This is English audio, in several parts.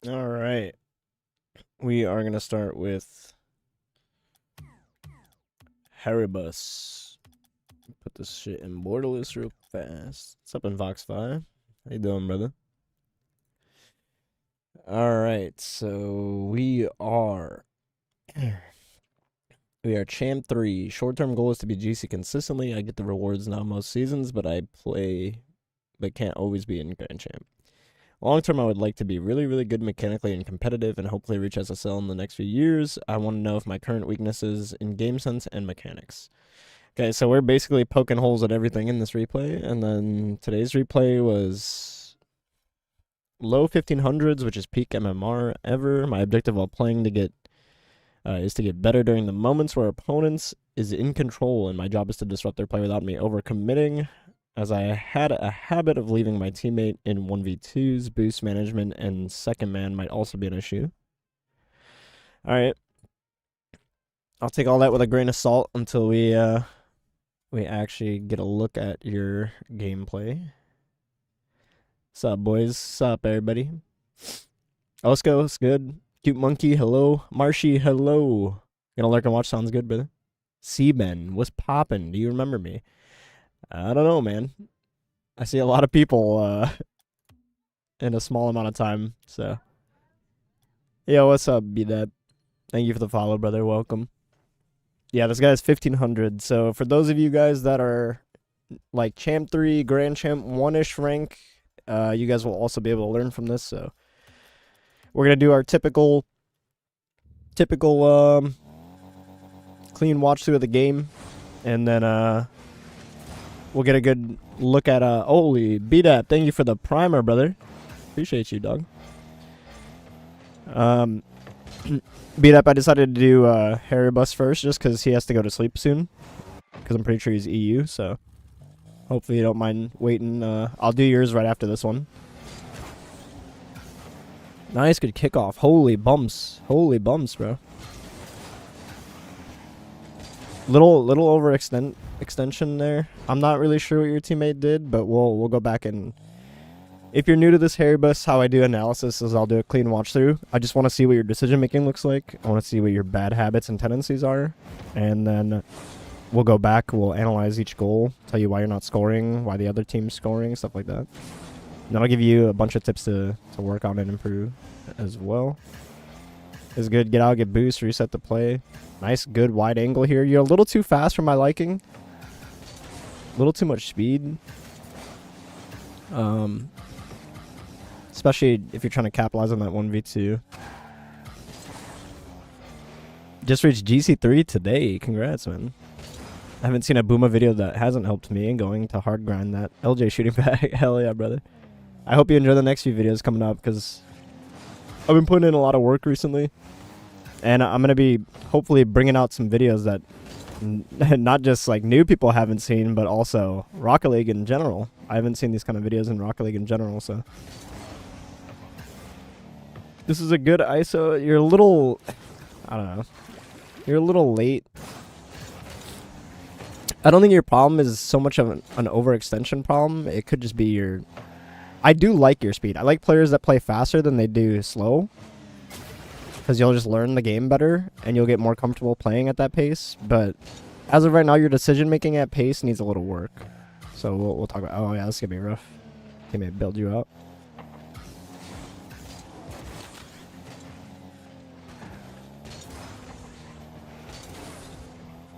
All right. We are going to start with Haribus. Put this shit in borderless real fast. What's up in Vox 5? How you doing, brother? All right. So we are Champ 3. Short-term goal is to be GC consistently. I get the rewards now most seasons, but I play but can't always be in Grand Champ. Long term, I would like to be really, really good mechanically and competitive and hopefully reach SSL in the next few years. I want to know if my current weaknesses in game sense and mechanics. Okay, so we're basically poking holes at everything in this replay, and then today's replay was low 1500s, which is peak MMR ever. My objective while playing is to get better during the moments where opponents is in control, and my job is to disrupt their play without me overcommitting, as I had a habit of leaving my teammate in 1v2s. Boost management and second man might also be an issue. Alright. I'll take all that with a grain of salt until we actually get a look at your gameplay. What's up, boys? What's up, everybody? Osco, it's good. Cute Monkey, hello. Marshy, hello. Gonna lurk and watch, sounds good, brother. Seaben, what's poppin'? Do you remember me? I don't know, man. I see a lot of people in a small amount of time, so. Yo, what's up, B-Dad? Thank you for the follow, brother. Welcome. Yeah, this guy's 1500. So for those of you guys that are like Champ 3, Grand Champ 1-ish rank, you guys will also be able to learn from this. So we're going to do our typical clean watch through of the game. And then we'll get a good look at holy B-Dap. Thank you for the primer, brother. Appreciate you, dog. Beat up, I decided to do Haribus first just because he has to go to sleep soon. Because I'm pretty sure he's EU, so hopefully you don't mind waiting. I'll do yours right after this one. Nice, good kickoff. Holy bumps. Holy bumps, bro. Little extension there. I'm not really sure what your teammate did, but we'll go back and... If you're new to this Haribus, how I do analysis is I'll do a clean watch through. I just want to see what your decision making looks like. I want to see what your bad habits and tendencies are. And then we'll go back, we'll analyze each goal, tell you why you're not scoring, why the other team's scoring, stuff like that. And then I'll give you a bunch of tips to work on and improve as well. It's good, get out, get boost, reset the play. Nice, good wide angle here. You're a little too fast for my liking. A little too much speed. Especially if you're trying to capitalize on that 1v2. Just reached GC3 today. Congrats, man. I haven't seen a Booma video that hasn't helped me in going to hard grind that LJ shooting back. Hell yeah, brother. I hope you enjoy the next few videos coming up because I've been putting in a lot of work recently. And I'm going to be hopefully bringing out some videos that not just like new people haven't seen, but also Rocket League in general. I haven't seen these kind of videos in Rocket League in general, so... This is a good ISO. You're a little... I don't know. You're a little late. I don't think your problem is so much of an overextension problem. It could just be your... I do like your speed. I like players that play faster than they do slow. Because you'll just learn the game better, and you'll get more comfortable playing at that pace. But as of right now, your decision-making at pace needs a little work. So we'll talk about... Oh, yeah, this is going to be rough. He may build you out.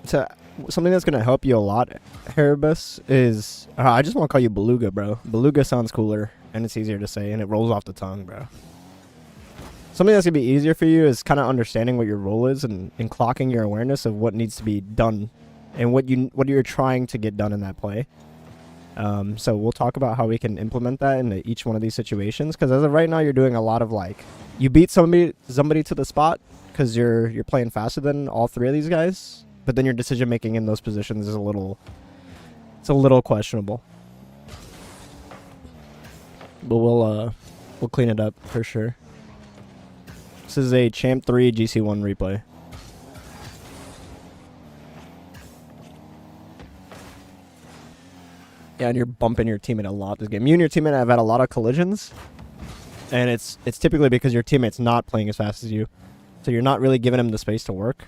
So something that's going to help you a lot, Haribus, is... I just want to call you Beluga, bro. Beluga sounds cooler, and it's easier to say, and it rolls off the tongue, bro. Something that's going to be easier for you is kind of understanding what your role is and clocking your awareness of what needs to be done and what you're trying to get done in that play. So we'll talk about how we can implement that into each one of these situations, because as of right now, you're doing a lot of, like... You beat somebody to the spot because you're playing faster than all three of these guys. But then your decision making in those positions is a little questionable. But we'll clean it up for sure. This is a Champ 3 GC1 replay. Yeah, and you're bumping your teammate a lot this game. You and your teammate have had a lot of collisions. And it's typically because your teammate's not playing as fast as you. So you're not really giving him the space to work.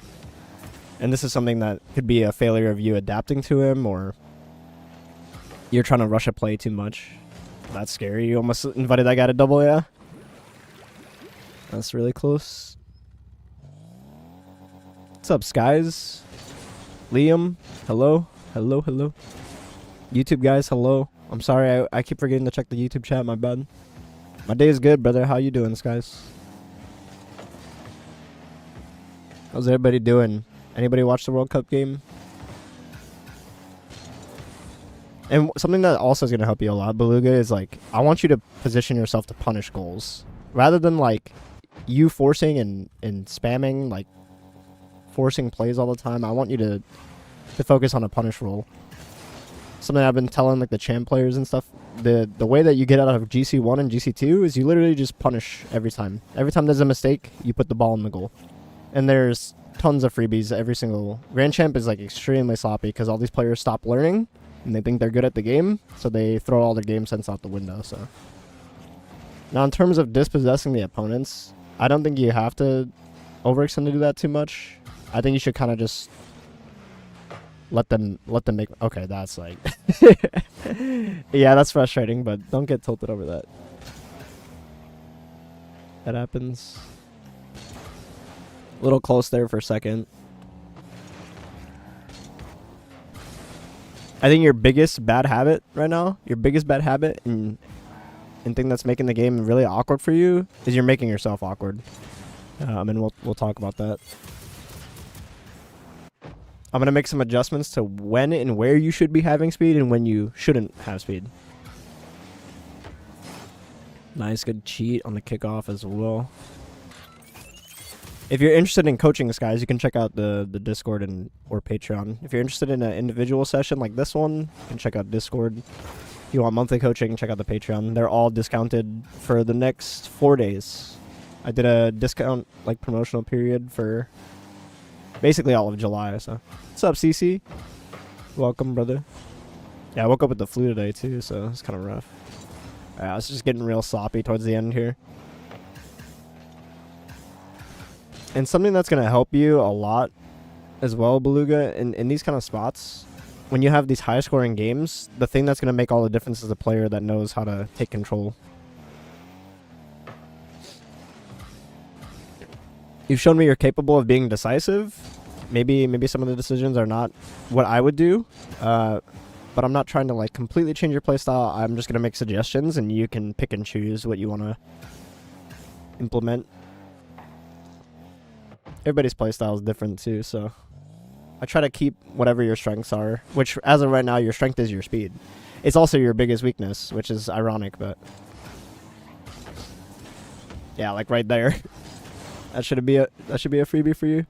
And this is something that could be a failure of you adapting to him, or you're trying to rush a play too much. That's scary. You almost invited that guy to double, yeah? That's really close. What's up, Skies? Liam, hello? Hello, hello. YouTube guys, hello. I'm sorry, I keep forgetting to check the YouTube chat, my bad. My day is good, brother. How you doing, Skies? How's everybody doing? Anybody watch the World Cup game? And something that also is going to help you a lot, Beluga, is like, I want you to position yourself to punish goals. Rather than like you forcing and spamming, like forcing plays all the time, I want you to focus on a punish role. Something I've been telling like the champ players and stuff, the way that you get out of GC1 and GC2 is you literally just punish every time. Every time there's a mistake, you put the ball in the goal. And there's tons of freebies. Every single Grand Champ is like extremely sloppy because all these players stop learning and they think they're good at the game, so they throw all their game sense out the window. So now in terms of dispossessing the opponents, I don't think you have to overextend to do that too much. I think you should kind of just let them make. Okay, that's like yeah, that's frustrating, but don't get tilted over that. That happens. A little close there for a second. I think your biggest bad habit right now, and thing that's making the game really awkward for you is you're making yourself awkward. And we'll talk about that. I'm gonna make some adjustments to when and where you should be having speed and when you shouldn't have speed. Nice, good cheat on the kickoff as well. If you're interested in coaching this, guys, you can check out the Discord or Patreon. If you're interested in an individual session like this one, you can check out Discord. If you want monthly coaching, check out the Patreon. They're all discounted for the next 4 days. I did a discount, like, promotional period for basically all of July, so. What's up, CC? Welcome, brother. Yeah, I woke up with the flu today, too, so it's kind of rough. I was just getting real sloppy towards the end here. And something that's going to help you a lot as well, Beluga, in these kind of spots, when you have these high-scoring games, the thing that's going to make all the difference is a player that knows how to take control. You've shown me you're capable of being decisive. Maybe some of the decisions are not what I would do, but I'm not trying to like completely change your playstyle. I'm just going to make suggestions, and you can pick and choose what you want to implement. Everybody's playstyle is different too, so I try to keep whatever your strengths are, which as of right now, your strength is your speed. It's also your biggest weakness, which is ironic, but yeah, like right there. That should be a freebie for you.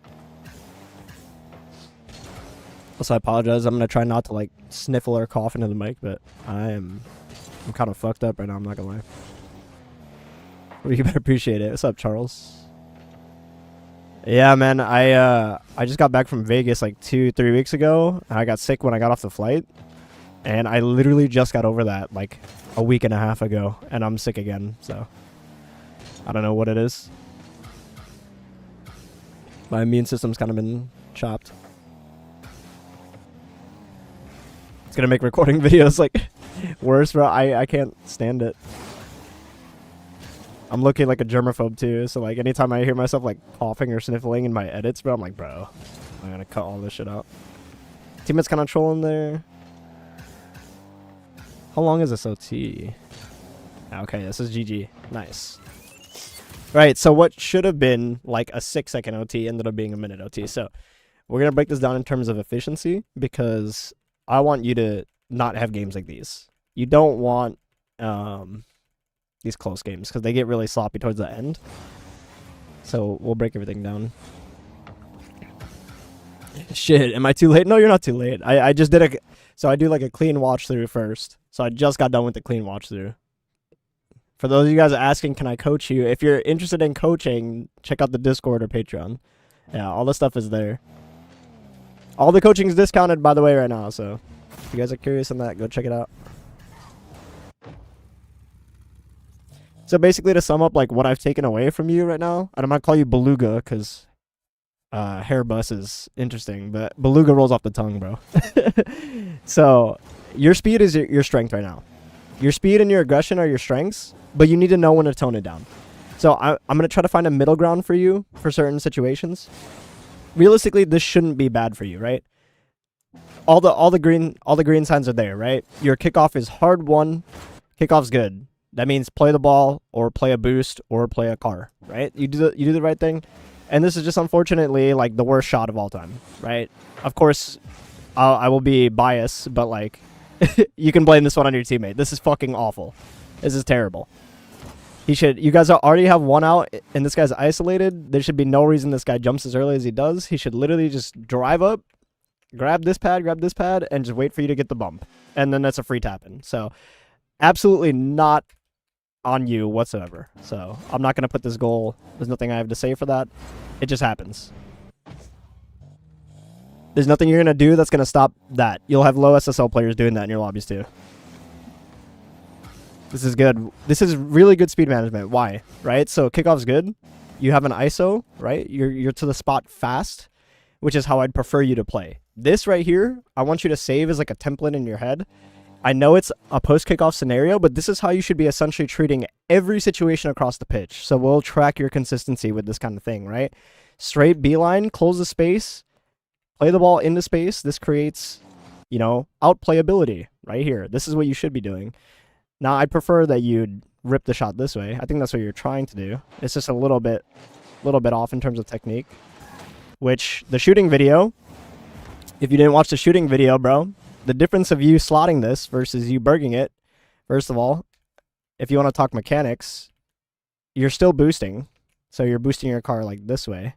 Also, I apologize. I'm gonna try not to like sniffle or cough into the mic, but I'm kind of fucked up right now. I'm not gonna lie. Well, you better appreciate it. What's up, Charles? Yeah, man, I just got back from Vegas like 2-3 weeks ago. I got sick when I got off the flight, and I literally just got over that like a week and a half ago, and I'm sick again, so I don't know what it is. My immune system's kind of been chopped. It's gonna make recording videos like worse, bro. I can't stand it. I'm looking like a germaphobe too, so like anytime I hear myself like coughing or sniffling in my edits, bro, I'm like, bro, I'm gonna cut all this shit out. Teammates kind of trolling there. How long is this OT? Okay, this is GG. Nice. Right, so what should have been like a 6-second OT ended up being a minute OT. So we're gonna break this down in terms of efficiency, because I want you to not have games like these. You don't want these close games, because they get really sloppy towards the end. So we'll break everything down. Shit, am I too late? No, you're not too late. I just did so I do like a clean watch through first. So I just got done with the clean watch through. For those of you guys asking, can I coach you? If you're interested in coaching, check out the Discord or Patreon. Yeah, all the stuff is there. All the coaching is discounted, by the way, right now. So if you guys are curious on that, go check it out. So basically, to sum up, like what I've taken away from you right now, and I'm gonna call you Beluga because hair bus is interesting, but Beluga rolls off the tongue, bro. So your speed is your strength right now. Your speed and your aggression are your strengths, but you need to know when to tone it down. So I'm gonna try to find a middle ground for you for certain situations. Realistically, this shouldn't be bad for you, right? All the green signs are there, right? Your kickoff is hard won. Kickoff's good. That means play the ball or play a boost or play a car, right? You do the right thing. And this is just unfortunately like the worst shot of all time, right? Of course, I will be biased, but like you can blame this one on your teammate. This is fucking awful. This is terrible. You guys already have one out and this guy's isolated. There should be no reason this guy jumps as early as he does. He should literally just drive up, grab this pad, and just wait for you to get the bump. And then that's a free tap-in. So absolutely not on you whatsoever. So I'm not going to put this goal. There's nothing I have to say for that. It just happens. There's nothing you're going to do that's going to stop that. You'll have low SSL players doing that in your lobbies too. This is good. This is really good speed management. Why? Right? So kickoff's good. You have an ISO, right? You're to the spot fast, which is how I'd prefer you to play. This right here, I want you to save as like a template in your head. I know it's a post-kickoff scenario, but this is how you should be essentially treating every situation across the pitch. So we'll track your consistency with this kind of thing, right? Straight beeline, close the space, play the ball into space. This creates, outplayability right here. This is what you should be doing. Now, I'd prefer that you'd rip the shot this way. I think that's what you're trying to do. It's just a little bit off in terms of technique, which the shooting video, if you didn't watch the shooting video, bro, the difference of you slotting this versus you berging it, first of all, if you want to talk mechanics, you're still boosting. So you're boosting your car like this way.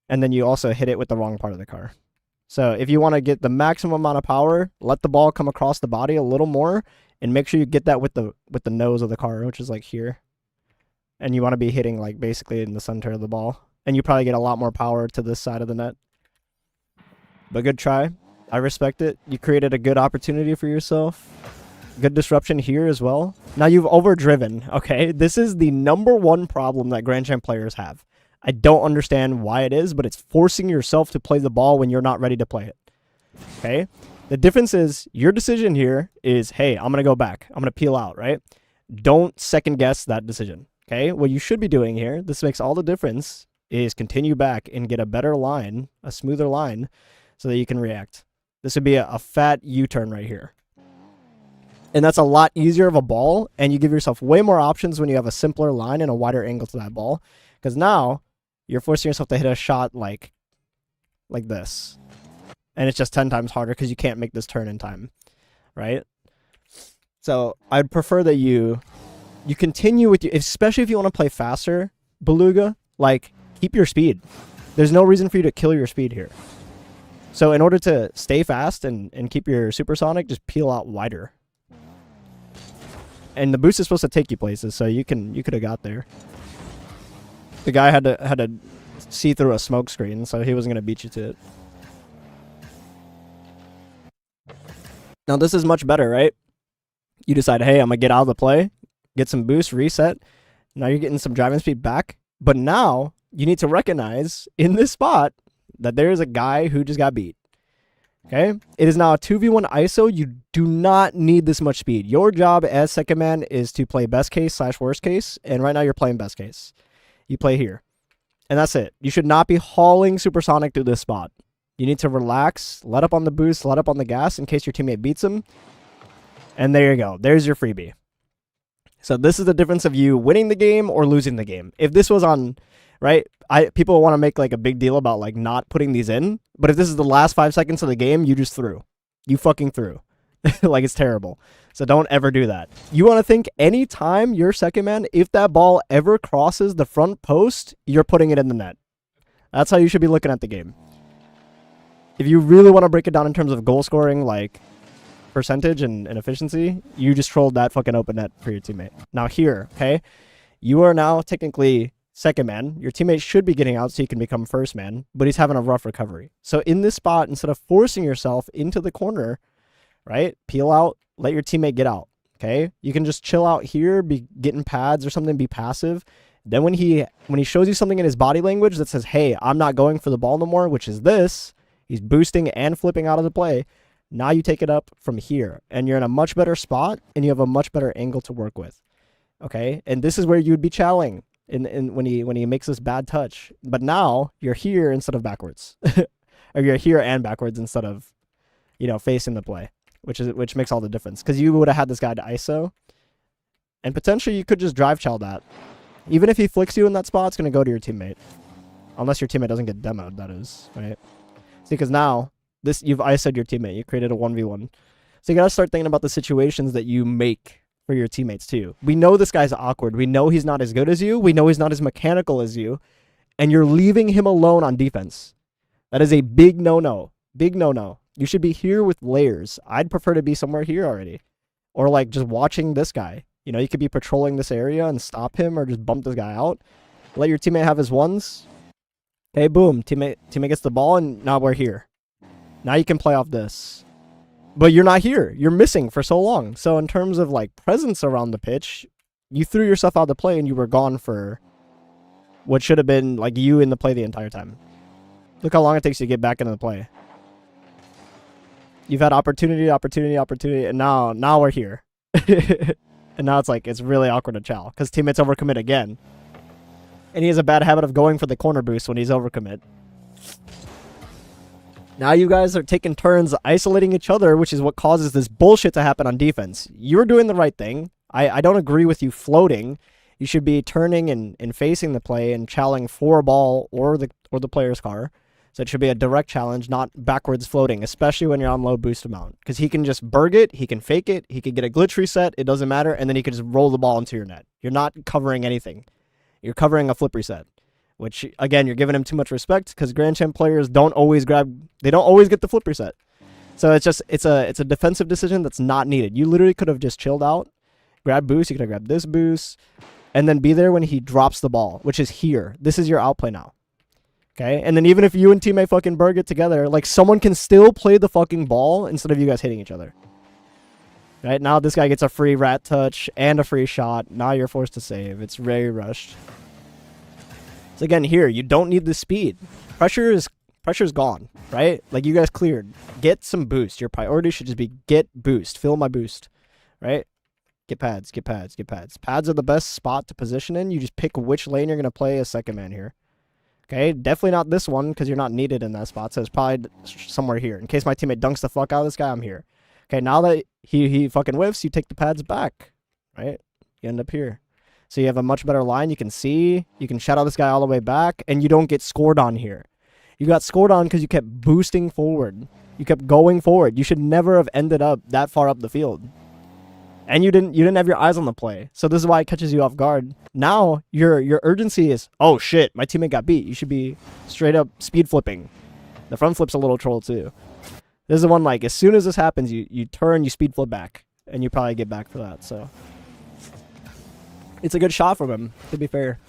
And then you also hit it with the wrong part of the car. So if you want to get the maximum amount of power, let the ball come across the body a little more and make sure you get that with the nose of the car, which is like here. And you want to be hitting like basically in the center of the ball. And you probably get a lot more power to this side of the net. But good try. I respect it. You created a good opportunity for yourself. Good disruption here as well. Now you've overdriven, okay? This is the #1 problem that Grand Champ players have. I don't understand why it is, but it's forcing yourself to play the ball when you're not ready to play it, okay? The difference is your decision here is, hey, I'm going to go back. I'm going to peel out, right? Don't second guess that decision, okay? What you should be doing here, this makes all the difference, is continue back and get a better line, a smoother line, so that you can react. This would be a fat U-turn right here. And that's a lot easier of a ball, and you give yourself way more options when you have a simpler line and a wider angle to that ball. Because now, you're forcing yourself to hit a shot like this. And it's just 10 times harder because you can't make this turn in time. Right? So, I'd prefer that you continue with especially if you want to play faster, Beluga, like, keep your speed. There's no reason for you to kill your speed here. So in order to stay fast and keep your supersonic, just peel out wider. And the boost is supposed to take you places, so you could have got there. The guy had to see through a smoke screen, so he wasn't gonna beat you to it. Now this is much better, right? You decide, hey, I'm gonna get out of the play, get some boost, reset. Now you're getting some driving speed back, but now you need to recognize in this spot that there is a guy who just got beat. Okay? It is now a 2v1 ISO. You do not need this much speed. Your job as second man is to play best case / worst case, and right now you're playing best case. You play here. And that's it. You should not be hauling supersonic through this spot. You need to relax, let up on the boost, let up on the gas in case your teammate beats him. And there you go. There's your freebie. So this is the difference of you winning the game or losing the game. If this was on, right, people want to make like a big deal about like not putting these in, but if this is the last 5 seconds of the game, you just threw. You fucking threw. Like it's terrible. So don't ever do that. You want to think anytime you're second man, if that ball ever crosses the front post, you're putting it in the net. That's how you should be looking at the game. If you really want to break it down in terms of goal scoring, like percentage and efficiency, you just trolled that fucking open net for your teammate. Now here, okay, you are now technically second man. Your teammate should be getting out so you can become first man, but he's having a rough recovery. So in this spot, instead of forcing yourself into the corner, right, peel out, let your teammate get out. Okay, you can just chill out here, be getting pads or something, be passive. Then when he shows you something in his body language that says, hey, I'm not going for the ball no more, which is this, he's boosting and flipping out of the play. Now you take it up from here, and you're in a much better spot, and you have a much better angle to work with. Okay, and this is where you'd be chowing when he makes this bad touch. But now you're here instead of backwards, or you're here and backwards instead of, facing the play, which makes all the difference. Because you would have had this guy to ISO, and potentially you could just drive chow that. Even if he flicks you in that spot, it's gonna go to your teammate, unless your teammate doesn't get demoed. That is right. See, because now you've ISO'd your teammate. You created a 1v1. So you gotta start thinking about the situations that you make for your teammates too. We know this guy's awkward. We know he's not as good as you. We know he's not as mechanical as you. And you're leaving him alone on defense. That is a big no-no. Big no-no. You should be here with layers. I'd prefer to be somewhere here already. Or like just watching this guy. You could be patrolling this area and stop him or just bump this guy out. Let your teammate have his ones. Okay, boom. Teammate gets the ball, and now we're here. Now you can play off this. But you're not here. You're missing for so long. So in terms of like presence around the pitch, you threw yourself out of the play and you were gone for what should have been like you in the play the entire time. Look how long it takes you to get back into the play. You've had opportunity, and now we're here. And now it's really awkward to chow because teammates overcommit again. And he has a bad habit of going for the corner boost when he's overcommit. Now you guys are taking turns isolating each other, which is what causes this bullshit to happen on defense. You're doing the right thing. I don't agree with you floating. You should be turning and facing the play and challenging for a ball or the player's car. So it should be a direct challenge, not backwards floating, especially when you're on low boost amount. Because he can just burg it, he can fake it, he can get a glitch reset, it doesn't matter, and then he can just roll the ball into your net. You're not covering anything. You're covering a flip reset. Which, again, you're giving him too much respect because Grand Champ players don't always get the flip reset. So it's a defensive decision that's not needed. You literally could have just chilled out, grab boost, you could have grabbed this boost, and then be there when he drops the ball, which is here. This is your outplay now. Okay, and then even if you and teammate fucking burg it together, like someone can still play the fucking ball instead of you guys hitting each other. Right, now this guy gets a free rat touch and a free shot. Now you're forced to save. It's very rushed. So again, here, you don't need the speed. Pressure's gone, right? Like you guys cleared. Get some boost. Your priority should just be get boost. Fill my boost, right? Get pads, get pads, get pads. Pads are the best spot to position in. You just pick which lane you're going to play as second man here. Okay, definitely not this one because you're not needed in that spot. So it's probably somewhere here. In case my teammate dunks the fuck out of this guy, I'm here. Okay, now that he fucking whiffs, you take the pads back, right? You end up here. So you have a much better line. You can see. You can shadow this guy all the way back, and you don't get scored on here. You got scored on because you kept boosting forward. You kept going forward. You should never have ended up that far up the field. And you didn't have your eyes on the play. So this is why it catches you off guard. Now your urgency is, oh shit, my teammate got beat. You should be straight up speed flipping. The front flip's a little troll too. This is the one like as soon as this happens, you turn, you speed flip back, and you probably get back for that. So it's a good shot from him, to be fair.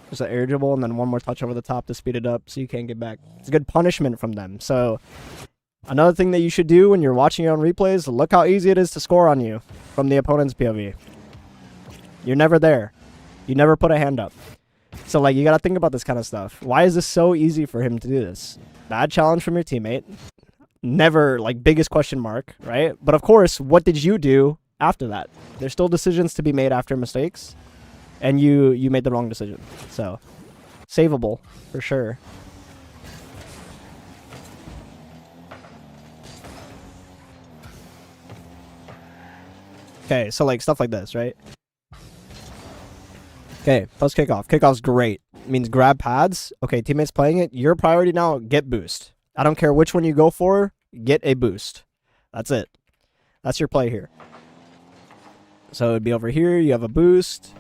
Just an air dribble and then one more touch over the top to speed it up so you can't get back. It's a good punishment from them. So another thing that you should do when you're watching your own replays, look how easy it is to score on you from the opponent's POV. You're never there. You never put a hand up. So, like, you got to think about this kind of stuff. Why is this so easy for him to do this? Bad challenge from your teammate. Never, like, biggest question mark, right? But, of course, what did you do after that? There's still decisions to be made after mistakes. And you made the wrong decision. So, savable, for sure. Okay, so like stuff like this, right? Okay, post kickoff. Kickoff's great. It means grab pads. Okay, teammates playing it. Your priority now, get boost. I don't care which one you go for, get a boost. That's it. That's your play here. So it'd be over here, you have a boost.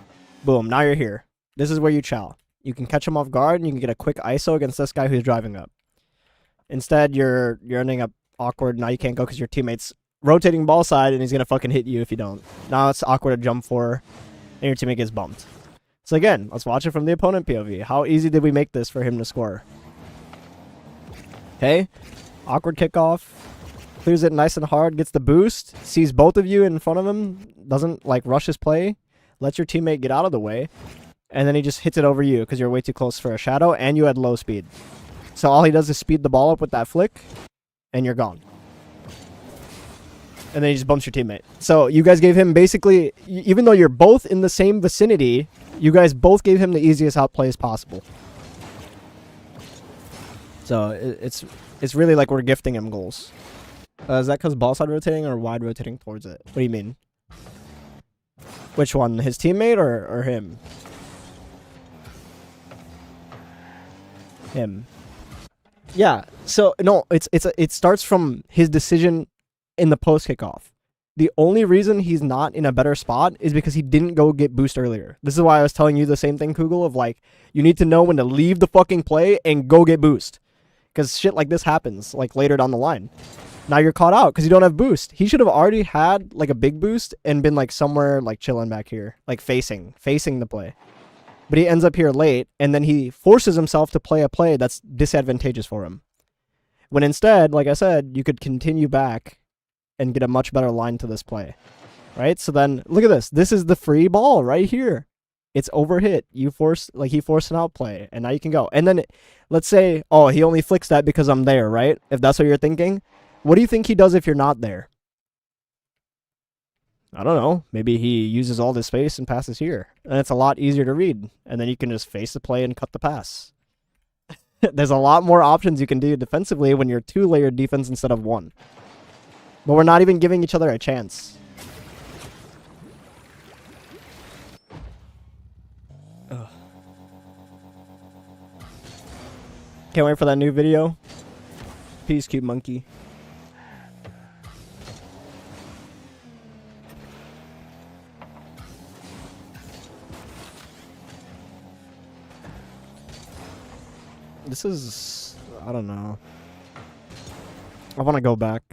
Boom, now you're here. This is where you chow. You can catch him off guard and you can get a quick ISO against this guy who's driving up. Instead, you're ending up awkward. Now you can't go because your teammate's rotating ball side and he's going to fucking hit you if you don't. Now it's awkward to jump for and your teammate gets bumped. So again, let's watch it from the opponent POV. How easy did we make this for him to score? Okay, awkward kickoff. clears it nice and hard, gets the boost, sees both of you in front of him, doesn't like rush his play, lets your teammate get out of the way, and then he just hits it over you because you're way too close for a shadow and you had low speed. So all he does is speed the ball up with that flick, and you're gone. And then he just bumps your teammate. So you guys gave him basically, even though you're both in the same vicinity, you guys both gave him the easiest outplays possible. So it's really like we're gifting him goals. Is that because ball side rotating or wide rotating towards it? What do you mean? Which one? His teammate or him? Him. Yeah. So no, it starts from his decision in the post kickoff. The only reason he's not in a better spot is because he didn't go get boost earlier. This is why I was telling you the same thing, Kugel, of like, you need to know when to leave the fucking play and go get boost. Because shit like this happens, like, later down the line. Now you're caught out because you don't have boost. He should have already had, like, a big boost and been, like, somewhere, like, chilling back here. Like, facing the play. But he ends up here late, and then he forces himself to play a play that's disadvantageous for him. When instead, like I said, you could continue back and get a much better line to this play, right? So then, look at this. This is the free ball right here. It's overhit. He forced an outplay, and now you can go. And then, let's say, oh, he only flicks that because I'm there, right? If that's what you're thinking, what do you think he does if you're not there? I don't know. Maybe he uses all this space and passes here, and it's a lot easier to read. And then you can just face the play and cut the pass. There's a lot more options you can do defensively when you're two-layered defense instead of one. But we're not even giving each other a chance. Ugh. Can't wait for that new video. Peace, cute monkey. This is... I don't know. I want to go back.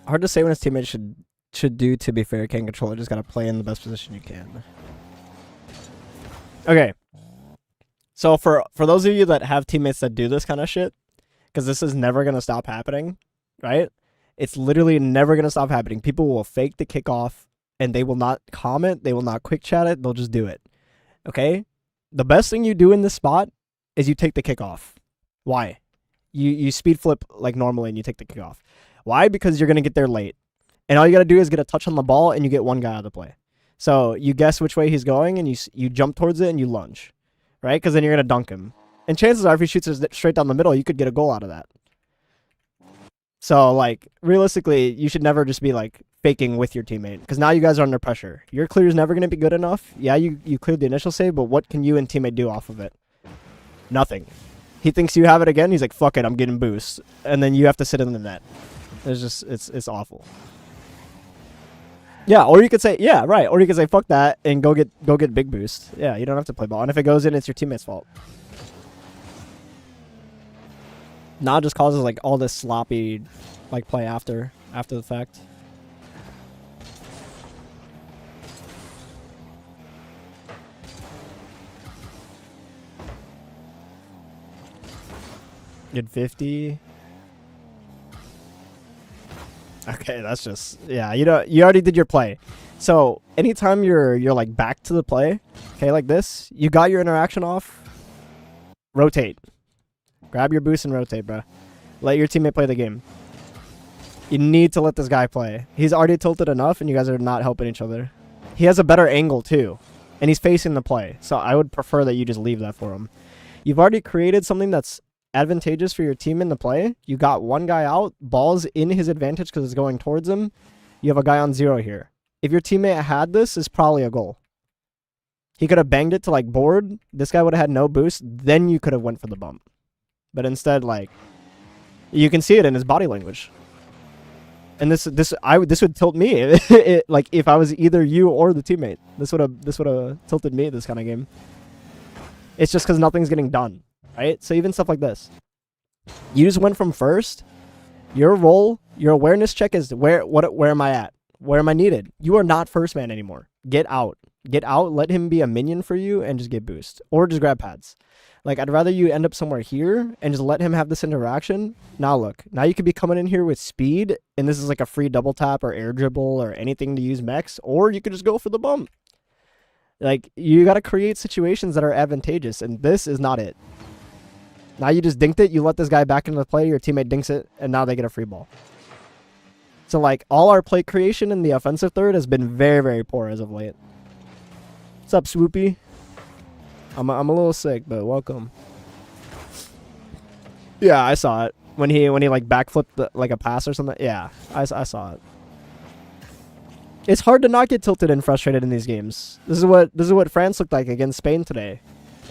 Hard to say when his teammates should do, to be fair. Can't control it. Just gotta play in the best position you can. Okay. So for those of you that have teammates that do this kind of shit, because this is never gonna stop happening, right? It's literally never gonna stop happening. People will fake the kickoff, and they will not comment. They will not quick chat it. They'll just do it. Okay? The best thing you do in this spot is you take the kickoff. Why? You speed flip like normally and you take the kickoff. Why? Because you're going to get there late. And all you got to do is get a touch on the ball and you get one guy out of the play. So you guess which way he's going and you jump towards it and you lunge. Right? Because then you're going to dunk him. And chances are if he shoots it straight down the middle, you could get a goal out of that. So, like, realistically, you should never just be, like, faking with your teammate. Because now you guys are under pressure. Your clear is never going to be good enough. Yeah, you cleared the initial save, but what can you and teammate do off of it? Nothing. He thinks you have it again. He's like, fuck it, I'm getting boost. And then you have to sit in the net. It's just, it's awful. Yeah, or you could say, yeah, right. Or you could say, fuck that, and go get big boost. Yeah, you don't have to play ball. And if it goes in, it's your teammate's fault. Now it just causes, like, all this sloppy, like, play after the fact. Did 50? Okay, that's just, yeah, you already did your play. So anytime you're like back to the play, okay, like this, you got your interaction off, rotate. Grab your boost and rotate, bro. Let your teammate play the game. You need to let this guy play. He's already tilted enough, and you guys are not helping each other. He has a better angle, too. And he's facing the play. So I would prefer that you just leave that for him. You've already created something that's advantageous for your team in the play. You got one guy out. Ball's in his advantage because it's going towards him. You have a guy on 0 here. If your teammate had this, it's probably a goal. He could have banged it to, like, board. This guy would have had no boost. Then you could have went for the bump. But instead, like, you can see it in his body language. And this would tilt me, like, if I was either you or the teammate. This would have tilted me this kind of game. It's just because nothing's getting done, right? So even stuff like this, you just went from first. Your role, your awareness check is where am I at? Where am I needed? You are not first man anymore. Get out. Get out, let him be a minion for you, and just get boost. Or just grab pads. Like, I'd rather you end up somewhere here and just let him have this interaction. Now look, now you could be coming in here with speed, and this is like a free double tap or air dribble or anything to use mechs, or you could just go for the bump. Like, you got to create situations that are advantageous, and this is not it. Now you just dinked it, you let this guy back into the play, your teammate dinks it, and now they get a free ball. So, like, all our play creation in the offensive third has been very, very poor as of late. What's up, Swoopy? I'm a little sick, but welcome. Yeah, I saw it. When he like backflipped like a pass or something. Yeah, I saw it. It's hard to not get tilted and frustrated in these games. This is what France looked like against Spain today.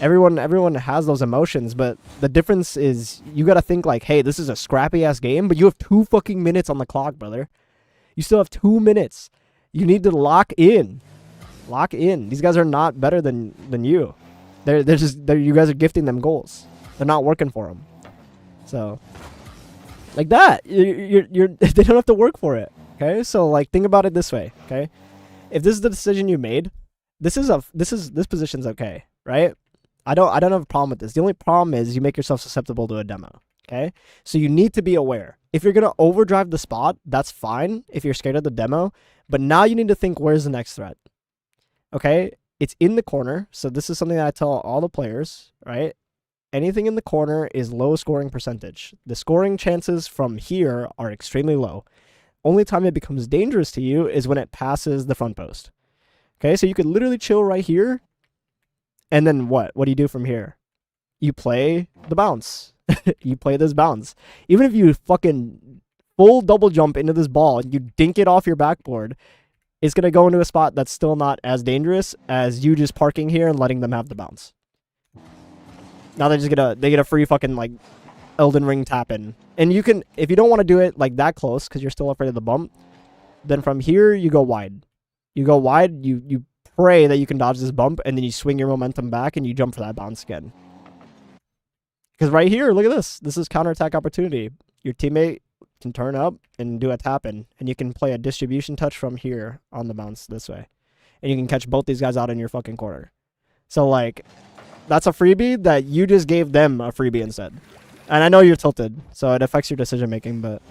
Everyone has those emotions, but the difference is you got to think like, hey, this is a scrappy ass game, but you have 2 fucking minutes on the clock, brother. You still have 2 minutes. You need to lock in. Lock in. These guys are not better than you. They're you guys are gifting them goals. They're not working for them. So, like that, you're they don't have to work for it. Okay, so like think about it this way. Okay, if this is the decision you made, this position's okay, right? I don't have a problem with this. The only problem is you make yourself susceptible to a demo. Okay, so you need to be aware. If you're gonna overdrive the spot, that's fine. If you're scared of the demo, but now you need to think, where's the next threat? Okay, it's in the corner. So this is something that I tell all the players, right? Anything in the corner is low scoring percentage. The scoring chances from here are extremely low. Only time it becomes dangerous to you is when it passes the front post. Okay, so you could literally chill right here. And then what? What do you do from here? You play the bounce. You play this bounce. Even if you fucking full double jump into this ball and you dink it off your backboard, it's going to go into a spot that's still not as dangerous as you just parking here and letting them have the bounce. Now they get a free fucking like Elden Ring tap in. And you can, if you don't want to do it like that close because you're still afraid of the bump, then from here you go wide. You go wide, you pray that you can dodge this bump, and then you swing your momentum back and you jump for that bounce again. Because right here, look at this. This is counterattack opportunity. Your teammate can turn up and do a tap in, and you can play a distribution touch from here on the bounce this way. And you can catch both these guys out in your fucking corner. So like, that's a freebie that you just gave them a freebie instead. And I know you're tilted, so it affects your decision making, but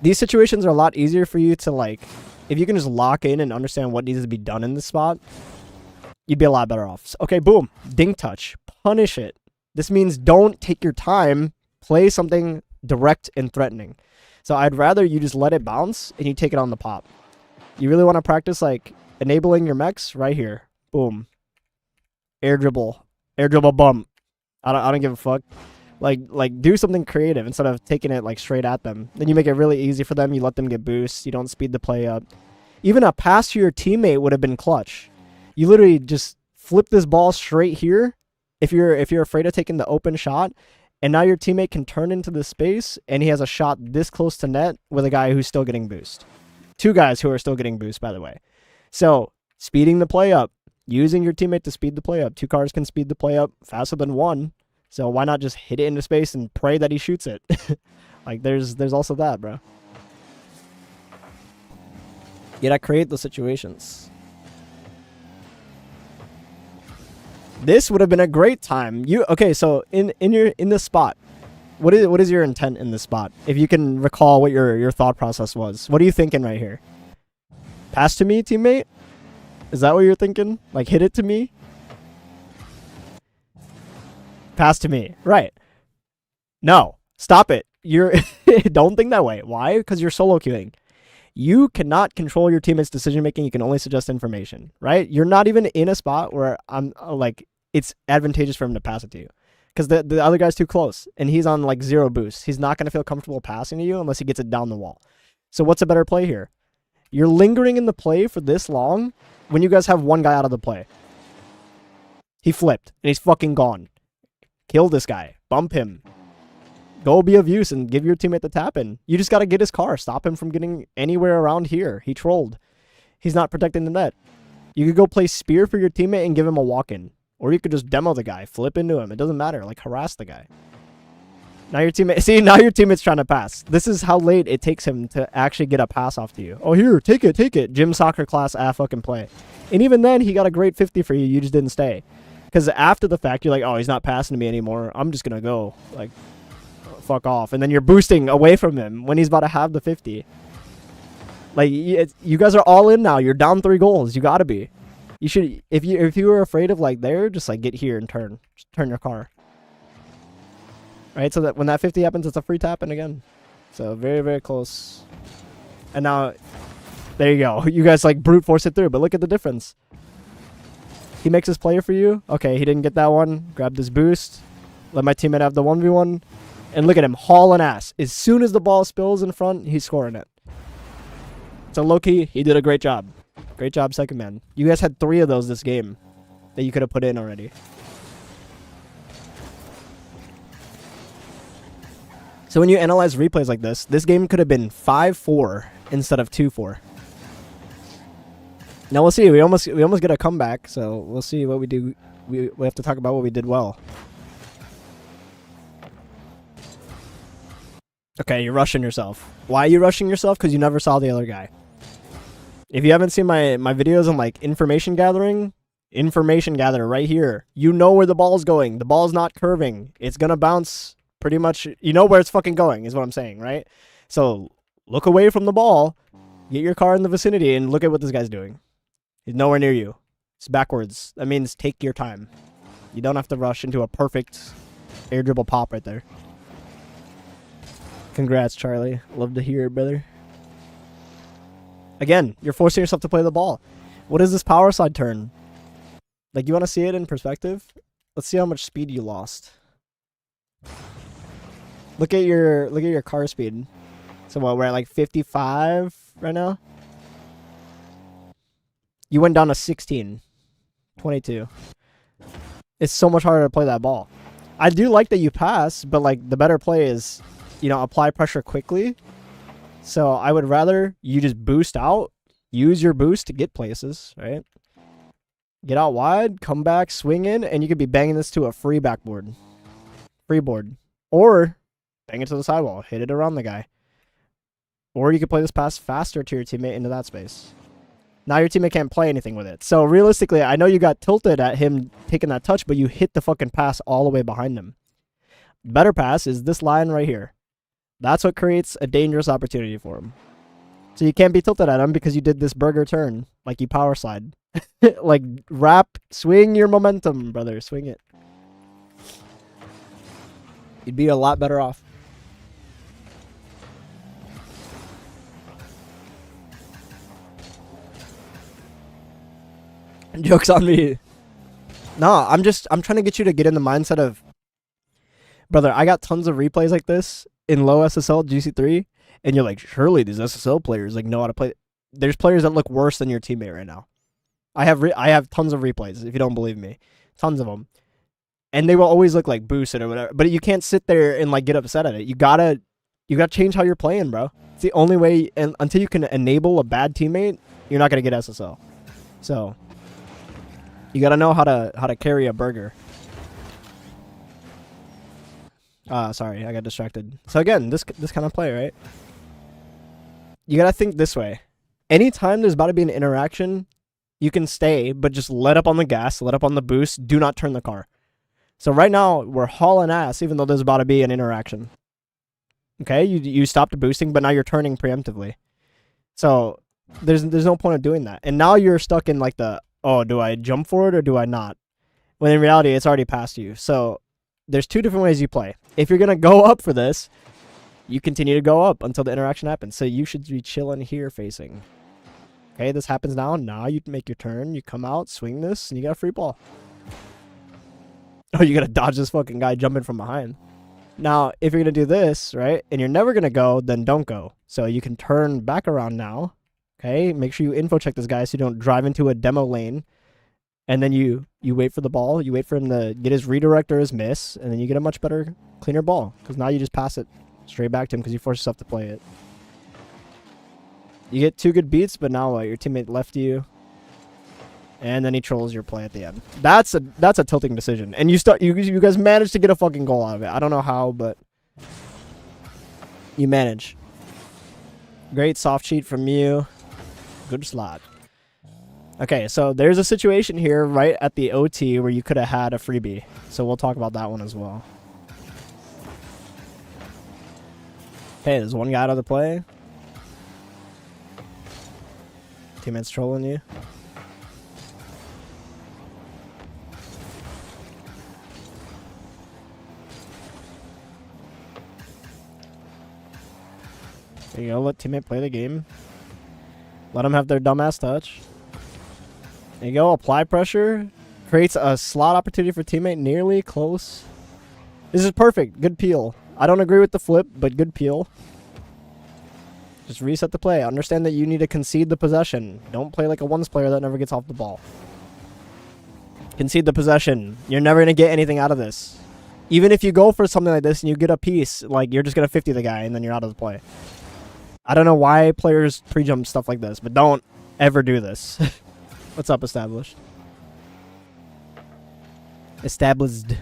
these situations are a lot easier for you to like, if you can just lock in and understand what needs to be done in this spot, you'd be a lot better off. So, okay, boom, dink touch, punish it. This means don't take your time, play something direct and threatening. So I'd rather you just let it bounce and you take it on the pop. You really want to practice like enabling your mechs right here. Boom. Air dribble bump. I don't give a fuck. Like do something creative instead of taking it like straight at them. Then you make it really easy for them. You let them get boosts. You don't speed the play up. Even a pass to your teammate would have been clutch. You literally just flip this ball straight here if you're afraid of taking the open shot, and now your teammate can turn into the space and he has a shot this close to net with a guy who's still getting boost. 2 guys who are still getting boost, by the way. So speeding the play up, using your teammate to speed the play up. 2 cars can speed the play up faster than 1. So why not just hit it into space and pray that he shoots it? Like there's also that, bro. You gotta create those situations. This would have been a great time. Okay, so in this spot, what is your intent in this spot? If you can recall what your thought process was. What are you thinking right here? Pass to me, teammate? Is that what you're thinking? Like hit it to me? Pass to me. Right. No. Stop it. Don't think that way. Why? Because you're solo queuing. You cannot control your teammate's decision making. You can only suggest information, right? You're not even in a spot where I'm like it's advantageous for him to pass it to you, because the other guy's too close and he's on like 0 boost. He's not going to feel comfortable passing to you unless he gets it down the wall. So what's a better play here? You're lingering in the play for this long when you guys have 1 guy out of the play. He flipped and he's fucking gone. Kill this guy. Bump him. Go be of use and give your teammate the tap in. You just got to get his car. Stop him from getting anywhere around here. He trolled. He's not protecting the net. You could go play spear for your teammate and give him a walk-in. Or you could just demo the guy. Flip into him. It doesn't matter. Like, harass the guy. Now your teammate, see, now your teammate's trying to pass. This is how late it takes him to actually get a pass off to you. Oh, here, take it. Gym soccer class, fucking play. And even then, he got a great 50 for you. You just didn't stay. Because after the fact, you're like, oh, he's not passing to me anymore. I'm just going to go. Like, fuck off. And then you're boosting away from him when he's about to have the 50. Like, you guys are all in now. You're down 3 goals. You got to be. You should, if you were afraid of, like, there, just, like, get here and turn. Just turn your car. Right? So that when that 50 happens, it's a free tap and again. So, very, very close. And now, there you go. You guys, like, brute force it through. But look at the difference. He makes his player for you. Okay, he didn't get that one. Grab this boost. Let my teammate have the 1v1. And look at him hauling ass. As soon as the ball spills in front, he's scoring it. So low-key, he did a great job. Great job, second man. You guys had 3 of those this game that you could have put in already. So when you analyze replays like this game could have been 5-4 instead of 2-4. Now we'll see. We almost get a comeback, so we'll see what we do. We have to talk about what we did well. Okay, you're rushing yourself. Why are you rushing yourself? Because you never saw the other guy. If you haven't seen my videos on like information gather right here. You know where the ball's going. The ball's not curving. It's gonna bounce pretty much. You know where it's fucking going is what I'm saying, right? So look away from the ball, get your car in the vicinity, and look at what this guy's doing. He's nowhere near you. It's backwards. That means take your time. You don't have to rush into a perfect air dribble pop right there. Congrats, Charlie. Love to hear it, brother. Again, you're forcing yourself to play the ball. What is this power slide turn? Like, you want to see it in perspective? Let's see how much speed you lost. Look at your car speed. So what, we're at like 55 right now? You went down to 16. 22. It's so much harder to play that ball. I do like that you pass, but like the better play is, you know, apply pressure quickly. So I would rather you just boost out, use your boost to get places, right? Get out wide, come back, swing in, and you could be banging this to a free backboard. Freeboard. Or bang it to the sidewall, hit it around the guy. Or you could play this pass faster to your teammate into that space. Now your teammate can't play anything with it. So realistically, I know you got tilted at him taking that touch, but you hit the fucking pass all the way behind him. Better pass is this line right here. That's what creates a dangerous opportunity for him. So you can't be tilted at him because you did this burger turn, like you power slide. Like, swing your momentum, brother. Swing it. You'd be a lot better off. Joke's on me. Nah, I'm trying to get you to get in the mindset of, brother, I got tons of replays like this in low SSL GC3, and you're like, surely these SSL players like know how to play. There's players that look worse than your teammate right now. I have tons of replays, if you don't believe me. Tons of them. And they will always look like boosted or whatever. But you can't sit there and like get upset at it. You gotta change how you're playing, bro. It's the only way, and until you can enable a bad teammate, you're not gonna get SSL. So you gotta know how to carry a burger. Sorry, I got distracted. So again, this kind of play, right? You gotta think this way. Anytime there's about to be an interaction, you can stay, but just let up on the gas, let up on the boost, do not turn the car. So right now, we're hauling ass, even though there's about to be an interaction. Okay, you stopped boosting, but now you're turning preemptively. So there's no point of doing that. And now you're stuck in like the, oh, do I jump for it or do I not? When in reality, it's already past you. So there's 2 different ways you play. If you're going to go up for this, you continue to go up until the interaction happens. So you should be chilling here facing. Okay, this happens now. Now you make your turn. You come out, swing this, and you got a free ball. Oh, you got to dodge this fucking guy jumping from behind. Now, if you're going to do this, right, and you're never going to go, then don't go. So you can turn back around now. Okay, make sure you info check this guy so you don't drive into a demo lane. And then you wait for the ball. You wait for him to get his redirect or his miss, and then you get a much better, cleaner ball. Because now you just pass it straight back to him because you force yourself to play it. You get 2 good beats, but now what? Your teammate left you, and then he trolls your play at the end. That's a tilting decision. And you guys managed to get a fucking goal out of it. I don't know how, but You manage. Great soft cheat from you. Good slot. Okay, so there's a situation here right at the OT where you could have had a freebie. So we'll talk about that one as well. Okay, there's one guy out of the play. Teammate's trolling you. There you go, let teammate play the game. Let them have their dumbass touch. There you go, apply pressure. Creates a slot opportunity for teammate nearly close. This is perfect. Good peel. I don't agree with the flip, but good peel. Just reset the play. Understand that you need to concede the possession. Don't play like a ones player that never gets off the ball. Concede the possession. You're never going to get anything out of this. Even if you go for something like this and you get a piece, like you're just going to 50 the guy and then you're out of the play. I don't know why players pre-jump stuff like this, but don't ever do this. What's up, established? Established.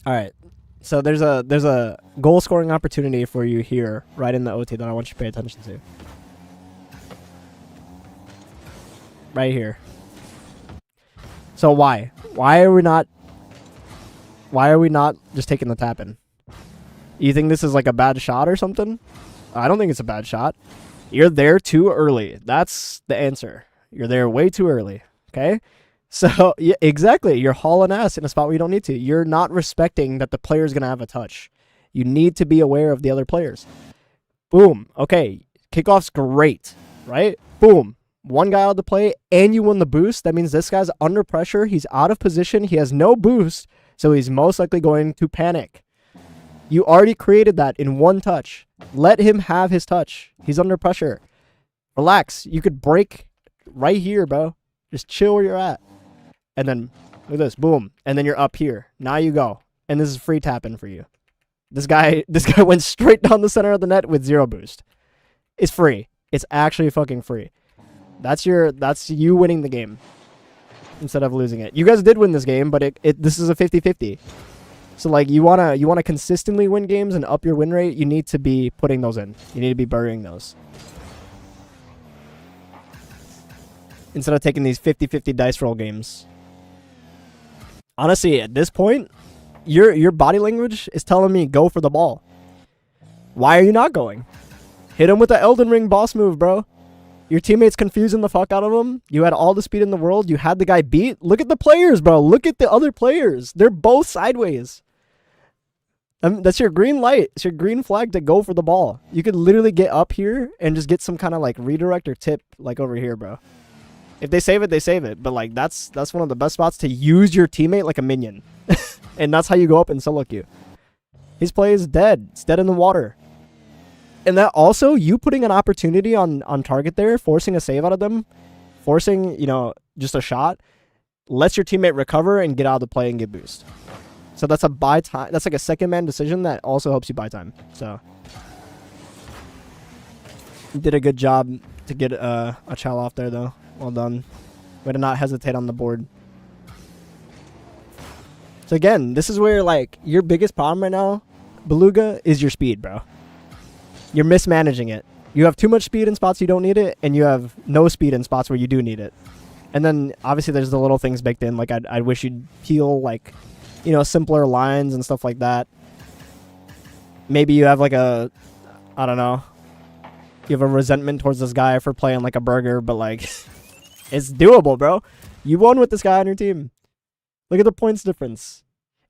All right. So there's a goal scoring opportunity for you here, right in the OT that I want you to pay attention to. Right here. So why? Why are we not just taking the tap in? You think this is like a bad shot or something? I don't think it's a bad shot. You're there too early. That's the answer. You're there way too early. Okay? So, yeah, exactly. You're hauling ass in a spot where you don't need to. You're not respecting that the player's going to have a touch. You need to be aware of the other players. Boom. Okay. Kickoff's great, right? Boom. One guy out of the play, and you won the boost. That means this guy's under pressure. He's out of position. He has no boost, so he's most likely going to panic. You already created that in one touch. Let him have his touch. He's under pressure. Relax. You could break right here, bro. Just chill where you're at. And then, look at this. Boom. And then you're up here. Now you go. And this is free tapping for you. This guy went straight down the center of the net with zero boost. It's free. It's actually fucking free. That's you winning the game instead of losing it. You guys did win this game, but this is a 50-50. So like you wanna consistently win games and up your win rate, you need to be putting those in. You need to be burying those. Instead of taking these 50-50 dice roll games. Honestly, at this point, your body language is telling me go for the ball. Why are you not going? Hit him with the Elden Ring boss move, bro. Your teammate's confusing the fuck out of him. You had all the speed in the world. You had the guy beat. Look at the players, bro. Look at the other players. They're both sideways. That's your green light. It's your green flag to go for the ball. You could literally get up here and just get some kind of like redirect or tip like over here, bro. If they save it, they save it. But like that's one of the best spots to use your teammate like a minion. And that's how you go up and solo queue. His play is dead. It's dead in the water. And that also, you putting an opportunity on target there, forcing a save out of them, forcing, just a shot, lets your teammate recover and get out of the play and get boost. So that's a buy time. That's like a second man decision that also helps you buy time. So you did a good job to get a chow off there, though. Well done. Way to not hesitate on the board. So again, this is where like your biggest problem right now, Beluga, is your speed, bro. You're mismanaging it. You have too much speed in spots you don't need it, and you have no speed in spots where you do need it. And then obviously there's the little things baked in, like I wish you'd peel like, simpler lines and stuff like that. Maybe you have like I don't know. You have a resentment towards this guy for playing like a burger, but like it's doable, bro. You won with this guy on your team. Look at the points difference.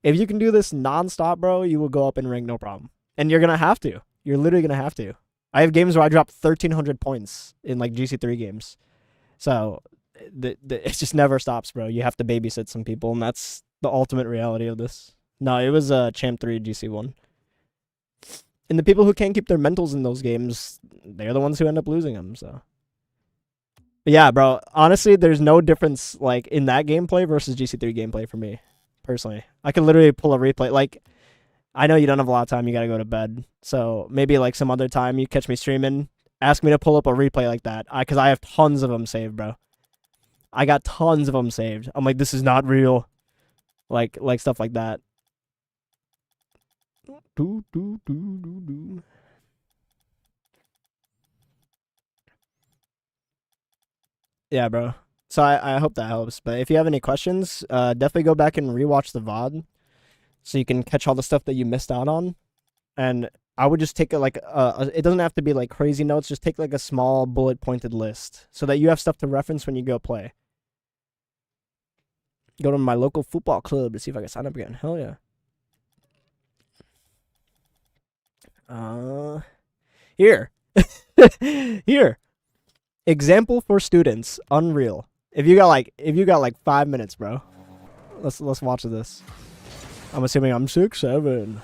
If you can do this nonstop, bro, you will go up in rank no problem. And you're gonna have to. You're literally going to have to. I have games where I drop 1,300 points in like GC3 games. So it just never stops, bro. You have to babysit some people, and that's the ultimate reality of this. No, it was Champ 3 GC1. And the people who can't keep their mentals in those games, they're the ones who end up losing them. So, but yeah, bro, honestly, there's no difference like in that gameplay versus GC3 gameplay for me, personally. I could literally pull a replay. Like, I know you don't have a lot of time. You got to go to bed. So maybe like some other time you catch me streaming, ask me to pull up a replay like that. Because I have tons of them saved, bro. I got tons of them saved. I'm like, this is not real. Like stuff like that. Yeah, bro. So I hope that helps. But if you have any questions, definitely go back and rewatch the VOD so you can catch all the stuff that you missed out on. And I would just take it doesn't have to be like crazy notes. Just take like a small bullet pointed list so that you have stuff to reference when you go play. Go to my local football club to see if I can sign up again. Hell yeah. Here. Here. Example for students. Unreal. If you got like 5 minutes, bro. Let's watch this. I'm assuming I'm 6'7".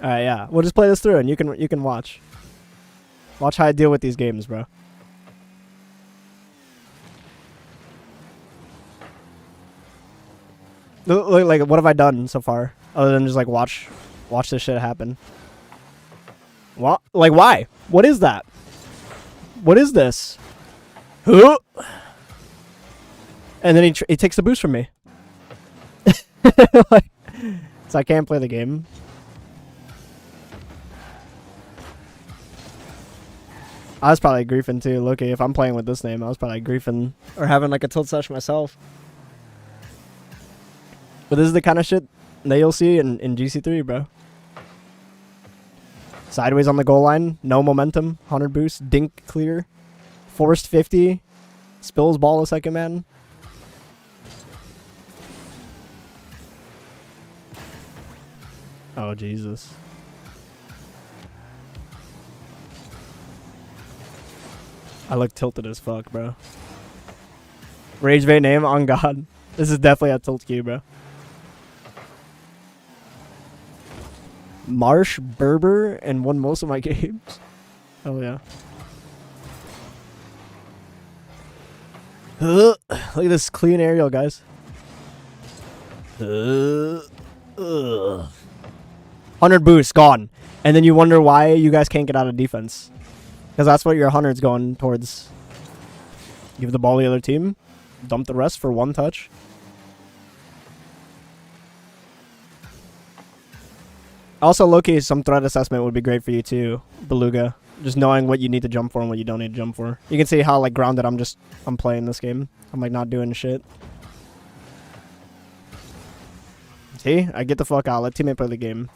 Alright, yeah. We'll just play this through and you can watch. Watch how I deal with these games, bro. Like, what have I done so far? Other than just like watch this shit happen. What? Like, why? What is that? What is this? Huh? And then he takes the boost from me. Like, so I can't play the game. I was probably griefing too, Loki. If I'm playing with this name, I was probably griefing or having like a tilt sesh myself. But this is the kind of shit that you'll see in GC3, bro. Sideways on the goal line, no momentum, 100 boost, dink clear, forced 50, spills ball a second man. Oh, Jesus. I look tilted as fuck, bro. Rage bait name, on God. This is definitely a tilt queue, bro. Marsh Berber and won most of my games. Oh yeah. Look at this clean aerial, guys. 100 boost gone, and then you wonder why you guys can't get out of defense, because that's what your 100's going towards. Give the ball to the other team, dump the rest for one touch. Also, low-key, some threat assessment would be great for you too, Beluga. Just knowing what you need to jump for and what you don't need to jump for. You can see how like grounded I'm playing this game. I'm like not doing shit. See? I get the fuck out. Let teammate play the game.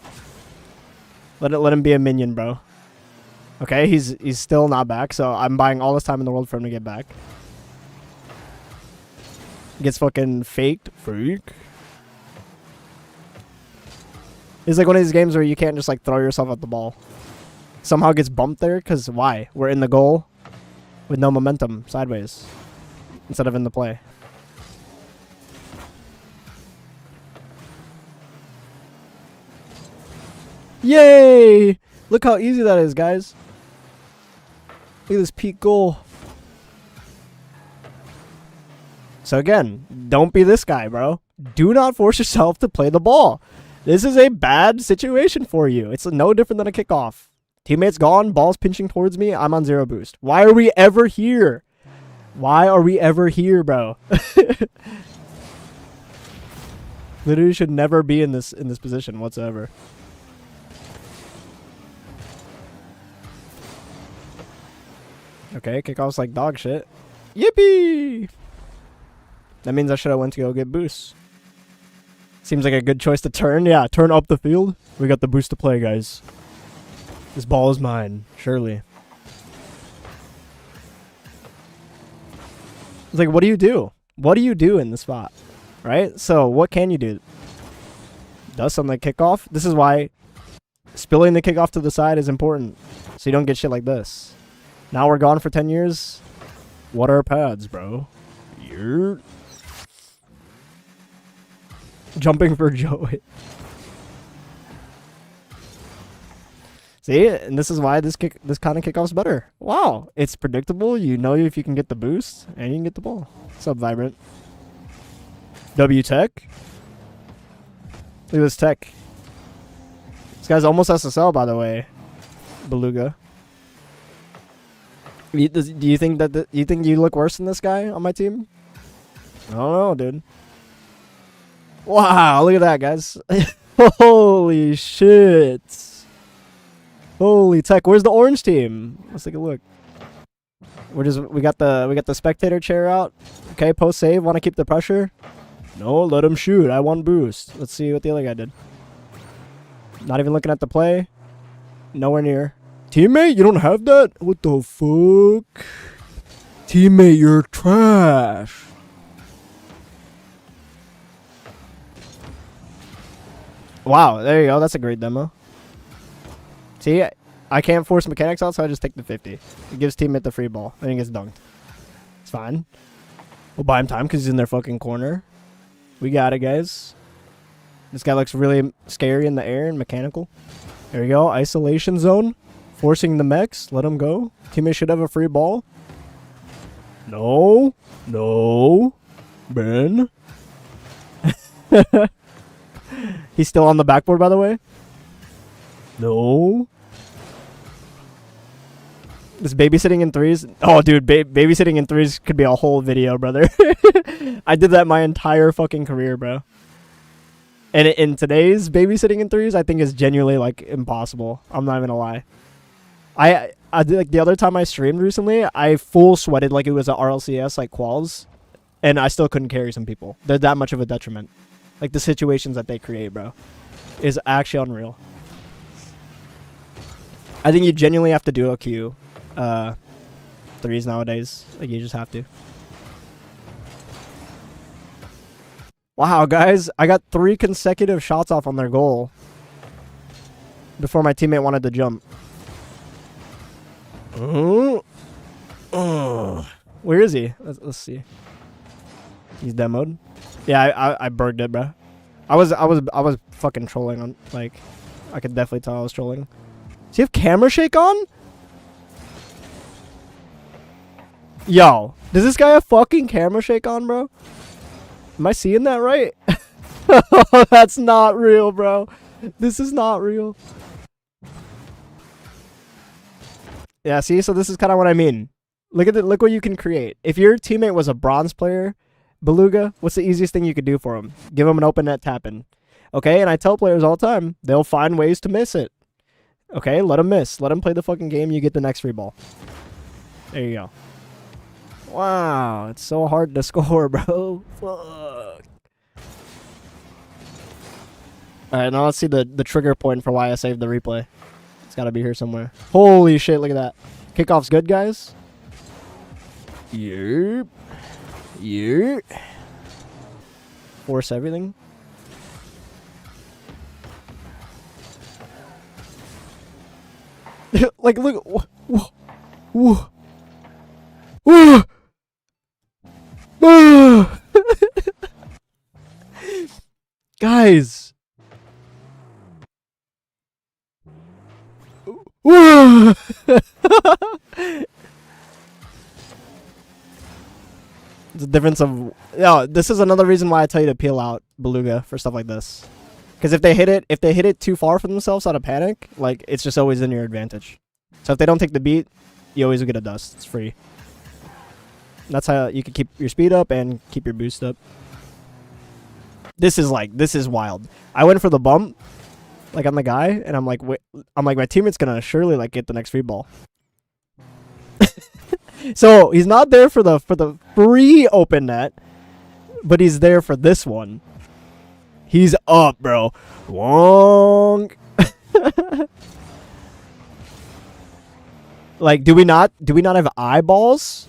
Let him be a minion, bro. Okay, he's still not back, so I'm buying all this time in the world for him to get back. Gets fucking faked. Freak. It's like one of these games where you can't just like throw yourself at the ball. Somehow gets bumped there, because why? We're in the goal with no momentum, sideways, instead of in the play. Yay! Look how easy that is, guys. Look at this peak goal. So again, don't be this guy, bro. Do not force yourself to play the ball. This is a bad situation for you. It's no different than a kickoff. Teammate's gone, ball's pinching towards me, I'm on 0 boost. Why are we ever here? Why are we ever here, bro? Literally should never be in this position whatsoever. Okay, kickoff's like dog shit. Yippee! That means I should have went to go get boosts. Seems like a good choice to turn. Yeah, turn up the field. We got the boost to play, guys. This ball is mine, surely. It's like, what do you do? What do you do in the spot? Right? So, what can you do? Does something like kickoff? This is why spilling the kickoff to the side is important. So you don't get shit like this. Now we're gone for 10 years. What are pads, bro? You're jumping for Joey. See, and this is why this kind of kickoff's better. Wow, it's predictable. You know if you can get the boost, and you can get the ball. What's up, Vibrant? W Tech. Look at this tech. This guy's almost SSL, by the way. Beluga. Do you think that you look worse than this guy on my team? I don't know, dude. Wow, look at that, guys. Holy shit. Holy tech. Where's the orange team? Let's take a look. We got the spectator chair out. Okay, post save. Want to keep the pressure? No, let him shoot. I want boost. Let's see what the other guy did. Not even looking at the play. Nowhere near. Teammate, you don't have that? What the fuck? Teammate, you're trash. Wow, there you go. That's a great demo. See, I can't force mechanics out, so I just take the 50. It gives teammate the free ball. Then he gets dunked. It's fine. We'll buy him time because he's in their fucking corner. We got it, guys. This guy looks really scary in the air and mechanical. There we go. Isolation zone. Forcing the mechs. Let him go. Teammate should have a free ball. No. No. Ben. He's still on the backboard, by the way. No. This babysitting in threes. Oh, dude, babysitting in threes could be a whole video, brother. I did that my entire fucking career, bro. And in today's babysitting in threes, I think is genuinely like impossible. I'm not even gonna lie. I did, like the other time I streamed recently, I full sweated like it was a RLCS like quals, and I still couldn't carry some people. They're that much of a detriment. Like the situations that they create, bro, is actually unreal. I think you genuinely have to duo queue threes nowadays. Like you just have to. Wow, guys, I got 3 consecutive shots off on their goal before my teammate wanted to jump. Where is he? Let's see. He's demoed. Yeah, I burged it, bro. I was fucking trolling on, like, I could definitely tell I was trolling. Does he have camera shake on? Yo, does this guy have fucking camera shake on, bro? Am I seeing that right? That's not real, bro. This is not real. Yeah, see, so this is kind of what I mean. Look at look what you can create. If your teammate was a bronze player, Beluga, what's the easiest thing you could do for him? Give him an open net tap in. Okay, and I tell players all the time, they'll find ways to miss it. Okay, let him miss. Let him play the fucking game. You get the next free ball. There you go. Wow, it's so hard to score, bro. Fuck. Alright, now let's see the trigger point for why I saved the replay. It's gotta be here somewhere. Holy shit, look at that. Kickoff's good, guys. Yep. Yep. Force everything. Like, look. Whoa. Whoa. Whoa. Guys. The difference of this is another reason why I tell you to peel out Beluga for stuff like this. Because if they hit it too far from themselves out of panic, like it's just always in your advantage. So if they don't take the beat, you always get a dust. It's free. That's how you can keep your speed up and keep your boost up. This is wild. I went for the bump, like on the guy, and I'm like, wait, my teammate's gonna surely like get the next free ball. So he's not there for the free open net, but he's there for this one. He's up, bro. Wong. Like, do we not have eyeballs?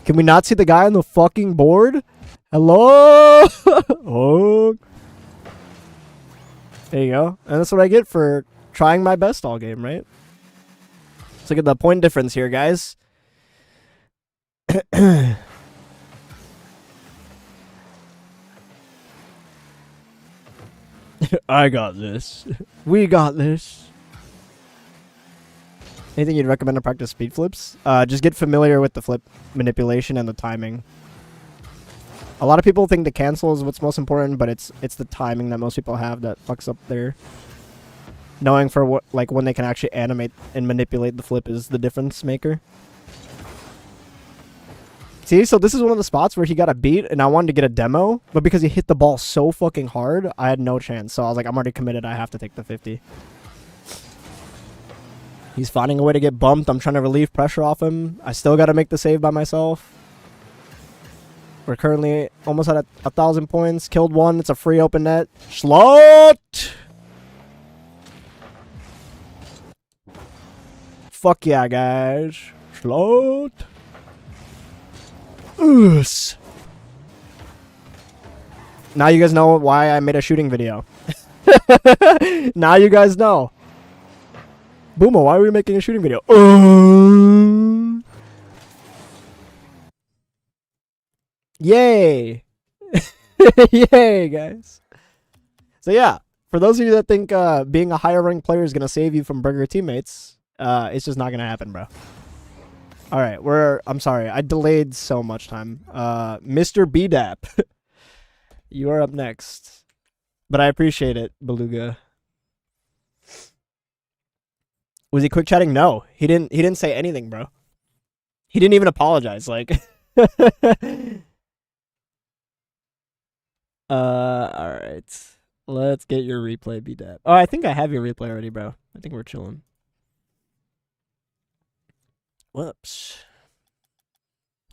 Can we not see the guy on the fucking board? Hello? Oh. There you go. And that's what I get for trying my best all game, right? Let's look at the point difference here, guys. I got this. We got this. Anything you'd recommend to practice speed flips? Just get familiar with the flip manipulation and the timing. A lot of people think the cancel is what's most important, but it's the timing that most people have that fucks up their... Knowing for what, like, when they can actually animate and manipulate the flip is the difference maker. See, so this is one of the spots where he got a beat, and I wanted to get a demo, but because he hit the ball so fucking hard, I had no chance. So I was like, I'm already committed. I have to take the 50. He's finding a way to get bumped. I'm trying to relieve pressure off him. I still got to make the save by myself. We're currently almost at 1,000 points. Killed one. It's a free open net. Slot! Fuck yeah, guys. Slot. Oos. Now you guys know why I made a shooting video. Now you guys know. Booma, why are we making a shooting video? Yay. Yay, guys. So yeah, for those of you that think being a higher ranked player is going to save you from burger teammates, it's just not going to happen, bro. All right, I'm sorry. I delayed so much time. Mr. BDAP, you are up next. But I appreciate it, Beluga. Was he quick chatting? No, he didn't say anything, bro. He didn't even apologize. Like, all right. Let's get your replay, BDAP. Oh, I think I have your replay already, bro. I think we're chilling. Whoops.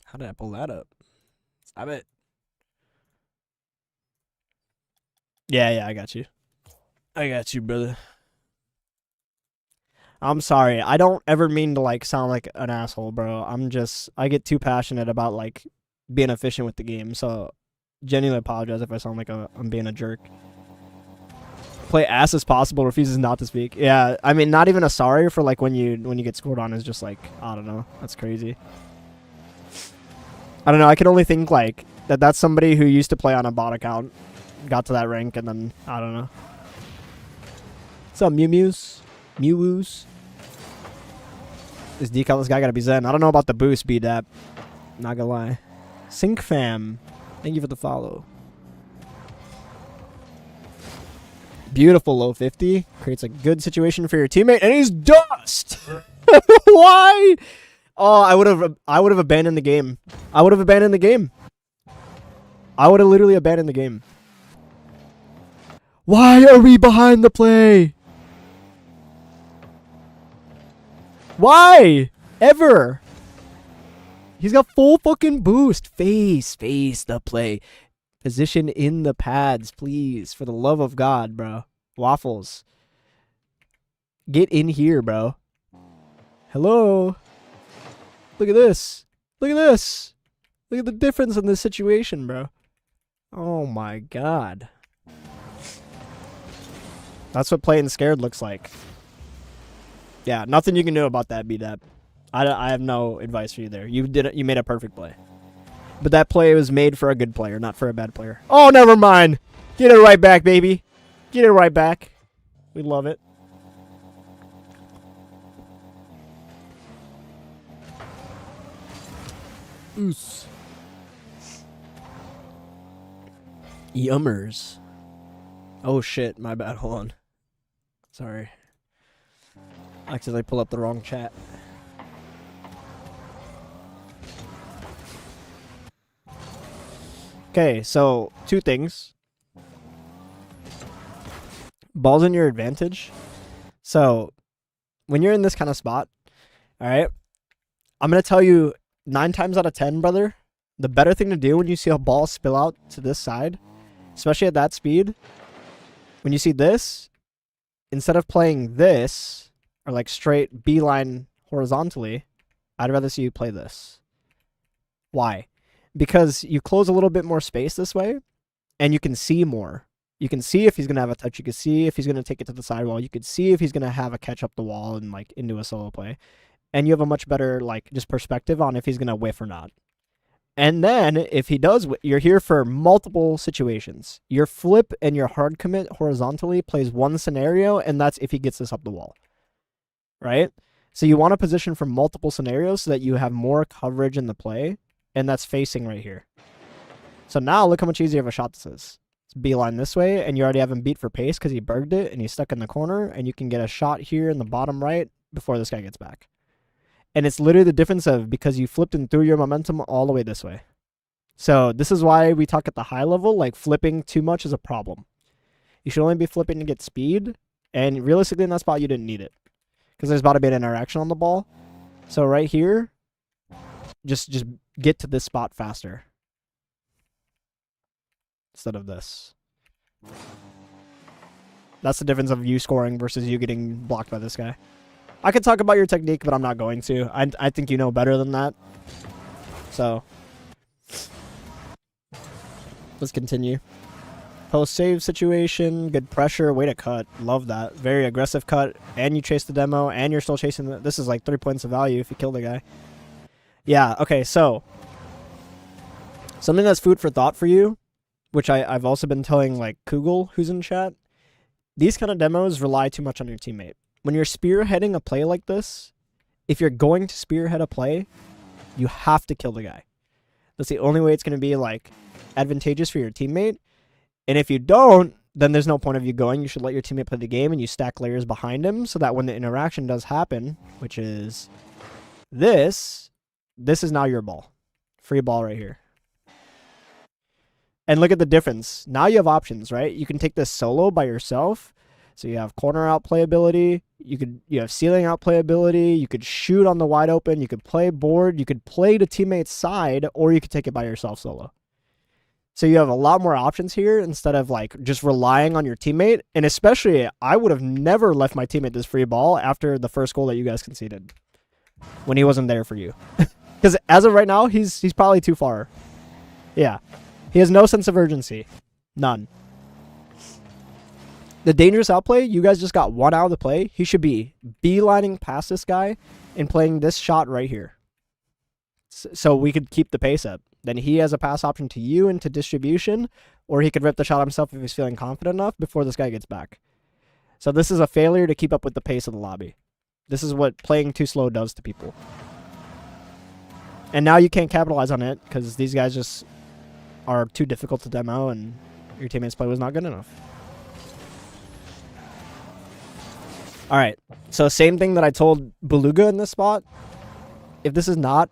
How did I pull that up? Stop it. Yeah, I got you. I got you, brother. I'm sorry. I don't ever mean to, like, sound like an asshole, bro. I get too passionate about, like, being efficient with the game. So, genuinely apologize if I sound like I'm being a jerk. Play ass as possible, refuses not to speak. Yeah, I mean, not even a sorry for, like, when you get scored on is just, like, I don't know. That's crazy. I don't know. I can only think, like, that's somebody who used to play on a bot account, got to that rank, and then, I don't know. What's up, Mew Mews? Mew Woos? This decallus guy gotta be zen. I don't know about the boost, BDAP. Not gonna lie. Sync fam. Thank you for the follow. Beautiful low 50. Creates a good situation for your teammate, and he's dust! Why? Oh, I would have abandoned the game. I would have abandoned the game. I would have literally abandoned the game. Why are we behind the play? Why? Ever? He's got full fucking boost. Face the play. Position in the pads, please. For the love of God, bro. Waffles. Get in here, bro. Hello? Look at this. Look at this. Look at the difference in this situation, bro. Oh my God. That's what playing scared looks like. Yeah, nothing you can do about that, BDAP. I have no advice for you there. You made a perfect play. But that play was made for a good player, not for a bad player. Oh, never mind. Get it right back, baby. Get it right back. We love it. Oos. Yummers. Oh, shit. My bad. Hold on. Sorry. I accidentally pulled up the wrong chat. Okay, so 2 things. Ball's in your advantage. So when you're in this kind of spot, all right, I'm going to tell you 9 times out of 10, brother, the better thing to do when you see a ball spill out to this side, especially at that speed, when you see this, instead of playing this, or like straight beeline horizontally, I'd rather see you play this. Why? Because you close a little bit more space this way, and you can see more. You can see if he's going to have a touch. You can see if he's going to take it to the sidewall. You can see if he's going to have a catch up the wall and like into a solo play. And you have a much better like just perspective on if he's going to whiff or not. And then if he does, you're here for multiple situations. Your flip and your hard commit horizontally plays one scenario, and that's if he gets this up the wall. Right? So you want to position for multiple scenarios so that you have more coverage in the play, and that's facing right here. So now look how much easier of a shot this is. It's beeline this way, and you already have him beat for pace because he burged it, and he's stuck in the corner, and you can get a shot here in the bottom right before this guy gets back. And it's literally the difference of because you flipped and threw your momentum all the way this way. So this is why we talk at the high level, like flipping too much is a problem. You should only be flipping to get speed. And realistically in that spot, you didn't need it. Because there's about to be an interaction on the ball. So right here, just get to this spot faster. Instead of this. That's the difference of you scoring versus you getting blocked by this guy. I could talk about your technique, but I'm not going to. I think you know better than that. So, let's continue. Post-save situation, good pressure, way to cut. Love that. Very aggressive cut, and you chase the demo, and you're still chasing the... This is like 3 points of value if you kill the guy. Yeah, okay, so... Something that's food for thought for you, which I've also been telling, like, Kugel, who's in chat. These kind of demos rely too much on your teammate. When you're spearheading a play like this, if you're going to spearhead a play, you have to kill the guy. That's the only way it's going to be, like, advantageous for your teammate. And if you don't, then there's no point of you going. You should let your teammate play the game and you stack layers behind him so that when the interaction does happen, which is this is now your ball. Free ball right here. And look at the difference. Now you have options, right? You can take this solo by yourself. So you have corner out playability. You have ceiling out playability. You could shoot on the wide open. You could play board. You could play to teammate's side, or you could take it by yourself solo. So you have a lot more options here instead of like just relying on your teammate. And especially, I would have never left my teammate this free ball after the first goal that you guys conceded when he wasn't there for you. Because as of right now, he's probably too far. Yeah. He has no sense of urgency. None. The dangerous outplay, you guys just got one out of the play. He should be beelining past this guy and playing this shot right here. So we could keep the pace up. Then he has a pass option to you into distribution, or he could rip the shot himself if he's feeling confident enough before this guy gets back. So this is a failure to keep up with the pace of the lobby. This is what playing too slow does to people. And now you can't capitalize on it because these guys just are too difficult to demo and your teammate's play was not good enough. Alright, so same thing that I told Beluga in this spot. If this is not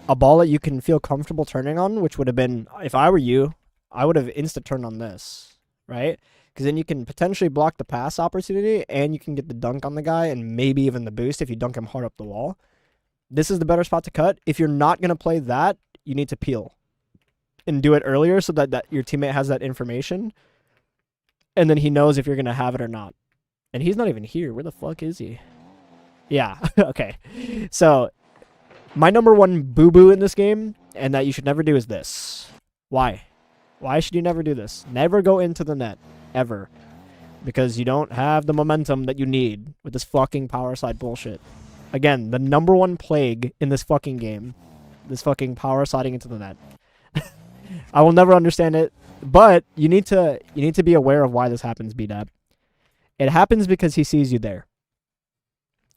a ball that you can feel comfortable turning on, which would have been, if I were you, I would have insta-turned on this, right? Because then you can potentially block the pass opportunity and you can get the dunk on the guy and maybe even the boost if you dunk him hard up the wall. This is the better spot to cut. If you're not going to play that, you need to peel and do it earlier so that your teammate has that information and then he knows if you're going to have it or not. And he's not even here. Where the fuck is he? Yeah, okay. So, my number one boo-boo in this game, and that you should never do, is this. Why? Why should you never do this? Never go into the net. Ever. Because you don't have the momentum that you need with this fucking power slide bullshit. Again, the number one plague in this fucking game. This fucking power sliding into the net. I will never understand it, but you need to be aware of why this happens, BDAP. It happens because he sees you there.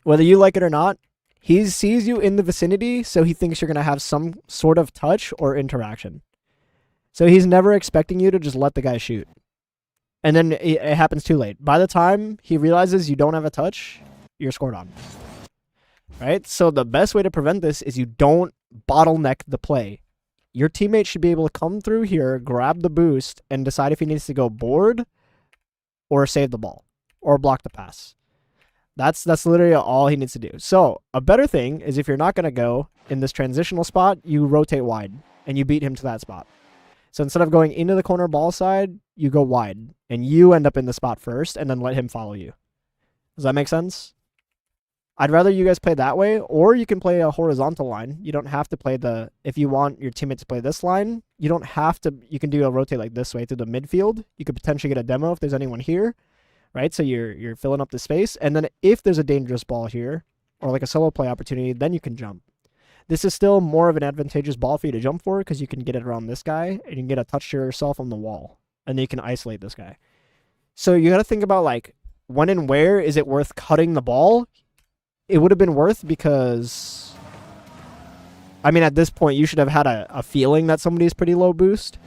Whether you like it or not, he sees you in the vicinity, so he thinks you're going to have some sort of touch or interaction. So he's never expecting you to just let the guy shoot. And then it happens too late. By the time he realizes you don't have a touch, you're scored on. Right? So the best way to prevent this is you don't bottleneck the play. Your teammate should be able to come through here, grab the boost, and decide if he needs to go board or save the ball or block the pass. That's literally all he needs to do. So a better thing is if you're not going to go in this transitional spot, you rotate wide and you beat him to that spot. So instead of going into the corner ball side, you go wide and you end up in the spot first and then let him follow you. Does that make sense? I'd rather you guys play that way, or you can play a horizontal line. You don't have to play if you want your teammate to play this line, you don't have to, you can do a rotate like this way through the midfield. You could potentially get a demo if there's anyone here, right? So you're filling up the space. And then if there's a dangerous ball here, or like a solo play opportunity, then you can jump. This is still more of an advantageous ball for you to jump for because you can get it around this guy and you can get a touch to yourself on the wall. And then you can isolate this guy. So you got to think about like, when and where is it worth cutting the ball? It would have been worth because, I mean, at this point, you should have had a feeling that somebody's pretty low boost.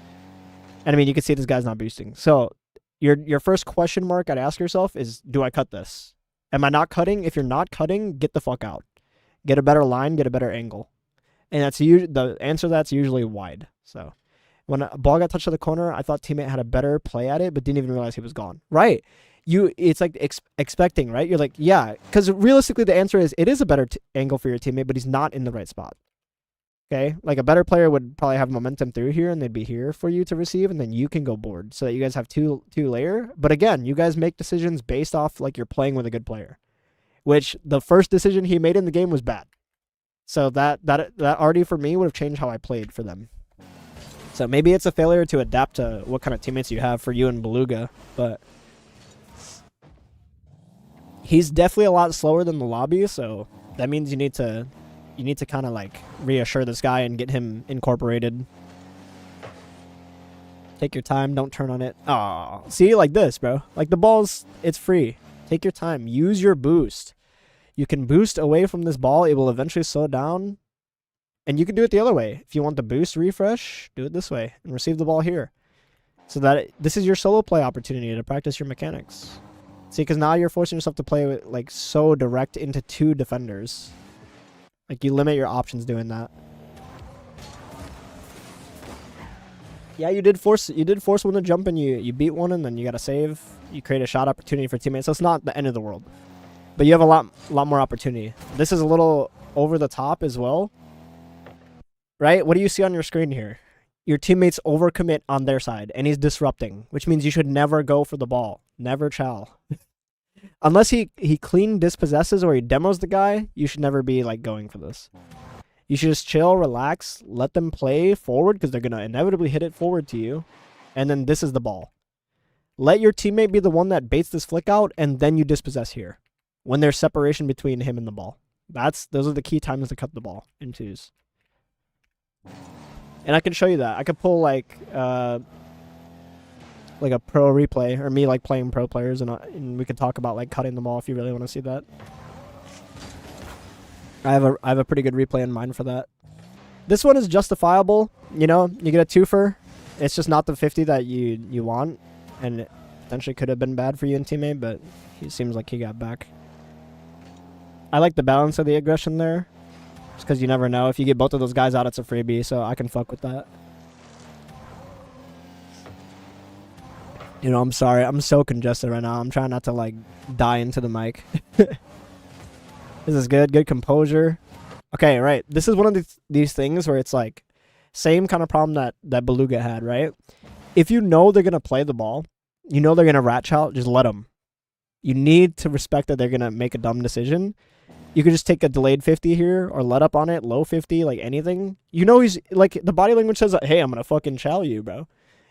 And I mean, you can see this guy's not boosting. So your first question mark I'd ask yourself is, do I cut this? Am I not cutting? If you're not cutting, get the fuck out. Get a better line, get a better angle. And that's the answer to that's usually wide. So when a ball got touched to the corner, I thought teammate had a better play at it, but didn't even realize he was gone. Right. It's like expecting, right? You're like, yeah, because realistically the answer is it is a better angle for your teammate, but he's not in the right spot. Okay, like a better player would probably have momentum through here, and they'd be here for you to receive, and then you can go board, so that you guys have two layer. But again, you guys make decisions based off like you're playing with a good player, which the first decision he made in the game was bad. So that already for me would have changed how I played for them. So maybe it's a failure to adapt to what kind of teammates you have for you and Beluga, but he's definitely a lot slower than the lobby, so that means you need to kind of like reassure this guy and get him incorporated. Take your time, don't turn on it. Oh, see, like this, bro. Like the ball's, it's free. Take your time, use your boost. You can boost away from this ball, it will eventually slow down. And you can do it the other way. If you want the boost refresh, do it this way and receive the ball here. So that this is your solo play opportunity to practice your mechanics. See, because now you're forcing yourself to play with, like, so direct into two defenders. Like, you limit your options doing that. Yeah, you did force one to jump, and you beat one, and then you got to save. You create a shot opportunity for teammates. So it's not the end of the world. But you have a lot more opportunity. This is a little over the top as well. Right? What do you see on your screen here? Your teammates overcommit on their side, and he's disrupting, which means you should never go for the ball. Never chow. Unless he clean dispossesses or he demos the guy, you should never be like going for this. You should just chill, relax, let them play forward because they're going to inevitably hit it forward to you. And then this is the ball. Let your teammate be the one that baits this flick out, and then you dispossess here. When there's separation between him and the ball. Those are the key times to cut the ball in twos. And I can show you that. I could pull like a pro replay, or me like playing pro players, and we could talk about like cutting the ball if you really want to see that. I have a pretty good replay in mind for that. This one is justifiable. You know, you get a twofer. It's just not the 50 that you want, and it potentially could have been bad for you and teammate, but he seems like he got back. I like the balance of the aggression there. Just because you never know. If you get both of those guys out, it's a freebie, so I can fuck with that. You know, I'm sorry. I'm so congested right now. I'm trying not to, like, die into the mic. This is good. Good composure. Okay, right. This is one of these things where it's, like, same kind of problem that Beluga had, right? If you know they're going to play the ball, you know they're going to rat chow, just let them. You need to respect that they're going to make a dumb decision. You could just take a delayed 50 here or let up on it, low 50, like anything. You know he's, like, the body language says, hey, I'm going to fucking chow you, bro.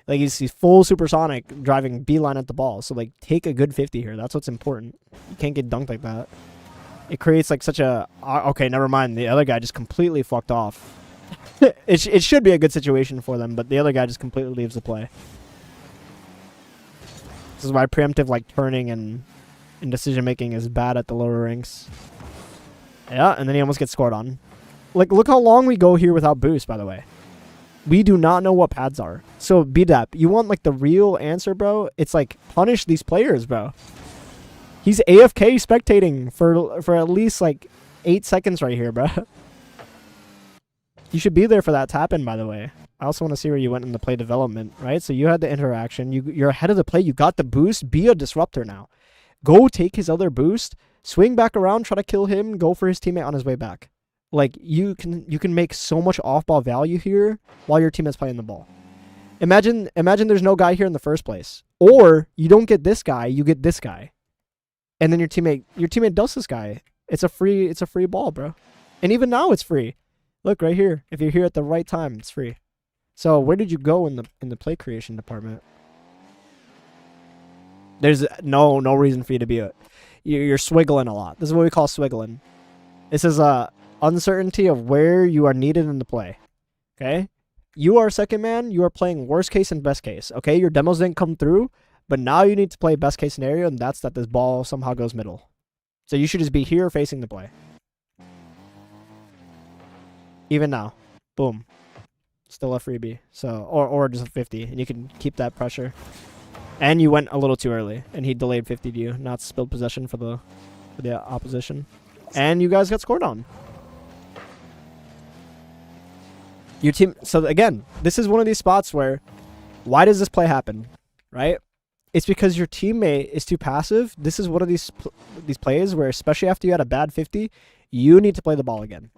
Like, he's full supersonic driving beeline at the ball. So, like, take a good 50 here. That's what's important. You can't get dunked like that. It creates, like, such a... okay, never mind. The other guy just completely fucked off. It should be a good situation for them, but the other guy just completely leaves the play. This is why preemptive, like, turning and decision-making is bad at the lower ranks. Yeah, and then he almost gets scored on. Like, look how long we go here without boost, by the way. We do not know what pads are. So, BDAP, you want, like, the real answer, bro? It's, like, punish these players, bro. He's AFK spectating for at least, like, 8 seconds right here, bro. You should be there for that tap-in, by the way. I also want to see where you went in the play development, right? So, you had the interaction. You're ahead of the play. You got the boost. Be a disruptor now. Go take his other boost. Swing back around, try to kill him, go for his teammate on his way back. Like, you can make so much off-ball value here while your teammate's playing the ball. Imagine there's no guy here in the first place. Or you don't get this guy, you get this guy. And then your teammate does this guy. It's a free ball, bro. And even now it's free. Look right here. If you're here at the right time, it's free. So where did you go in the play creation department? There's no reason for you to be you're swiggling a lot. This is what we call swiggling. This is uncertainty of where you are needed in the play. Okay? You are second man. You are playing worst case and best case. Okay? Your demos didn't come through, but now you need to play best case scenario, and that's that this ball somehow goes middle. So you should just be here facing the play. Even now. Boom. Still a freebie. So, or just a 50, and you can keep that pressure. And you went a little too early, and he delayed 50 to you. Not spilled possession for the opposition. And you guys got scored on. Your team. So again, this is one of these spots where, why does this play happen, right? It's because your teammate is too passive. This is one of these plays where, especially after you had a bad 50, you need to play the ball again.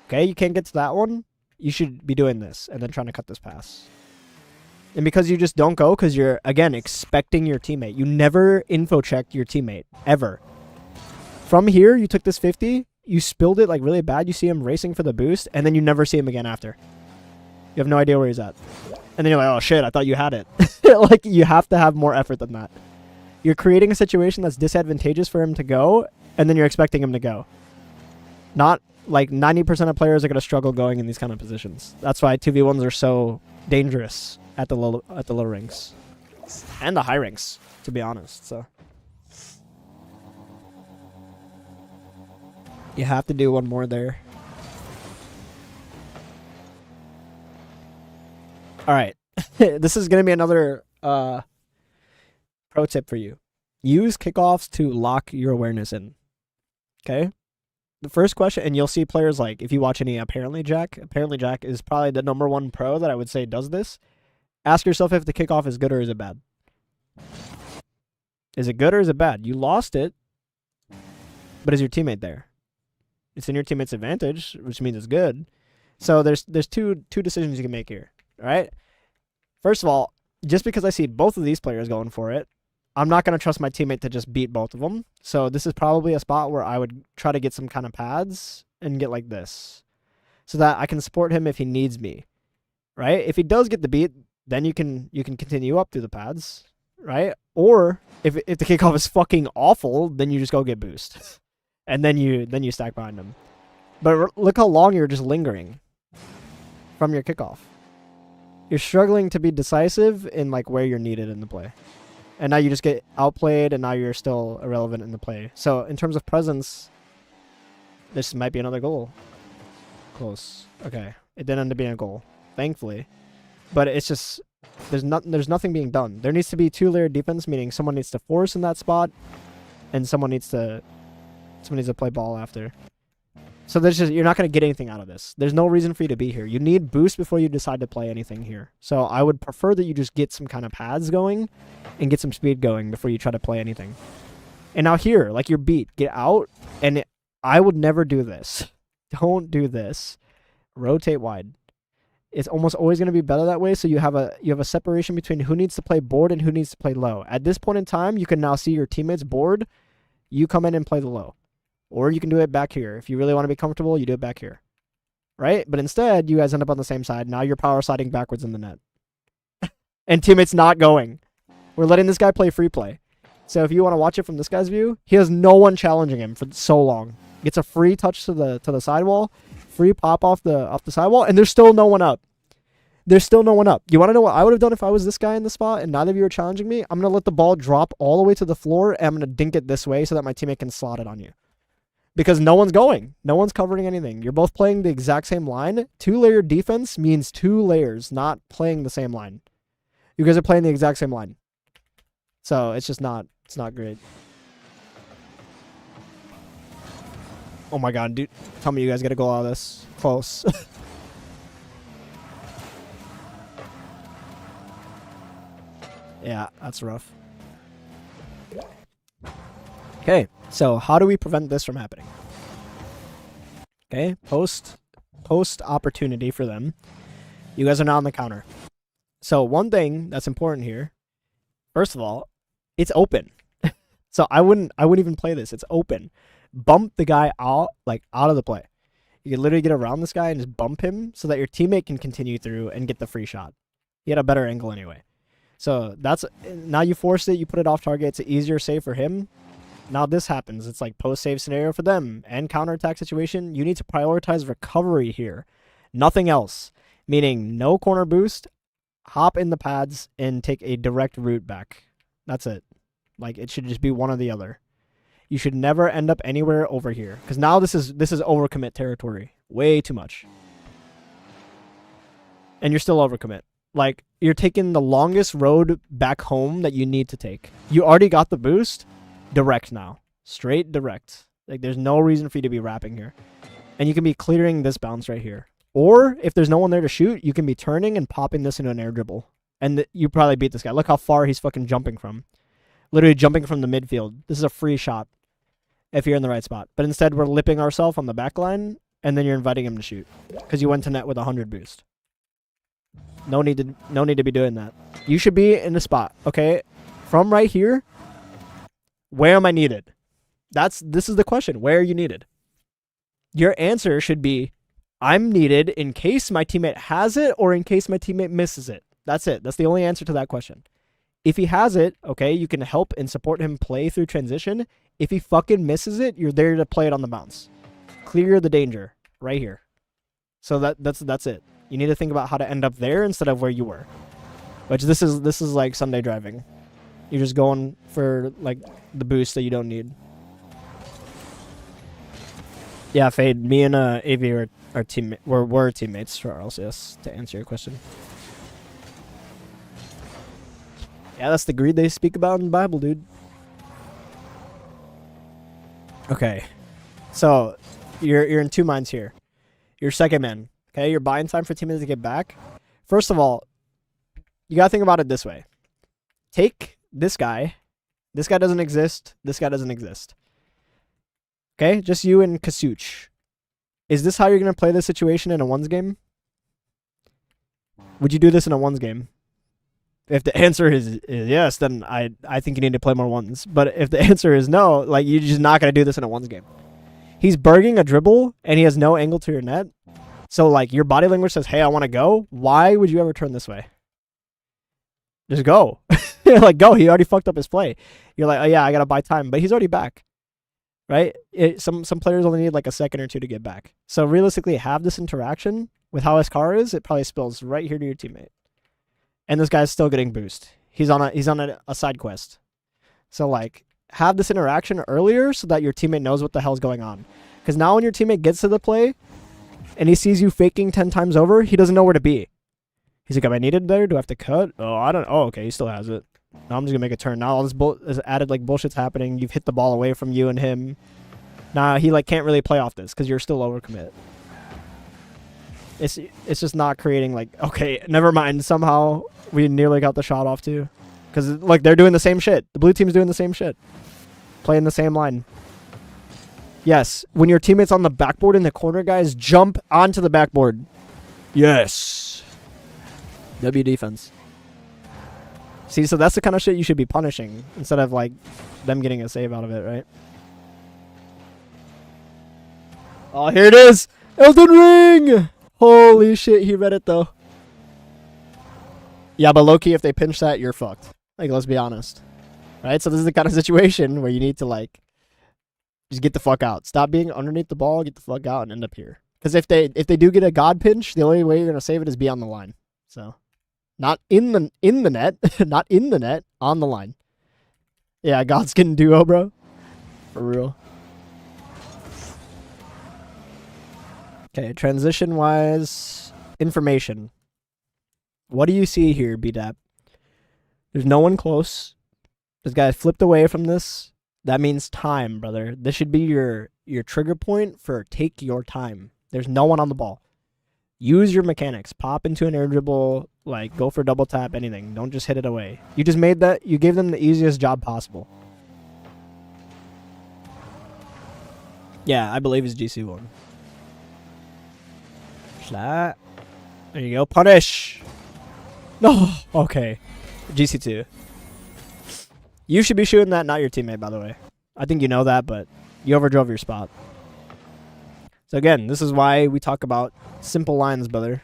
Okay, you can't get to that one. You should be doing this and then trying to cut this pass. And because you just don't go, because you're, again, expecting your teammate. You never info checked your teammate, ever. From here, you took this 50, you spilled it like really bad, you see him racing for the boost, and then you never see him again after. You have no idea where he's at. And then you're like, oh shit, I thought you had it. Like, you have to have more effort than that. You're creating a situation that's disadvantageous for him to go, and then you're expecting him to go. Not like 90% of players are going to struggle going in these kind of positions. That's why 2v1s are so dangerous at the low ranks. And the high ranks, to be honest. So you have to do one more there. All right. This is going to be another pro tip for you. Use kickoffs to lock your awareness in. Okay? The first question, and you'll see players like, if you watch any Apparently Jack is probably the #1 pro that I would say does this. Ask yourself if the kickoff is good or is it bad. Is it good or is it bad? You lost it, but is your teammate there? It's in your teammate's advantage, which means it's good. So there's two decisions you can make here. All right? First of all, just because I see both of these players going for it, I'm not going to trust my teammate to just beat both of them. So this is probably a spot where I would try to get some kind of pads and get like this, so that I can support him if he needs me, right? If he does get the beat, then you can continue up through the pads, right? Or if the kickoff is fucking awful, then you just go get boost, and then you stack behind him. But look how long you're just lingering from your kickoff. You're struggling to be decisive in like where you're needed in the play. And now you just get outplayed, and now you're still irrelevant in the play. So in terms of presence, this might be another goal. Close. Okay. It didn't end up being a goal, thankfully. But it's just, there's nothing being done. There needs to be two-layered defense, meaning someone needs to force in that spot, and someone needs to play ball after. So you're not going to get anything out of this. There's no reason for you to be here. You need boost before you decide to play anything here. So I would prefer that you just get some kind of pads going and get some speed going before you try to play anything. And now here, like you're beat, get out. And I would never do this. Don't do this. Rotate wide. It's almost always going to be better that way. So you have a separation between who needs to play board and who needs to play low. At this point in time, you can now see your teammates board. You come in and play the low. Or you can do it back here. If you really want to be comfortable, you do it back here. Right? But instead, you guys end up on the same side. Now you're power sliding backwards in the net. And teammates not going. We're letting this guy play free play. So if you want to watch it from this guy's view, he has no one challenging him for so long. Gets a free touch to the sidewall, free pop off the sidewall, and there's still no one up. There's still no one up. You want to know what I would have done if I was this guy in the spot and neither of you were challenging me? I'm going to let the ball drop all the way to the floor, and I'm going to dink it this way so that my teammate can slot it on you. Because no one's going. No one's covering anything. You're both playing the exact same line. 2-layer defense means 2 layers, not playing the same line. You guys are playing the exact same line. So it's just not great. Oh my god, dude. Tell me you guys got to go out of this. Close. Yeah, that's rough. Okay, so how do we prevent this from happening? Okay, post opportunity for them. You guys are now on the counter. So one thing that's important here, first of all, it's open. So I wouldn't even play this. It's open. Bump the guy out of the play. You can literally get around this guy and just bump him so that your teammate can continue through and get the free shot. He had a better angle anyway. So now you forced it, you put it off target, it's an easier save for him. Now this happens. It's like post-save scenario for them and counterattack situation. You need to prioritize recovery here. Nothing else. Meaning no corner boost, hop in the pads, and take a direct route back. That's it. Like, it should just be one or the other. You should never end up anywhere over here. Because now this is overcommit territory. Way too much. And you're still overcommit. Like, you're taking the longest road back home that you need to take. You already got the boost. Direct now. Straight direct. Like, there's no reason for you to be wrapping here. And you can be clearing this bounce right here. Or if there's no one there to shoot, you can be turning and popping this into an air dribble. And you probably beat this guy. Look how far he's fucking jumping from. Literally jumping from the midfield. This is a free shot if you're in the right spot. But instead, we're lipping ourselves on the back line, and then you're inviting him to shoot because you went to net with 100 boost. No need to be doing that. You should be in the spot, okay? From right here, where am I needed? This is the question. Where are you needed? Your answer should be, I'm needed in case my teammate has it or in case my teammate misses it. That's it. That's the only answer to that question. If he has it, okay, you can help and support him play through transition. If he fucking misses it, you're there to play it on the bounce. Clear the danger right here. So that's it. You need to think about how to end up there instead of where you were. Which this is like Sunday driving. You're just going for like the boost that you don't need. Yeah, Fade. Me and AV are teammate. We're teammates, Charles. Yes, to answer your question. Yeah, that's the greed they speak about in the Bible, dude. Okay, so you're in two minds here. You're second man. Okay, you're buying time for teammates to get back. First of all, you gotta think about it this way. Take this guy. This guy doesn't exist. This guy doesn't exist. Okay, just you and Kasuch. Is this how you're gonna play this situation in a ones game? Would you do this in a ones game? If the answer is yes, then I think you need to play more ones. But if the answer is no, like you're just not gonna do this in a ones game. He's berging a dribble and he has no angle to your net. So like your body language says, "Hey, I want to go." Why would you ever turn this way? Just go. Like go. He already fucked up his play. You're like, "Oh yeah, I gotta buy time," but he's already back. Right? Some players only need like a second or two to get back. So realistically, have this interaction with how his car is. It probably spills right here to your teammate. And this guy's still getting boost. He's on a side quest. So like have this interaction earlier so that your teammate knows what the hell's going on. Because now when your teammate gets to the play and he sees you faking 10 times over, he doesn't know where to be. He's like, am I needed there? Do I have to cut? Oh, I don't. Oh, okay, he still has it. Now I'm just gonna make a turn. Now all this added like bullshit's happening. You've hit the ball away from you and him. Nah, he like can't really play off this because you're still overcommit. It's just not creating like, okay, never mind. Somehow we nearly got the shot off too. Because like they're doing the same shit. The blue team's doing the same shit. Playing the same line. Yes, when your teammate's on the backboard in the corner, guys, jump onto the backboard. Yes. W defense. See, so that's the kind of shit you should be punishing instead of like them getting a save out of it, right? Oh, here it is. Elden Ring. Holy shit, he read it though. Yeah, but low-key, if they pinch that, you're fucked. Like, let's be honest. Right? So this is the kind of situation where you need to like just get the fuck out. Stop being underneath the ball, get the fuck out, and end up here. Because if they do get a god pinch, the only way you're gonna save it is be on the line. So, not in the net, not in the net, on the line. Yeah, Godskin duo, bro, for real. Okay, transition wise, information. What do you see here, BDAP? There's no one close. This guy flipped away from this. That means time, brother. This should be your trigger point for take your time. There's no one on the ball. Use your mechanics. Pop into an air dribble, like go for double tap, anything. Don't just hit it away. You just made that, you gave them the easiest job possible. Yeah, I believe it's GC1. Flat. There you go. Punish. No. Okay. GC2. You should be shooting that, not your teammate, by the way. I think you know that, but you overdrove your spot. So again, this is why we talk about simple lines, brother.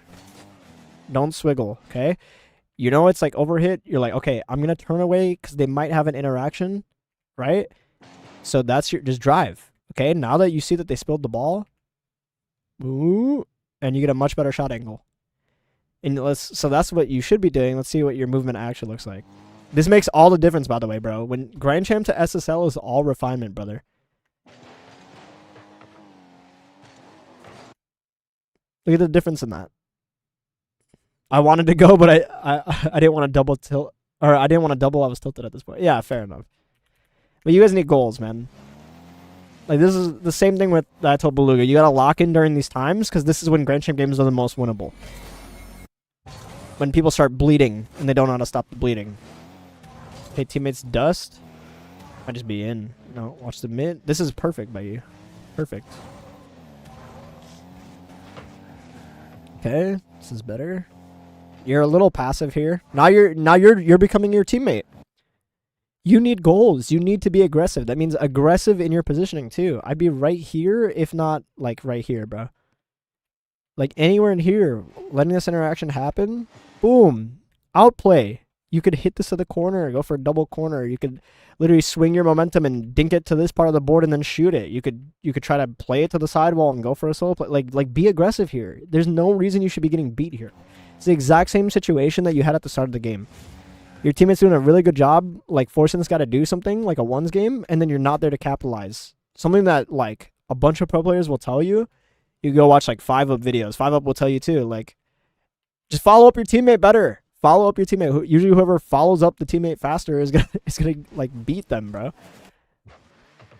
Don't swiggle, okay? You know it's like overhit. You're like, okay, I'm going to turn away because they might have an interaction, right? So that's your, just drive, okay? Now that you see that they spilled the ball, ooh, and you get a much better shot angle. And so that's what you should be doing. Let's see what your movement actually looks like. This makes all the difference, by the way, bro. When Grand Champ to SSL is all refinement, brother. Look at the difference in that. I wanted to go, but I didn't want to double tilt, or I didn't want to double. I was tilted at this point. Yeah, fair enough. But you guys need goals, man. Like, this is the same thing with that I told Beluga. You gotta lock in during these times, because this is when Grand Champ games are the most winnable. When people start bleeding, and they don't know how to stop the bleeding. Okay, teammates dust. Might just be in. No, watch the mid. This is perfect by you. Perfect. Okay, this is better. You're a little passive here. Now you're becoming your teammate. You need goals. You need to be aggressive. That means aggressive in your positioning too. I'd be right here, if not like right here, bro. Like anywhere in here, letting this interaction happen. Boom. Outplay. You could hit this to the corner, go for a double corner. You could literally swing your momentum and dink it to this part of the board and then shoot it. You could try to play it to the sidewall and go for a solo play. Like be aggressive here. There's no reason you should be getting beat here. It's the exact same situation that you had at the start of the game. Your teammate's doing a really good job, like forcing this guy to do something, like a ones game, and then you're not there to capitalize. Something that like a bunch of pro players will tell you. You go watch like 5-up videos. 5-up will tell you too. Like, just follow up your teammate better. Follow up your teammate. Usually whoever follows up the teammate faster is gonna like beat them, bro.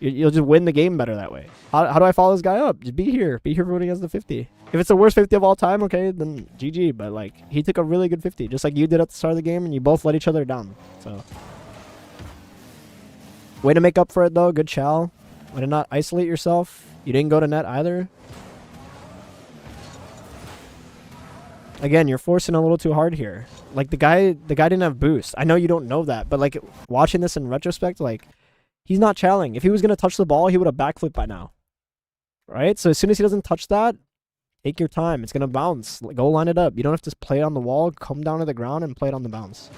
You'll just win the game better that way. How do I follow this guy up? Just be here for when he has the 50. If it's the worst 50 of all time, okay, then GG. But like, he took a really good 50, just like you did at the start of the game, and you both let each other down. So, way to make up for it though. Good chow. Way to not isolate yourself. You didn't go to net either. Again, you're forcing a little too hard here. Like the guy didn't have boost. I know you don't know that, but like watching this in retrospect, like he's not challenging. If he was gonna touch the ball, he would have backflipped by now. Right? So as soon as he doesn't touch that, take your time. It's gonna bounce. Go line it up. You don't have to play it on the wall. Come down to the ground and play it on the bounce.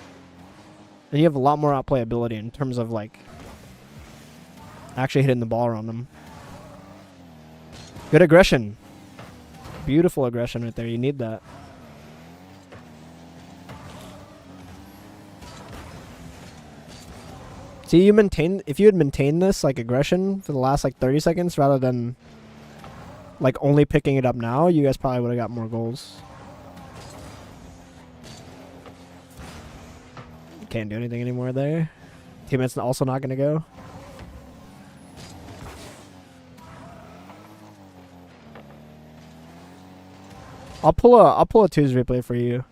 And you have a lot more outplay ability in terms of like actually hitting the ball around them. Good aggression. Beautiful aggression right there. You need that. See, if you had maintained this like aggression for the last like 30 seconds rather than like only picking it up now, you guys probably would have got more goals. Can't do anything anymore there. Teammate's also not gonna go. I'll pull a twos replay for you.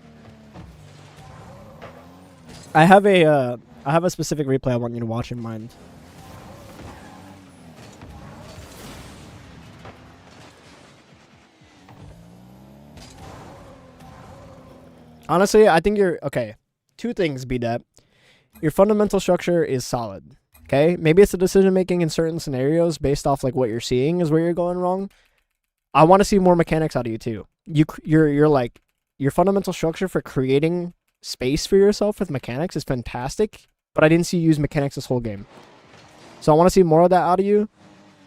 I have a specific replay I want you to watch in mind. Honestly, I think you're okay. Two things, B-Dep. Your fundamental structure is solid. Okay? Maybe it's the decision making in certain scenarios based off like what you're seeing is where you're going wrong. I want to see more mechanics out of you too. You're like your fundamental structure for creating space for yourself with mechanics is fantastic, but I didn't see you use mechanics this whole game. So I want to see more of that out of you.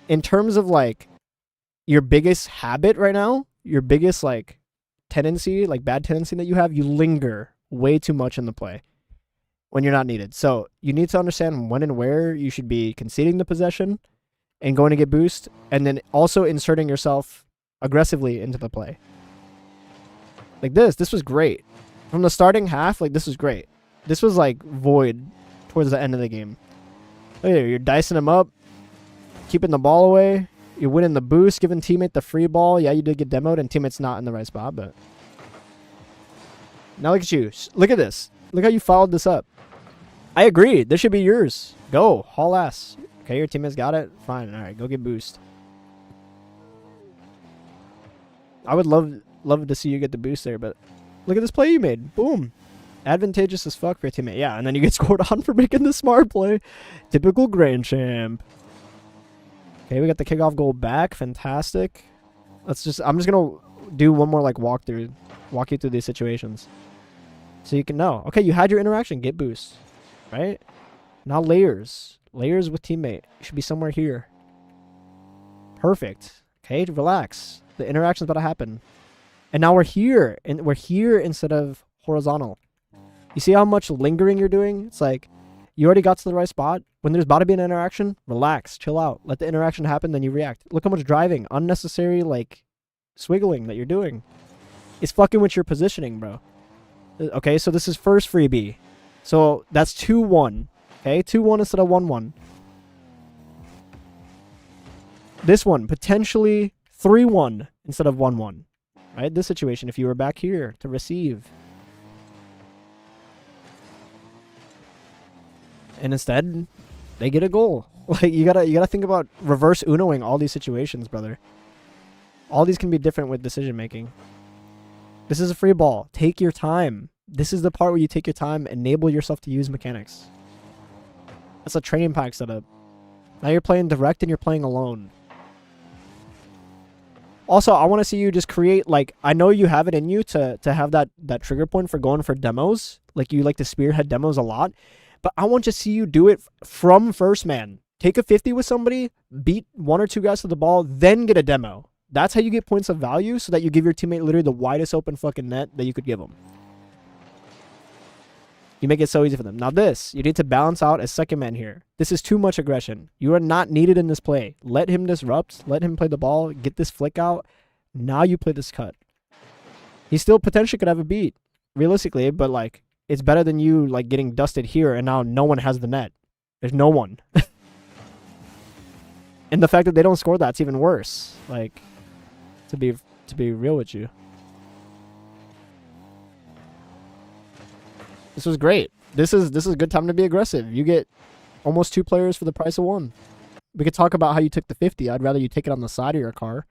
In terms of like your biggest habit right now, your biggest like tendency, like bad tendency that you have, you linger way too much in the play when you're not needed. So you need to understand when and where you should be conceding the possession and going to get boost, and then also inserting yourself aggressively into the play. Like this was great. From the starting half, like this was great. This was like void towards the end of the game. Look at you're dicing him up, keeping the ball away. You're winning the boost, giving teammate the free ball. Yeah, you did get demoed, and teammate's not in the right spot, but now look at you. Look at this. Look how you followed this up. I agree. This should be yours. Go. Haul ass. Okay, your teammate's got it. Fine. All right, go get boost. I would love to see you get the boost there, but look at this play you made. Boom. Advantageous as fuck for your teammate. Yeah, and then you get scored on for making the smart play. Typical Grand Champ. Okay, we got the kickoff goal back. Fantastic. I'm just gonna do one more like walk you through these situations, so you can know. Okay, you had your interaction. Get boost, right? Now layers with teammate. You should be somewhere here. Perfect. Okay, relax. The interaction's about to happen, and now we're here, and we're here instead of horizontal. You see how much lingering you're doing? It's like you already got to the right spot. When there's about to be an interaction, relax, chill out. Let the interaction happen, then you react. Look how much driving, unnecessary, like, swiggling that you're doing. It's fucking with your positioning, bro. Okay, so this is first freebie. So that's 2-1. Okay, 2-1 instead of 1-1. This one, potentially 3-1 instead of 1-1. Right? This situation, if you were back here to receive. And instead, they get a goal. Like you gotta think about reverse Unoing all these situations, brother. All these can be different with decision making. This is a free ball. Take your time. This is the part where you take your time, enable yourself to use mechanics. That's a training pack setup. Now you're playing direct and you're playing alone. Also, I want to see you just create, like, I know you have it in you to have that trigger point for going for demos. Like, you like to spearhead demos a lot. But I want to see you do it from first man. Take a 50 with somebody, beat 1 or 2 guys to the ball, then get a demo. That's how you get points of value, so that you give your teammate literally the widest open fucking net that you could give them. You make it so easy for them. Now this, you need to balance out as second man here. This is too much aggression. You are not needed in this play. Let him disrupt. Let him play the ball. Get this flick out. Now you play this cut. He still potentially could have a beat, realistically, but like, it's better than you like getting dusted here and now no one has the net. There's no one. And the fact that they don't score that's even worse. Like, to be real with you. This was great. This is a good time to be aggressive. You get almost 2 players for the price of 1. We could talk about how you took the 50. I'd rather you take it on the side of your car.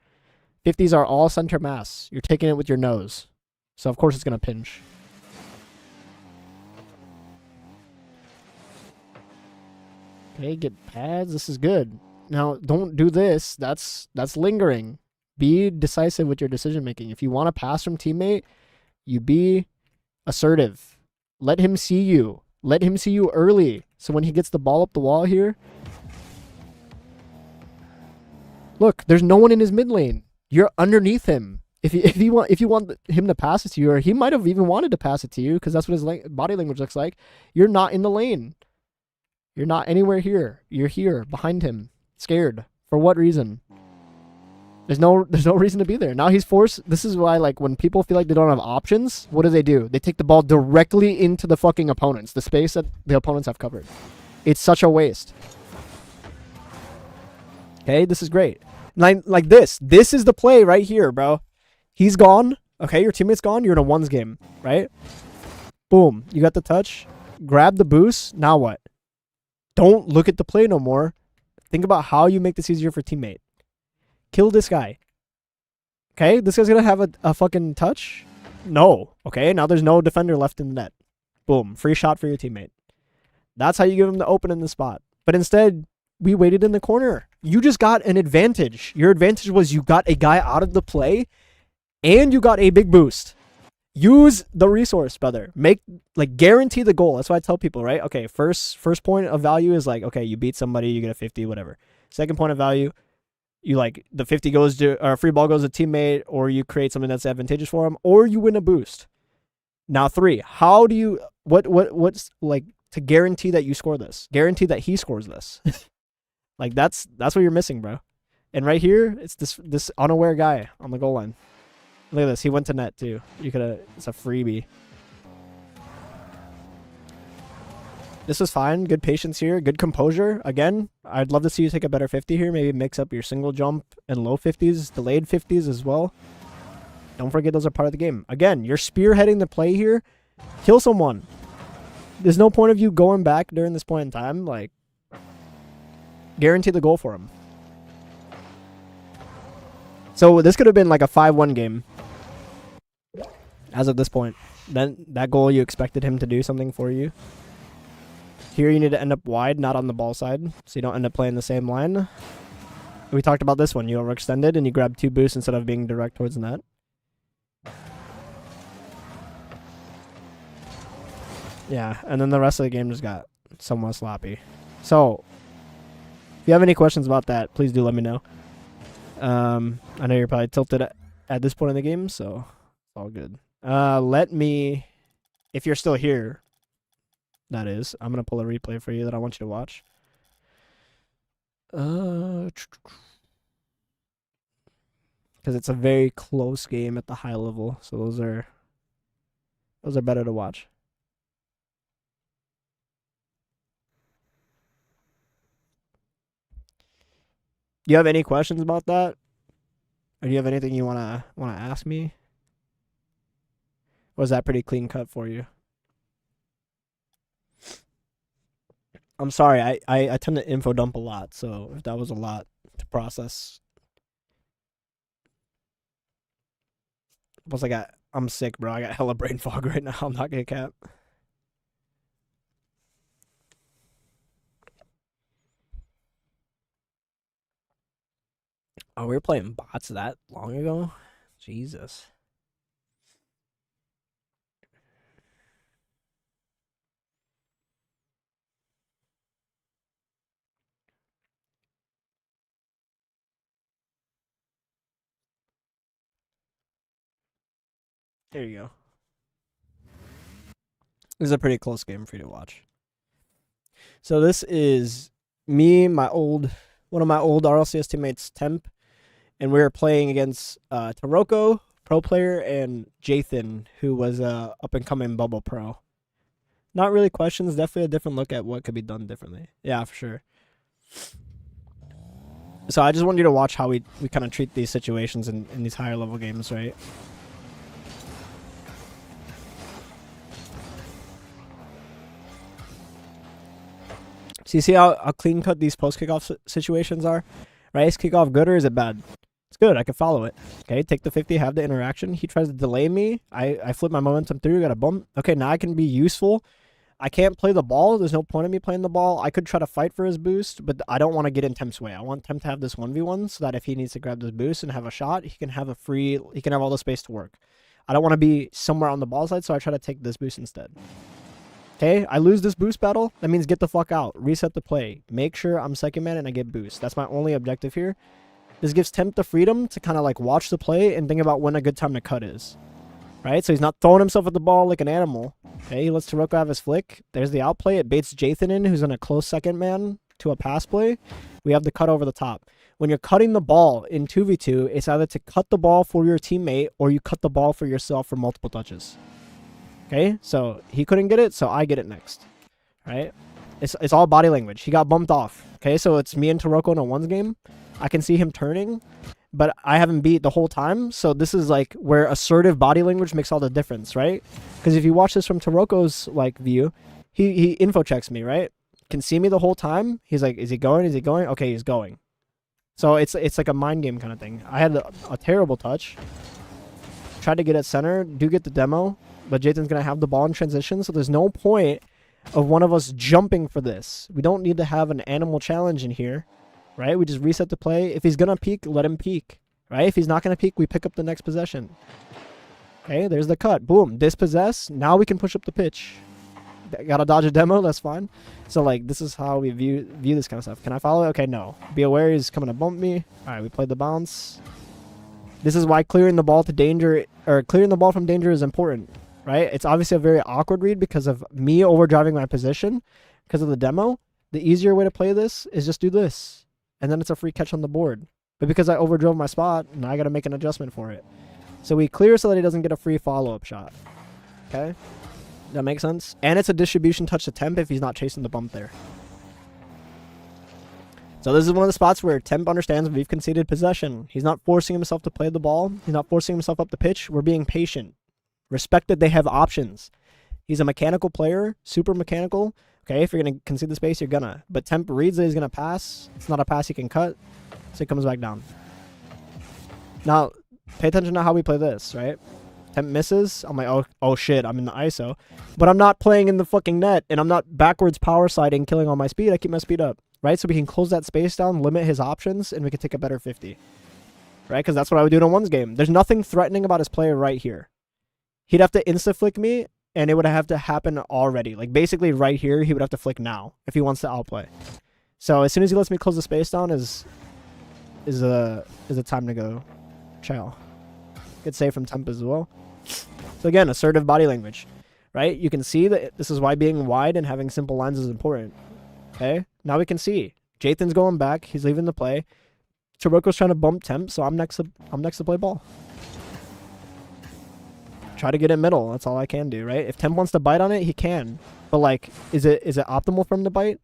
50s are all center mass. You're taking it with your nose. So of course it's going to pinch. Okay, get pads. This is good. Now, don't do this. That's lingering. Be decisive with your decision making. If you want to pass from teammate, you be assertive. Let him see you. Let him see you early. So when he gets the ball up the wall here, look, there's no one in his mid lane. You're underneath him. If you want him to pass it to you, or he might have even wanted to pass it to you, because that's what his body language looks like. You're not in the lane. You're not anywhere here. You're here behind him, scared. For what reason? There's no reason to be there. Now he's forced. This is why, like, when people feel like they don't have options, what do? They take the ball directly into the fucking opponents, the space that the opponents have covered. It's such a waste. Okay, this is great. Like this is the play right here, bro. He's gone. Okay, your teammate's gone. You're in a ones game, right? Boom. You got the touch. Grab the boost. Now what? Don't look at the play no more. Think about how you make this easier for teammate. Kill this guy. Okay, this guy's gonna have a fucking touch? No. Okay, now there's no defender left in the net. Boom. Free shot for your teammate. That's how you give him the open in the spot. But instead, we waited in the corner. You just got an advantage. Your advantage was you got a guy out of the play and you got a big boost. Use the resource, brother. Guarantee the goal. That's why I tell people, right? Okay, first point of value is like, okay, you beat somebody, you get a 50, whatever. Second point of value, you like the 50 goes to, or free ball goes to teammate, or you create something that's advantageous for him, or you win a boost. Now 3, how do you, what's like to guarantee that you score this? Guarantee that he scores this. Like that's what you're missing, bro. And right here, it's this unaware guy on the goal line. Look at this. He went to net too. It's a freebie. This was fine. Good patience here. Good composure. Again, I'd love to see you take a better 50 here. Maybe mix up your single jump and low 50s, delayed 50s as well. Don't forget those are part of the game. Again, you're spearheading the play here. Kill someone. There's no point of you going back during this point in time. Like, guarantee the goal for him. So this could have been like a 5-1 game. As of this point. Then that goal, you expected him to do something for you. Here you need to end up wide, not on the ball side, so you don't end up playing the same line. We talked about this one. You overextended and you grabbed 2 boosts instead of being direct towards the net. Yeah, and then the rest of the game just got somewhat sloppy. So, if you have any questions about that, please do let me know. I know you're probably tilted at this point in the game, so it's all good. Let me, if you're still here, that is, I'm going to pull a replay for you that I want you to watch. Because it's a very close game at the high level, so those are better to watch. Do you have any questions about that? Or do you have anything you wanna ask me? Or was that pretty clean cut for you? I'm sorry, I tend to info dump a lot, so if that was a lot to process. Plus I'm sick, bro. I got hella brain fog right now. I'm not gonna cap. Oh, we were playing bots that long ago? Jesus. There you go. This is a pretty close game for you to watch. So this is me, one of my old RLCS teammates, Temp, and we were playing against Taroko, pro player, and Jathan, who was a up and coming bubble pro. Not really questions, definitely a different look at what could be done differently. Yeah, for sure. So I just want you to watch how we kind of treat these situations in these higher level games, right? So you see how clean cut these post kickoff situations are? Right? Is kickoff good or is it bad? It's good. I can follow it. Okay, take the 50, have the interaction. He tries to delay me. I flip my momentum through, got a bump. Okay, now I can be useful. I can't play the ball. There's no point in me playing the ball. I could try to fight for his boost, but I don't want to get in Temp's way. I want Temp to have this 1v1 so that if he needs to grab this boost and have a shot, he can have all the space to work. I don't want to be somewhere on the ball side, so I try to take this boost instead. Okay, I lose this boost battle. That means get the fuck out. Reset the play. Make sure I'm second man and I get boost. That's my only objective here. This gives Temp the freedom to kind of like watch the play and think about when a good time to cut is. Right? So he's not throwing himself at the ball like an animal. Okay, he lets Taroko have his flick. There's the outplay. It baits Jathan in, who's in a close second man to a pass play. We have the cut over the top. When you're cutting the ball in 2v2, it's either to cut the ball for your teammate or you cut the ball for yourself for multiple touches. Okay, so he couldn't get it, so I get it next. Right? It's all body language. He got bumped off. Okay, so it's me and Taroko in a ones game. I can see him turning, but I haven't beat the whole time. So this is like where assertive body language makes all the difference, right? Because if you watch this from Taroko's like view, he info checks me, right? Can see me the whole time. He's like, is he going? Is he going? Okay, he's going. So it's like a mind game kind of thing. I had a terrible touch. Tried to get at center. Do get the demo. But Jathan's going to have the ball in transition, so there's no point of one of us jumping for this. We don't need to have an animal challenge in here, right? We just reset the play. If he's going to peek, let him peek, right? If he's not going to peek, we pick up the next possession. Okay, there's the cut. Boom, dispossess. Now we can push up the pitch. Got to dodge a demo, that's fine. So, like, this is how we view this kind of stuff. Can I follow it? Okay, no. Be aware he's coming to bump me. All right, we played the bounce. This is why clearing the ball from danger is important. Right? It's obviously a very awkward read because of me overdriving my position because of the demo. The easier way to play this is just do this. And then it's a free catch on the board. But because I overdrove my spot, now I got to make an adjustment for it. So we clear so that he doesn't get a free follow-up shot. Okay? That makes sense? And it's a distribution touch to Temp if he's not chasing the bump there. So this is one of the spots where Temp understands we've conceded possession. He's not forcing himself to play the ball. He's not forcing himself up the pitch. We're being patient. Respect that they have options. He's a mechanical player, super mechanical. Okay, if you're going to concede the space, you're going to. But Temp reads that he's going to pass. It's not a pass he can cut, so he comes back down. Now, pay attention to how we play this, right? Temp misses. I'm like, oh shit, I'm in the ISO. But I'm not playing in the fucking net, and I'm not backwards power sliding, killing all my speed. I keep my speed up, right? So we can close that space down, limit his options, and we can take a better 50. Right? Because that's what I would do in a ones game. There's nothing threatening about his player right here. He'd have to insta-flick me, and it would have to happen already. Like, basically right here, he would have to flick now if he wants to outplay. So as soon as he lets me close the space down is a time to go. Chow. Good save from Temp as well. So again, assertive body language, right? You can see that this is why being wide and having simple lines is important. Okay? Now we can see. Jathan's going back. He's leaving the play. Taroko's trying to bump Temp, so I'm next to play ball. Try to get it middle. That's all I can do, right? If Temp wants to bite on it, he can. But like, is it optimal for him to bite?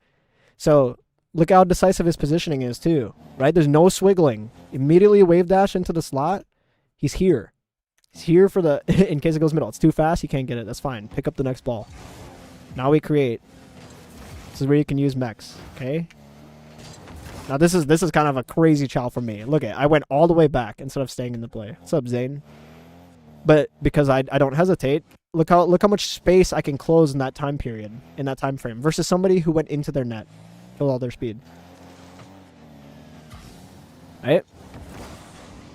So Look how decisive his positioning is too, right? There's no swiggling. Immediately wave dash into the slot. He's here. He's here for the, in case it goes middle. It's too fast, he can't get it. That's fine. Pick up the next ball. Now we create. This is where you can use mechs, okay? Now this is kind of a crazy chow for me. Look at, I went all the way back instead of staying in the play. What's up, Zane? But because I don't hesitate, look how much space I can close in that time period, in that time frame, versus somebody who went into their net, killed all their speed. Right?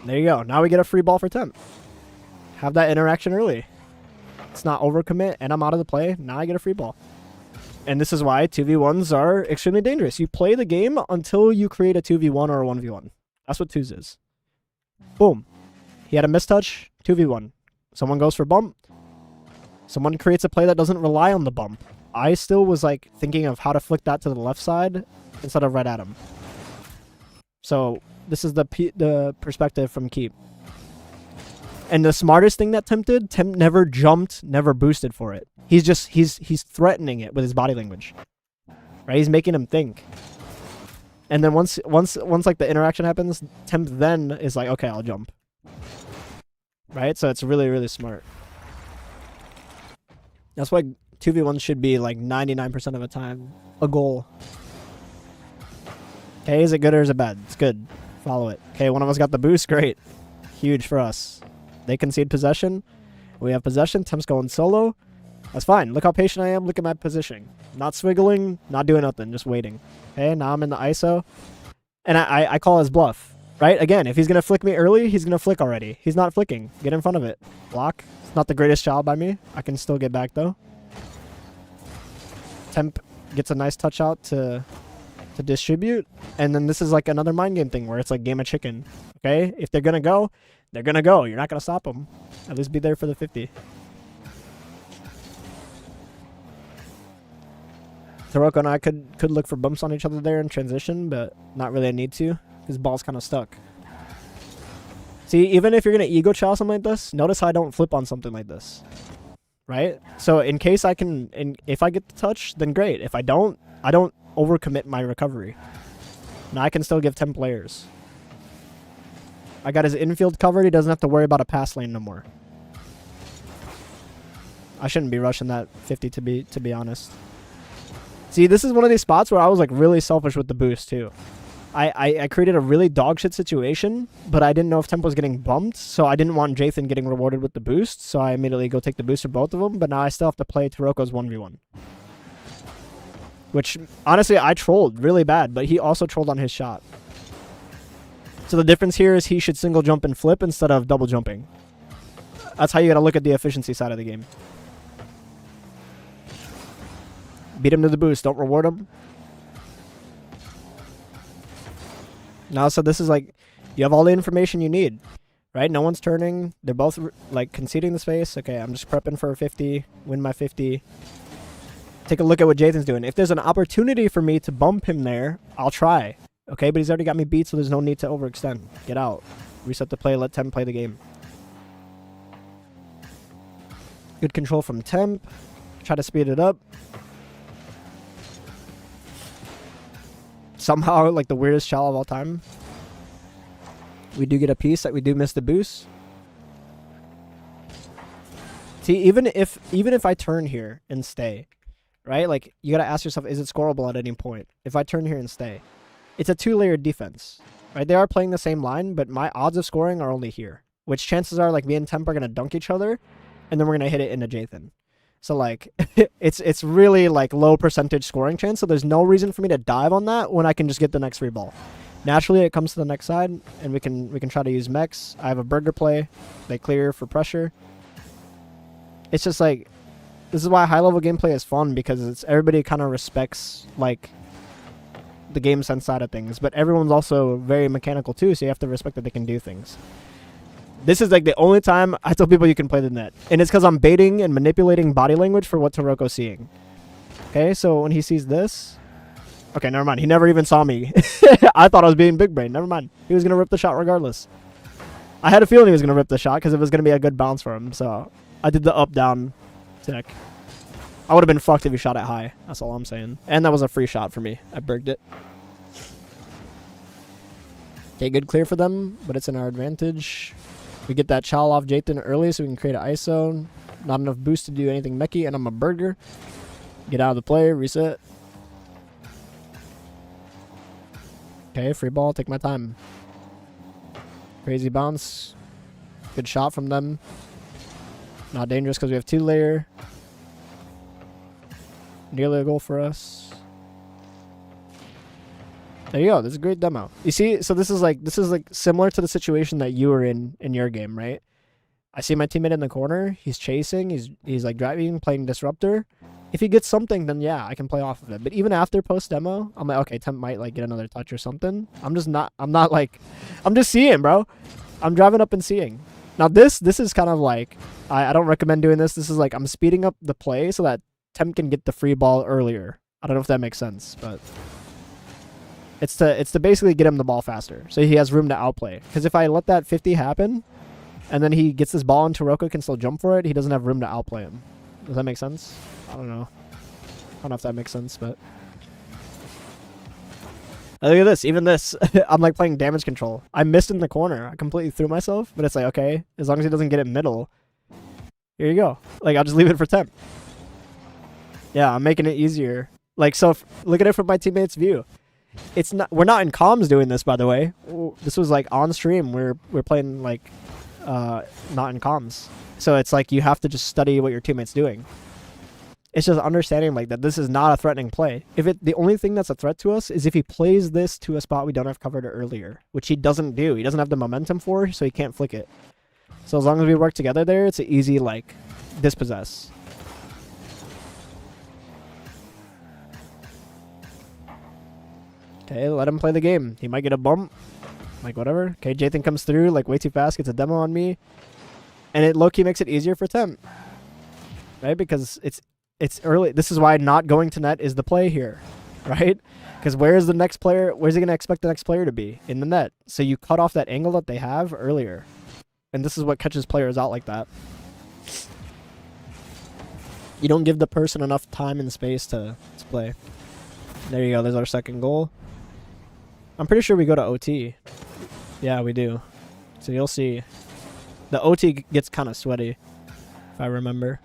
There you go. Now we get a free ball for temp. Have that interaction early. It's not overcommit, and I'm out of the play. Now I get a free ball. And this is why 2v1s are extremely dangerous. You play the game until you create a 2v1 or a 1v1. That's what 2s is. Boom. He had a mistouch, 2v1. Someone goes for bump. Someone creates a play that doesn't rely on the bump. I still was like thinking of how to flick that to the left side instead of right at him. So this is the perspective from Keep. And the smartest thing that Temp did, Temp never jumped, never boosted for it. He's threatening it with his body language. Right? He's making him think. And then once like the interaction happens, Temp then is like, okay, I'll jump. Right? So it's really, really smart. That's why 2v1 should be like 99% of the time a goal. Okay, is it good or is it bad? It's good. Follow it. Okay, one of us got the boost. Great. Huge for us. They concede possession. We have possession. Temp's going solo. That's fine. Look how patient I am. Look at my positioning. Not swiggling, not doing nothing, just waiting. Okay, now I'm in the ISO. And I call his bluff. Right? Again, if he's going to flick me early, he's going to flick already. He's not flicking. Get in front of it. Block. It's not the greatest job by me. I can still get back, though. Temp gets a nice touch out to distribute. And then this is like another mind game thing where it's like game of chicken. Okay? If they're going to go, they're going to go. You're not going to stop them. At least be there for the 50. Taroko and I could look for bumps on each other there in transition, but not really a need to. His ball's kind of stuck. See, even if you're going to ego chow something like this, notice how I don't flip on something like this. Right? So in case I can, if I get the touch, then great. If I don't overcommit my recovery. Now I can still give 10 players. I got his infield covered. He doesn't have to worry about a pass lane no more. I shouldn't be rushing that 50 to be honest. See, this is one of these spots where I was like really selfish with the boost too. I created a really dogshit situation, but I didn't know if Temp was getting bumped, so I didn't want Jathan getting rewarded with the boost, so I immediately go take the boost for both of them, but now I still have to play Taroko's 1v1. Which, honestly, I trolled really bad, but he also trolled on his shot. So the difference here is he should single jump and flip instead of double jumping. That's how you gotta look at the efficiency side of the game. Beat him to the boost, don't reward him. Now, so this is like, you have all the information you need, right? No one's turning. They're both like conceding the space. Okay, I'm just prepping for a 50, win my 50. Take a look at what Jathan's doing. If there's an opportunity for me to bump him there, I'll try. Okay, but he's already got me beat, so there's no need to overextend. Get out. Reset the play, let Temp play the game. Good control from Temp. Try to speed it up. Somehow, like the weirdest shell of all time. We do get a piece that we do miss the boost. See, even if I turn here and stay, right? Like, you gotta ask yourself, is it scoreable at any point? If I turn here and stay. It's a two-layered defense, right? They are playing the same line, but my odds of scoring are only here. Which chances are, like, me and Temp are gonna dunk each other, and then we're gonna hit it into Jathan. So, like, it's really, like, low percentage scoring chance, so there's no reason for me to dive on that when I can just get the next free ball. Naturally, it comes to the next side, and we can try to use mechs. I have a burger play. They clear for pressure. It's just, like, this is why high-level gameplay is fun, because it's everybody kind of respects, like, the game sense side of things, but everyone's also very mechanical, too, so you have to respect that they can do things. This is like the only time I tell people you can play the net. And it's because I'm baiting and manipulating body language for what Taroko's seeing. Okay, so when he sees this... Okay, never mind. He never even saw me. I thought I was being big brain. Never mind. He was going to rip the shot regardless. I had a feeling he was going to rip the shot because it was going to be a good bounce for him. So I did the up-down tech. I would have been fucked if he shot it high. That's all I'm saying. And that was a free shot for me. I burged it. Okay, good clear for them, but it's in our advantage. We get that chow off Jathan early so we can create an ISO. Not enough boost to do anything mechy, and I'm a burger. Get out of the play, reset. Okay, free ball, take my time. Crazy bounce. Good shot from them. Not dangerous because we have 2-layer. Nearly a goal for us. There you go. This is a great demo. You see, so this is like similar to the situation that you were in your game, right? I see my teammate in the corner. He's chasing. He's like driving, playing disruptor. If he gets something, then yeah, I can play off of it. But even after post demo, I'm like, okay, Temp might like get another touch or something. I'm just seeing, bro. I'm driving up and seeing. Now this is kind of like, I don't recommend doing this. This is like, I'm speeding up the play so that Temp can get the free ball earlier. I don't know if that makes sense, but it's to basically get him the ball faster so he has room to outplay. Because if I let that 50 happen and then he gets this ball and Taroko can still jump for it, he doesn't have room to outplay him. Does that make sense? I don't know. I don't know if that makes sense, but look at this. Even this, I'm like playing damage control. I missed in the corner. I completely threw myself, but it's like, okay, as long as he doesn't get it middle, here you go. Like, I'll just leave it for Temp. Yeah, I'm making it easier. Like, so look at it from my teammate's view. It's not. We're not in comms doing this, by the way. This was like on stream. We're playing like not in comms. So it's like you have to just study what your teammate's doing. It's just understanding like that this is not a threatening play. The only thing that's a threat to us is if he plays this to a spot we don't have covered earlier, which he doesn't do. He doesn't have the momentum for, so he can't flick it. So as long as we work together there, it's an easy like dispossess. Okay, let him play the game. He might get a bump. Like, whatever. Okay, Jathan comes through, like, way too fast, gets a demo on me. And it low-key makes it easier for Temp. Right? Because it's early. This is why not going to net is the play here. Right? Because where's the next player? Where's he going to expect the next player to be? In the net. So you cut off that angle that they have earlier. And this is what catches players out like that. You don't give the person enough time and space to play. There you go. There's our second goal. I'm pretty sure we go to OT. Yeah, we do. So you'll see. The OT gets kind of sweaty, if I remember.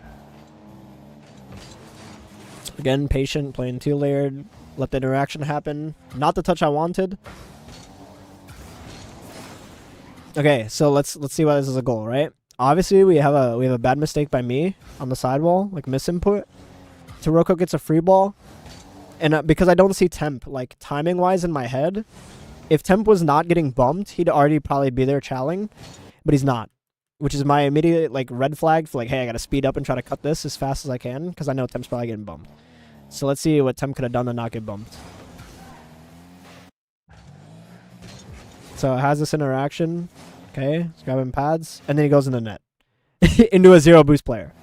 Again, patient, playing 2-layered. Let the interaction happen. Not the touch I wanted. Okay, so let's see why this is a goal, right? Obviously, we have a bad mistake by me on the sidewall, like misinput. Taroko gets a free ball. And because I don't see Temp, like, timing-wise in my head, if Temp was not getting bumped, he'd already probably be there chowing, but he's not. Which is my immediate, like, red flag for, like, hey, I gotta speed up and try to cut this as fast as I can, because I know Temp's probably getting bumped. So let's see what Temp could have done to not get bumped. So it has this interaction. Okay, he's grabbing pads, and then he goes in the net. Into a 0 boost player.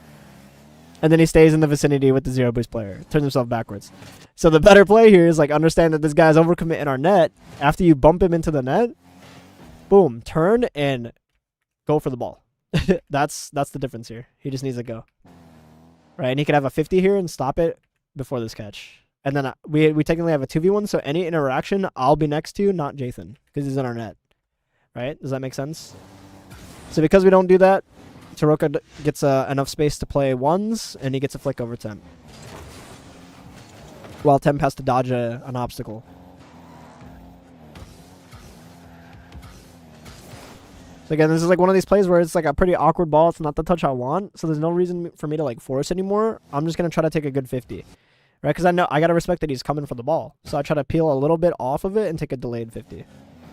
And then he stays in the vicinity with the 0 boost player. Turns himself backwards. So the better play here is like understand that this guy's overcommit in our net. After you bump him into the net, boom, turn and go for the ball. That's the difference here. He just needs to go. Right, and he could have a 50 here and stop it before this catch. And then we technically have a 2v1, so any interaction I'll be next to, not Jathan, because he's in our net. Right? Does that make sense? So because we don't do that, Taroko gets enough space to play ones, and he gets a flick over Temp. While Temp has to dodge an obstacle. So again, this is like one of these plays where it's like a pretty awkward ball. It's not the touch I want, so there's no reason for me to like force anymore. I'm just going to try to take a good 50. Right? Because I know I got to respect that he's coming for the ball. So I try to peel a little bit off of it and take a delayed 50.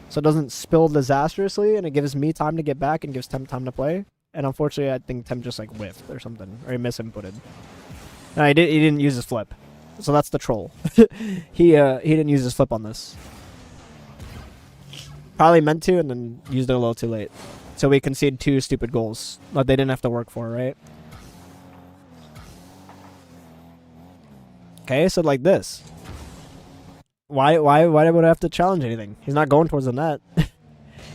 So it doesn't spill disastrously, and it gives me time to get back and gives Temp time to play. And unfortunately, I think Temp just like whiffed or something, or he misinputted. No, he didn't use his flip, so that's the troll. he didn't use his flip on this. Probably meant to, and then used it a little too late. So we conceded 2 stupid goals that they didn't have to work for, right? Okay, so like this. Why would I have to challenge anything? He's not going towards the net.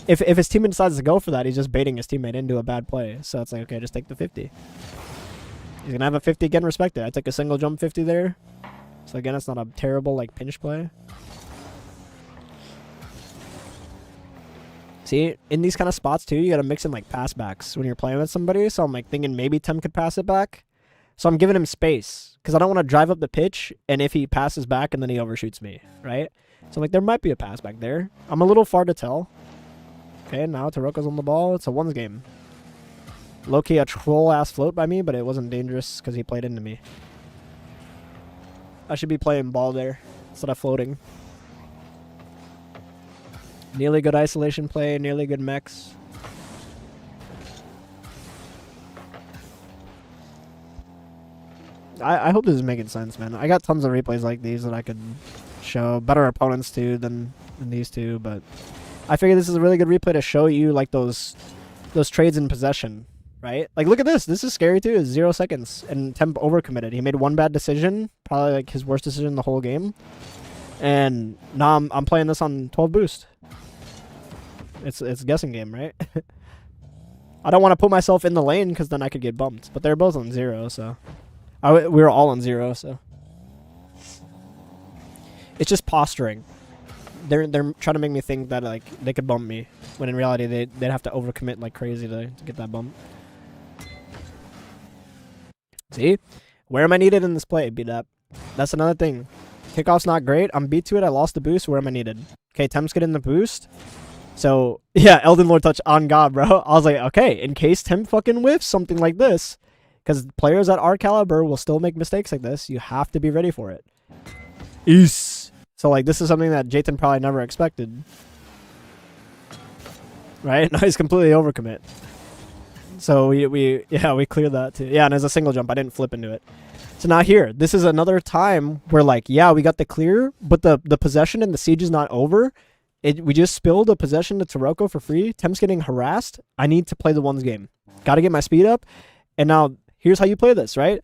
If his teammate decides to go for that, he's just baiting his teammate into a bad play. So it's like, okay, just take the 50. He's going to have a 50 again, respect it. I took a single jump 50 there. So again, it's not a terrible like pinch play. See, in these kind of spots too, you gotta mix in like pass backs when you're playing with somebody. So I'm like thinking maybe Tim could pass it back. So I'm giving him space because I don't want to drive up the pitch and if he passes back and then he overshoots me, right? So I'm like, there might be a pass back there. I'm a little far to tell. Okay, now Taroka's on the ball. It's a ones game. Low-key a troll-ass float by me, but it wasn't dangerous because he played into me. I should be playing ball there instead of floating. Nearly good isolation play, nearly good mechs. I hope this is making sense, man. I got tons of replays like these that I could show. Better opponents, too, than these two, but I figure this is a really good replay to show you, like, those trades in possession, right? Like, look at this. This is scary, too. It's 0 seconds, and Temp overcommitted. He made one bad decision, probably, like, his worst decision the whole game, and now I'm playing this on 12 boost. It's a guessing game, right? I don't want to put myself in the lane because then I could get bumped. But they're both on 0, so we were all on 0, so it's just posturing. They're trying to make me think that like they could bump me when in reality they'd have to overcommit like crazy to get that bump. See, where am I needed in this play? Beat up. That's another thing. Kickoff's not great. I'm beat to it. I lost the boost. Where am I needed? Okay, Temps get in the boost. So, yeah, Elden Lord touch on God, bro. I was like, okay, in case Tim fucking whiffs something like this, because players at our caliber will still make mistakes like this, you have to be ready for it. East. So, like, this is something that Jathan probably never expected. Right? Now he's completely overcommit. So, we cleared that, too. Yeah, and as a single jump, I didn't flip into it. So now here, this is another time where, like, yeah, we got the clear, but the possession and the siege is not over. We just spilled a possession to Taroko for free. Temp's getting harassed. I need to play the ones game. Got to get my speed up. And now, here's how you play this, right?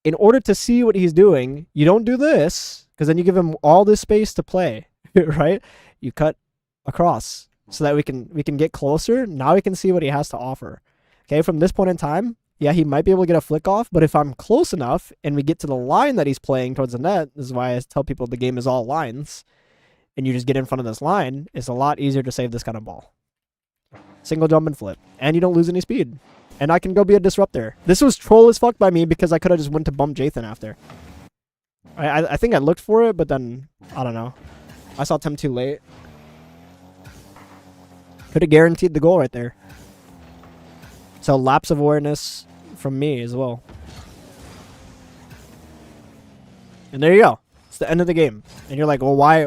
In order to see what he's doing, you don't do this, because then you give him all this space to play, right? You cut across so that we can get closer. Now we can see what he has to offer. Okay, from this point in time, yeah, he might be able to get a flick off, but if I'm close enough and we get to the line that he's playing towards the net, this is why I tell people the game is all lines, and you just get in front of this line, it's a lot easier to save this kind of ball. Single jump and flip. And you don't lose any speed. And I can go be a disruptor. This was troll as fuck by me because I could have just went to bump Jathan after. I think I looked for it, but then, I don't know. I saw Tim too late. Could have guaranteed the goal right there. So lapse of awareness from me as well. And there you go. It's the end of the game. And you're like, well, why?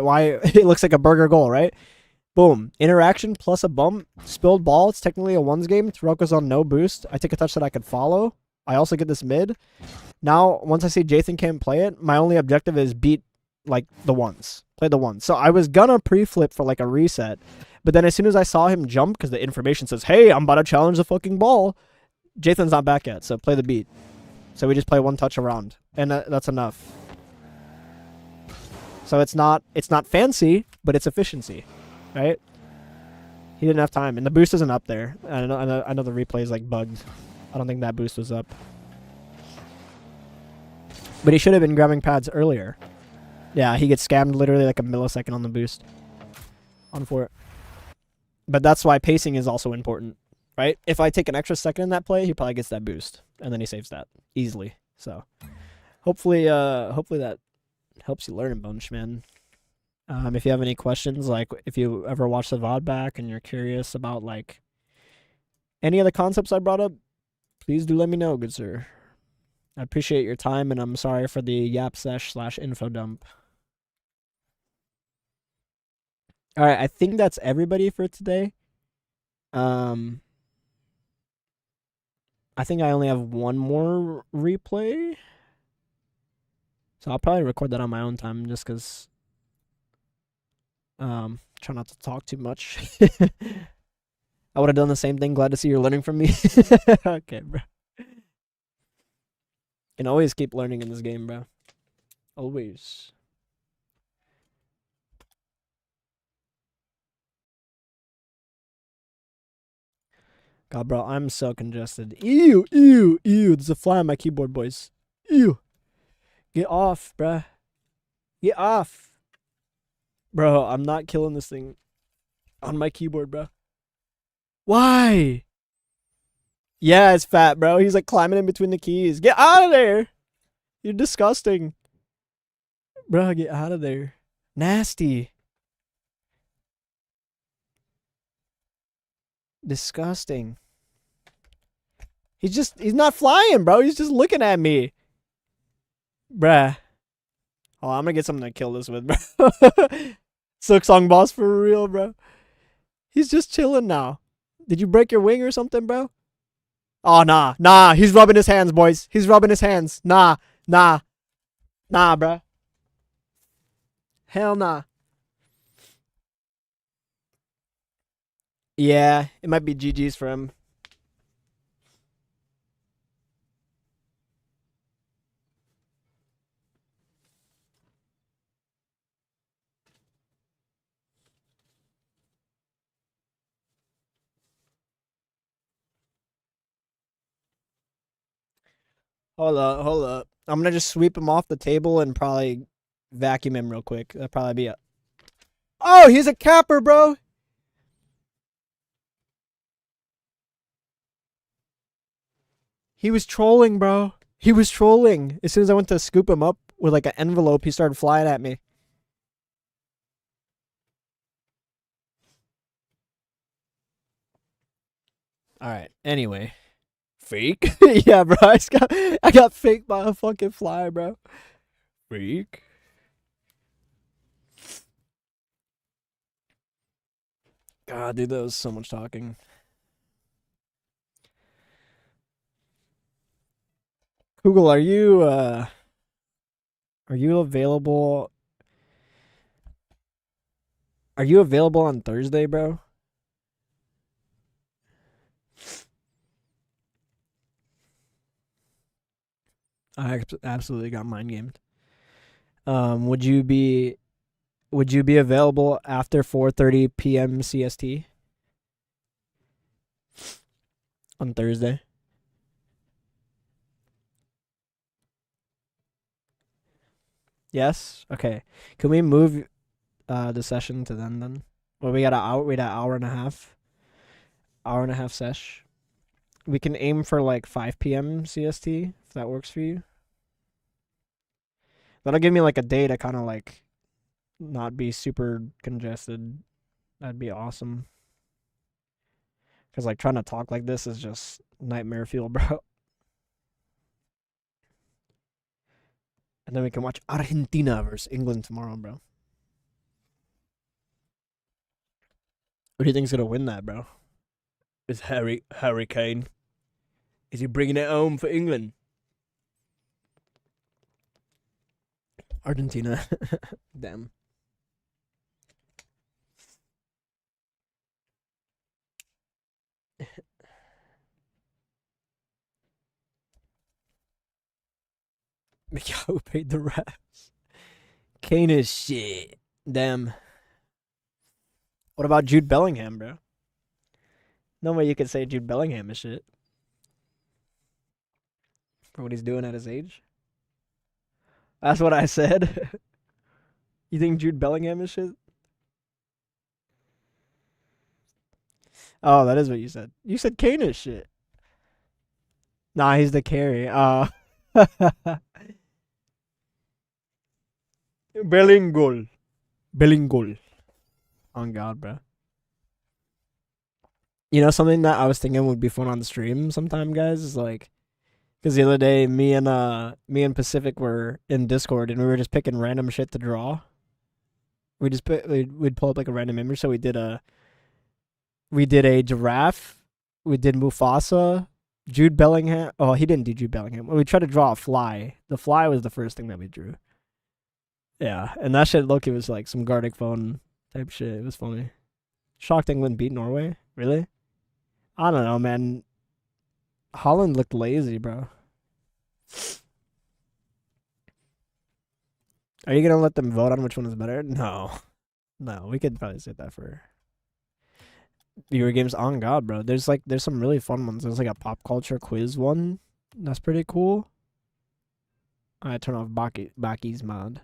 It looks like a burger goal, right? Boom. Interaction plus a bump. Spilled ball. It's technically a ones game. Taroka's on no boost. I take a touch that I could follow. I also get this mid. Now, once I see Jathan can't play it, my only objective is beat, like, the ones. Play the ones. So I was gonna pre-flip for, like, a reset. But then as soon as I saw him jump, because the information says, hey, I'm about to challenge the fucking ball, Jathan's not back yet, so play the beat. So we just play one touch around. And that's enough. So it's not fancy, but it's efficiency, right? He didn't have time, and the boost isn't up there. I know the replay is like bugged. I don't think that boost was up. But he should have been grabbing pads earlier. Yeah, he gets scammed literally like a millisecond on the boost. On for it. But that's why pacing is also important, right? If I take an extra second in that play, he probably gets that boost, and then he saves that easily. So hopefully that helps you learn a bunch, man. If you have any questions, like if you ever watch the VOD back and you're curious about like any of the concepts I brought up, please do let me know, good sir. I appreciate your time, and I'm sorry for the yap sesh / info dump. All right, I think that's everybody for today. I think I only have one more replay. So I'll probably record that on my own time just because try not to talk too much. I would have done the same thing. Glad to see you're learning from me. Okay, bro. Can always keep learning in this game, bro. Always. God, bro, I'm so congested. Ew, ew, ew. There's a fly on my keyboard, boys. Ew. Get off, bruh. Get off. Bro, I'm not killing this thing on my keyboard, bro. Why? Yeah, it's fat, bro. He's like climbing in between the keys. Get out of there. You're disgusting. Bro, get out of there. Nasty. Disgusting. He's not flying, bro. He's just looking at me. Bruh. Oh, I'm gonna get something to kill this with, bro. Silk Song Boss for real, bro. He's just chilling now. Did you break your wing or something, bro? Oh, nah. Nah, he's rubbing his hands, boys. He's rubbing his hands. Nah. Nah, bro. Hell nah. Yeah, it might be GG's for him. Hold up, hold up. I'm gonna just sweep him off the table and probably vacuum him real quick. That'll probably be a. Oh, he's a capper, bro. He was trolling, bro. He was trolling. As soon as I went to scoop him up with like an envelope, he started flying at me. All right. Anyway, fake. Yeah, bro. I got faked by a fucking fly, bro. Freak. God, dude, that was so much talking. Google, are you available? Are you available on Thursday, bro? I absolutely got mind gamed. Would you be available after 4:30 p.m. CST on Thursday? Yes. Okay. Can we move the session to then? Well, we got an hour and a half. Hour and a half sesh. We can aim for like 5 p.m. CST if that works for you. That'll give me like a day to kind of like not be super congested. That'd be awesome. Because like trying to talk like this is just nightmare fuel, bro. And then we can watch Argentina versus England tomorrow, bro. Who do you think's gonna win that, bro? Is Harry Kane? Is he bringing it home for England? Argentina. Damn. Who paid the refs? Kane is shit. Damn. What about Jude Bellingham, bro? No way you could say Jude Bellingham is shit for what he's doing at his age. That's what I said. You think Jude Bellingham is shit? Oh, that is what you said. You said Kane is shit. Nah, he's the carry. Bellingol. Bellingol. On God, bro. You know something that I was thinking would be fun on the stream sometime, guys, is like, because the other day me and Pacific were in Discord and we were just picking random shit to draw. We'd pull up like a random image. So we did a giraffe. We did Mufasa. Jude Bellingham. Oh, he didn't do Jude Bellingham. We tried to draw a fly. The fly was the first thing that we drew. Yeah, and that shit, look, it was like some Gartic phone type shit. It was funny. Shocked England beat Norway. Really? I don't know, man. Holland looked lazy, bro. Are you gonna let them vote on which one is better? No. We could probably say that for viewer games. On God, bro. There's some really fun ones. There's like a pop culture quiz one. That's pretty cool. I turn off Baki's mod.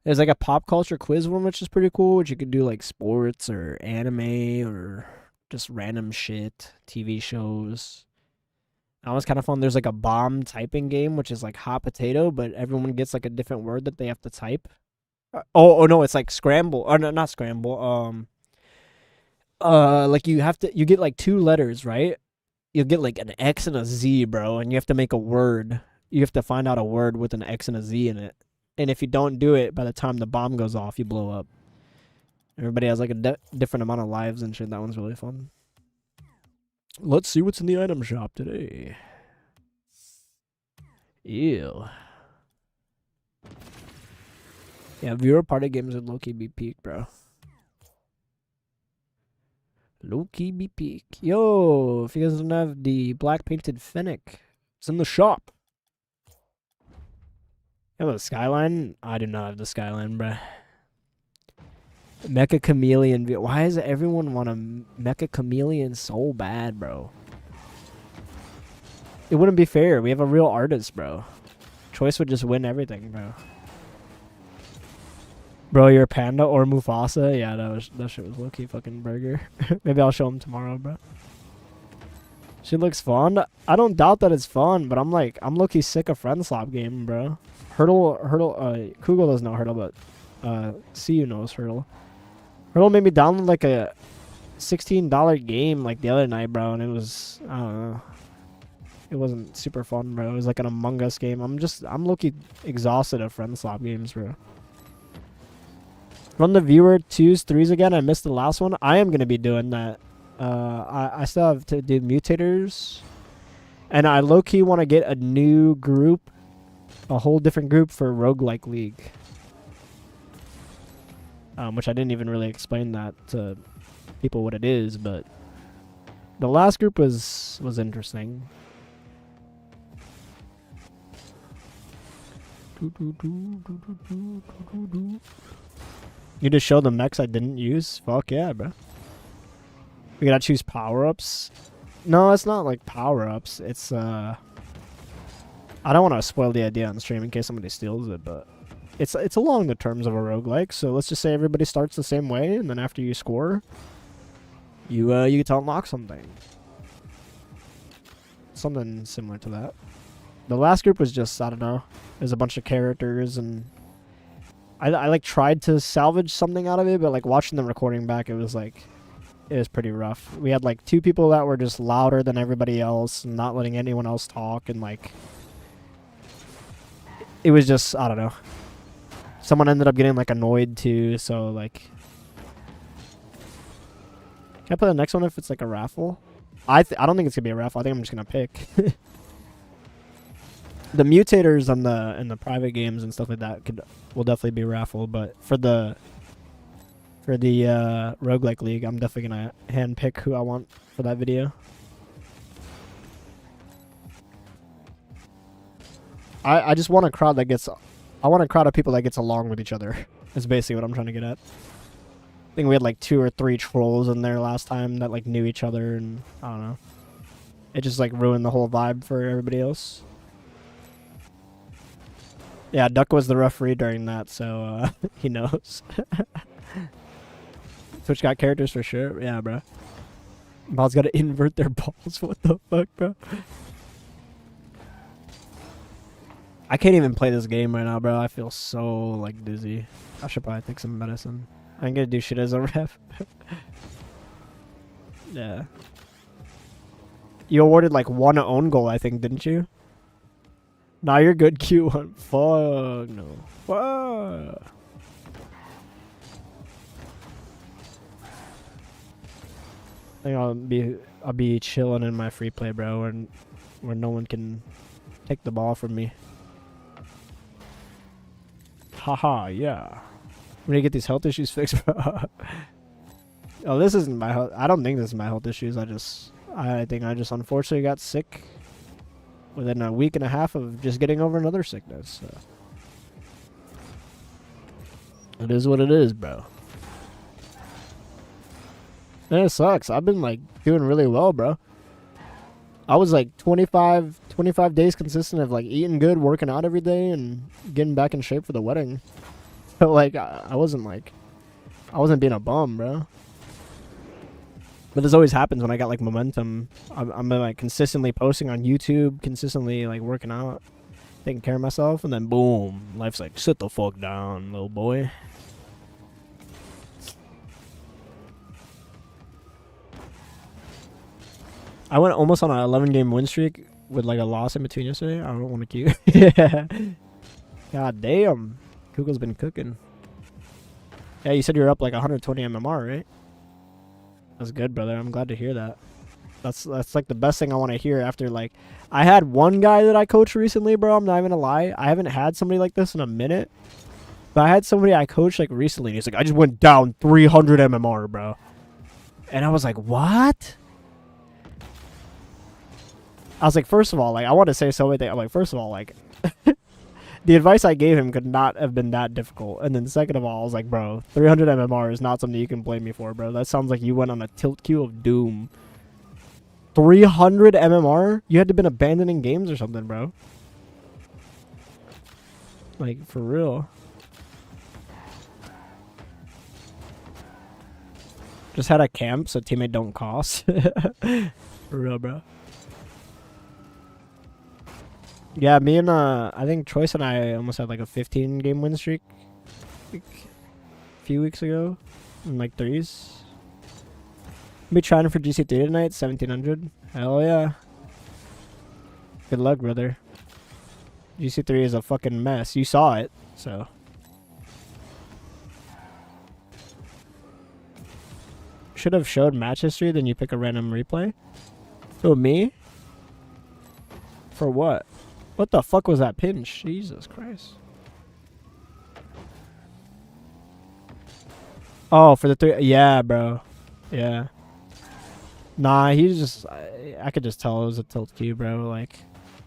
There's like a pop culture quiz one, which is pretty cool, which you could do like sports or anime or just random shit, TV shows. That was kind of fun. There's like a bomb typing game, which is like hot potato, but everyone gets like a different word that they have to type. Oh no, it's like scramble. Or no, not scramble. Like you get like 2 letters, right? You'll get like an X and a Z, bro, and you have to make a word. You have to find out a word with an X and a Z in it. And if you don't do it, by the time the bomb goes off, you blow up. Everybody has like a different amount of lives and shit. That one's really fun. Let's see what's in the item shop today. Ew. Yeah, viewer party games would low-key be peak, bro. Low-key be peak. Yo, if you guys don't have the black painted Fennec, it's in the shop. You have a Skyline? I do not have the Skyline, bruh. Mecha Chameleon. Why does everyone want a Mecha Chameleon so bad, bro? It wouldn't be fair. We have a real artist, bro. Choice would just win everything, bro. Bro, you're a Panda or Mufasa? Yeah, that shit was low-key fucking burger. Maybe I'll show him tomorrow, bro. She looks fun. I don't doubt that it's fun, but I'm low-key sick of Friend Slap game, bro. Hurdle, Kugel doesn't know Hurdle, but CU knows Hurdle. Hurdle made me download like a $16 game like the other night, bro, and it was, I don't know. It wasn't super fun, bro. It was like an Among Us game. I'm low-key exhausted of Friend Slap games, bro. Run the viewer 2s, 3s again. I missed the last one. I am going to be doing that. I still have to do mutators. And I low-key want to get a new group. A whole different group for Roguelike League. Which I didn't even really explain that to people what it is, but the last group was interesting. You just show the mechs I didn't use? Fuck yeah, bro. We gotta choose power-ups? No, it's not like power-ups. It's, I don't want to spoil the idea on stream in case somebody steals it, but it's along the terms of a roguelike. So let's just say everybody starts the same way, and then after you score, you get to unlock something. Something similar to that. The last group was just, I don't know, there's a bunch of characters, and I like tried to salvage something out of it, but like watching the recording back, it was pretty rough. We had like 2 people that were just louder than everybody else, and not letting anyone else talk, and like it was just, I don't know. Someone ended up getting like annoyed too, so like, can I play the next one if it's like a raffle? I don't think it's gonna be a raffle. I think I'm just gonna pick. The mutators on the private games and stuff like that will definitely be raffle, but for the Roguelike League, I'm definitely gonna hand pick who I want for that video. I just want a crowd that gets, I want a crowd of people that gets along with each other. Is basically what I'm trying to get at. I think we had like 2 or 3 trolls in there last time that like knew each other, and I don't know. It just like ruined the whole vibe for everybody else. Yeah, Duck was the referee during that, so he knows. Twitch got characters for sure. Yeah, bro. Bal's got to invert their balls. What the fuck, bro? I can't even play this game right now, bro. I feel so like dizzy. I should probably take some medicine. I ain't gonna do shit as a ref. Yeah. You awarded like 1 own goal, I think, didn't you? Nah, you're good, Q1. Fuck no. Fuck. I think I'll be chilling in my free play, bro, and where no one can take the ball from me. Haha, yeah. When you get these health issues fixed, bro. Oh, this isn't my health. I don't think this is my health issues. I think I just unfortunately got sick within a week and a half of just getting over another sickness. So. It is what it is, bro. And it sucks. I've been like doing really well, bro. I was like 25 days consistent of like eating good, working out every day, and getting back in shape for the wedding. So like I wasn't being a bum, bro. But this always happens when I got like momentum. I'm like consistently posting on YouTube, consistently like working out, taking care of myself, and then boom, life's like, sit the fuck down, little boy. I went almost on an 11-game win streak with like a loss in between yesterday. I don't want to keep. Yeah. God damn. Kugel's been cooking. Yeah, you said you're up like 120 MMR, right? That's good, brother. I'm glad to hear that. That's like the best thing I want to hear after like I had one guy that I coached recently, bro. I'm not even gonna lie. I haven't had somebody like this in a minute. But I had somebody I coached like recently, and he's like, I just went down 300 MMR, bro. And I was like, what? I was like, first of all, like I want to say so many things. I'm like, first of all, like the advice I gave him could not have been that difficult. And then second of all, I was like, bro, 300 MMR is not something you can blame me for, bro. That sounds like you went on a tilt queue of doom. 300 MMR? You had to have been abandoning games or something, bro. Like, for real. Just had a camp so teammate don't cost. For real, bro. Yeah, me and I think Choice and I almost had like a 15-game win streak like, a few weeks ago in like threes. Be trying for GC3 tonight, 1700. Hell yeah. Good luck, brother. GC3 is a fucking mess. You saw it, so. Should have showed match history, then you pick a random replay. Who, me? For what? What the fuck was that pinch? Jesus Christ. Oh, for the three. Yeah, bro. Yeah. Nah, he's just. I could just tell it was a tilt queue, bro. Like,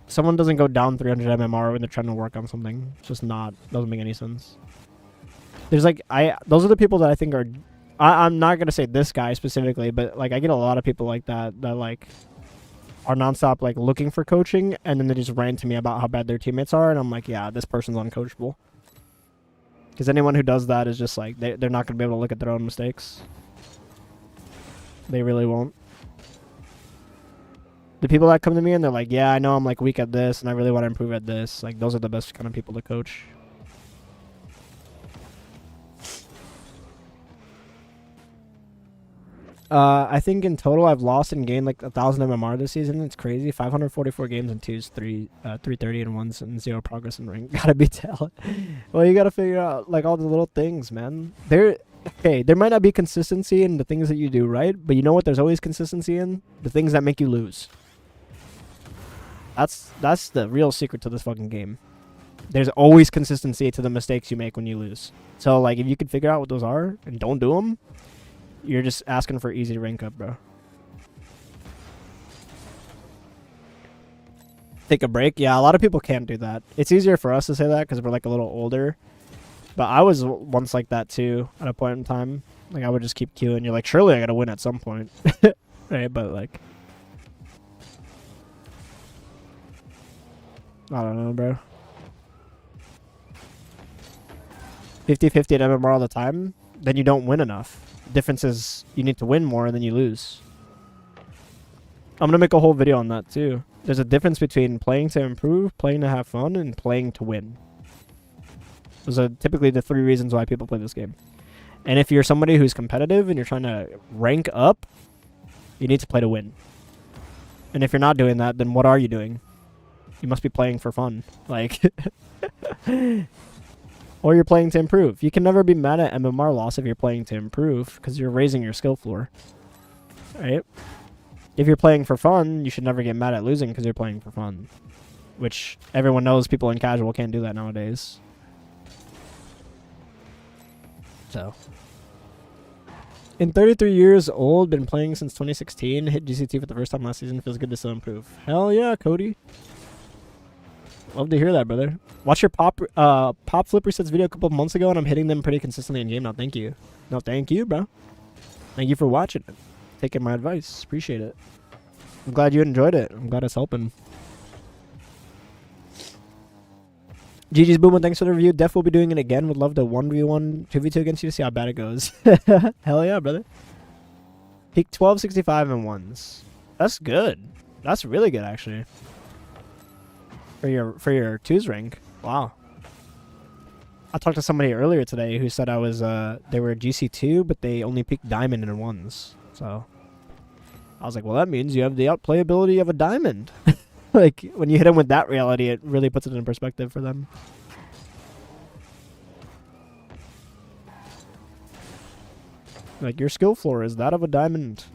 someone doesn't go down 300 MMR when they're trying to work on something. It's just not. Doesn't make any sense. There's like. Those are the people that I think are. I'm not going to say this guy specifically, but like, I get a lot of people like that like. Are nonstop like looking for coaching, and then they just rant to me about how bad their teammates are, and I'm like, yeah, this person's uncoachable. Because anyone who does that is just like they're not gonna be able to look at their own mistakes. They really won't. The people that come to me and they're like, yeah, I know I'm like weak at this, and I really want to improve at this. Like those are the best kind of people to coach. I think in total I've lost and gained like 1,000 MMR this season. It's crazy. 544 games and 2s, 330 and 1s, and 0 progress in rank. Gotta be talent. Well, you gotta figure out like all the little things, man. There might not be consistency in the things that you do, right? But you know what? There's always consistency in the things that make you lose. That's the real secret to this fucking game. There's always consistency to the mistakes you make when you lose. So like, if you can figure out what those are and don't do them. You're just asking for easy rank up, bro. Take a break? Yeah, a lot of people can't do that. It's easier for us to say that because we're like a little older. But I was once like that too at a point in time. Like I would just keep queuing. You're like, surely I gotta win at some point. Right? But like, I don't know, bro. 50-50 at MMR all the time, then you don't win enough. Difference is you need to win more and then you lose. I'm gonna make a whole video on that too. There's a difference between playing to improve, playing to have fun, and playing to win. Those are typically the 3 reasons why people play this game. And if you're somebody who's competitive and you're trying to rank up, you need to play to win. And if you're not doing that, then what are you doing? You must be playing for fun. Like or you're playing to improve. You can never be mad at MMR loss if you're playing to improve because you're raising your skill floor. Right? If you're playing for fun, you should never get mad at losing because you're playing for fun. Which everyone knows people in casual can't do that nowadays. So. In 33 years old, been playing since 2016, hit GCT for the first time last season, feels good to still improve. Hell yeah, Cody. Love to hear that, brother. Watch your pop flip resets video a couple of months ago, and I'm hitting them pretty consistently in game now. Thank you. No, thank you, bro. Thank you for watching it. Taking my advice. Appreciate it. I'm glad you enjoyed it. I'm glad it's helping. GG's Booma, thanks for the review. Def will be doing it again. Would love to 1v1, 2v2 against you to see how bad it goes. Hell yeah, brother. Peak 1265 and ones. That's good. That's really good actually. For your twos rank. Wow. I talked to somebody earlier today who said I was they were GC2 but they only peaked diamond in ones. So I was like, well, that means you have the outplayability of a diamond. Like when you hit them with that reality, it really puts it in perspective for them. Like your skill floor is that of a diamond.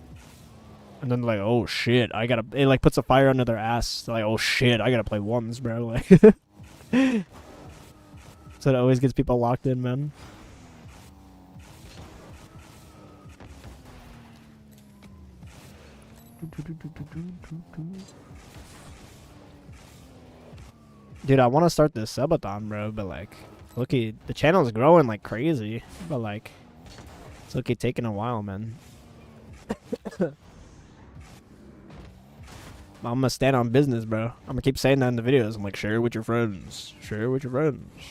And then like, oh shit, I gotta. It like puts a fire under their ass. They're like, oh shit, I gotta play ones, bro. Like, so it always gets people locked in, man. Dude, I want to start this subathon, bro, but like, looky, the channel is growing like crazy, but like, it's looky taking a while, man. I'm gonna stand on business, bro. I'm gonna keep saying that in the videos. I'm like, share it with your friends. Share it with your friends.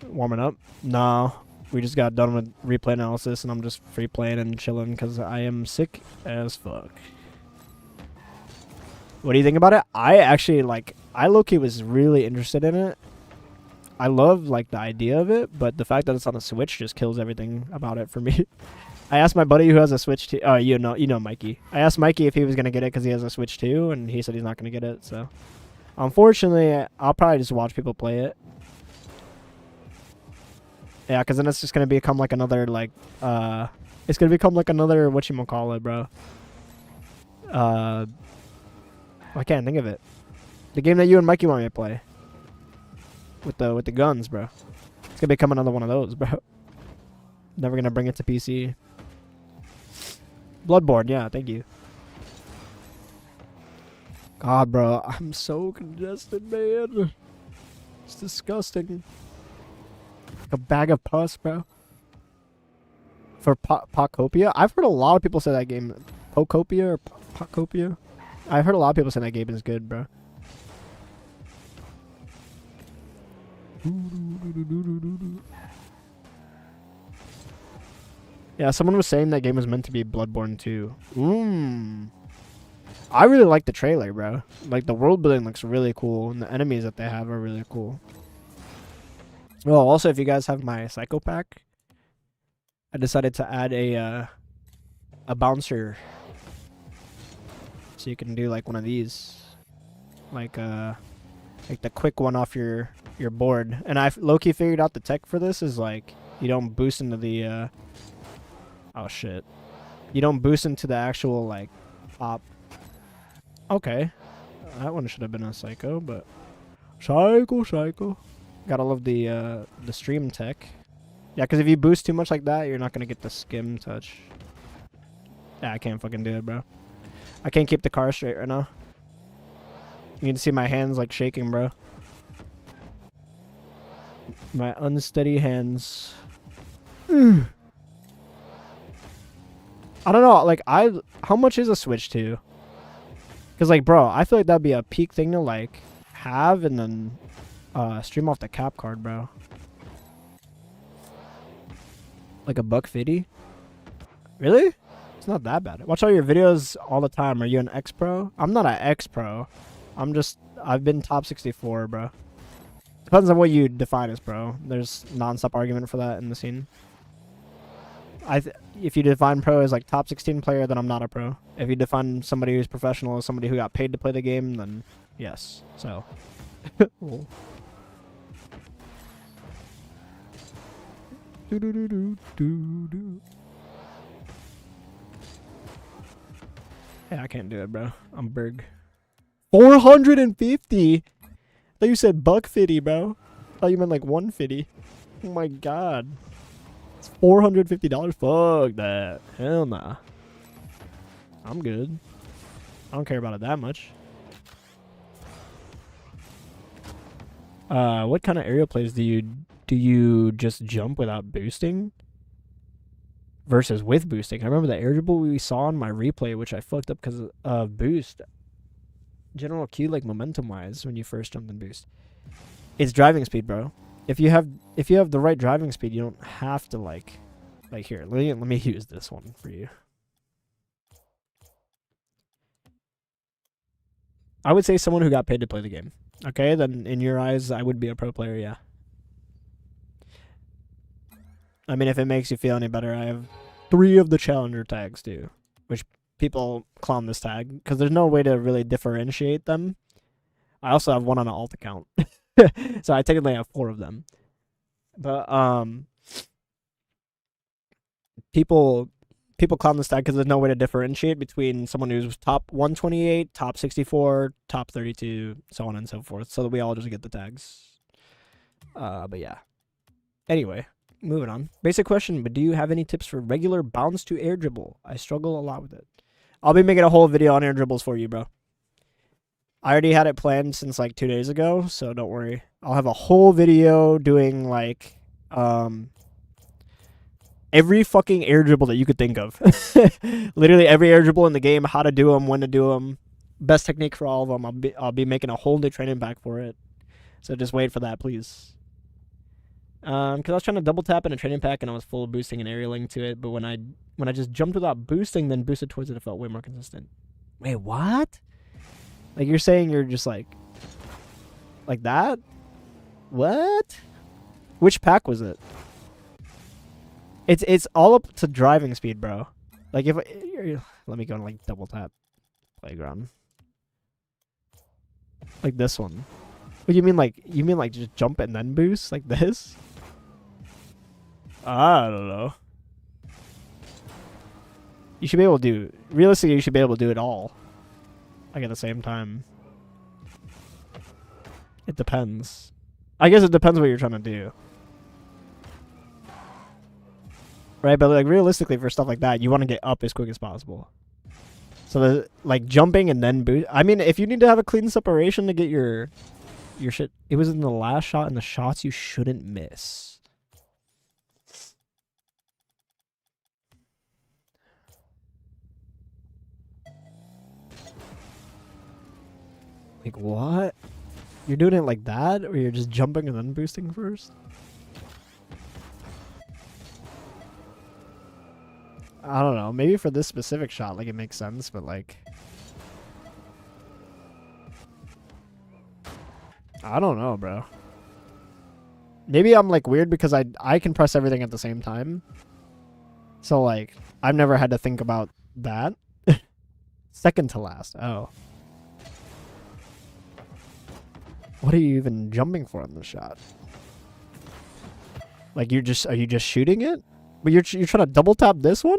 Warming up? No. We just got done with replay analysis, and I'm just free playing and chilling because I am sick as fuck. What do you think about it? I actually, like, I low-key was really interested in it. I love, like, the idea of it, but the fact that it's on a Switch just kills everything about it for me. I asked my buddy who has a Switch too. Oh, you know Mikey. I asked Mikey if he was going to get it because he has a Switch too, and he said he's not going to get it, so. Unfortunately, I'll probably just watch people play it. Yeah, because then it's just going to become like another, like, it's going to become like another, whatchamacallit, bro. I can't think of it. The game that you and Mikey want me to play. With the guns, bro. It's going to become another one of those, bro. Never going to bring it to PC. Bloodborne, yeah, thank you. God, bro, I'm so congested, man. It's disgusting. Like a bag of pus, bro. For Pocopia? I've heard a lot of people say that game. Pocopia or Pocopia? I've heard a lot of people say that game is good, bro. Yeah, someone was saying that game was meant to be Bloodborne 2. I really like the trailer, bro. Like, the world building looks really cool, and the enemies that they have are really cool. Well, also, if you guys have my Psycho Pack, I decided to add a bouncer. So you can do, like, one of these. Like the quick one off your board. And I've low-key figured out the tech for this is, like, you don't boost into the, oh, shit. You don't boost into the actual, like, pop. Okay. That one should have been a Psycho, but... Psycho. Gotta love the stream tech. Yeah, because if you boost too much like that, you're not gonna get the skim touch. Yeah, I can't fucking do it, bro. I can't keep the car straight right now. You can see my hands, like, shaking, bro. My unsteady hands. I don't know, like, how much is a Switch 2? Because, like, bro, I feel like that'd be a peak thing to, like, have and then stream off the cap card, bro. Like a $150? Really? It's not that bad. Watch all your videos all the time. Are you an X-Pro? I'm not an X-Pro. I've been top 64, bro. Depends on what you define as pro. There's non-stop argument for that in the scene. If you define pro as like top 16 player, then I'm not a pro. If you define somebody who's professional as somebody who got paid to play the game, then yes. So. Cool. Yeah, I can't do it, bro. I'm Berg. 450. I thought you said $150, bro. I thought you meant like 150. Oh my god. It's $450. Fuck that. Hell nah. I'm good. I don't care about it that much. What kind of aerial plays do you just jump without boosting? Versus with boosting. I remember the air dribble we saw on my replay, which I fucked up because of boost. General Q, like momentum wise, when you first jump and boost. It's driving speed, bro. If you have the right driving speed, you don't have to like Like here, let me use this one for you. I would say someone who got paid to play the game. Okay, then in your eyes, I would be a pro player, yeah. I mean, if it makes you feel any better, I have 3 of the challenger tags too, which people clown this tag because there's no way to really differentiate them. I also have 1 on an alt account, so I technically have 4 of them. But people clown this tag because there's no way to differentiate between someone who's top 128, top 64, top 32, so on and so forth, so that we all just get the tags. But yeah. Anyway, moving on. Basic question, but do you have any tips for regular bounce to air dribble? I struggle a lot with it. I'll be making a whole video on air dribbles for you, bro. I already had it planned since like 2 days ago, so don't worry. I'll have a whole video doing like every fucking air dribble that you could think of. Literally every air dribble in the game, how to do them, when to do them, best technique for all of them. I'll be making a whole new training pack for it. So just wait for that, please. Because I was trying to double tap in a training pack and I was full boosting and aerialing to it, but when I just jumped without boosting, then boosted towards it, it felt way more consistent. Wait, what? Like you're saying you're just like that? What? Which pack was it? It's all up to driving speed, bro. Like if let me go and like double tap playground. Like this one. What do you mean like just jump and then boost like this? I don't know. You should be able to do realistically you should be able to do it all. Like at the same time. It depends. I guess it depends what you're trying to do. Right, but like realistically for stuff like that, you want to get up as quick as possible. So the like jumping and then boost. I mean, if you need to have a clean separation to get your shit, it was in the last shot and the shots you shouldn't miss. Like what? You're doing it like that, or you're just jumping and then boosting first? I don't know. Maybe for this specific shot, like it makes sense, but like, I don't know, bro. Maybe I'm like weird because I can press everything at the same time. So like, I've never had to think about that. Second to last. Oh. What are you even jumping for in the shot? Like are you just shooting it? But you're trying to double tap this one?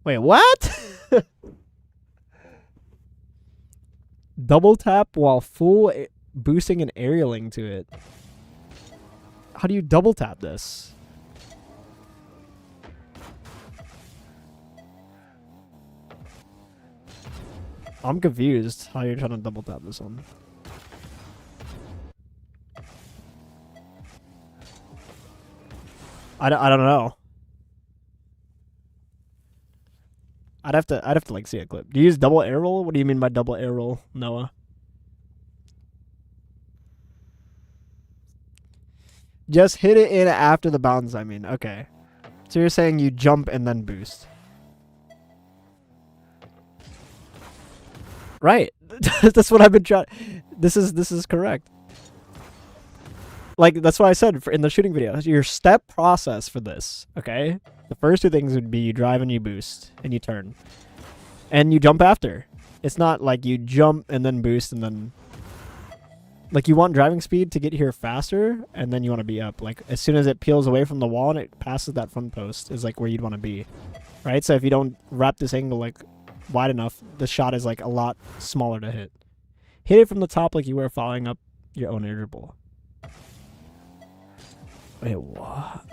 Wait, what? Double tap while full boosting and aerialing to it. How do you double tap this? I'm confused how you're trying to double tap this one. I don't know. I'd have to like see a clip. Do you use double air roll? What do you mean by double air roll, Noah? Just hit it in after the bounce, I mean. Okay. So you're saying you jump and then boost. Right. That's what I've been trying. This is correct. Like, that's what I said in the shooting video. Your step process for this, okay? The first 2 things would be you drive and you boost, and you turn. And you jump after. It's not like you jump and then boost and then... Like, you want driving speed to get here faster, and then you want to be up. Like, as soon as it peels away from the wall and it passes that front post is, like, where you'd want to be. Right? So if you don't wrap this angle, like, wide enough, the shot is, like, a lot smaller to hit. Hit it from the top like you were following up your own air dribble. Wait, what?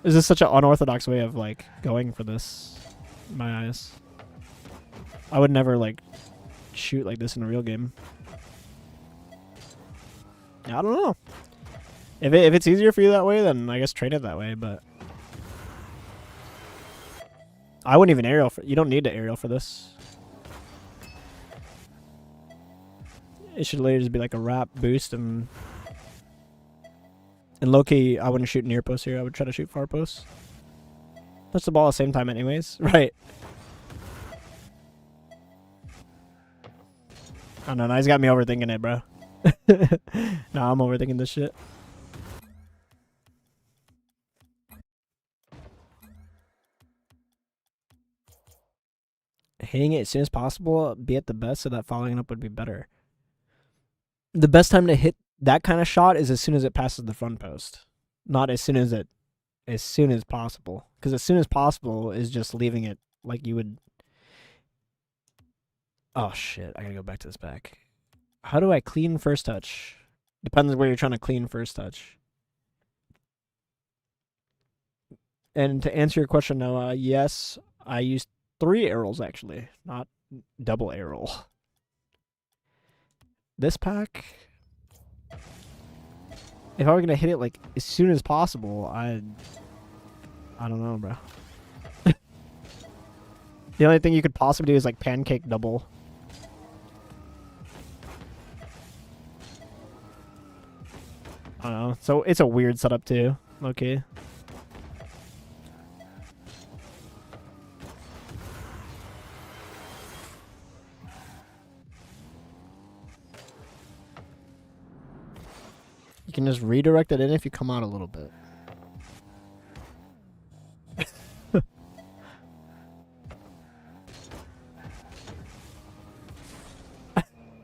Is this such an unorthodox way of, like, going for this? In my eyes. I would never, like, shoot like this in a real game. I don't know. If it's easier for you that way, then I guess train it that way, but... I wouldn't even aerial for... You don't need to aerial for this. It should later just be like a wrap boost and... And low-key, I wouldn't shoot near post here. I would try to shoot far post. Touch the ball at the same time anyways. Right. I don't know. He's got me overthinking it, bro. Nah, I'm overthinking this shit. Hitting it as soon as possible, be at the best, so that following up would be better. The best time to hit that kind of shot is as soon as it passes the front post, not as soon as possible. Because as soon as possible is just leaving it like you would. Oh shit! I gotta go back to this back. How do I clean first touch? Depends where you're trying to clean first touch. And to answer your question, Noah, yes, I used 3 arrows actually, not double arrow. This pack, if I were gonna hit it like as soon as possible, I don't know, bro. The only thing you could possibly do is like pancake double. I don't know. So it's a weird setup too. Okay. You can just redirect it in if you come out a little bit.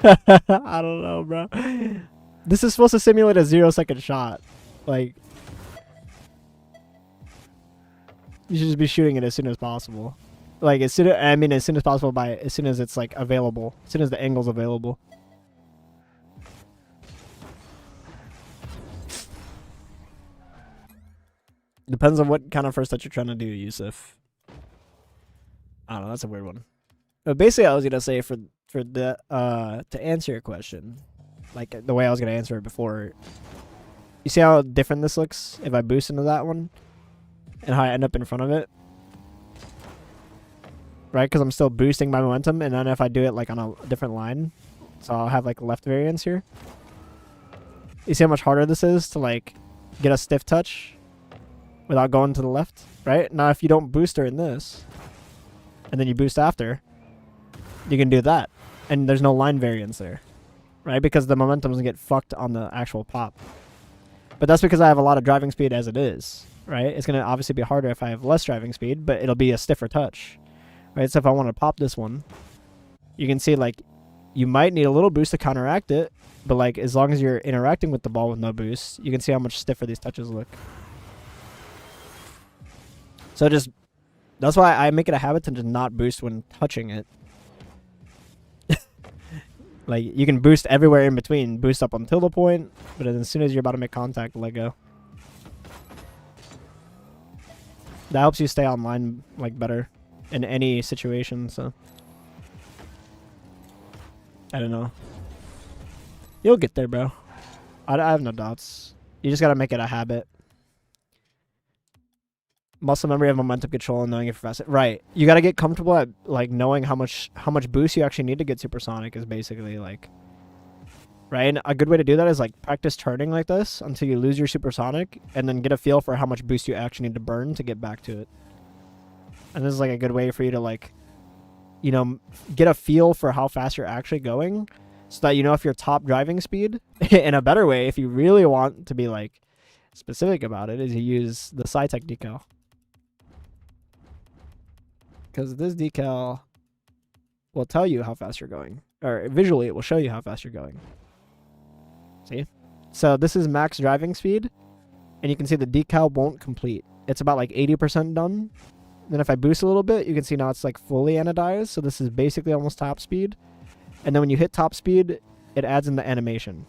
I don't know, bro. This is supposed to simulate a 0-second shot. Like, you should just be shooting it as soon as possible. Like, as soon as possible by as soon as it's like available. As soon as the angle's available. Depends on what kind of first touch you're trying to do, Yusuf. I don't know, that's a weird one. But basically, I was gonna say for the to answer your question, like the way I was gonna answer it before. You see how different this looks if I boost into that one, and how I end up in front of it, right? Because I'm still boosting my momentum, and then if I do it like on a different line, so I'll have like left variance here. You see how much harder this is to like get a stiff touch without going to the left, right? Now, if you don't boost her in this, and then you boost after, you can do that. And there's no line variance there, right? Because the momentum doesn't get fucked on the actual pop. But that's because I have a lot of driving speed as it is, right? It's going to obviously be harder if I have less driving speed, but it'll be a stiffer touch, right? So if I want to pop this one, you can see, like, you might need a little boost to counteract it, but, like, as long as you're interacting with the ball with no boost, you can see how much stiffer these touches look. So that's why I make it a habit to just not boost when touching it. Like, you can boost everywhere in between. Boost up until the point, but as soon as you're about to make contact, let go. That helps you stay online, like, better in any situation, so. I don't know. You'll get there, bro. I have no doubts. You just gotta make it a habit. Muscle memory of momentum control and knowing if you're fast. Right. You got to get comfortable at like knowing how much boost you actually need to get supersonic is basically like, right? And a good way to do that is like practice turning like this until you lose your supersonic and then get a feel for how much boost you actually need to burn to get back to it. And this is like a good way for you to like, you know, get a feel for how fast you're actually going so that you know if your top driving speed. In a better way, if you really want to be like specific about it, is you use the SciTech decal. Because this decal will tell you how fast you're going. Or visually, it will show you how fast you're going. See? So this is max driving speed. And you can see the decal won't complete. It's about like 80% done. Then if I boost a little bit, you can see now it's like fully anodized. So this is basically almost top speed. And then when you hit top speed, it adds in the animation.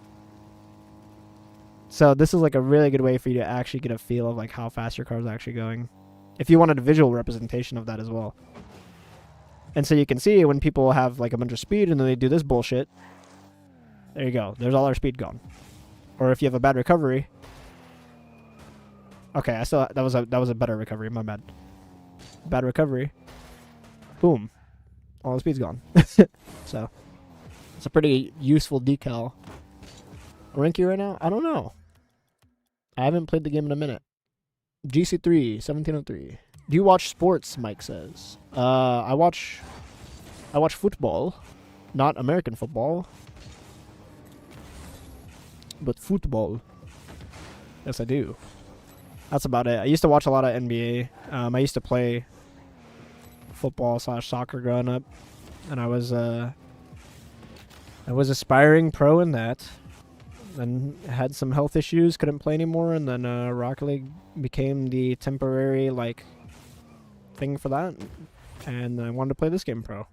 So this is like a really good way for you to actually get a feel of like how fast your car is actually going. If you wanted a visual representation of that as well. And so you can see when people have like a bunch of speed and then they do this bullshit. There you go. There's all our speed gone. Or if you have a bad recovery. Okay, that was a better recovery. My bad. Bad recovery. Boom. All the speed's gone. So it's a pretty useful decal. Rank you right now? I don't know. I haven't played the game in a minute. GC3 1703. Do you watch sports? Mike says. I watch football, not American football, but football. Yes, I do. That's about it. I used to watch a lot of NBA. I used to play football/soccer growing up, and I was aspiring pro in that. Then had some health issues, couldn't play anymore, and then Rocket League became the temporary like thing for that, and I wanted to play this game pro.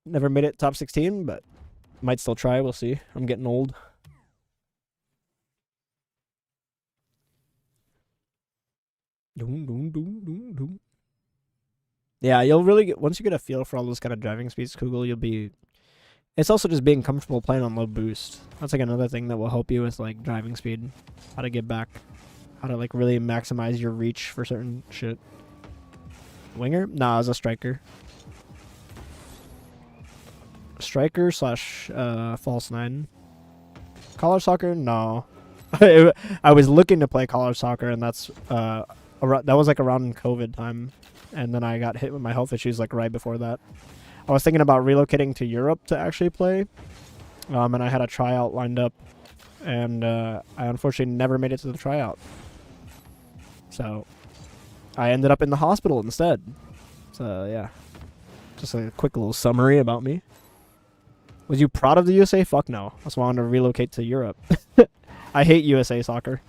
Never made it top 16, but might still try. We'll see. I'm getting old. Yeah, you'll really get, once you get a feel for all those kind of driving speeds, Kugel, you'll be. It's also just being comfortable playing on low boost. That's like another thing that will help you with like driving speed, how to get back, how to like really maximize your reach for certain shit. Winger? Nah, I was a striker. Striker slash false nine. Collar soccer? No. I was looking to play collar soccer, and that's that was like around COVID time, and then I got hit with my health issues like right before that. I was thinking about relocating to Europe to actually play, and I had a tryout lined up, and I unfortunately never made it to the tryout. So I ended up in the hospital instead. So yeah, just a quick little summary about me. Was you proud of the USA? Fuck no. That's why I wanted to relocate to Europe. I hate USA soccer.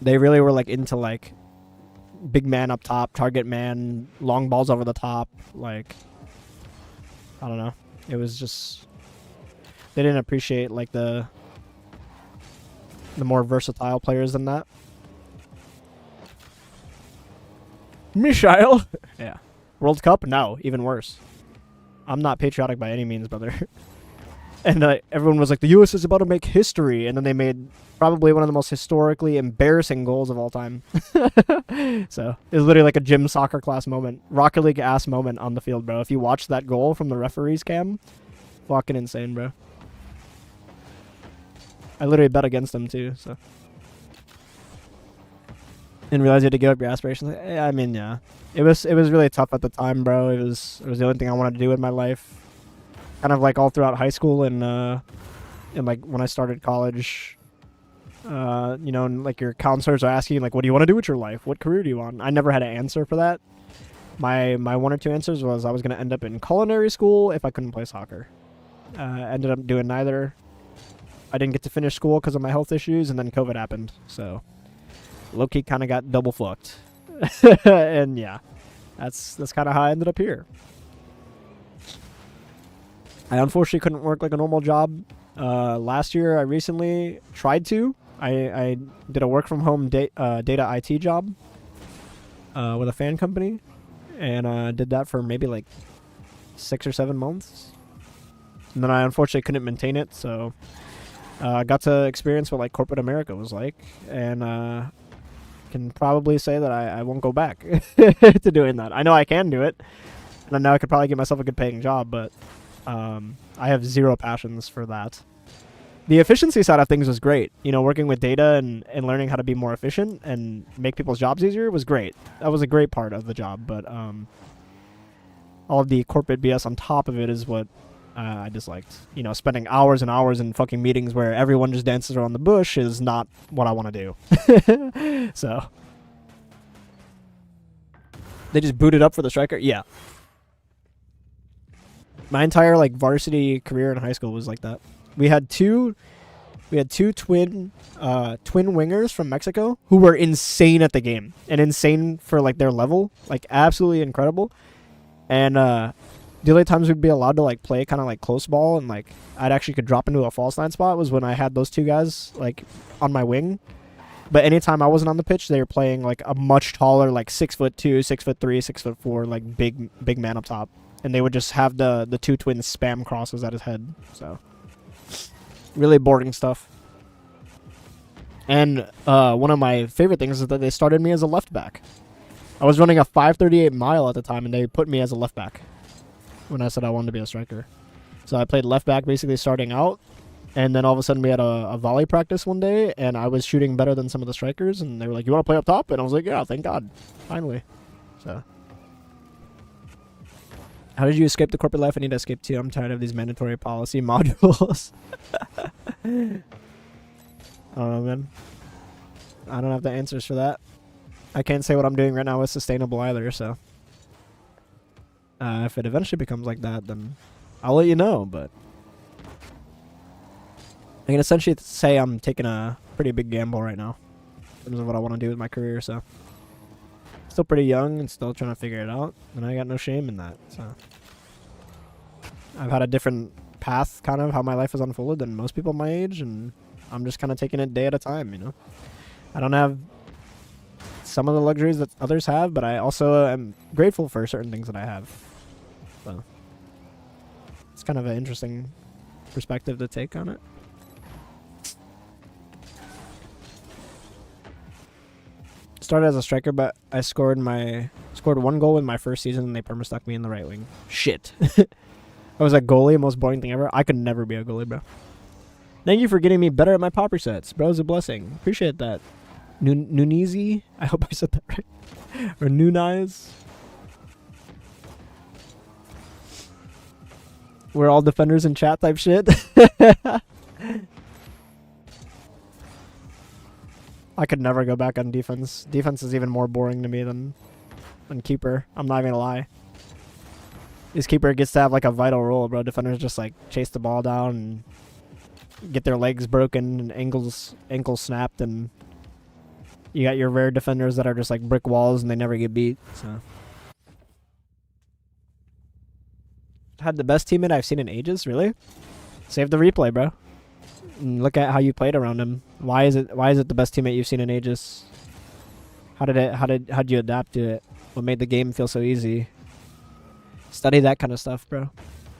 They really were like into like big man up top, target man, long balls over the top. Like, I don't know. It was just, they didn't appreciate like the more versatile players than that. Michael. Yeah. World Cup? No, even worse. I'm not patriotic by any means, brother. And everyone was like, the U.S. is about to make history. And then they made probably one of the most historically embarrassing goals of all time. So it was literally like a gym soccer class moment. Rocket League ass moment on the field, bro. If you watch that goal from the referee's cam, fucking insane, bro. I literally bet against them too, so. Didn't realize you had to give up your aspirations. I mean, yeah. It was really tough at the time, bro. It was the only thing I wanted to do in my life. Kind of like all throughout high school and like when I started college, you know, and like your counselors are asking like, what do you want to do with your life? What career do you want? I never had an answer for that. My one or two answers was I was going to end up in culinary school if I couldn't play soccer. Ended up doing neither. I didn't get to finish school because of my health issues, and then COVID happened. So low-key kind of got double fucked. And yeah, that's kind of how I ended up here. I unfortunately couldn't work like a normal job. Last year, I recently tried to. I did a work from home data IT job with a fan company, and did that for maybe like 6 or 7 months. And then I unfortunately couldn't maintain it, so I got to experience what like corporate America was like, and can probably say that I won't go back to doing that. I know I can do it, and I know I could probably get myself a good paying job, but I have zero passions for that. The efficiency side of things was great. You know, working with data and learning how to be more efficient and make people's jobs easier was great. That was a great part of the job, but all of the corporate BS on top of it is what I disliked. You know, spending hours and hours in fucking meetings where everyone just dances around the bush is not what I want to do. So they just booted up for the striker? Yeah. My entire like varsity career in high school was like that. We had two twin wingers from Mexico who were insane at the game and insane for like their level, like absolutely incredible. And the only times we'd be allowed to like play kind of like close ball and like I'd actually could drop into a false line spot was when I had those two guys like on my wing. But anytime I wasn't on the pitch, they were playing like a much taller, like 6'2", 6'3", 6'4", like big man up top. And they would just have the two twins spam crosses at his head. So really boring stuff. And one of my favorite things is that they started me as a left back. I was running a 5:38 mile at the time, and they put me as a left back when I said I wanted to be a striker. So I played left back basically starting out. And then all of a sudden we had a volley practice one day, and I was shooting better than some of the strikers, and they were like, "You want to play up top?" And I was like, "Yeah, thank God, finally." So, how did you escape the corporate life? I need to escape too. I'm tired of these mandatory policy modules. I don't know, man. I don't have the answers for that. I can't say what I'm doing right now is sustainable either, so. If it eventually becomes like that, then I'll let you know, but I can essentially say I'm taking a pretty big gamble right now in terms of what I want to do with my career, so. Still pretty young and still trying to figure it out, and I got no shame in that, so. I've had a different path, kind of, how my life has unfolded than most people my age, and I'm just kind of taking it day at a time, you know? I don't have some of the luxuries that others have, but I also am grateful for certain things that I have. So it's kind of an interesting perspective to take on it. Started as a striker, but I scored one goal in my first season, and they perma-stuck me in the right wing. Shit. I was a goalie, most boring thing ever. I could never be a goalie, bro. Thank you for getting me better at my popper sets. Bro, it's a blessing. Appreciate that. Nunizi? I hope I said that right. Or Nunize? We're all defenders in chat type shit. I could never go back on defense. Defense is even more boring to me than keeper. I'm not even gonna lie. This keeper gets to have like a vital role, bro. Defenders just like chase the ball down and get their legs broken and ankles snapped, and you got your rare defenders that are just like brick walls and they never get beat. So had the best teammate I've seen in ages, really? Save the replay, bro. And look at how you played around him. Why is it the best teammate you've seen in ages? How'd you adapt to it? What made the game feel so easy? Study that kind of stuff, bro.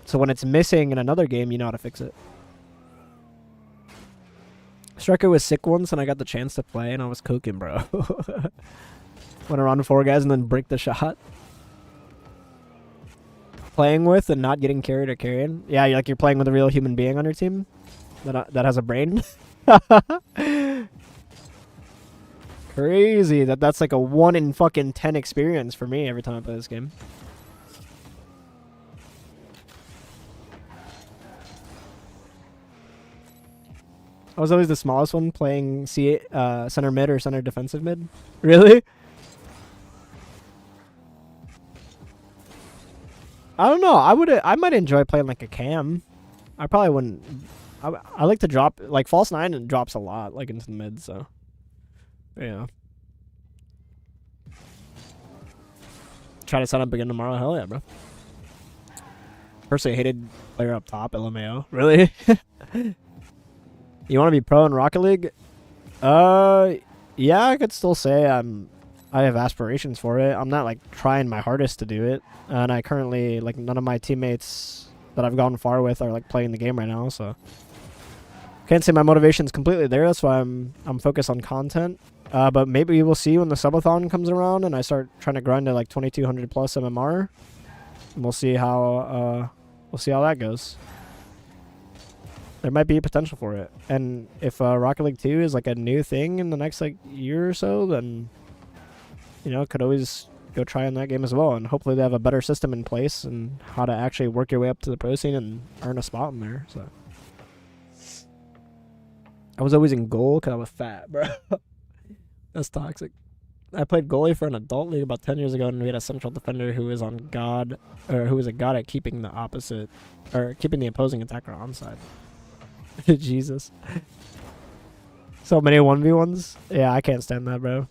So when it's missing in another game, you know how to fix it. Striker was sick once and I got the chance to play and I was cooking, bro. Went around 4 guys and then brick the shot. Playing with and not getting carried or carrying. Yeah, you're playing with a real human being on your team that has a brain. Crazy that's like a 1 in fucking 10 experience for me every time I play this game. I was always the smallest one playing center mid or center defensive mid. Really? I don't know. I might enjoy playing like a cam. I probably wouldn't. I like to drop like false 9 and drops a lot like into the mid. So yeah. Try to set up again tomorrow. Hell yeah, bro. Personally hated player up top. LMAO. Really? You want to be pro in Rocket League? Yeah, I could still say I have aspirations for it. I'm not like trying my hardest to do it, and I currently like none of my teammates that I've gone far with are like playing the game right now, so can't say my motivation's completely there. That's why I'm focused on content. But maybe we'll see when the subathon comes around and I start trying to grind to like 2200 plus MMR. And we'll see how that goes. There might be a potential for it, and if Rocket League 2 is like a new thing in the next like year or so, then you know, could always go try on that game as well, and hopefully they have a better system in place and how to actually work your way up to the pro scene and earn a spot in there. So I was always in goal because I was fat, bro. That's toxic. I played goalie for an adult league about 10 years ago, and we had a central defender who was on god, or who was a god at keeping the opposite, or keeping the opposing attacker onside. Jesus. So many 1v1s. Yeah, I can't stand that, bro.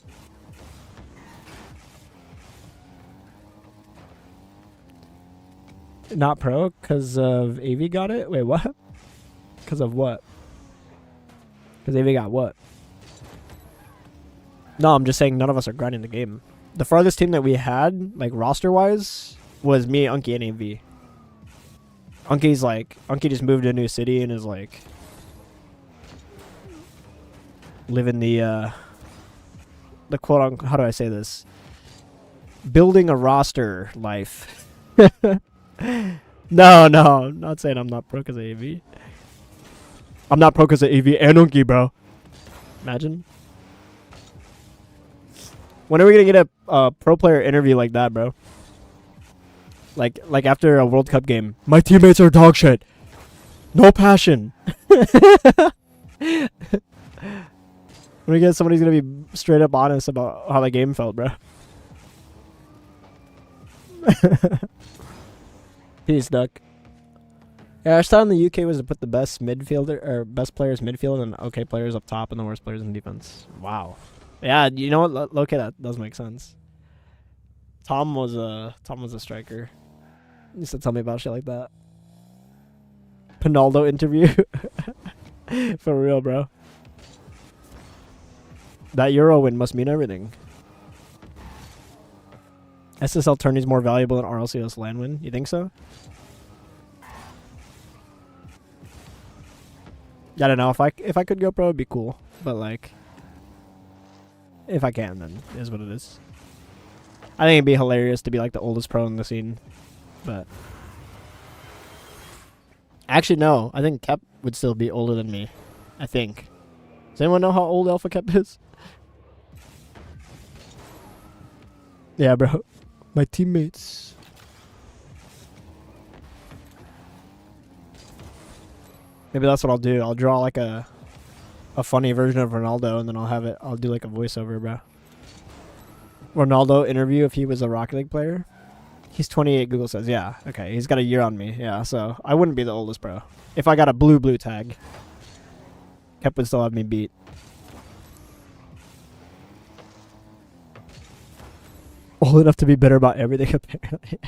Not pro because of AV got it? Wait, what? Because of what? Because AV got what? No, I'm just saying none of us are grinding the game. The farthest team that we had, like roster-wise, was me, Unky, and AV. Unky just moved to a new city and is like living the quote unquote, how do I say this? Building a roster life. No, I'm not saying I'm not pro because of AV. I'm not pro because of AV and Unky, bro. Imagine. When are we gonna get a pro player interview like that, bro? Like after a World Cup game. My teammates are dog shit. No passion. When we get somebody's gonna be straight up honest about how the game felt, bro. Peace, Duck. Yeah, our style in the UK was to put the best midfielder or best players midfield and okay players up top and the worst players in defense. Wow. Yeah, you know what? Okay, that does make sense. Tom was a striker. He used to tell me about shit like that. Pinaldo interview. For real, bro. That Euro win must mean everything. SSL tourney's more valuable than RLCS LAN win. You think so? I don't know. If I could go pro, it'd be cool. But like, if I can, then it is what it is. I think it'd be hilarious to be like the oldest pro in the scene. But actually, no. I think Kep would still be older than me. I think. Does anyone know how old Alpha Kep is? Yeah, bro. My teammates. Maybe that's what I'll do. I'll draw like a funny version of Ronaldo, and then I'll do like a voiceover, bro. Ronaldo interview if he was a Rocket League player. He's 28, Google says. Yeah, okay. He's got a year on me. Yeah, so I wouldn't be the oldest, bro. If I got a blue tag, Kep would still have me beat. Old enough to be better about everything, apparently.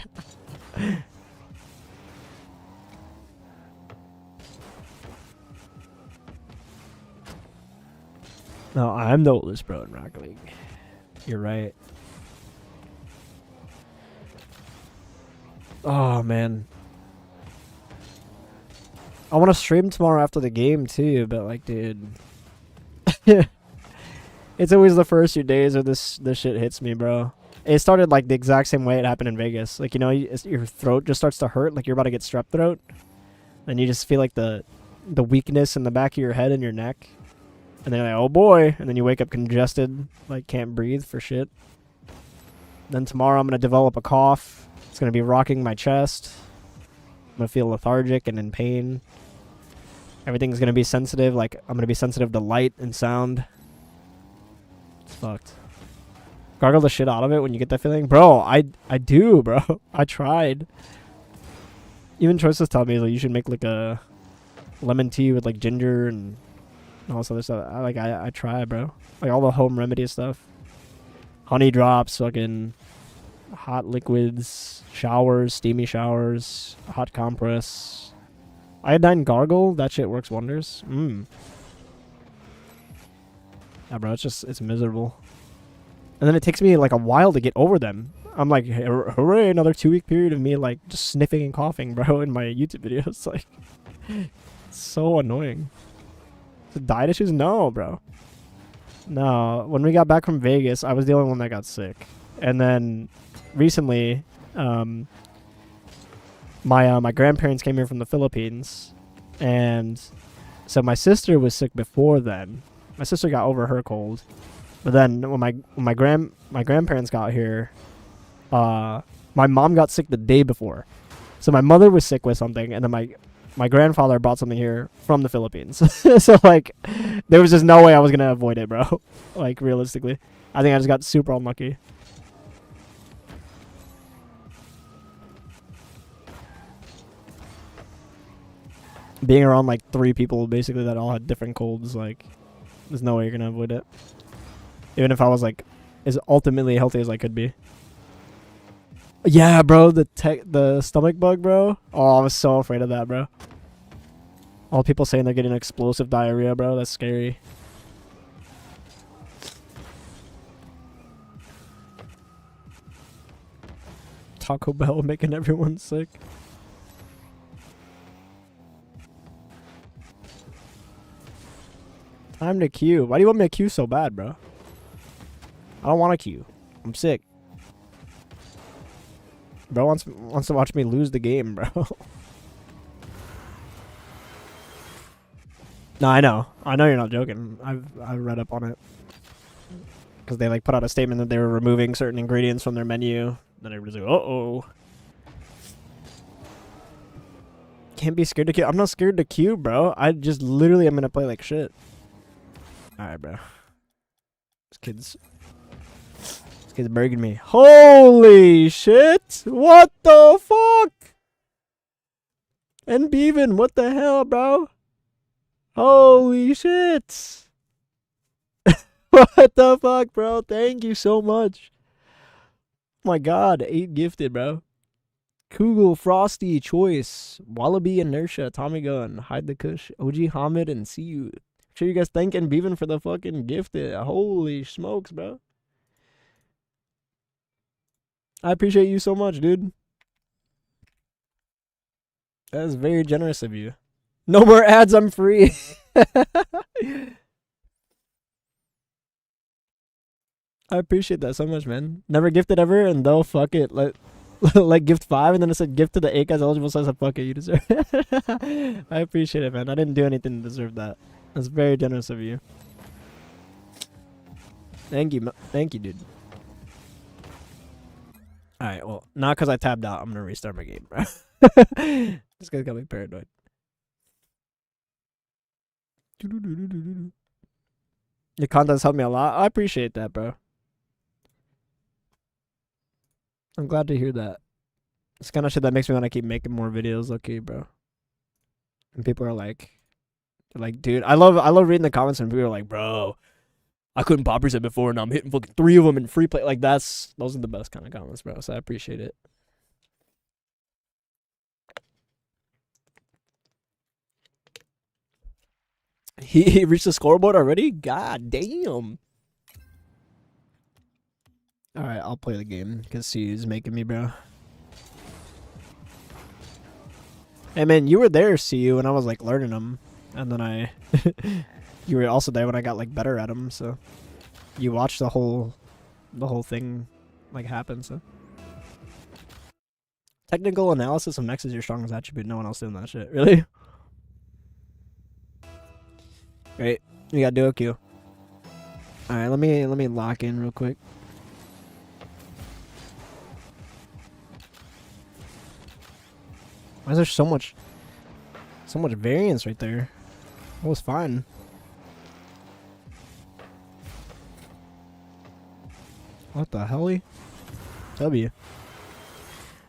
No, I'm the oldest bro in Rocket League. You're right. Oh, man. I want to stream tomorrow after the game, too, but, like, dude. It's always the first few days where this shit hits me, bro. It started, like, the exact same way it happened in Vegas. Like, you know, your throat just starts to hurt, like you're about to get strep throat. And you just feel, like, the weakness in the back of your head and your neck. And then you're like, oh, boy. And then you wake up congested, like, can't breathe for shit. Then tomorrow I'm going to develop a cough. It's going to be rocking my chest. I'm going to feel lethargic and in pain. Everything's going to be sensitive. Like, I'm going to be sensitive to light and sound. It's fucked. Gargle the shit out of it when you get that feeling. Bro, I do, bro. I tried. Even Choices tell me, like, you should make, like, a lemon tea with, like, ginger and all this other stuff. I try, bro. Like, all the home remedy stuff. Honey drops, fucking hot liquids, showers, steamy showers, hot compress. Iodine gargle, that shit works wonders. Yeah, bro, it's miserable. And then it takes me like a while to get over them. I'm like, hooray, another 2-week period of me like just sniffing and coughing, bro, in my YouTube videos. Like, it's so annoying. The diet issues? No, bro. No, when we got back from Vegas, I was the only one that got sick. And then recently, my grandparents came here from the Philippines, and so my sister was sick before then. My sister got over her cold, but then when my grandparents got here, my mom got sick the day before. So my mother was sick with something, and then my grandfather brought something here from the Philippines. So, like, there was just no way I was going to avoid it, bro. Like, realistically. I think I just got super unlucky. Being around, like, 3 people, basically, that all had different colds, like, there's no way you're going to avoid it. Even if I was, like, as ultimately healthy as I could be. Yeah, bro, the stomach bug, bro. Oh, I was so afraid of that, bro. All people saying they're getting explosive diarrhea, bro. That's scary. Taco Bell making everyone sick. Time to queue. Why do you want me to queue so bad, bro? I don't want to queue. I'm sick. Bro wants to watch me lose the game, bro. No, I know. I know you're not joking. I've read up on it. Because they like put out a statement that they were removing certain ingredients from their menu. Then everybody's like, uh-oh. Can't be scared to queue. I'm not scared to queue, bro. I just literally am gonna play like shit. Alright, bro. This kid's burging me. Holy shit! What the fuck? And Beaven, what the hell, bro? Holy shit! What the fuck, bro? Thank you so much. Oh my god, 8 gifted, bro. Kugel, Frosty, Choice, Wallaby, Inertia, Tommy Gun, Hide the Kush, OG Hamid, and See You. Sure you guys thanking Beaven for the fucking gifted. Holy smokes, bro. I appreciate you so much, dude. That is very generous of you. No more ads, I'm free. I appreciate that so much, man. Never gifted ever, and though, fuck it. Like gift 5, and then it said gift to the 8 guys eligible, so I said, fuck it, you deserve it. I appreciate it, man. I didn't do anything to deserve that. That's very generous of you. Thank you, dude. Alright, well, not because I tabbed out. I'm gonna restart my game, bro. This guy's got me paranoid. Your content's helped me a lot. I appreciate that, bro. I'm glad to hear that. It's kind of shit that makes me want to keep making more videos. Okay, bro. And people are like, dude, I love reading the comments and people are like, bro, I couldn't pop reset before, and now I'm hitting fucking 3 of them in free play. Like those are the best kind of comments, bro. So I appreciate it. He reached the scoreboard already? God damn. Alright, I'll play the game because he's making me, bro. Hey, man, you were there, CU, when I was, like, learning them. And then you were also there when I got, like, better at them, so. You watched the whole thing, like, happen, so. Technical analysis of Nex is your strongest attribute. No one else doing that shit. Really? Great. We got duo queue. Alright, let me lock in real quick. Why is there so much variance right there? That was fine. What the hell? W.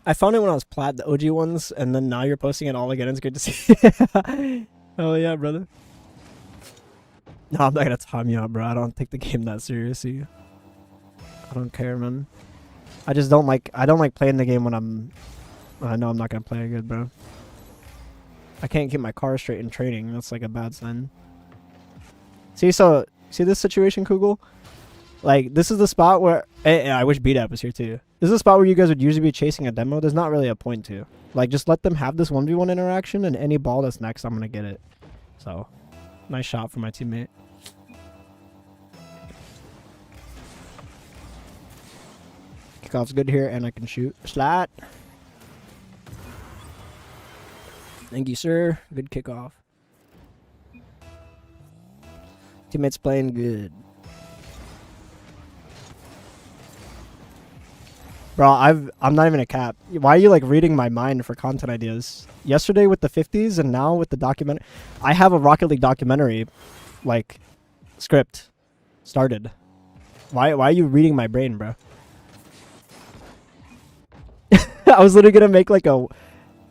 I found it when I was plat, the OG ones, and then now you're posting it all again. It's good to see. Oh yeah, brother. No, I'm not gonna time you out, bro. I don't take the game that seriously. I don't care, man. I just don't like playing the game when I know I'm not gonna play it good, bro. I can't keep my car straight in training. That's like a bad sign. See this situation, Kugel? Like, this is the spot where... I wish BDAP was here, too. This is the spot where you guys would usually be chasing a demo. There's not really a point to. Like, just let them have this 1v1 interaction, and any ball that's next, I'm gonna get it. So, nice shot from my teammate. Kickoff's good here, and I can shoot. Slat! Thank you, sir. Good kickoff. Teammates playing good. Bro, I'm not even a cap. Why are you like reading my mind for content ideas? Yesterday with the 50s and now with the documentary. I have a Rocket League documentary, like, script started. Why are you reading my brain, bro? I was literally gonna make like a,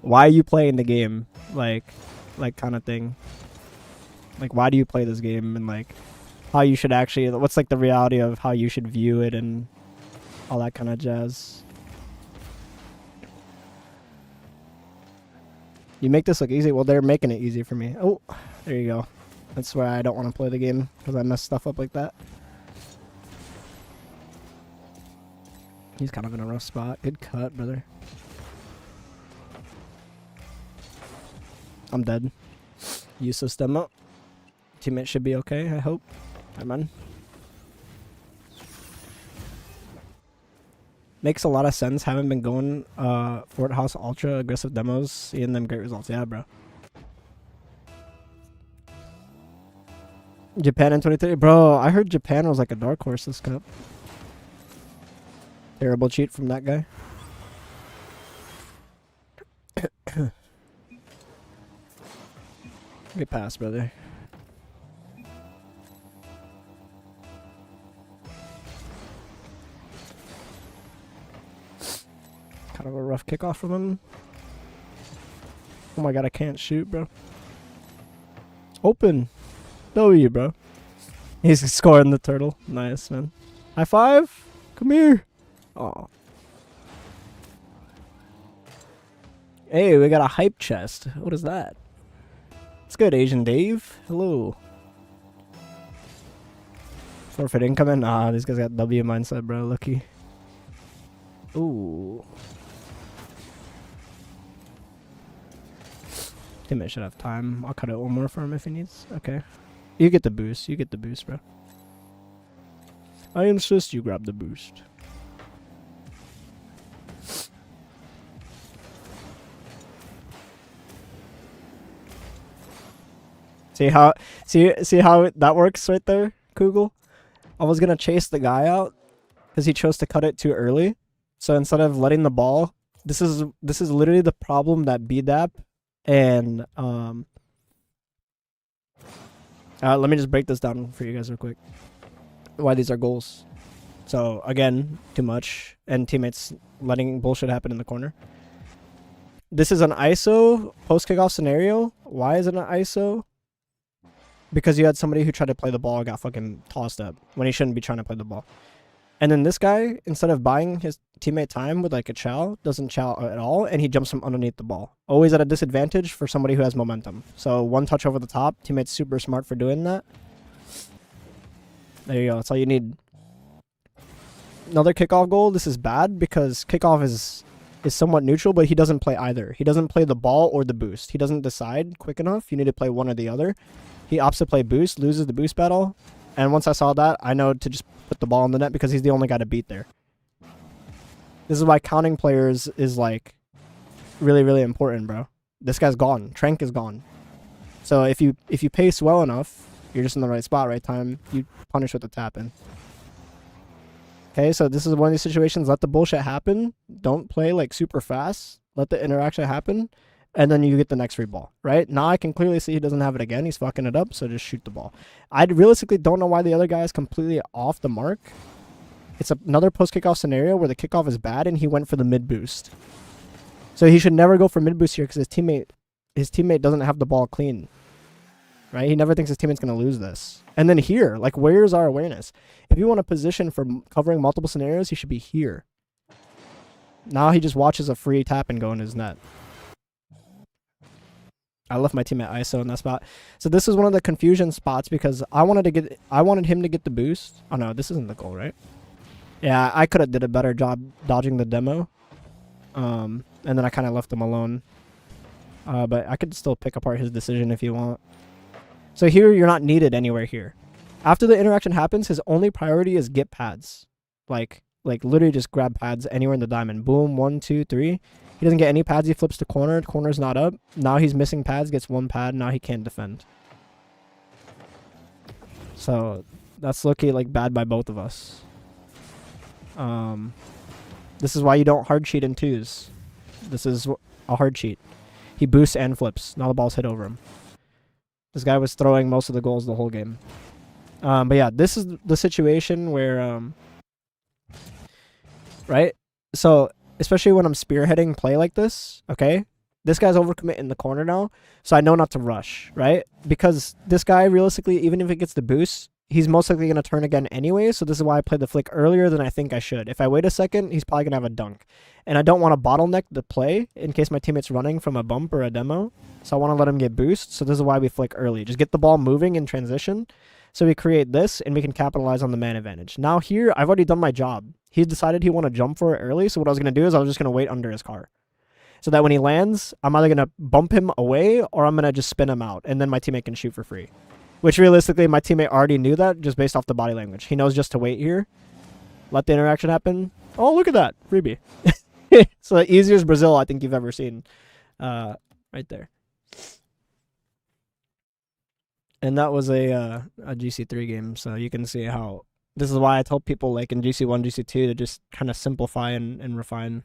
why are you playing the game? Like kind of thing. Like, why do you play this game? And like, how you should actually, what's like the reality of how you should view it and all that kind of jazz. You make this look easy. Well, they're making it easy for me. Oh, there you go. That's why I don't want to play the game, because I mess stuff up like that. He's kind of in a rough spot. Good cut, brother. I'm dead. Useless demo. Teammate should be okay, I hope. Hi, man. Makes a lot of sense. Haven't been going Fort House Ultra aggressive demos, seeing them great results. Yeah, bro. Japan in 2030. Bro, I heard Japan was like a dark horse this cup. Terrible cheat from that guy. Get past, brother. Kind of a rough kickoff from him. Oh my god, I can't shoot, bro. Open. W, bro. He's scoring the turtle. Nice, man. High five. Come here. Oh. Hey, we got a hype chest. What is that? It's good, Asian Dave. Hello. Forfeit incoming. Ah, these guys got W mindset, bro. Lucky. Ooh. Teammate should have time. I'll cut it one more for him if he needs. Okay. You get the boost. You get the boost, bro. I insist you grab the boost. See how that works right there, Kugel? I was gonna chase the guy out because he chose to cut it too early. So instead of letting the ball, this is literally the problem that BDAP and let me just break this down for you guys real quick. Why these are goals. So again, too much and teammates letting bullshit happen in the corner. This is an ISO post kickoff scenario. Why is it an ISO? Because you had somebody who tried to play the ball and got fucking tossed up when he shouldn't be trying to play the ball. And then this guy, instead of buying his teammate time with like a chow, doesn't chow at all, and he jumps from underneath the ball. Always at a disadvantage for somebody who has momentum. So one touch over the top, teammate's super smart for doing that. There you go, that's all you need. Another kickoff goal, this is bad because kickoff is somewhat neutral, but he doesn't play either. He doesn't play the ball or the boost. He doesn't decide quick enough. You need to play one or the other. He opts to play boost, loses the boost battle. And once I saw that, I know to just put the ball in the net because he's the only guy to beat there. This is why counting players is like really, really important, bro. This guy's gone. Trank is gone. So if you pace well enough, you're just in the right spot, right time, you punish with the tap in. Okay, so this is one of these situations. Let the bullshit happen. Don't play like super fast. Let the interaction happen. And then you get the next free ball, right? Now I can clearly see he doesn't have it again. He's fucking it up, so just shoot the ball. I realistically don't know why the other guy is completely off the mark. It's another post-kickoff scenario where the kickoff is bad and he went for the mid-boost. So he should never go for mid-boost here because his teammate doesn't have the ball clean, right? He never thinks his teammate's going to lose this. And then here, like, where's our awareness? If you want a position for covering multiple scenarios, he should be here. Now he just watches a free tap and go in his net. I left my teammate ISO in that spot. So this is one of the confusion spots because I wanted him to get the boost. Oh no, this isn't the goal, right? Yeah, I could have did a better job dodging the demo. And then I kind of left him alone. But I could still pick apart his decision if you want. So here you're not needed anywhere here. After the interaction happens, his only priority is get pads. Like literally just grab pads anywhere in the diamond. Boom, 1, 2, 3. He doesn't get any pads. He flips to corner. Corner's not up. Now he's missing pads. Gets one pad. Now he can't defend. So that's looking like bad by both of us. This is why you don't hard cheat in twos. This is a hard cheat. He boosts and flips. Now the ball's hit over him. This guy was throwing most of the goals the whole game. But yeah, this is the situation where, right? So especially when I'm spearheading play like this, okay? This guy's overcommit in the corner now, so I know not to rush, right? Because this guy, realistically, even if he gets the boost, he's most likely going to turn again anyway, so this is why I played the flick earlier than I think I should. If I wait a second, he's probably going to have a dunk. And I don't want to bottleneck the play in case my teammate's running from a bump or a demo, so I want to let him get boost, so this is why we flick early. Just get the ball moving in transition, so we create this, and we can capitalize on the man advantage. Now here, I've already done my job. He decided he wanted to jump for it early, so what I was going to do is I was just going to wait under his car. So that when he lands, I'm either going to bump him away, or I'm going to just spin him out, and then my teammate can shoot for free. Which realistically, my teammate already knew that, just based off the body language. He knows just to wait here, let the interaction happen. Oh, look at that. Freebie. So the easiest Brazil I think you've ever seen. Right there. And that was a GC3 game, so you can see how. This is why I tell people like in GC1, GC2 to just kind of simplify and refine.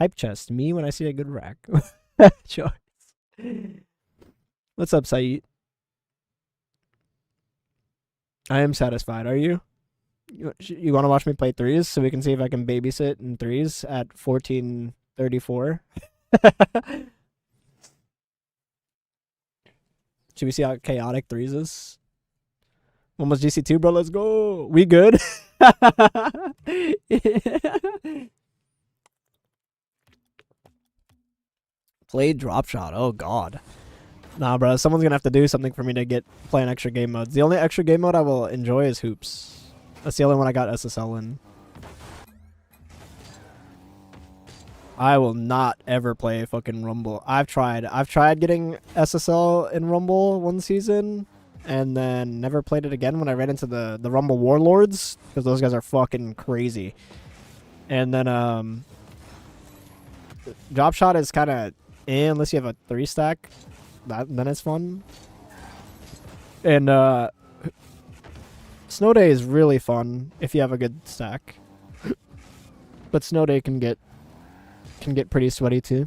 Hype chest, me when I see a good rack. Choice. What's up, Saeed? I am satisfied. Are you? You want to watch me play threes so we can see if I can babysit in threes at 14:34? Should we see how chaotic threes is? Almost GC2, bro. Let's go. We good? Play drop shot. Oh, God. Nah, bro. Someone's going to have to do something for me to play an extra game mode. The only extra game mode I will enjoy is hoops. That's the only one I got SSL in. I will not ever play fucking Rumble. I've tried getting SSL in Rumble one season and then never played it again when I ran into the Rumble Warlords because those guys are fucking crazy. And then drop shot is kind of unless you have a 3-stack, then it's fun. And Snow Day is really fun if you have a good stack. But Snow Day can get pretty sweaty too.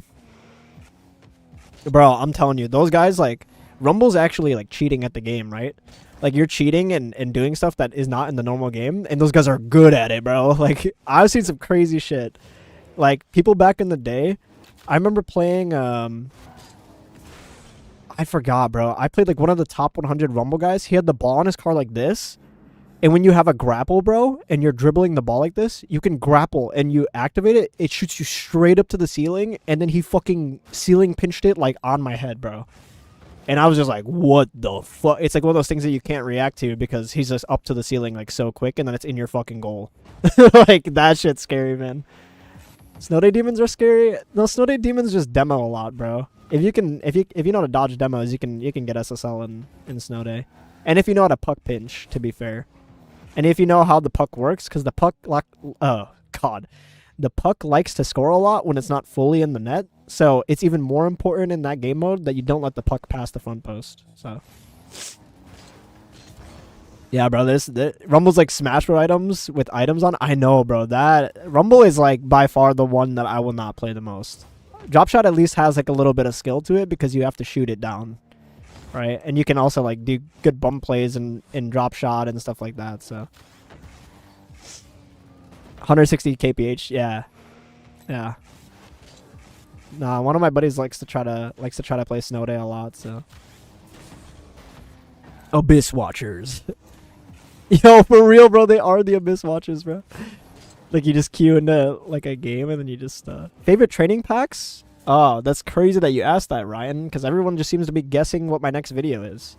Bro, I'm telling you, those guys, like, Rumble's actually, like, cheating at the game, right? Like, you're cheating and doing stuff that is not in the normal game, and those guys are good at it, bro. Like, I've seen some crazy shit. Like, people back in the day, I remember playing, I forgot, bro. I played, like, one of the top 100 Rumble guys. He had the ball on his car like this, and when you have a grapple, bro, and you're dribbling the ball like this, you can grapple and you activate it. It shoots you straight up to the ceiling, and then he fucking ceiling pinched it like on my head, bro. And I was just like, what the fuck? It's like one of those things that you can't react to because he's just up to the ceiling like so quick, and then it's in your fucking goal. Like, that shit's scary, man. Snow Day Demons are scary. No, Snow Day Demons just demo a lot, bro. If you know how to dodge demos, you can get SSL in Snow Day. And if you know how to puck pinch, to be fair. And if you know how the puck works, because the puck, the puck likes to score a lot when it's not fully in the net. So it's even more important in that game mode that you don't let the puck pass the front post. So, yeah, bro, Rumble's like Smash Bros. Items with items on. I know, bro. That Rumble is like by far the one that I will not play the most. Drop shot at least has like a little bit of skill to it because you have to shoot it down. Right, and you can also like do good bump plays and drop shot and stuff like that. So 160 kph, yeah. Nah, one of my buddies likes to try to play Snow Day a lot. So Abyss Watchers, yo, for real, bro, they are the Abyss Watchers, bro. Like, you just queue into like a game and then you just favorite training packs. Oh, that's crazy that you asked that, Ryan, because everyone just seems to be guessing what my next video is.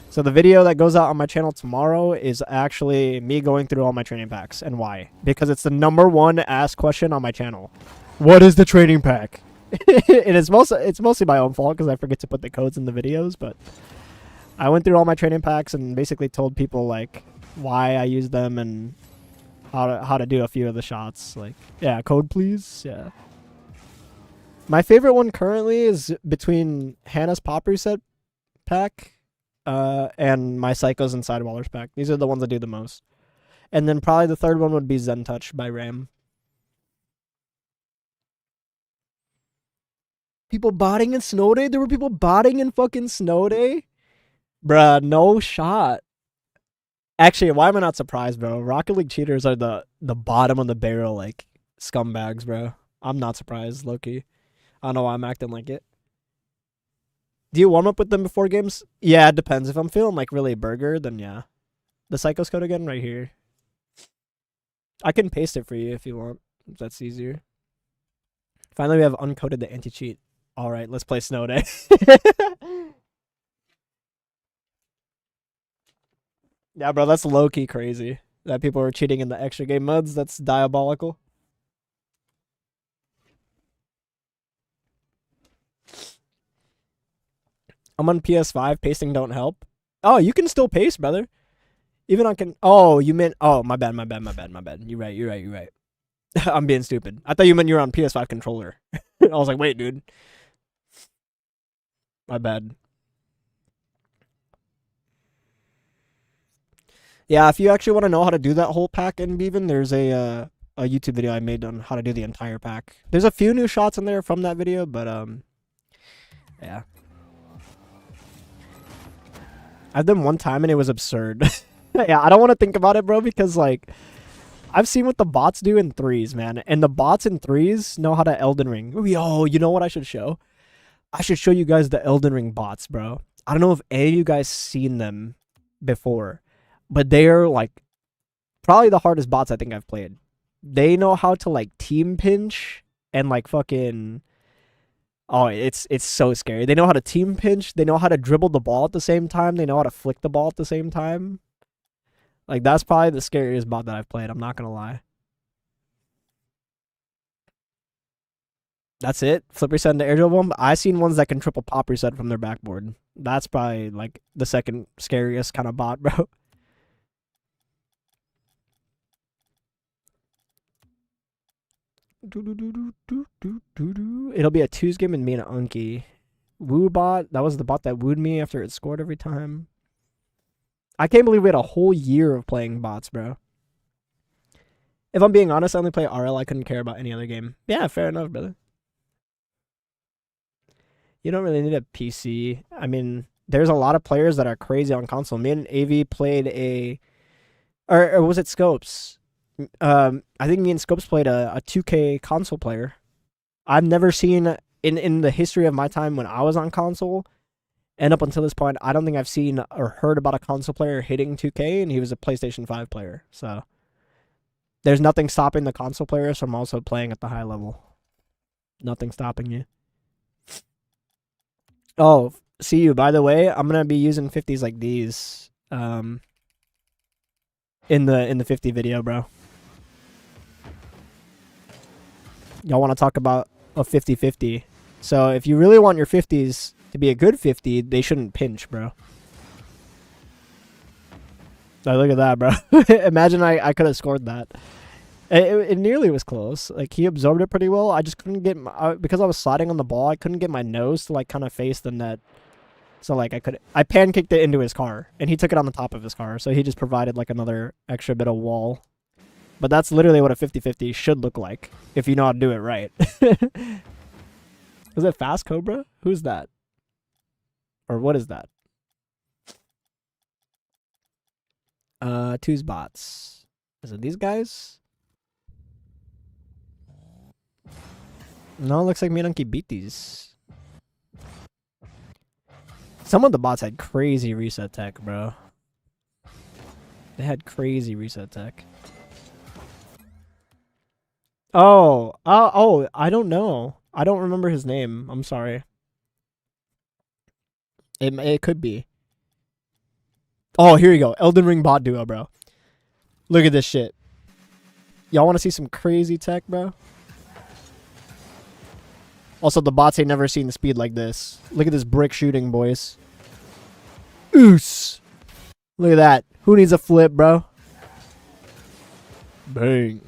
So the video that goes out on my channel tomorrow is actually me going through all my training packs and why. Because it's the #1 asked question on my channel. What is the training pack? And it's mostly my own fault because I forget to put the codes in the videos, but I went through all my training packs and basically told people like why I use them and how to do a few of the shots. Like, yeah, code please. Yeah. My favorite one currently is between Hannah's Pop Reset pack and my Psychos and Sidewallers pack. These are the ones I do the most. And then probably the third one would be Zen Touch by Ram. People botting in Snow Day? There were people botting in fucking Snow Day? Bruh, no shot. Actually, why am I not surprised, bro? Rocket League cheaters are the bottom of the barrel, like, scumbags, bro. I'm not surprised, low-key. I don't know why I'm acting like it. Do you warm up with them before games? Yeah, it depends. If I'm feeling like really burger, then yeah. The Psychos code again right here. I can paste it for you if you want. If that's easier. Finally, we have uncoded the anti-cheat. All right, let's play Snow Day. Yeah, bro, that's low-key crazy. That people are cheating in the extra game modes. That's diabolical. I'm on PS5. Pasting don't help. Oh, you can still paste, brother. Even on can. Oh, you meant. Oh, my bad. You're right. I'm being stupid. I thought you meant you were on PS5 controller. I was like, wait, dude. My bad. Yeah, if you actually want to know how to do that whole pack in Bevan, there's a YouTube video I made on how to do the entire pack. There's a few new shots in there from that video, but yeah. I've done one time and it was absurd. Yeah, I don't want to think about it, bro, because like I've seen what the bots do in threes, man, and the bots in threes know how to Elden Ring. Yo, you know what I should show? I should show you guys the Elden Ring bots, bro. I don't know if any of you guys seen them before, but they are like probably the hardest bots I think I've played. They know how to like team pinch and like fucking oh, it's so scary. They know how to team pinch, they know how to dribble the ball at the same time, they know how to flick the ball at the same time. Like that's probably the scariest bot that I've played, I'm not gonna lie. That's it. Flip reset into air dribble them. I seen ones that can triple pop reset from their backboard. That's probably like the second scariest kind of bot, bro. It'll be a twos game and me and Unky. Woo bot. That was the bot that wooed me after it scored every time. I can't believe we had a whole year of playing bots, bro. If I'm being honest, I only play RL. I couldn't care about any other game. Yeah, fair enough, brother. You don't really need a PC. I mean, there's a lot of players that are crazy on console. Me and AV played or was it Scopes? I think me and Scopes played a 2K console player. I've never seen in the history of my time when I was on console, and up until this point, I don't think I've seen or heard about a console player hitting 2K, and he was a PlayStation 5 player. So there's nothing stopping the console players from also playing at the high level. Nothing stopping you. Oh, see you. By the way, I'm gonna be using 50s like these in the 50 video, bro. Y'all want to talk about a 50-50. So if you really want your 50s to be a good 50, they shouldn't pinch, bro. Oh, look at that, bro. Imagine I could have scored that. It nearly was close. Like, he absorbed it pretty well. I just couldn't get because I was sliding on the ball, I couldn't get my nose to like kind of face the net. So like I pancaked it into his car, and he took it on the top of his car. So he just provided like another extra bit of wall. But that's literally what a 50-50 should look like if you know how to do it right. Is it Fast Cobra? Who's that? Or what is that? Two's bots. Is it these guys? No, it looks like me and Unky beat these. Some of the bots had crazy reset tech, bro. They had crazy reset tech. Oh, I don't know. I don't remember his name. I'm sorry. It could be. Oh, here you go. Elden Ring bot duo, bro. Look at this shit. Y'all want to see some crazy tech, bro? Also, the bots ain't never seen the speed like this. Look at this brick shooting, boys. Oos. Look at that. Who needs a flip, bro? Bang.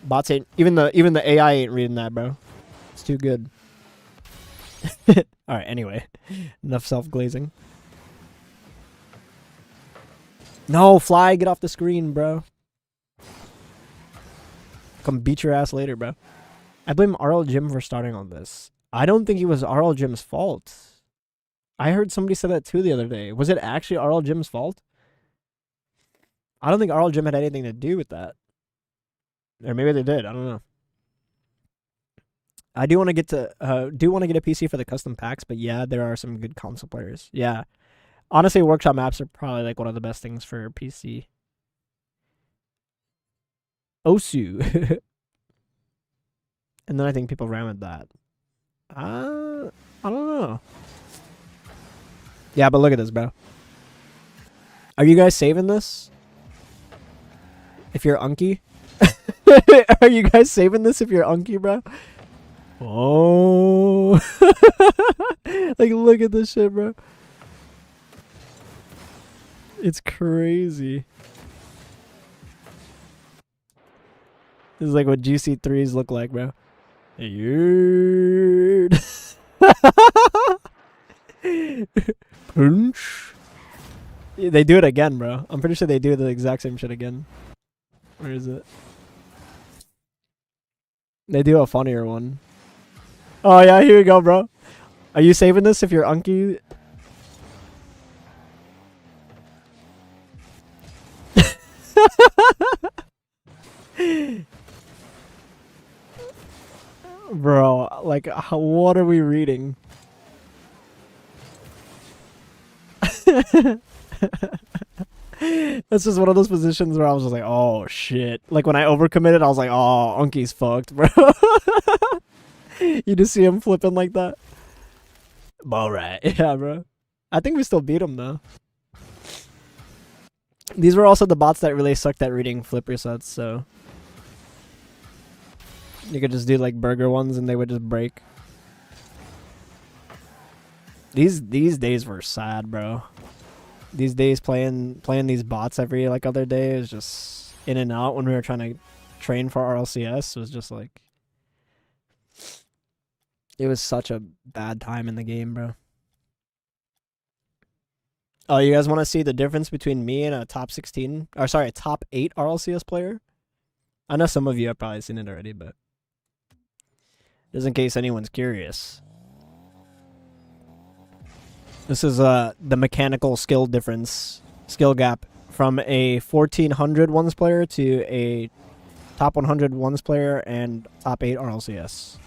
Bots ain't even the AI ain't reading that, bro. It's too good. All right. Anyway, enough self-glazing. No, Fly, get off the screen, bro. Come beat your ass later, bro. I blame RL Jim for starting all this. I don't think it was RL Jim's fault. I heard somebody say that too the other day. Was it actually RL Jim's fault? I don't think RL Jim had anything to do with that. Or maybe they did. I don't know. I do want to get a PC for the custom packs, but yeah, there are some good console players. Yeah. Honestly, workshop maps are probably like one of the best things for PC. Osu. And then I think people ran with that. I don't know. Yeah, but look at this, bro. Are you guys saving this? If you're Unky? Are you guys saving this if you're Unky, bro? Oh. Like, look at this shit, bro. It's crazy. This is like what GC3s look like, bro. Weird. Punch. They do it again, bro. I'm pretty sure they do the exact same shit again. Where is it? They do a funnier one. Oh yeah, here we go, bro. Are you saving this if you're Unky? Bro, like, what are we reading? That's just one of those positions where I was just like, oh shit. Like when I overcommitted, I was like, oh, Unky's fucked, bro. You just see him flipping like that. Alright, yeah, bro. I think we still beat him though. These were also the bots that really sucked at reading flip resets, so you could just do like burger ones and they would just break. These days were sad, bro. These days playing these bots every like other day is just in and out. When we were trying to train for RLCS, it was just like, it was such a bad time in the game, bro. Oh, you guys want to see the difference between me and a top 16, or sorry, a top 8 RLCS player? I know some of you have probably seen it already, but just in case anyone's curious. This is the mechanical skill difference, skill gap from a 1400 ones player to a top 100 ones player and top 8 RLCS.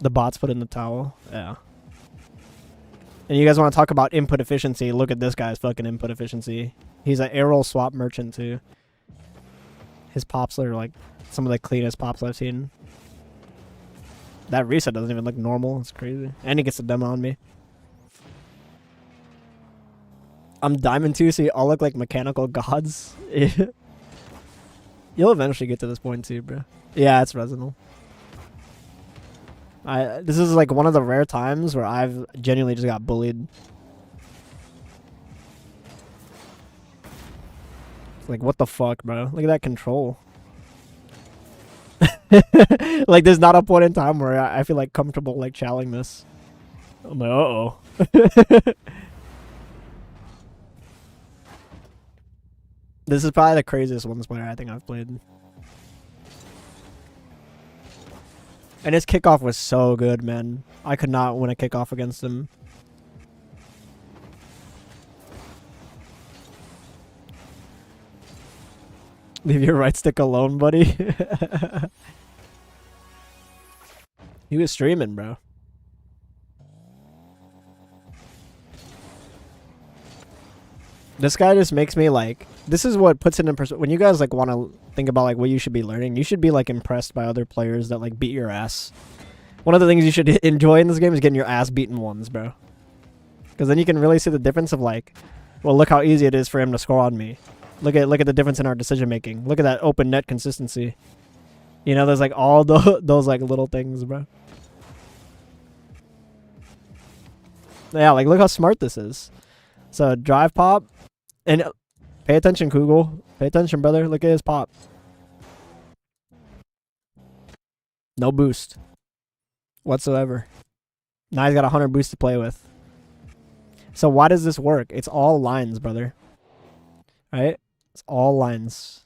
The bots put in the towel, yeah. And you guys want to talk about input efficiency? Look at this guy's fucking input efficiency. He's an arrow swap merchant too. His pops are like some of the cleanest pops I've seen. That reset doesn't even look normal. It's crazy. And he gets a demo on me. I'm Diamond 2, so you all look like mechanical gods. You'll eventually get to this point too, bro. Yeah, it's Resinal. This is like one of the rare times where I've genuinely just got bullied. It's like, what the fuck, bro? Look at that control. Like, there's not a point in time where I feel like comfortable like challenging this. I'm like, uh-oh. This is probably the craziest ones player I think I've played. And his kickoff was so good, man. I could not win a kickoff against him. Leave your right stick alone, buddy. He was streaming, bro. This guy just makes me like, this is what puts it in perspective. When you guys like want to think about like what you should be learning, you should be like impressed by other players that like beat your ass. One of the things you should enjoy in this game is getting your ass beaten ones, bro. Because then you can really see the difference of like, well, look how easy it is for him to score on me. Look at the difference in our decision making. Look at that open net consistency. You know, there's like all those like little things, bro. Yeah, like look how smart this is. So drive pop, and pay attention, Kugel. Pay attention, brother. Look at his pop. No boost whatsoever. Now he's got 100 boost to play with. So why does this work? It's all lines, brother. Right? It's all lines.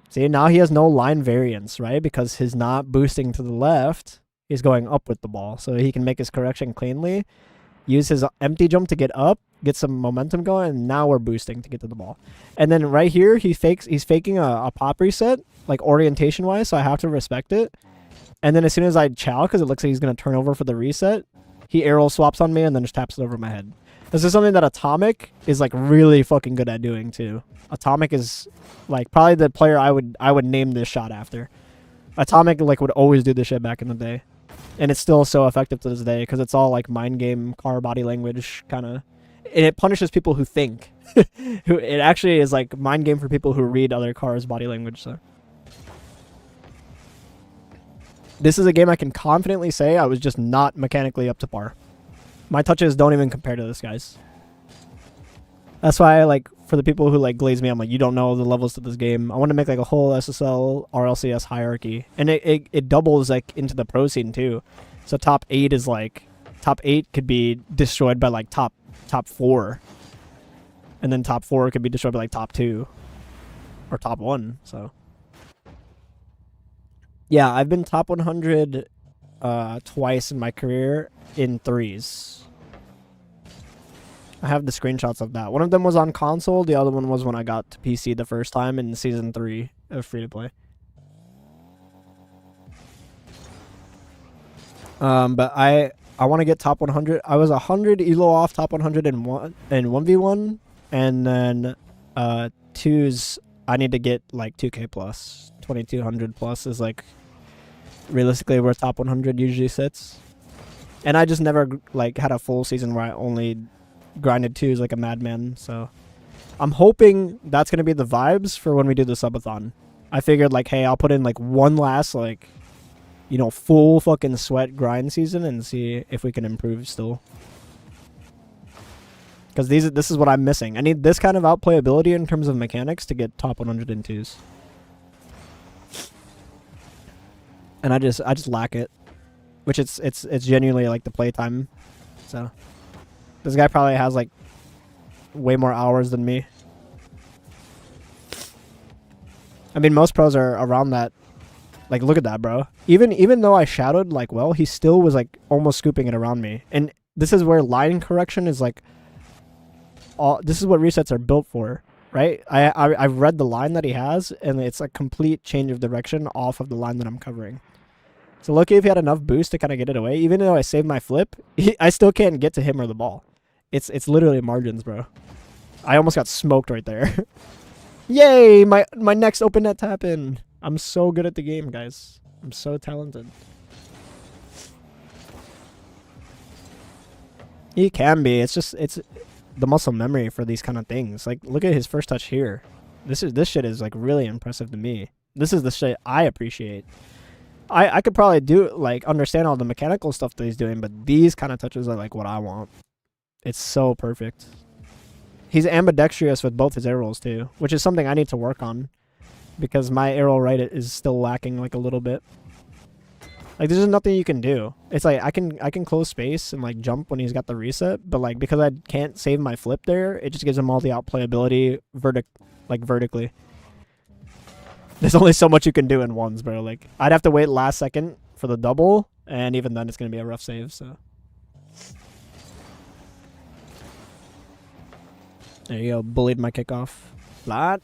See, now he has no line variance, right? Because he's not boosting to the left. He's going up with the ball. So he can make his correction cleanly. Use his empty jump to get up. Get some momentum going. And now we're boosting to get to the ball. And then right here, he's faking a pop reset. Like orientation-wise. So I have to respect it. And then as soon as I chow, because it looks like he's going to turn over for the reset, he arrow swaps on me and then just taps it over my head. This is something that Atomic is like really fucking good at doing too. Atomic is like probably the player I would name this shot after. Atomic like would always do this shit back in the day. And it's still so effective to this day because it's all like mind game, car body language kind of. And it punishes people who think. It actually is like mind game for people who read other cars' body language. So this is a game I can confidently say I was just not mechanically up to par. My touches don't even compare to this guy's. That's why I like, for the people who like glaze me, I'm like, you don't know the levels to this game. I want to make like a whole SSL RLCS hierarchy. And it doubles like into the pro scene too. So top 8 is like, top 8 could be destroyed by like top top 4. And then top 4 could be destroyed by like top 2 or top 1. So yeah, I've been top 100 twice in my career in 3s. I have the screenshots of that. One of them was on console. The other one was when I got to PC the first time in season 3 of free to play. But I want to get top 100. I was 100 elo off top 100 in 1v1, and then 2s I need to get like 2k plus. 2200 plus is like realistically where top 100 usually sits. And I just never like had a full season where I only grinded 2s like a madman. So I'm hoping that's gonna be the vibes for when we do the subathon. I figured like, hey, I'll put in like one last like, you know, full fucking sweat grind season and see if we can improve still. Because this is what I'm missing. I need this kind of outplayability in terms of mechanics to get top 100 in 2s. And I just lack it. Which it's genuinely like the playtime. So this guy probably has like way more hours than me. I mean, most pros are around that. Like, look at that, bro. Even though I shadowed like well, he still was like almost scooping it around me. And this is where line correction is like this is what resets are built for, right? I've read the line that he has, and it's a complete change of direction off of the line that I'm covering. So lucky if he had enough boost to kind of get it away. Even though I saved my flip, I still can't get to him or the ball. It's literally margins, bro. I almost got smoked right there. Yay! My next open net tap in. I'm so good at the game, guys. I'm so talented. He can be. It's the muscle memory for these kind of things. Like, look at his first touch here. This shit is like really impressive to me. This is the shit I appreciate. I could probably do like understand all the mechanical stuff that he's doing, but these kind of touches are like what I want. It's so perfect. He's ambidextrous with both his air rolls too, which is something I need to work on because my air roll right is still lacking like a little bit. Like there's nothing you can do. It's like I can close space and like jump when he's got the reset, but like because I can't save my flip there, it just gives him all the outplayability vertically. There's only so much you can do in ones, bro. Like I'd have to wait last second for the double, and even then it's gonna be a rough save. So there you go. Bullied my kickoff. Flat.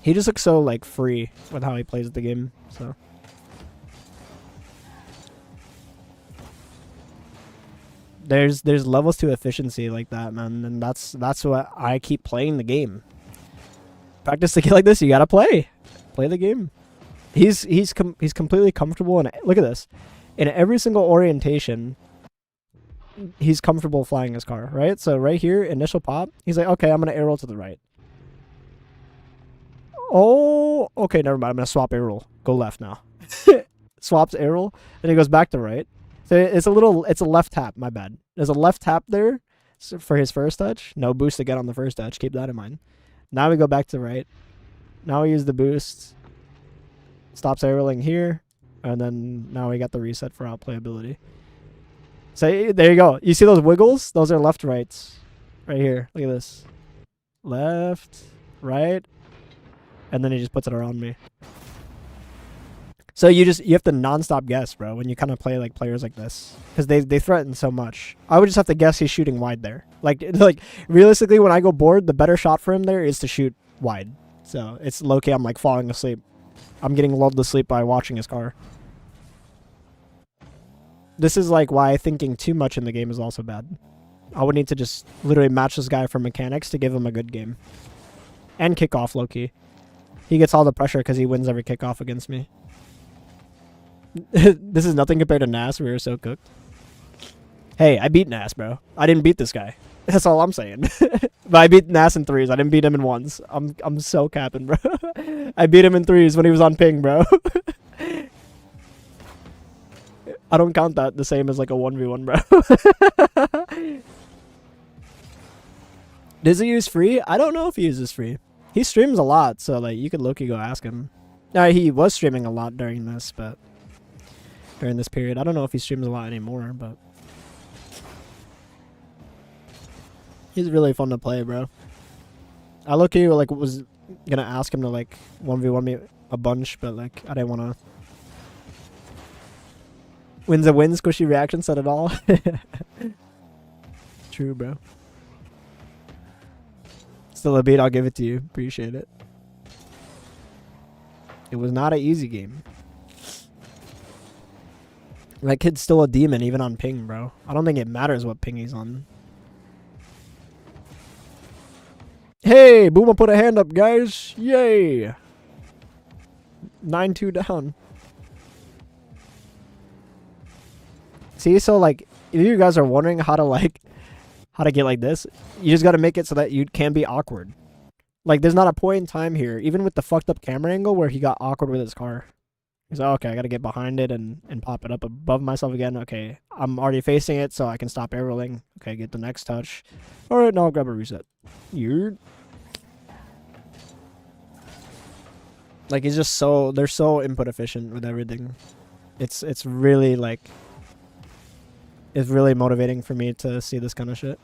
He just looks so like free with how he plays the game. So there's levels to efficiency like that, man, and that's what I keep playing the game. Practice to get like this, you gotta play the game. He's completely comfortable, and look at this. In every single orientation, he's comfortable flying his car, right? So right here, initial pop, he's like, okay, I'm gonna air roll to the right. Oh, okay, never mind. I'm gonna swap air roll. Go left now. Swaps air roll, then he goes back to right. So it's a left tap. My bad. There's a left tap there for his first touch. No boost again on the first touch. Keep that in mind. Now we go back to right. Now we use the boost. Stops air rolling here, and then now we got the reset for outplayability. So there you go. You see those wiggles? Those are left rights, right here. Look at this. Left, right, and then he just puts it around me. So you have to non-stop guess, bro, when you kind of play like players like this, because they threaten so much. I would just have to guess he's shooting wide there. Like realistically, when I go board, the better shot for him there is to shoot wide. So it's low-key, I'm like falling asleep. I'm getting lulled to sleep by watching his car. This is like why thinking too much in the game is also bad. I would need to just literally match this guy for mechanics to give him a good game. And kickoff, low-key. He gets all the pressure because he wins every kickoff against me. This is nothing compared to Nas. We were so cooked. Hey, I beat Nas, bro. I didn't beat this guy. That's all I'm saying. But I beat Nas in 3s. I didn't beat him in 1s. I'm so capping, bro. I beat him in 3s when he was on ping, bro. I don't count that the same as like a 1v1, bro. Does he use free? I don't know if he uses free. He streams a lot, so like you could low-key go ask him. He was streaming a lot during this, but during this period, I don't know if he streams a lot anymore, but He's really fun to play, bro. I low-key like was gonna ask him to like 1v1 me a bunch, but like I didn't wanna. Wins a win, squishy reaction said it all. True, bro. Still a beat, I'll give it to you. Appreciate it. It was not an easy game. That kid's still a demon, even on ping, bro. I don't think it matters what ping he's on. Hey, Booma put a hand up, guys. Yay. 9-2 down. See, so like, if you guys are wondering how to get like this, you just gotta make it so that you can be awkward. Like, there's not a point in time here, even with the fucked up camera angle, where he got awkward with his car. He's like, okay, I gotta get behind it and pop it up above myself again. Okay, I'm already facing it, so I can stop air rolling. Okay, get the next touch. Alright, now I'll grab a reset. You're... Like, he's just so... They're so input efficient with everything. It's really, like... It's really motivating for me to see this kind of shit.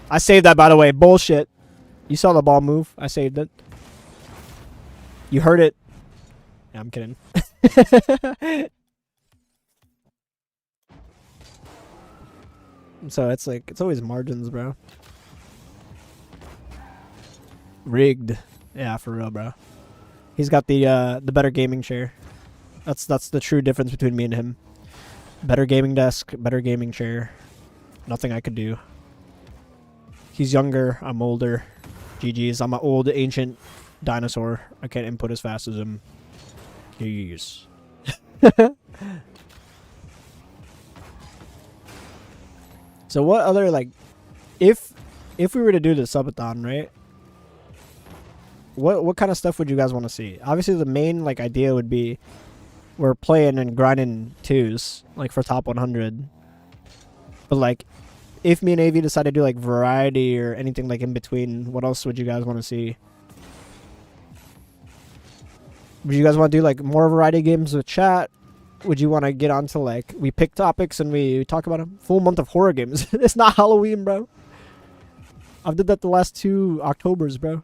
I saved that, by the way. Bullshit. You saw the ball move. I saved it. You heard it. Yeah, I'm kidding. So it's like, it's always margins, bro. Rigged. Yeah, for real, bro. He's got the better gaming chair. That's the true difference between me and him. Better gaming desk, better gaming chair. Nothing I could do. He's younger, I'm older. GG's. I'm an old, ancient dinosaur. I can't input as fast as him. Jeez. So what other, like, if we were to do the subathon, right? What kind of stuff would you guys want to see? Obviously, the main, like, idea would be we're playing and grinding twos, like, for top 100. But, like, if me and AV decide to do, like, variety or anything, like, in between, what else would you guys want to see? Would you guys want to do, like, more variety games with chat? Would you want to get onto, like, we pick topics and we talk about them? Full month of horror games. It's not Halloween, bro. I've did that the last 2 Octobers, bro.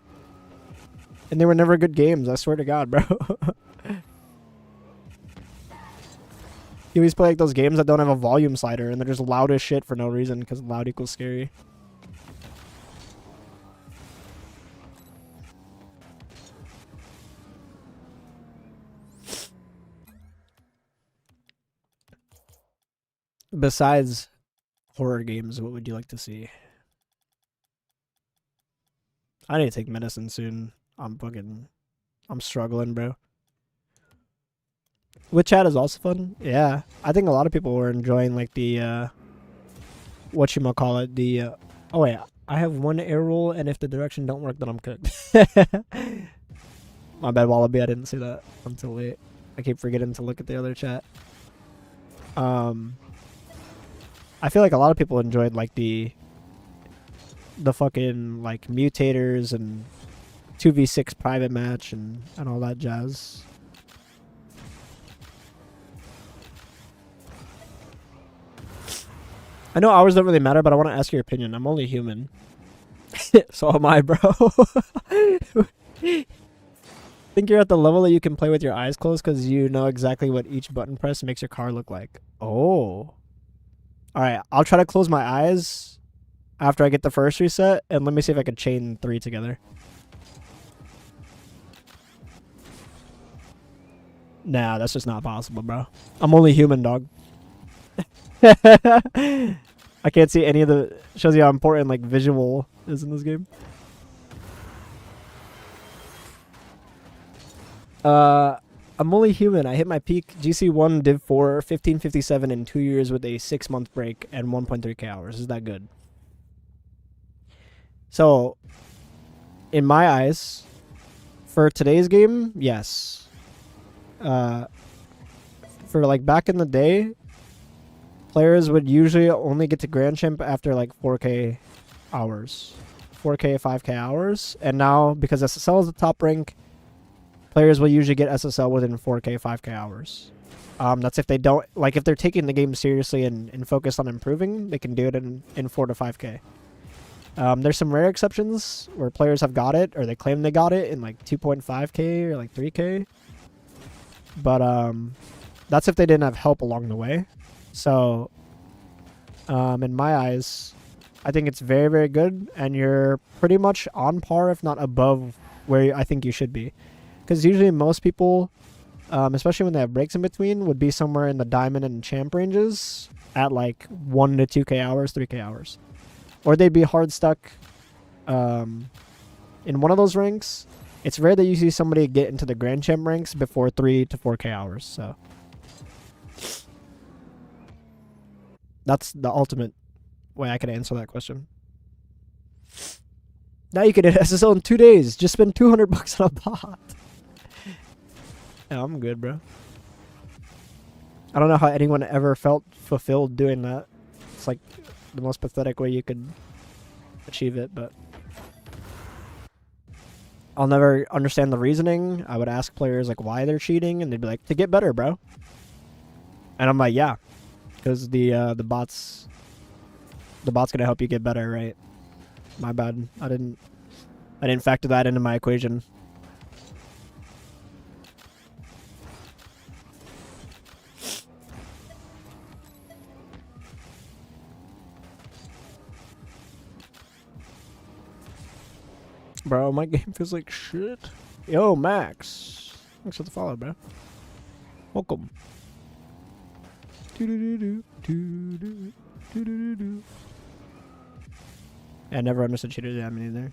And they were never good games, I swear to God, bro. You always play like those games that don't have a volume slider and they're just loud as shit for no reason because loud equals scary. Besides horror games, what would you like to see? I need to take medicine soon. I'm struggling, bro. With chat is also fun. Yeah, I think a lot of people were enjoying like the whatchamacallit, the oh wait, I have 1 air roll and if the direction don't work then I'm cooked. My bad, Wallaby, I didn't see that until late. I keep forgetting to look at the other chat. I feel like a lot of people enjoyed like the fucking like mutators and 2v6 private match and all that jazz. I know hours don't really matter, but I want to ask your opinion. I'm only human. So am I, bro. Think you're at the level that you can play with your eyes closed because you know exactly what each button press makes your car look like. Oh. Alright, I'll try to close my eyes after I get the first reset, and let me see if I can chain 3 together. Nah, that's just not possible, bro. I'm only human, dog. I can't see any of the... Shows you how important, like, visual is in this game. I'm only human. I hit my peak GC1 Div 4 1557 in 2 years with a 6-month break and 1.3k hours. Is that good? So, in my eyes, for today's game, yes. For like back in the day, players would usually only get to Grand Champ after like 4k hours. 4k, 5k hours. And now, because SSL is the top rank, players will usually get SSL within 4k, 5k hours. That's if they don't, like if they're taking the game seriously and focused on improving, they can do it in 4 to 5k. There's some rare exceptions where players have got it or they claim they got it in like 2.5k or like 3k. But that's if they didn't have help along the way. So in my eyes, I think it's very, very good, and you're pretty much on par, if not above, where I think you should be. Because usually most people, especially when they have breaks in between, would be somewhere in the diamond and champ ranges at like 1 to 2k hours, 3k hours. Or they'd be hard stuck in one of those ranks. It's rare that you see somebody get into the grand champ ranks before 3 to 4k hours. So that's the ultimate way I could answer that question. Now you can hit SSL in 2 days. Just spend $200 on a bot. Yeah, I'm good, bro. I don't know how anyone ever felt fulfilled doing that. It's like the most pathetic way you could achieve it, but I'll never understand the reasoning. I would ask players like why they're cheating, and they'd be like, to get better, bro. And I'm like, yeah, because the bot's gonna help you get better, right? My bad. I didn't factor that into my equation. Bro, my game feels like shit. Yo, Max. Thanks for the follow, bro. Welcome. I never understood cheaters. Yeah, me neither.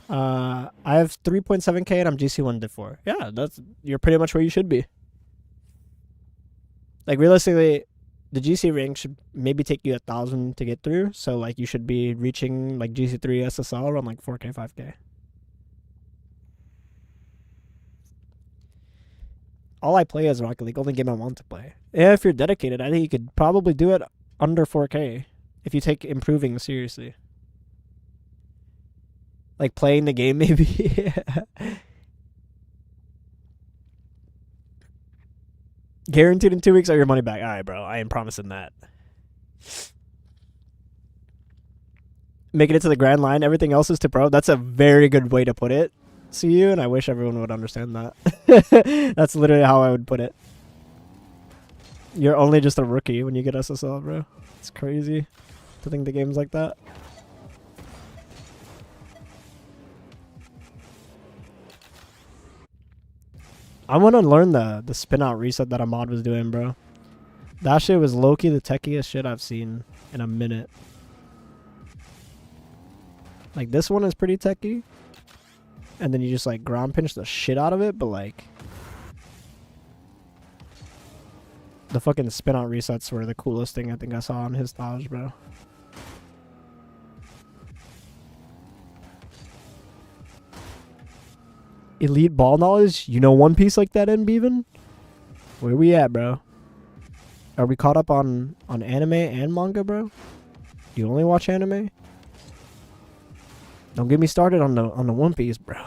I have 3.7k and I'm GC1 Div 4. Yeah, you're pretty much where you should be. Like realistically, the GC rank should maybe take you 1,000 to get through. So like you should be reaching like GC3 SSL around like 4k, 5k. All I play is Rocket League. Only game I want to play. Yeah, if you're dedicated, I think you could probably do it under 4k if you take improving seriously. Like playing the game, maybe. Guaranteed in 2 weeks, or your money back. All right, bro. I ain't promising that. Making it to the grand line. Everything else is to pro. That's a very good way to put it. See you, and I wish everyone would understand that. That's literally how I would put it. You're only just a rookie when you get SSL, bro. It's crazy to think the game's like that. I want to learn the spin out reset that Ahmad was doing, bro. That shit was low-key the techiest shit I've seen in a minute. Like, this one is pretty techy. And then you just, like, ground pinch the shit out of it, but, like... The fucking spin out resets were the coolest thing I think I saw on his Taj, bro. Elite ball knowledge? You know One Piece like that, Beaven? Where we at, bro? Are we caught up on anime and manga, bro? You only watch anime? Don't get me started on the One Piece, bro.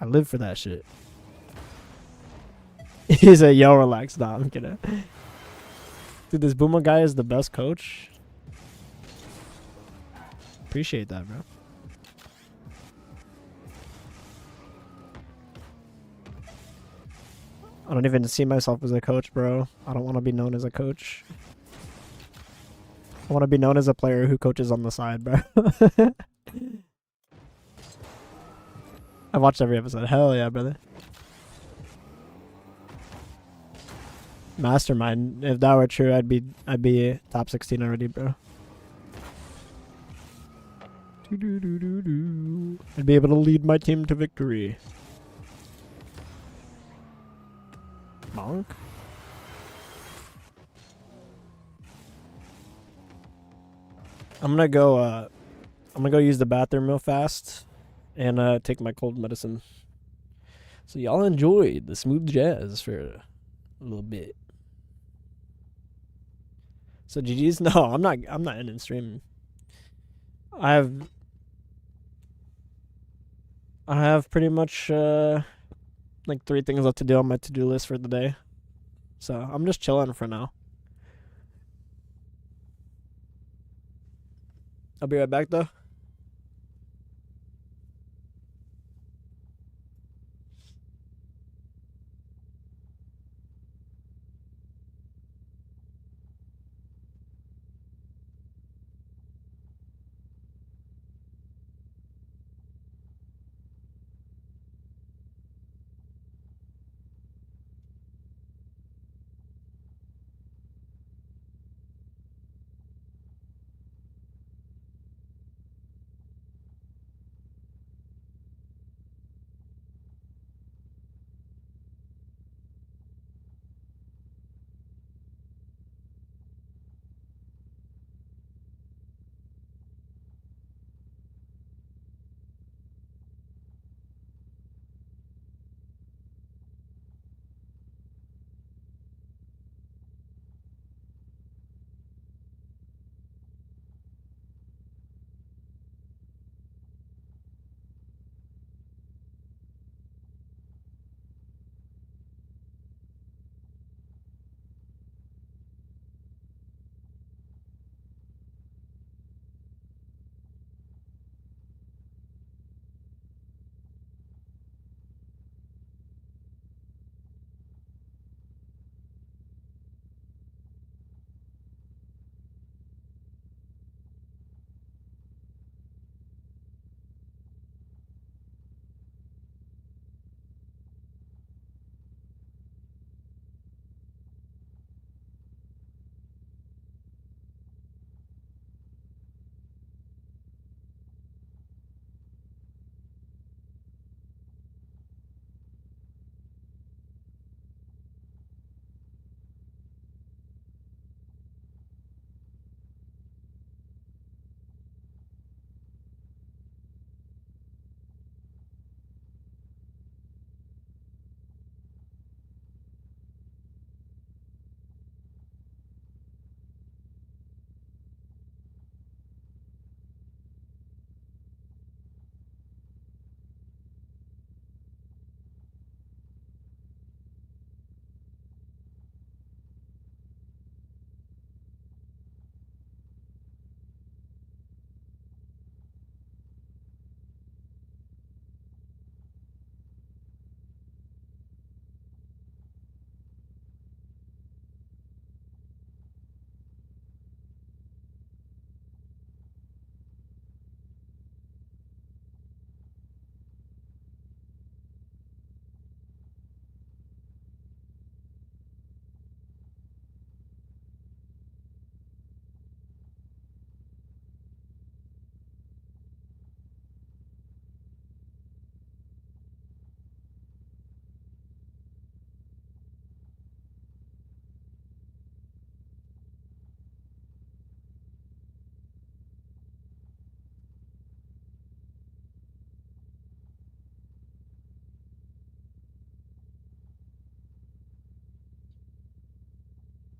I live for that shit. He's a yo, relax. Nah, I'm kidding. Dude, this Booma guy is the best coach. Appreciate that, bro. I don't even see myself as a coach, bro. I don't want to be known as a coach. I want to be known as a player who coaches on the side, bro. I've watched every episode. Hell yeah, brother. Mastermind. If that were true, I'd be top 16 already, bro. I'd be able to lead my team to victory. Bonk. I'm gonna go use the bathroom real fast and take my cold medicine. So y'all enjoyed the smooth jazz for a little bit. So GG's? No, I'm not ending stream. I have pretty much like 3 things left to do on my to-do list for the day. So I'm just chilling for now. I'll be right back though.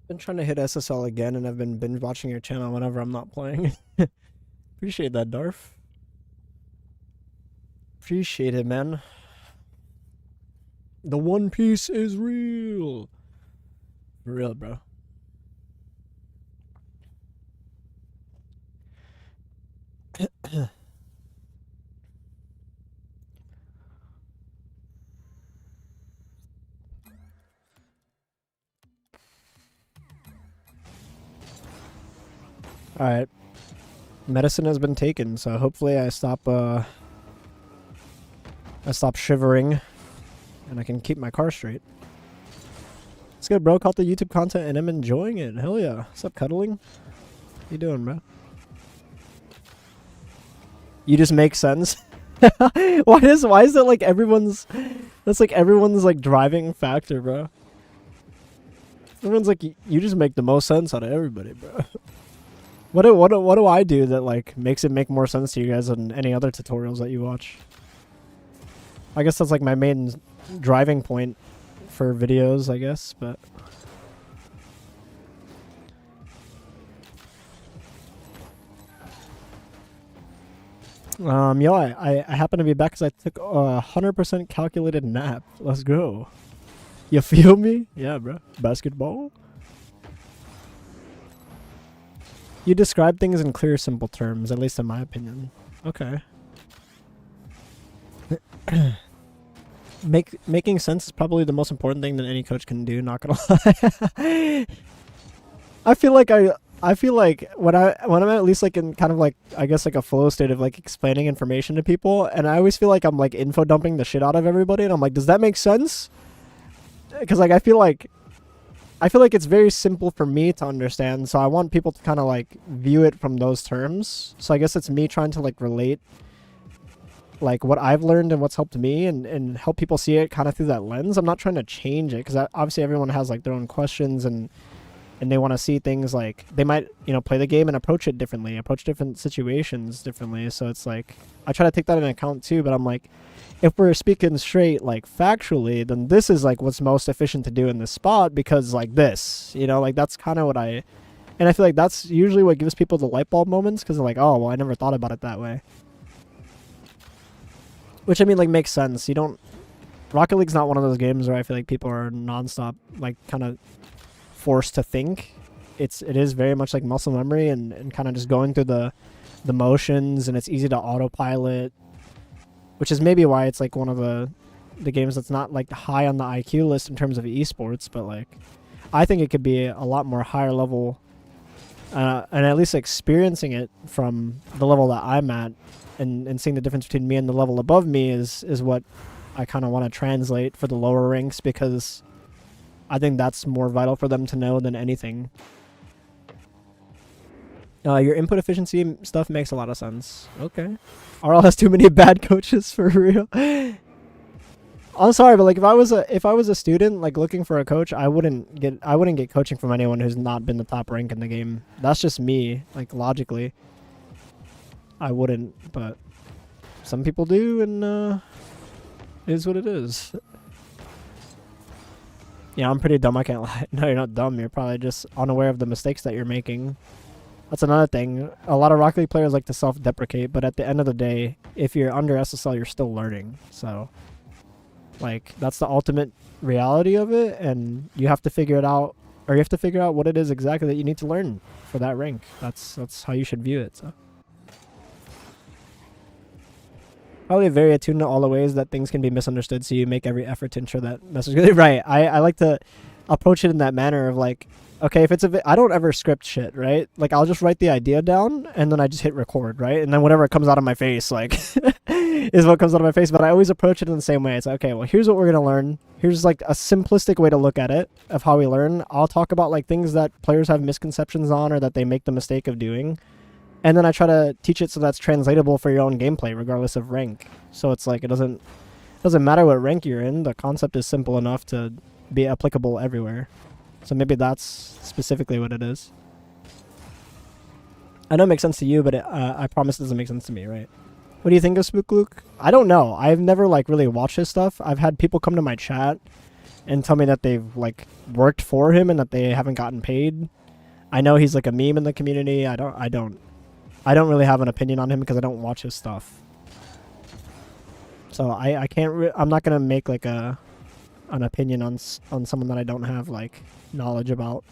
Been trying to hit SSL again, and I've been binge watching your channel whenever I'm not playing. Appreciate that, Darf. Appreciate it, man. The One Piece is real. For real, bro. Alright. Medicine has been taken, so hopefully I stop shivering and I can keep my car straight. It's good, bro. Caught the YouTube content and I'm enjoying it. Hell yeah. What's up, cuddling? How you doing, bro? You just make sense. why is that like everyone's like driving factor, bro? Everyone's like, you just make the most sense out of everybody, bro. What do I do that like makes it make more sense to you guys than any other tutorials that you watch? I guess that's like my main driving point for videos, I guess, but yo, I happen to be back because I took a 100% calculated nap. Let's go. You feel me? Yeah, bro. Basketball. You describe things in clear, simple terms, at least in my opinion. Okay. Making sense is probably the most important thing that any coach can do, not gonna lie. I feel like when I'm at least like in kind of like I guess like a flow state of like explaining information to people, and I always feel like I'm like info dumping the shit out of everybody, and I'm like, does that make sense? Because like I feel like it's very simple for me to understand, so I want people to kind of like view it from those terms. So I guess it's me trying to like relate like what I've learned and what's helped me, and help people see it kind of through that lens. I'm not trying to change it, because obviously everyone has like their own questions, and they want to see things like they might, you know, play the game and approach it differently, approach different situations differently. So it's like I try to take that into account too, but I'm like, if we're speaking straight like factually, then this is like what's most efficient to do in this spot, because like this, you know, like that's kind of what I feel like that's usually what gives people the light bulb moments, because they're like, oh well, I never thought about it that way. Which I mean, like, makes sense. You don't. Rocket League's not one of those games where I feel like people are nonstop, like, kind of forced to think. It is very much like muscle memory, and kind of just going through the motions, and it's easy to autopilot, which is maybe why it's like one of the games that's not like high on the IQ list in terms of esports, but like I think it could be a lot more higher level, and at least experiencing it from the level that I'm at. And seeing the difference between me and the level above me is what I kind of want to translate for the lower ranks, because I think that's more vital for them to know than anything. Your input efficiency stuff makes a lot of sense. Okay. RL has too many bad coaches, for real. I'm sorry, but like if I was a student like looking for a coach, I wouldn't get coaching from anyone who's not been the top rank in the game. That's just me, like logically. I wouldn't, but some people do, and it is what it is. Yeah, I'm pretty dumb, I can't lie. No, you're not dumb, you're probably just unaware of the mistakes that you're making. That's another thing. A lot of Rocket League players like to self-deprecate, but at the end of the day, if you're under SSL, you're still learning. So, like, that's the ultimate reality of it, and you have to figure it out, or you have to figure out what it is exactly that you need to learn for that rank. That's how you should view it, so. Probably very attuned to all the ways that things can be misunderstood, so you make every effort to ensure that message is right. I like to approach it in that manner of like, okay, if it's I don't ever script shit, right? Like I'll just write the idea down and then I just hit record, right? And then whatever comes out of my face, like, is what comes out of my face. But I always approach it in the same way. It's like, okay, well, here's what we're gonna learn. Here's like a simplistic way to look at it of how we learn. I'll talk about like things that players have misconceptions on or that they make the mistake of doing. And then I try to teach it so that's translatable for your own gameplay, regardless of rank. So it's like it doesn't matter what rank you're in. The concept is simple enough to be applicable everywhere. So maybe that's specifically what it is. I know it makes sense to you, but I promise it doesn't make sense to me, right? What do you think of Spook Luke? I don't know. I've never like really watched his stuff. I've had people come to my chat and tell me that they've like worked for him and that they haven't gotten paid. I know he's like a meme in the community. I don't really have an opinion on him because I don't watch his stuff. So I can't. I'm not gonna make like an opinion on someone that I don't have like knowledge about.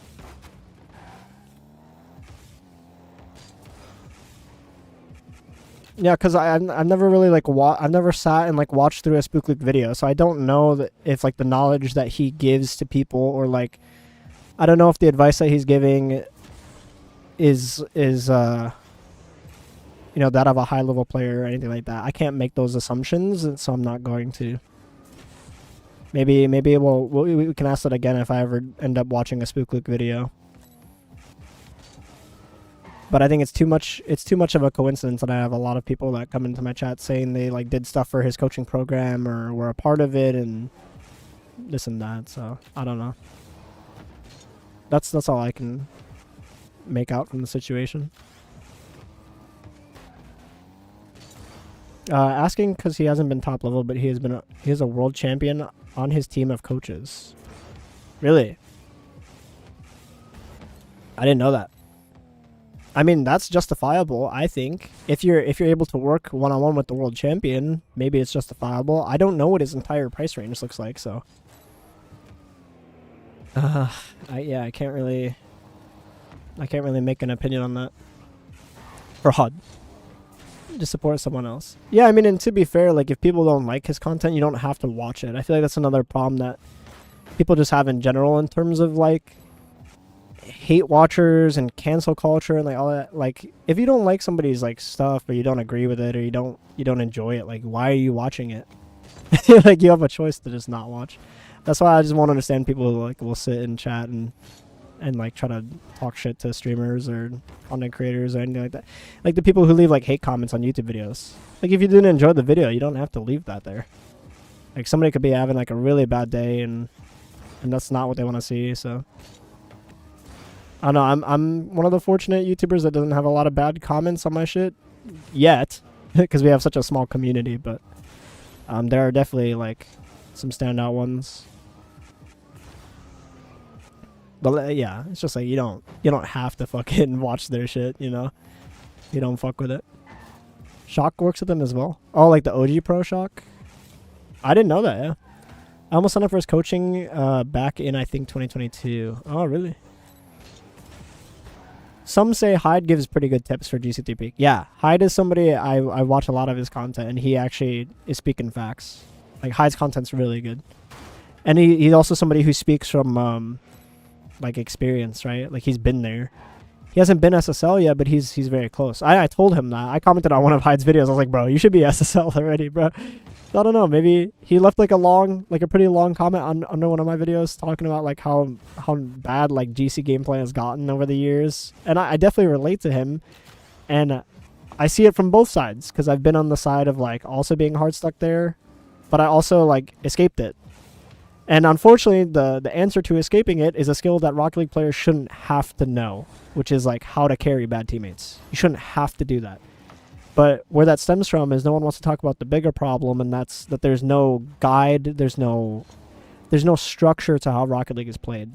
Yeah, because I've never really like I've never sat and like watched through a Spook Luke video, so I don't know that if like the knowledge that he gives to people, or like I don't know if the advice that he's giving is you know, that of a high level player or anything like that. I can't make those assumptions, and so I'm not going to. Maybe we can ask that again if I ever end up watching a Spook Luke video. But I think it's too much of a coincidence that I have a lot of people that come into my chat saying they like did stuff for his coaching program or were a part of it and this and that. So I don't know. That's all I can make out from the situation. Asking because he hasn't been top level, but he is a world champion on his team of coaches. Really? I didn't know that. I mean, that's justifiable, I think. If you're able to work one-on-one with the world champion, maybe it's justifiable. I don't know what his entire price range looks like, so. I can't really. I can't really make an opinion on that. For HUD. Just support someone else. Yeah, I mean, and to be fair, like, if people don't like his content, you don't have to watch it. I feel like that's another problem that people just have in general in terms of, like, hate watchers and cancel culture and, like, all that. Like, if you don't like somebody's, like, stuff, or you don't agree with it, or you don't enjoy it, like, why are you watching it? Like, you have a choice to just not watch. That's why I just won't understand people who, like, will sit and chat and like try to talk shit to streamers or content creators or anything like that. Like the people who leave like hate comments on YouTube videos. Like if you didn't enjoy the video, you don't have to leave that there. Like somebody could be having like a really bad day and that's not what they want to see. So I don't know. I'm one of the fortunate YouTubers that doesn't have a lot of bad comments on my shit yet, because we have such a small community. But there are definitely like some standout ones. But yeah, it's just like you don't have to fucking watch their shit, you know? You don't fuck with it. Shock works with them as well. Oh, like the OG Pro Shock? I didn't know that, yeah. I almost signed up for his coaching back in, I think, 2022. Oh, really? Some say Hyde gives pretty good tips for GC3 Peak. Yeah, Hyde is somebody, I watch a lot of his content, and he actually is speaking facts. Like, Hyde's content's really good. And he's also somebody who speaks from... like experience, right? Like he's been there. He hasn't been SSL yet, but he's very close. I told him that. I commented on one of Hyde's videos. I was like, bro, you should be SSL already, bro. So I don't know. Maybe he left like a pretty long comment under one of my videos talking about like how bad like GC gameplay has gotten over the years. And I definitely relate to him. And I see it from both sides because I've been on the side of like also being hard stuck there, but I also like escaped it. And unfortunately, the answer to escaping it is a skill that Rocket League players shouldn't have to know, which is like how to carry bad teammates. You shouldn't have to do that. But where that stems from is no one wants to talk about the bigger problem, and that's that there's no guide, there's no structure to how Rocket League is played.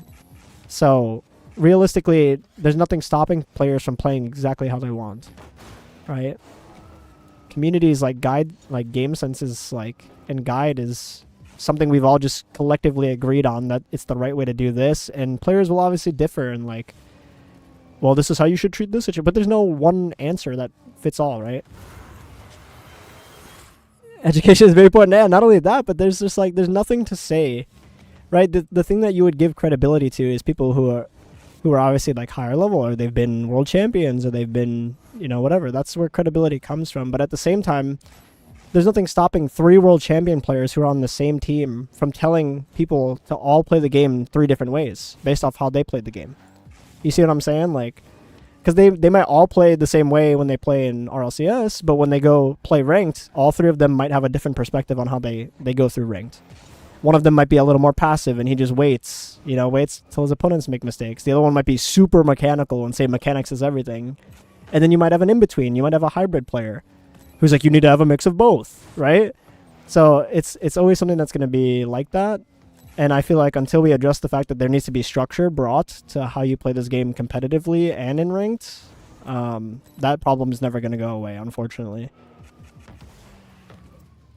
So realistically, there's nothing stopping players from playing exactly how they want, right? Communities like guide, like game sense is like, and guide is something we've all just collectively agreed on that it's the right way to do this, and players will obviously differ and like, well, this is how you should treat this situation, but there's no one answer that fits all, right? Education is very important. Yeah, not only that, but there's just like, there's nothing to say, right? The thing that you would give credibility to is people who are obviously like higher level, or they've been world champions, or they've been, you know, whatever. That's where credibility comes from. But at the same time, there's nothing stopping 3 world champion players who are on the same team from telling people to all play the game 3 different ways based off how they played the game. You see what I'm saying? Like, because they might all play the same way when they play in RLCS, but when they go play ranked, all 3 of them might have a different perspective on how they go through ranked. One of them might be a little more passive and he just waits till his opponents make mistakes. The other one might be super mechanical and say mechanics is everything. And then you might have an in-between. You might have a hybrid player who's like, you need to have a mix of both, right? So it's always something that's going to be like that. And I feel like until we address the fact that there needs to be structure brought to how you play this game competitively and in ranked, that problem is never going to go away, unfortunately.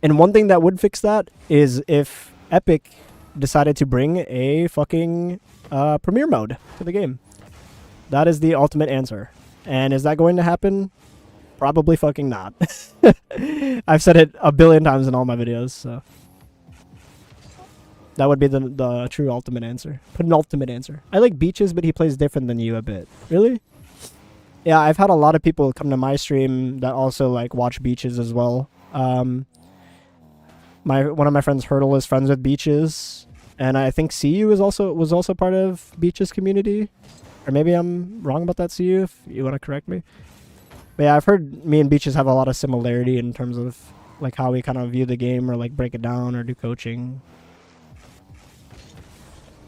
And one thing that would fix that is if Epic decided to bring a fucking premiere mode to the game. That is the ultimate answer. And is that going to happen? Probably fucking not. I've said it a billion times in all my videos, so that would be the true ultimate answer. Penultimate answer. I like Beaches, but he plays different than you a bit. Really? Yeah, I've had a lot of people come to my stream that also like watch Beaches as well. One of my friends, Hurdle, is friends with Beaches, and I think CU was also part of Beaches community, or maybe I'm wrong about that. CU, if you want to correct me. But yeah, I've heard me and Beaches have a lot of similarity in terms of like how we kind of view the game or like break it down or do coaching.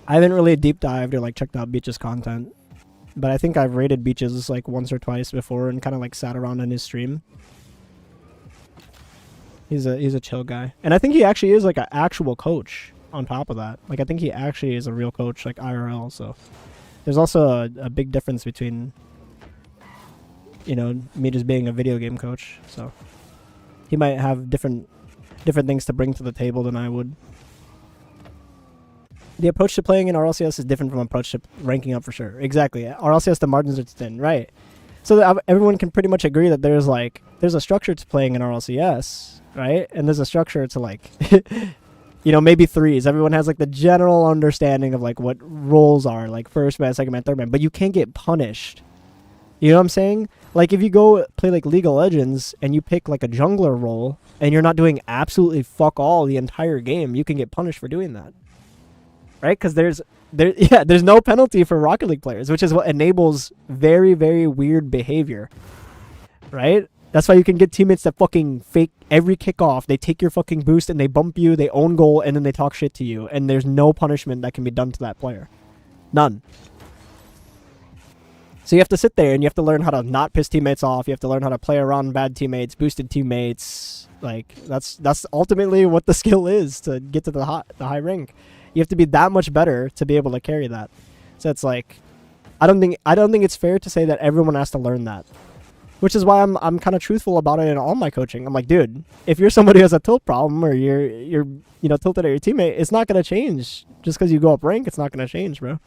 I haven't really deep dived or like checked out Beaches content, but I think I've rated Beaches like once or twice before and kind of like sat around in his stream. He's a chill guy, and I think he actually is like an actual coach. On top of that, like I think he actually is a real coach, like IRL. So there's also a big difference between, you know, me just being a video game coach. So he might have different things to bring to the table than I would. The approach to playing in RLCS is different from approach to ranking up for sure. Exactly. RLCS, the margins are thin, right? So that everyone can pretty much agree that there's a structure to playing in RLCS, right? And there's a structure to like, maybe threes. Everyone has like the general understanding of like what roles are, like first man, second man, third man. But you can't get punished. You know what I'm saying? Like if you go play like League of Legends and you pick like a jungler role and you're not doing absolutely fuck all the entire game, you can get punished for doing that. Right? Because there's no penalty for Rocket League players, which is what enables very, very weird behavior. Right? That's why you can get teammates that fucking fake every kickoff. They take your fucking boost and they bump you, they own goal, and then they talk shit to you. And there's no punishment that can be done to that player. None. So you have to sit there and you have to learn how to not piss teammates off. You have to learn how to play around bad teammates, boosted teammates. Like that's ultimately what the skill is to get to the high rank. You have to be that much better to be able to carry that. So it's like, I don't think it's fair to say that everyone has to learn that. Which is why I'm kind of truthful about it in all my coaching. I'm like, dude, if you're somebody who has a tilt problem or you're tilted at your teammate, it's not gonna change just because you go up rank. It's not gonna change, bro.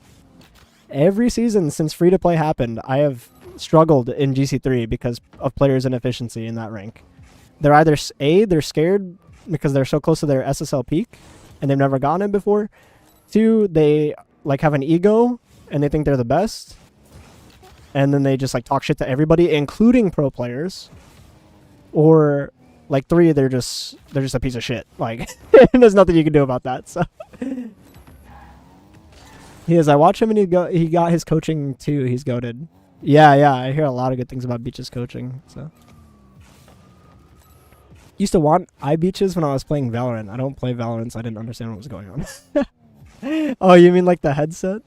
Every season since free to play happened, I have struggled in GC3 because of players' inefficiency in that rank. They're either they're scared because they're so close to their SSL peak and they've never gotten it before. 2, they like have an ego and they think they're the best. And then they just like talk shit to everybody, including pro players. Or like 3, they're just a piece of shit. Like there's nothing you can do about that. So I watch him and he got his coaching too. He's goated. Yeah, I hear a lot of good things about Beach's coaching. So used to want iBeaches when I was playing Valorant. I don't play Valorant, so I didn't understand what was going on. Oh, you mean like the headset?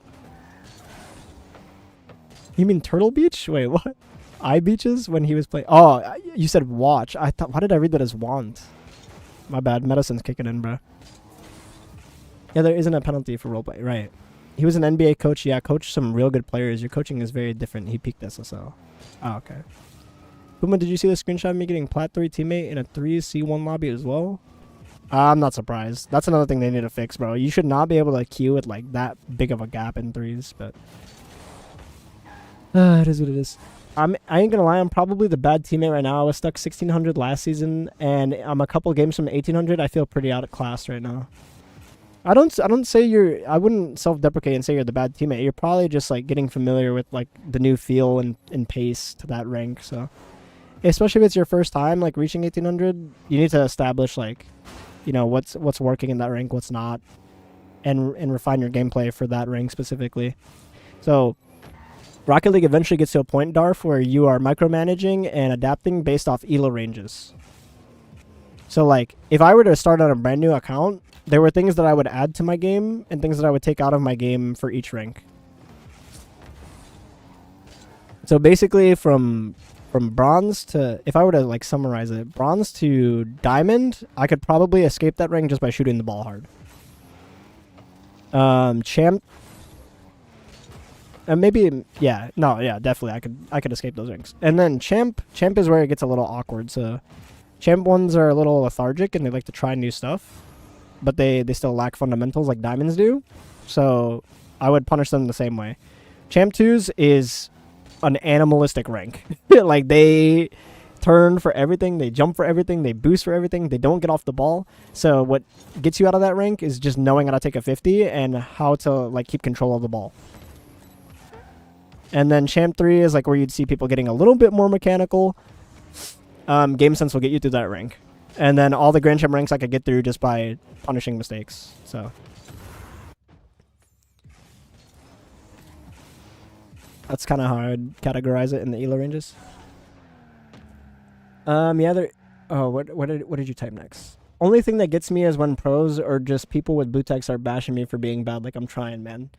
You mean Turtle Beach? Wait, what? iBeaches when he was playing? Oh, you said watch. I thought. Why did I read that as want? My bad. Medicine's kicking in, bro. Yeah, there isn't a penalty for roleplay, right? He was an NBA coach. Yeah, coached some real good players. Your coaching is very different. He peaked SSL. Oh, okay. Booma, did you see the screenshot of me getting Plat 3 teammate in a 3C1 lobby as well? I'm not surprised. That's another thing they need to fix, bro. You should not be able to queue with like that big of a gap in threes, but it is what it is. I ain't gonna lie, I'm probably the bad teammate right now. I was stuck 1600 last season, and I'm a couple games from 1800. I feel pretty out of class right now. I wouldn't self-deprecate and say you're the bad teammate. You're probably just like getting familiar with like the new feel and pace to that rank. So, especially if it's your first time like reaching 1800, you need to establish like, what's working in that rank, what's not, and refine your gameplay for that rank specifically. So, Rocket League eventually gets to a point, Darf, where you are micromanaging and adapting based off elo ranges. So like, if I were to start on a brand new account, there were things that I would add to my game and things that I would take out of my game for each rank. So basically from bronze to, if I were to like summarize it, bronze to diamond, I could probably escape that rank just by shooting the ball hard. Champ, definitely I could escape those ranks. And then champ is where it gets a little awkward. So champ ones are a little lethargic and they like to try new stuff, but they still lack fundamentals like diamonds do. So I would punish them the same way. Champ 2s is an animalistic rank. Like they turn for everything, they jump for everything, they boost for everything, they don't get off the ball. So what gets you out of that rank is just knowing how to take a 50 and how to like keep control of the ball. And then Champ 3 is like where you'd see people getting a little bit more mechanical. Game Sense will get you through that rank. And then all the Grand Champ ranks I could get through just by punishing mistakes. So that's kind of how I'd categorize it in the elo ranges. What did you type next? Only thing that gets me is when pros or just people with blue tech start bashing me for being bad. Like I'm trying, man.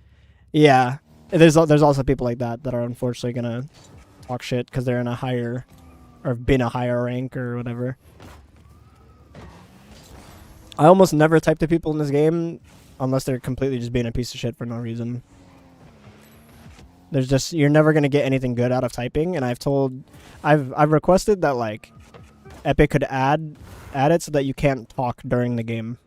Yeah. There's also people like that are unfortunately gonna talk shit because they're in a higher or have been a higher rank or whatever. I almost never type to people in this game unless they're completely just being a piece of shit for no reason. You're never gonna get anything good out of typing, and I've requested that like Epic could add it so that you can't talk during the game.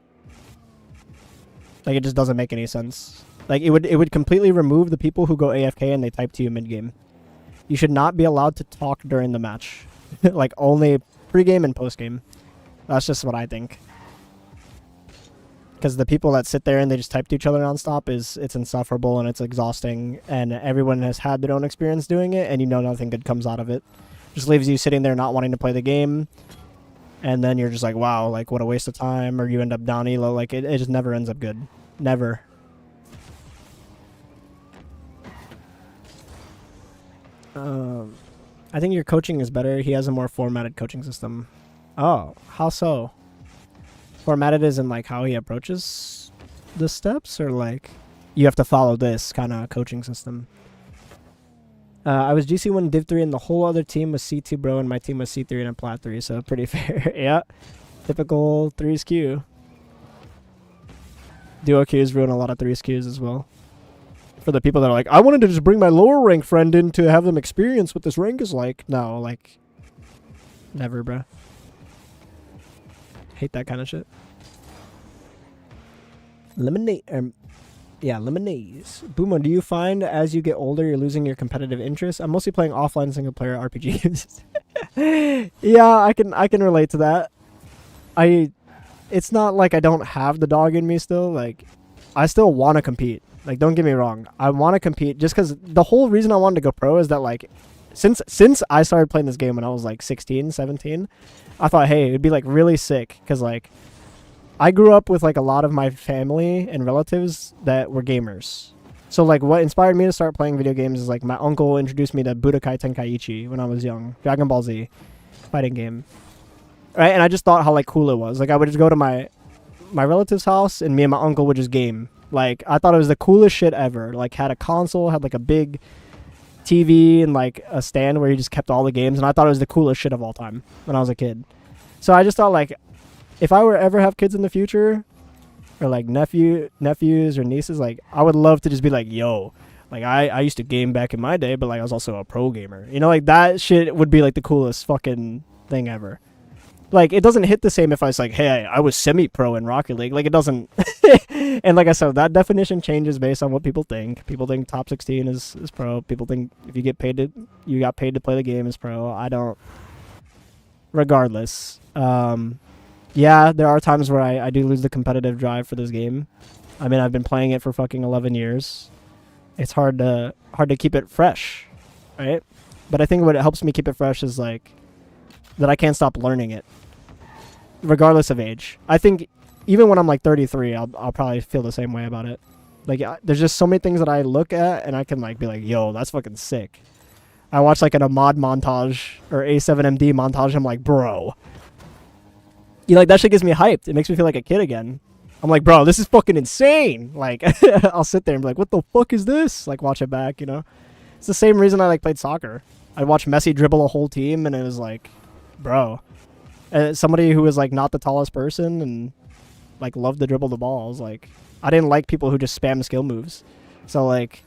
Like, it just doesn't make any sense. Like, it would completely remove the people who go AFK and they type to you mid-game. You should not be allowed to talk during the match. Like, only pre-game and post-game. That's just what I think. Because the people that sit there and they just type to each other nonstop, it's insufferable and it's exhausting. And everyone has had their own experience doing it, and you know nothing good comes out of it. Just leaves you sitting there not wanting to play the game. And then you're just like, wow, like, what a waste of time. Or you end up down elo. Like, it just never ends up good. Never. I think your coaching is better. He has a more formatted coaching system. Oh, how so? Formatted is in, like, how he approaches the steps? Or, like, you have to follow this kind of coaching system? I was GC1 Div 3 and the whole other team was C2 bro and my team was C3 and a Plat 3, so pretty fair. Yeah. Typical 3's queue. Duo queues ruin a lot of 3's queues as well. For the people that are like, I wanted to just bring my lower rank friend in to have them experience what this rank is like. No, like, never, bro. Hate that kind of shit. Lemonade. Yeah, lemonades. Booma, do you find as you get older you're losing your competitive interest? I'm mostly playing offline single player RPGs. Yeah, I can relate to that. It's not like I don't have the dog in me still. Like, I still want to compete. Like, don't get me wrong. I want to compete just because the whole reason I wanted to go pro is that, like, since I started playing this game when I was like 16, 17, I thought, hey, it'd be like really sick because, like, I grew up with, like, a lot of my family and relatives that were gamers. So, like, what inspired me to start playing video games is, like, my uncle introduced me to Budokai Tenkaichi when I was young. Dragon Ball Z fighting game. Right? And I just thought how, like, cool it was. Like, I would just go to my relative's house and me and my uncle would just game. Like, I thought it was the coolest shit ever. Like, had a console, had, like, a big TV and, like, a stand where he just kept all the games. And I thought it was the coolest shit of all time when I was a kid. So I just thought, like, if I were ever have kids in the future, or like nephews or nieces, like, I would love to just be like, yo, like, I used to game back in my day, but, like, I was also a pro gamer. You know, like, that shit would be, like, the coolest fucking thing ever. Like, it doesn't hit the same if I was like, hey, I was semi-pro in Rocket League. Like, it doesn't. And like I said, that definition changes based on what people think. People think top 16 is pro. People think if you got paid to play the game is pro. I don't. Regardless. Yeah, there are times where I do lose the competitive drive for this game. I mean, I've been playing it for fucking 11 years. It's hard to keep it fresh, right? But I think what helps me keep it fresh is, like, that I can't stop learning it, regardless of age. I think even when I'm, like, 33, I'll probably feel the same way about it. Like, there's just so many things that I look at and I can, like, be like, yo, that's fucking sick. I watch, like, an Ahmad montage or A7MD montage. I'm like, bro. You know, like, that shit gets me hyped. It makes me feel like a kid again. I'm like, bro, this is fucking insane. Like, I'll sit there and be like, what the fuck is this? Like, watch it back, you know? It's the same reason I, like, played soccer. I watched Messi dribble a whole team, and it was like, bro. Somebody who was, like, not the tallest person and, like, loved to dribble the ball. I was like, I didn't like people who just spam skill moves. So, like,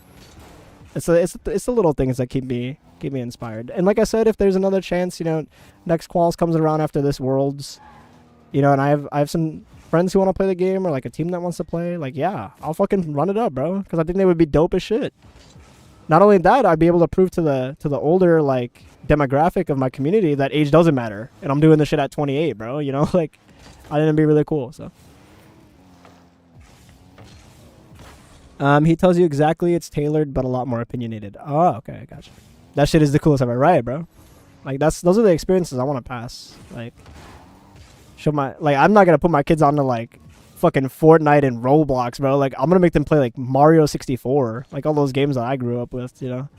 it's the little things that keep me inspired. And like I said, if there's another chance, you know, next quals comes around after this Worlds, you know, and I have some friends who want to play the game or, like, a team that wants to play, like, yeah, I'll fucking run it up, bro, because I think they would be dope as shit. Not only that, I'd be able to prove to the older, like, demographic of my community that age doesn't matter, and I'm doing this shit at 28, bro. You know, like, I think it'd be really cool. So, he tells you exactly it's tailored, but a lot more opinionated. Oh, okay, gotcha. That shit is the coolest ever, right, bro? Like, those are the experiences I want to pass. Like, I'm not gonna put my kids onto, like, fucking Fortnite and Roblox, bro. Like, I'm gonna make them play, like, Mario 64, like, all those games that I grew up with, you know,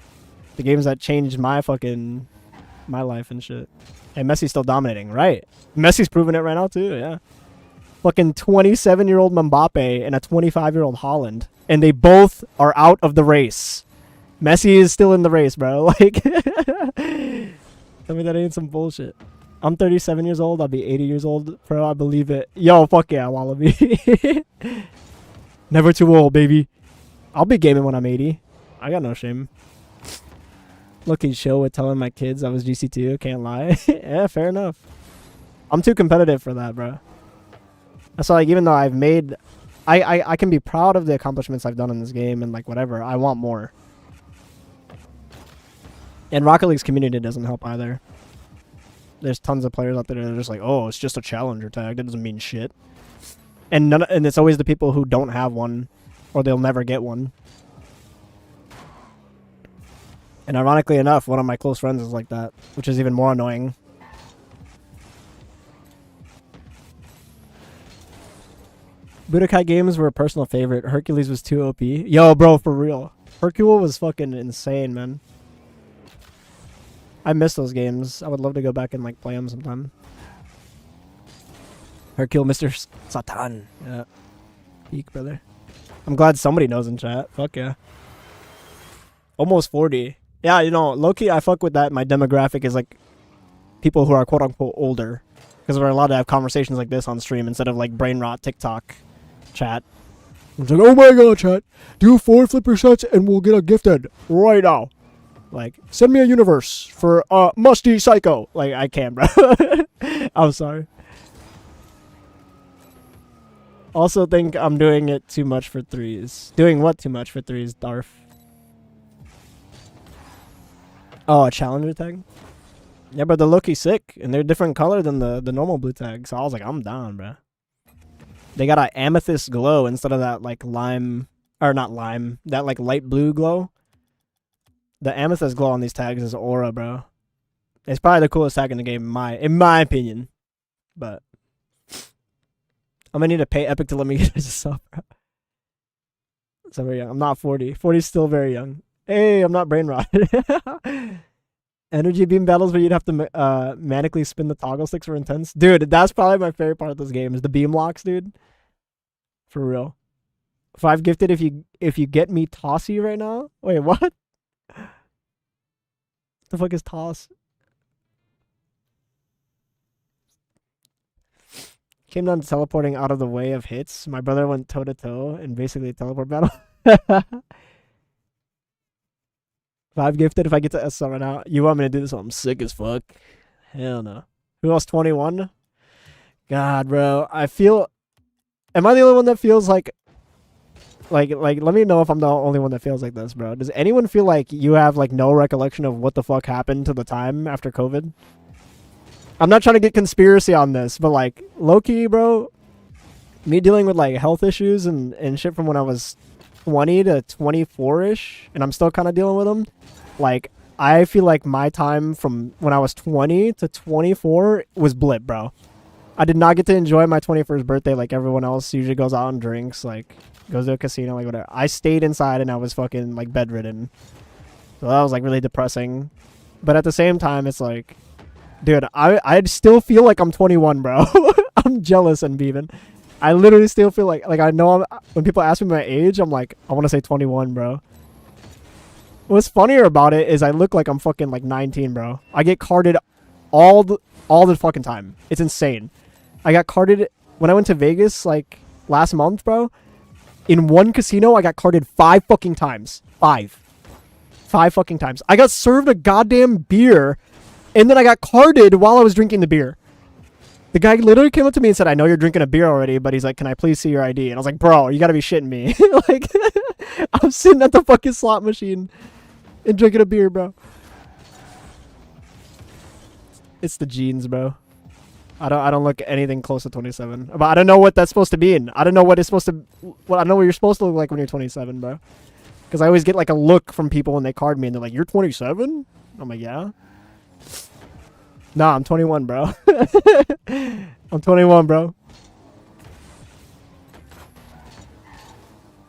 the games that changed my life and shit. And Messi's still dominating, right? Messi's proving it right now too, yeah. Fucking 27-year-old Mbappe and a 25-year-old Haaland, and they both are out of the race. Messi is still in the race, bro. Like, tell me that ain't some bullshit. I'm 37 years old. I'll be 80 years old, bro. I believe it. Yo, fuck yeah, Wallaby. Never too old, baby. I'll be gaming when I'm 80. I got no shame. Looking chill with telling my kids I was GC2. Can't lie. Yeah, fair enough. I'm too competitive for that, bro. So, like, even though I I can be proud of the accomplishments I've done in this game and like whatever. I want more. And Rocket League's community doesn't help either. There's tons of players out there that are just like, oh, it's just a challenger tag. That doesn't mean shit. And it's always the people who don't have one, or they'll never get one. And ironically enough, one of my close friends is like that, which is even more annoying. Budokai games were a personal favorite. Hercules was too OP. Yo, bro, for real. Hercule was fucking insane, man. I miss those games. I would love to go back and like play them sometime. Hercule, Mr. Satan. Yeah. Peak, brother. I'm glad somebody knows in chat. Fuck yeah. Almost 40. Yeah, you know, low-key, I fuck with that. My demographic is like people who are quote-unquote older. Because we're allowed to have conversations like this on stream instead of like brain rot TikTok chat. It's like, oh my god, chat. Do 4 flipper sets and we'll get a gifted right now. Like, send me a universe for Musty Psycho. Like, I can't, bro. I'm sorry. Also think I'm doing it too much for threes. Doing what too much for threes, Darf? Oh, a challenger tag? Yeah, but they're low-key sick, and they're different color than the normal blue tag. So I was like, I'm down, bro. They got an amethyst glow instead of that, like, lime... Or not lime. That, like, light blue glow. The amethyst glow on these tags is aura, bro. It's probably the coolest tag in the game, in my opinion. But... I'm gonna need to pay Epic to let me get this sub, bro. So very young. I'm not 40. 40 is still very young. Hey, I'm not brain rotted. Energy beam battles where you'd have to manically spin the toggle sticks were intense. Dude, that's probably my favorite part of this game is the beam locks, dude. For real. 5 gifted if you get me Tossy right now. Wait, what? The fuck is Toss? Came down to teleporting out of the way of hits. My brother went toe to toe in basically a teleport battle. 5 gifted if I get to S right now. You want me to do this? I'm sick as fuck. Hell no. Who else? 21? God, bro. I feel... Am I the only one that feels like... Like, let me know if I'm the only one that feels like this, bro. Does anyone feel like you have, like, no recollection of what the fuck happened to the time after COVID? I'm not trying to get conspiracy on this, but, like, low-key, bro, me dealing with, like, health issues and shit from when I was 20 to 24-ish, and I'm still kind of dealing with them, like, I feel like my time from when I was 20 to 24 was blip, bro. I did not get to enjoy my 21st birthday like everyone else usually goes out and drinks, like, goes to a casino, like, whatever. I stayed inside and I was fucking, like, bedridden. So that was, like, really depressing. But at the same time, it's like... Dude, I still feel like I'm 21, bro. I'm jealous and beaving. I literally still feel like I know when people ask me my age, I'm like, I want to say 21, bro. What's funnier about it is I look like I'm fucking like 19, bro. I get carded all the fucking time. It's insane. I got carded when I went to Vegas like last month, bro. In one casino, I got carded 5 fucking times. 5 fucking times. I got served a goddamn beer. And then I got carded while I was drinking the beer. The guy literally came up to me and said, I know you're drinking a beer already, but he's like, can I please see your ID? And I was like, bro, you gotta be shitting me. Like, I'm sitting at the fucking slot machine and drinking a beer, bro. It's the genes, bro. I don't look anything close to 27. But I don't know what that's supposed to be in. I don't know what it's supposed to... Well, I don't know what you're supposed to look like when you're 27, bro. Because I always get like a look from people when they card me and they're like, you're 27? I'm like, yeah. Nah, I'm 21, bro. I'm 21, bro.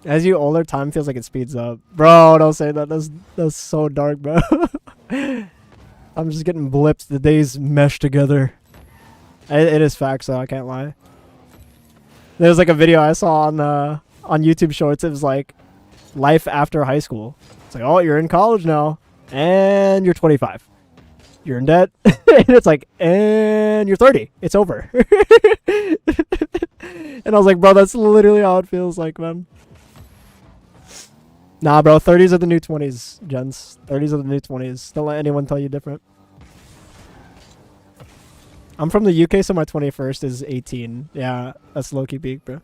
As you older, time feels like it speeds up. Bro, don't say that. That's so dark, bro. I'm just getting blipped. The days mesh together. It is facts, though. I can't lie. There's like a video I saw on YouTube Shorts. It was like life after high school. It's like, oh, you're in college now, and you're 25. You're in debt. And it's like, and you're 30. It's over. And I was like, bro, that's literally how it feels like, man. Nah, bro, 30s are the new 20s, gents. 30s are the new 20s. Don't let anyone tell you different. I'm from the UK, so my 21st is 18. Yeah, that's low-key peak, bro.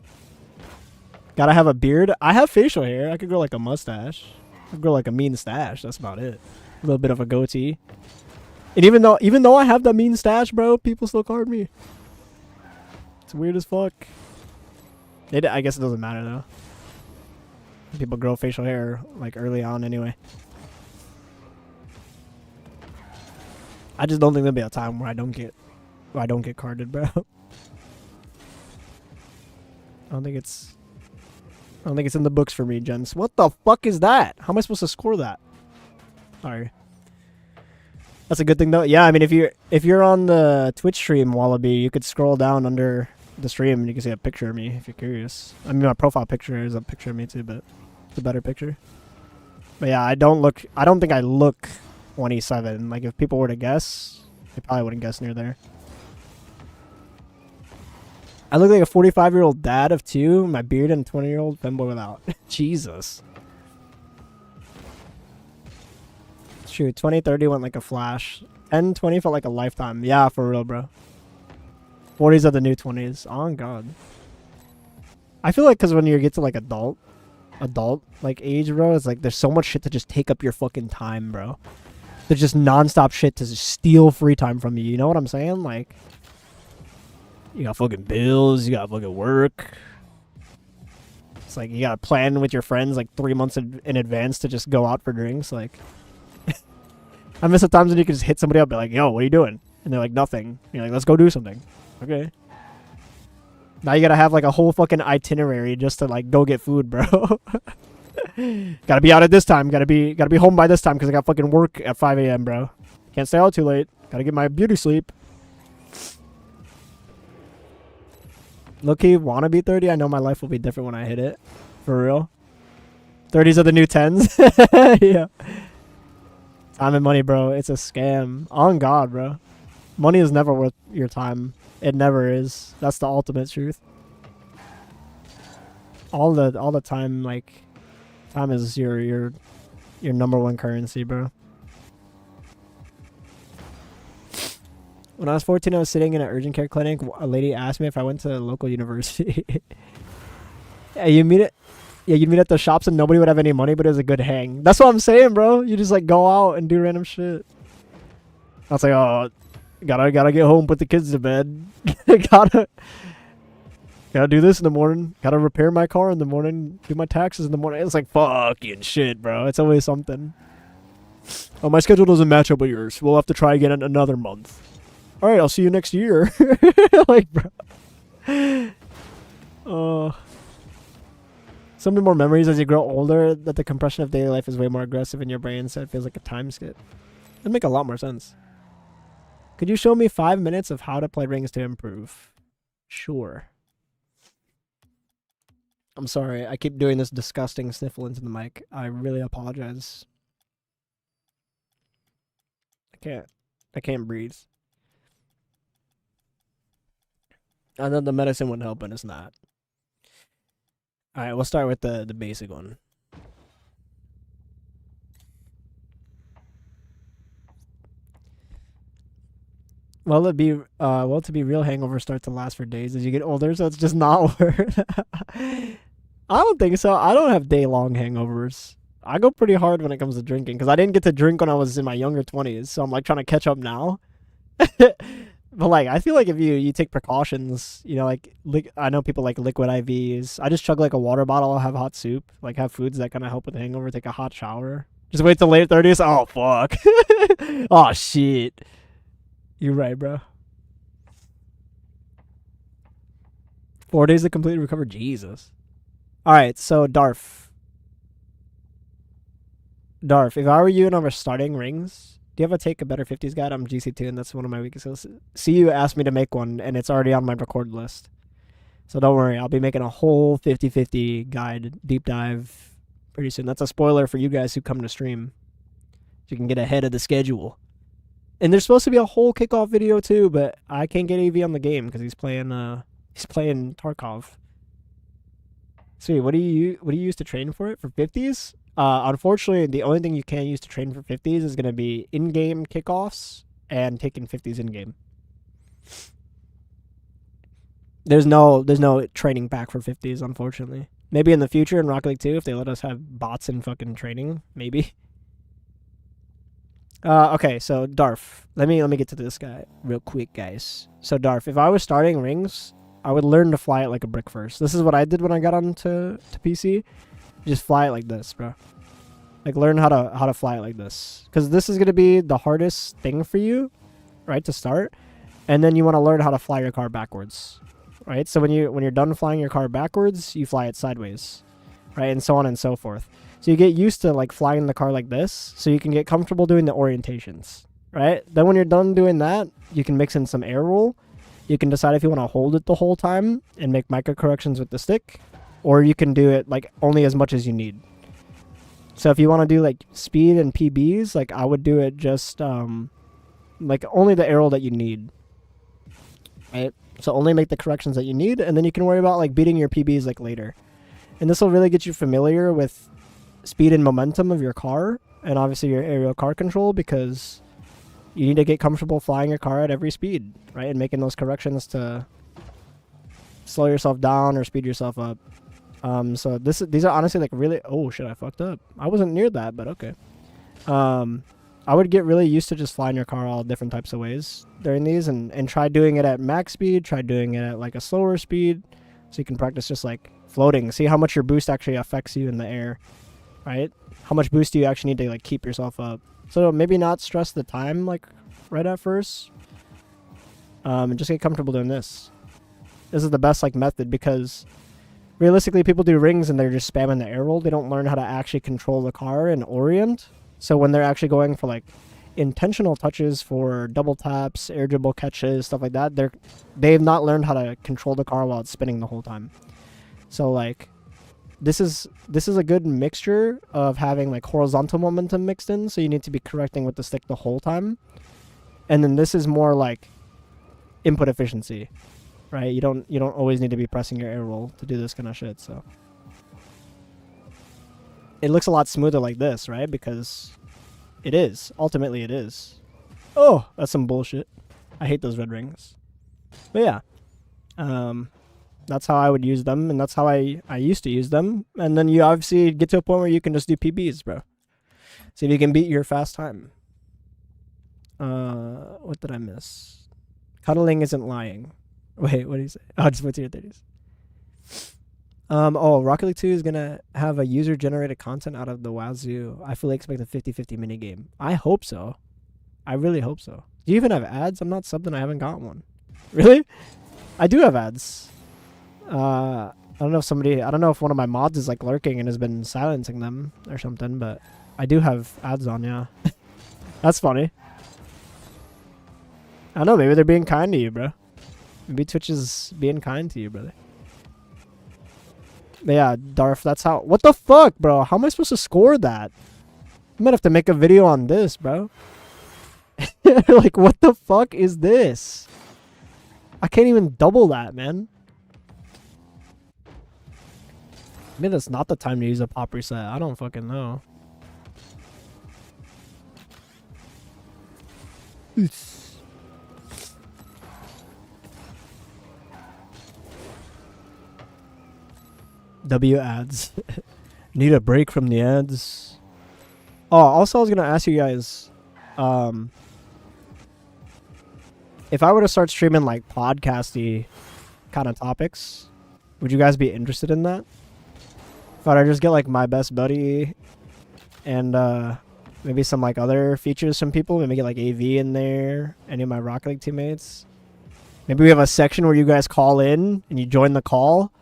Gotta have a beard. I have facial hair. I could grow like a mustache. I could grow like a mean stash. That's about it. A little bit of a goatee. And even though I have that mean stash, bro, people still card me. It's weird as fuck. I guess it doesn't matter though. People grow facial hair like early on anyway. I just don't think there'll be a time where I don't get carded, bro. I don't think it's in the books for me, gents. What the fuck is that? How am I supposed to score that? Sorry. That's a good thing though. Yeah, I mean if you're on the Twitch stream, Wallaby, you could scroll down under the stream and you can see a picture of me if you're curious. I mean my profile picture is a picture of me too, but it's a better picture. But yeah, I don't think I look 27. Like if people were to guess, they probably wouldn't guess near there. I look like a 45-year-old dad of 2, my beard, and 20-year-old femboy without. Jesus. It's true. 2030 went like a flash. 10, 20 felt like a lifetime. Yeah, for real, bro. 40s are the new 20s. Oh, God. I feel like because when you get to like adult like age, bro, it's like there's so much shit to just take up your fucking time, bro. There's just nonstop shit to just steal free time from you. You know what I'm saying? Like, you got fucking bills, you got fucking work. It's like you gotta plan with your friends like 3 months in advance to just go out for drinks. Like, I miss the times when you could just hit somebody up, be like, "Yo, what are you doing?" And they're like, "Nothing." And you're like, "Let's go do something." Okay. Now you gotta have like a whole fucking itinerary just to like go get food, bro. Gotta be out at this time. Gotta be home by this time because I got fucking work at 5 a.m., bro. Can't stay out too late. Gotta get my beauty sleep. Low-key, wanna be 30? I know my life will be different when I hit it. For real. 30s are the new 10s. Yeah. Time and money, bro. It's a scam. On God, bro. Money is never worth your time. It never is. That's the ultimate truth. All the time, like, time is your number one currency, bro. When I was 14, I was sitting in an urgent care clinic. A lady asked me if I went to a local university. Yeah, you meet at the shops and nobody would have any money, but it was a good hang. That's what I'm saying, bro. You just like go out and do random shit. I was like, oh, gotta get home, put the kids to bed. gotta do this in the morning. Gotta repair my car in the morning. Do my taxes in the morning. It's like fucking shit, bro. It's always something. Oh, my schedule doesn't match up with yours. We'll have to try again in another month. All right, I'll see you next year. Like, bro. So many more memories as you grow older that the compression of daily life is way more aggressive in your brain, so it feels like a time skip. That'd make a lot more sense. Could you show me 5 minutes of how to play rings to improve? Sure. I'm sorry. I keep doing this disgusting sniffle into the mic. I really apologize. I can't breathe. I know the medicine would help, but it's not. Alright, we'll start with the basic one. To be real, hangovers start to last for days as you get older, so it's just not worth. I don't think so. I don't have day-long hangovers. I go pretty hard when it comes to drinking, because I didn't get to drink when I was in my younger 20s, so I'm like trying to catch up now. But like, I feel like if you take precautions, you know, like I know people like liquid IVs. I just chug like a water bottle, have hot soup, like have foods that kind of help with the hangover, take a hot shower. Just wait till late 30s. Oh, fuck. Oh, shit. You're right, bro. 4 days to completely recover. Jesus. All right, so Darf, if I were you and I were starting rings, do you have a take a better 50s guide? I'm GC2, and that's one of my weaknesses. CU asked me to make one, and it's already on my record list. So don't worry, I'll be making a whole 50-50 guide, deep dive, pretty soon. That's a spoiler for you guys who come to stream. So you can get ahead of the schedule. And there's supposed to be a whole kickoff video too, but I can't get AV on the game because he's playing Tarkov. Sweet, what do you use to train for it? For 50s? Unfortunately, the only thing you can use to train for 50s is going to be in-game kickoffs and taking 50s in-game. There's no training pack for 50s, unfortunately. Maybe in the future in Rocket League 2, if they let us have bots in fucking training, maybe. Okay, so Darf. Let me get to this guy real quick, guys. So Darf, if I was starting rings, I would learn to fly it like a brick first. This is what I did when I got onto PC. Just fly it like this, bro. Like learn how to fly it like this, because this is gonna be the hardest thing for you, right, to start. And then you want to learn how to fly your car backwards, right? So when you're done flying your car backwards, you fly it sideways, right, and so on and so forth. So you get used to like flying the car like this, so you can get comfortable doing the orientations, right? Then when you're done doing that, you can mix in some air roll. You can decide if you want to hold it the whole time and make micro corrections with the stick, or you can do it like only as much as you need. So if you want to do like speed and PBs, like I would do it just like only the air roll that you need, right? So only make the corrections that you need, and then you can worry about like beating your PBs like later. And this will really get you familiar with speed and momentum of your car, and obviously your aerial car control, because you need to get comfortable flying your car at every speed, right? And making those corrections to slow yourself down or speed yourself up. So these are honestly like really, oh shit, I fucked up. I wasn't near that, but okay. I would get really used to just flying your car all different types of ways during these, and try doing it at max speed, try doing it at like a slower speed, so you can practice just like floating. See how much your boost actually affects you in the air, right? How much boost do you actually need to like keep yourself up? So maybe not stress the time like right at first, and just get comfortable doing this. This is the best like method, because realistically people do rings and they're just spamming the air roll. They don't learn how to actually control the car and orient. So when they're actually going for like intentional touches for double taps, air dribble catches, stuff like that, they've not learned how to control the car while it's spinning the whole time. So like this is a good mixture of having like horizontal momentum mixed in, so you need to be correcting with the stick the whole time. And then this is more like input efficiency, right? You don't always need to be pressing your air roll to do this kind of shit. So it looks a lot smoother like this, right? Because it is. Ultimately it is. Oh, that's some bullshit. I hate those red rings. But yeah. That's how I would use them, and that's how I used to use them. And then you obviously get to a point where you can just do PBs, bro. See if you can beat your fast time. What did I miss? Cuddling isn't lying. Wait, what did he say? Oh, just went to your 30s. Rocket League 2 is going to have a user-generated content out of the wazoo. I fully expect a 50-50 minigame. I hope so. I really hope so. Do you even have ads? I'm not subbed and I haven't got one. Really? I do have ads. I don't know if one of my mods is like lurking and has been silencing them or something, but I do have ads on, yeah. That's funny. I don't know, maybe they're being kind to you, bro. Maybe Twitch is being kind to you, brother. But yeah, Darf, that's how... What the fuck, bro? How am I supposed to score that? I might have to make a video on this, bro. Like, what the fuck is this? I can't even double that, man. Maybe that's not the time to use a pop reset. I don't fucking know. W ads. Need a break from the ads. Oh, also I was gonna ask you guys, if I were to start streaming like podcasty kind of topics, would you guys be interested in that? If I just get like my best buddy and maybe some like other features from people, maybe get like AV in there, any of my Rocket League teammates. Maybe we have a section where you guys call in and you join the call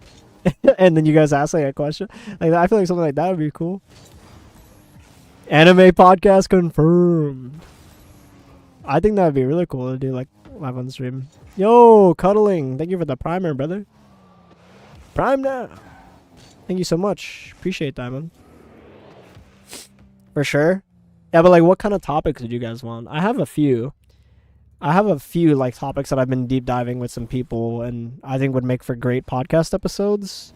and then you guys ask like a question. Like I feel like something like that would be cool. Anime podcast confirmed. I think that would be really cool to do like live on stream. Yo, cuddling. Thank you for the primer, brother. Prime now. Thank you so much. Appreciate that, man. For sure. Yeah, but like what kind of topics did you guys want? I have a few. Like topics that I've been deep diving with some people and I think would make for great podcast episodes.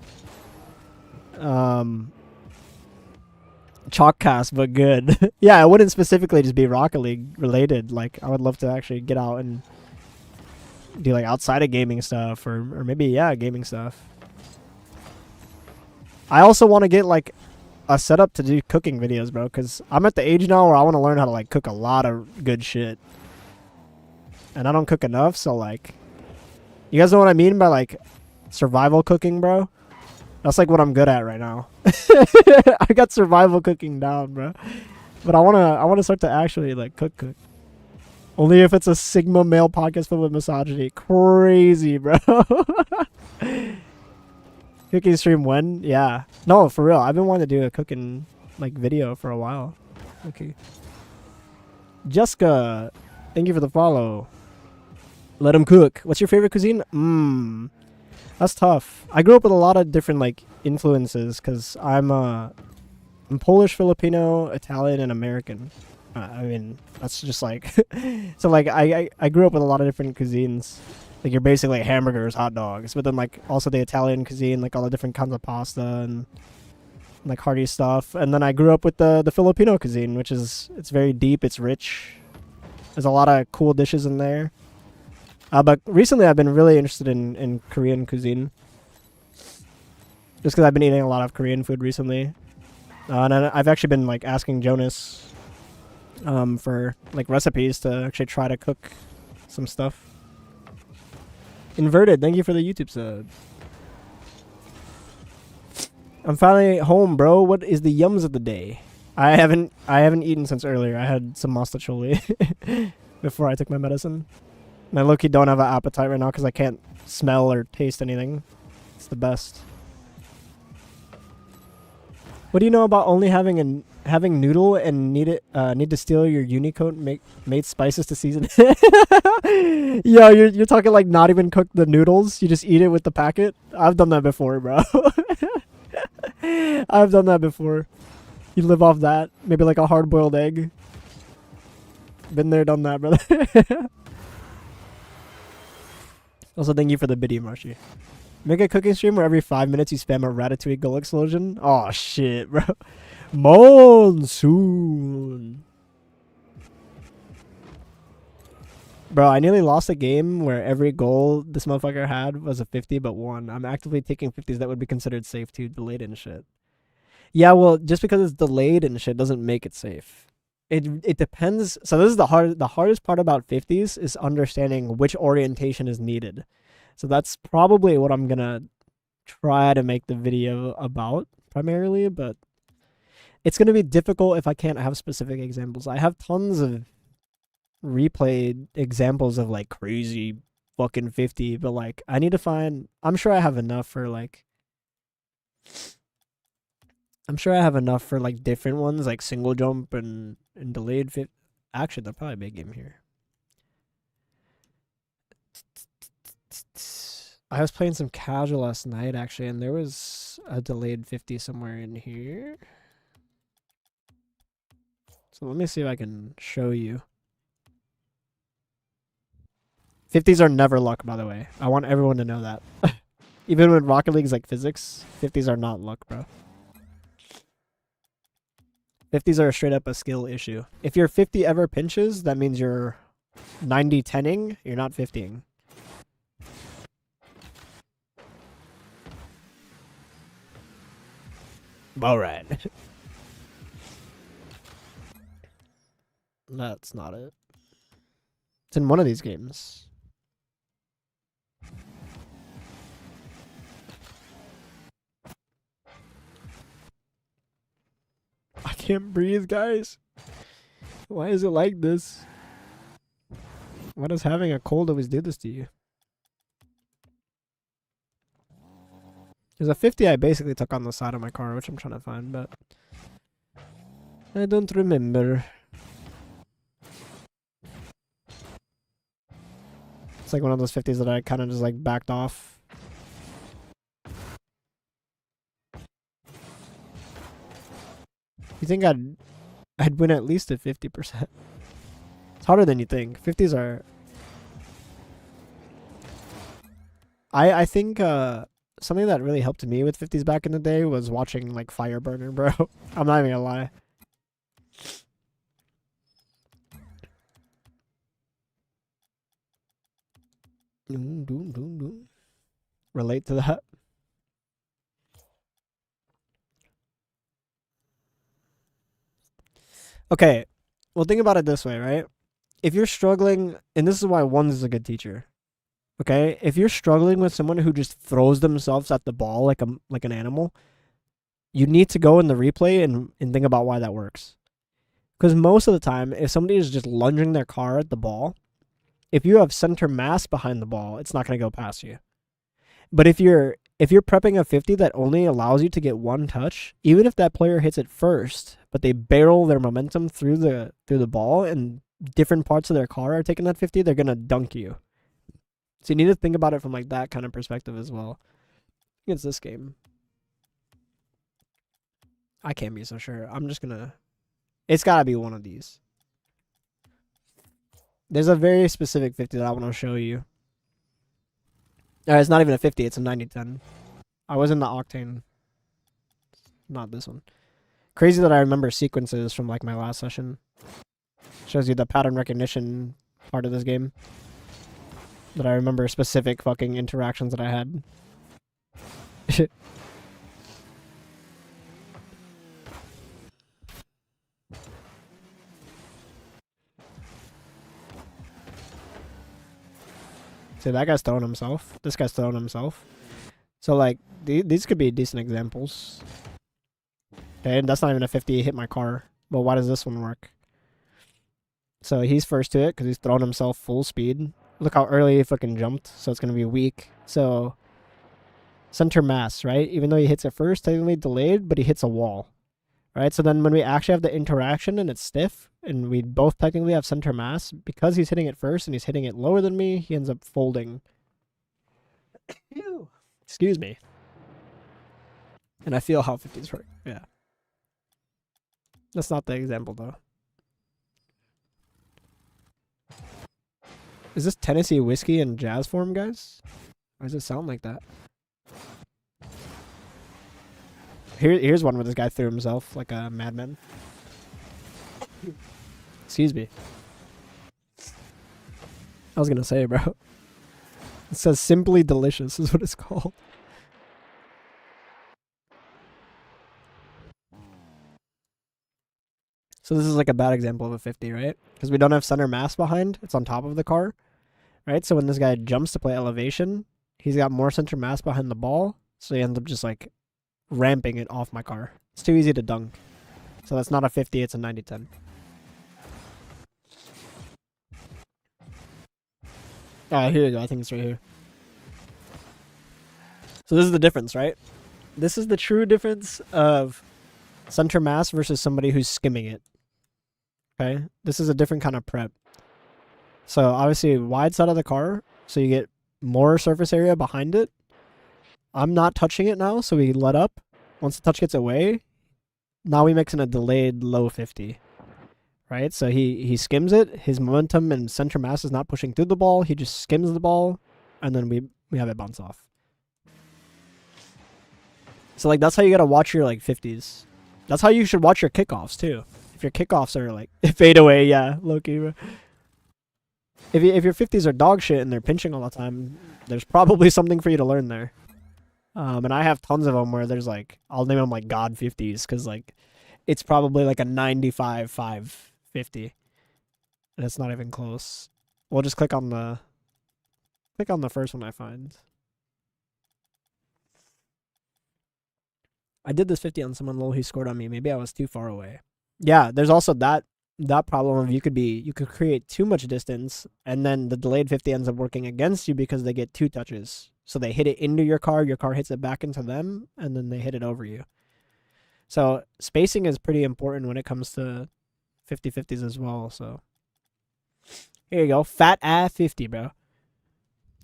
Chalkcast, but good. Yeah, it wouldn't specifically just be Rocket League related. Like I would love to actually get out and do like outside of gaming stuff or maybe gaming stuff. I also want to get like a setup to do cooking videos, bro, because I'm at the age now where I want to learn how to like cook a lot of good shit, and I don't cook enough. So like, you guys know what I mean by like survival cooking, bro? That's like what I'm good at right now. I got survival cooking down, bro. But I wanna start to actually like cook. Only if it's a Sigma male podcast filled with misogyny. Crazy, bro. Cooking stream when? Yeah. No, for real. I've been wanting to do a cooking like video for a while. Okay. Jessica, thank you for the follow. Let him cook. What's your favorite cuisine? That's tough. I grew up with a lot of different like influences because I'm Polish, Filipino, Italian, and American. I mean, that's just like so. Like, I grew up with a lot of different cuisines. Like, you're basically hamburgers, hot dogs, but then like also the Italian cuisine, like all the different kinds of pasta and like hearty stuff. And then I grew up with the Filipino cuisine, which is it's very deep, it's rich. There's a lot of cool dishes in there. But recently, I've been really interested in Korean cuisine, just because I've been eating a lot of Korean food recently. And I've actually been like asking Jonas for like recipes to actually try to cook some stuff. Inverted, thank you for the YouTube sub. I'm finally home, bro. What is the yums of the day? I haven't eaten since earlier. I had some mastacholi before I took my medicine. And I low-key don't have an appetite right now because I can't smell or taste anything. It's the best. What do you know about only having noodle and need to steal your Unicoat made spices to season? Yo, you're talking like not even cook the noodles. You just eat it with the packet. I've done that before, bro. I've done that before. You live off that. Maybe like a hard-boiled egg. Been there, done that, brother. Also, thank you for the biddy, Marshy. Make a cooking stream where every 5 minutes you spam a ratatouille goal explosion. Oh shit, bro. Monsoon. Bro, I nearly lost a game where every goal this motherfucker had was a 50 but won. I'm actively taking 50s that would be considered safe too, delayed and shit. Yeah, well, just because it's delayed and shit doesn't make it safe. It depends. So this is the hardest part about 50s is understanding which orientation is needed. So that's probably what I'm gonna try to make the video about primarily, but it's gonna be difficult if I can't have specific examples. I have tons of replayed examples of like crazy fucking 50, but like I need to find. I'm sure I have enough for like. I'm sure I have enough for like different ones like single jump and delayed fit. Actually, there'll probably be a game here. I was playing some casual last night actually, and there was a delayed 50 somewhere in here. So let me see if I can show you. 50s are never luck, by the way. I want everyone to know that. Even when Rocket League's like physics, 50s are not luck, bro. 50s are straight up a skill issue. If your 50 ever pinches, that means you're 90-10ing, you're not 50ing. Alright. That's not it. It's in one of these games. I can't breathe, guys. Why is it like this? Why does having a cold always do this to you? There's a 50 I basically took on the side of my car, which I'm trying to find, but I don't remember. It's like one of those 50s that I kind of just like backed off. You think I'd win at least at 50%? It's harder than you think. 50s are. I think something that really helped me with 50s back in the day was watching like Fireburner, bro. I'm not even gonna lie. Relate to that. Okay, well, think about it this way, right? If you're struggling, and this is why ones is a good teacher. Okay, if you're struggling with someone who just throws themselves at the ball like an animal, you need to go in the replay and think about why that works. Because most of the time, if somebody is just lunging their car at the ball, if you have center mass behind the ball, it's not going to go past you. But if you're prepping a 50 that only allows you to get one touch, even if that player hits it first, but they barrel their momentum through the ball and different parts of their car are taking that 50, they're going to dunk you. So you need to think about it from like that kind of perspective as well. I think it's this game. I can't be so sure. I'm just going to... It's got to be one of these. There's a very specific 50 that I want to show you. It's not even a 50. It's a 90-10. I was in the Octane. Not this one. Crazy that I remember sequences from like my last session. Shows you the pattern recognition part of this game. That I remember specific fucking interactions that I had. See, that guy's throwing himself. This guy's throwing himself. So, like, these could be decent examples. Okay, that's not even a 50 hit my car. But why does this one work? So, he's first to it because he's throwing himself full speed. Look how early he fucking jumped. So, it's going to be weak. So, center mass, right? Even though he hits it first, technically delayed, but he hits a wall. Right? So, then when we actually have the interaction and it's stiff, and we both technically have center mass, because he's hitting it first and he's hitting it lower than me, he ends up folding. Excuse me. And I feel how 50s work. Yeah. That's not the example, though. Is this Tennessee whiskey in jazz form, guys? Why does it sound like that? Here's one where this guy threw himself like a madman. Excuse me. I was gonna say, bro. It says Simply Delicious is what it's called. So this is like a bad example of a 50, right? Because we don't have center mass behind. It's on top of the car, right? So when this guy jumps to play elevation, he's got more center mass behind the ball. So he ends up just like ramping it off my car. It's too easy to dunk. So that's not a 50, it's a 90-10. Here you go. I think it's right here. So this is the difference, right? This is the true difference of center mass versus somebody who's skimming it. Okay? This is a different kind of prep. So obviously wide side of the car, so you get more surface area behind it. I'm not touching it now, so we let up. Once the touch gets away, now we mix in a delayed low 50. Right? So he skims it. His momentum and center mass is not pushing through the ball. He just skims the ball, and then we have it bounce off. So like that's how you gotta watch your like 50s. That's how you should watch your kickoffs too. If your kickoffs are like fade away, yeah, low key. If your 50s are dog shit and they're pinching all the time, there's probably something for you to learn there. And I have tons of them where there's like, I'll name them like God 50s because like it's probably like a 95-5 50, and it's not even close. We'll just click on the first one I find. I did this 50 on someone low. He scored on me. Maybe I was too far away. Yeah, there's also that problem of you could create too much distance, and then the delayed 50 ends up working against you because they get two touches. So they hit it into your car hits it back into them, and then they hit it over you. So spacing is pretty important when it comes to 50-50s as well. So here you go. Fat ass 50, bro.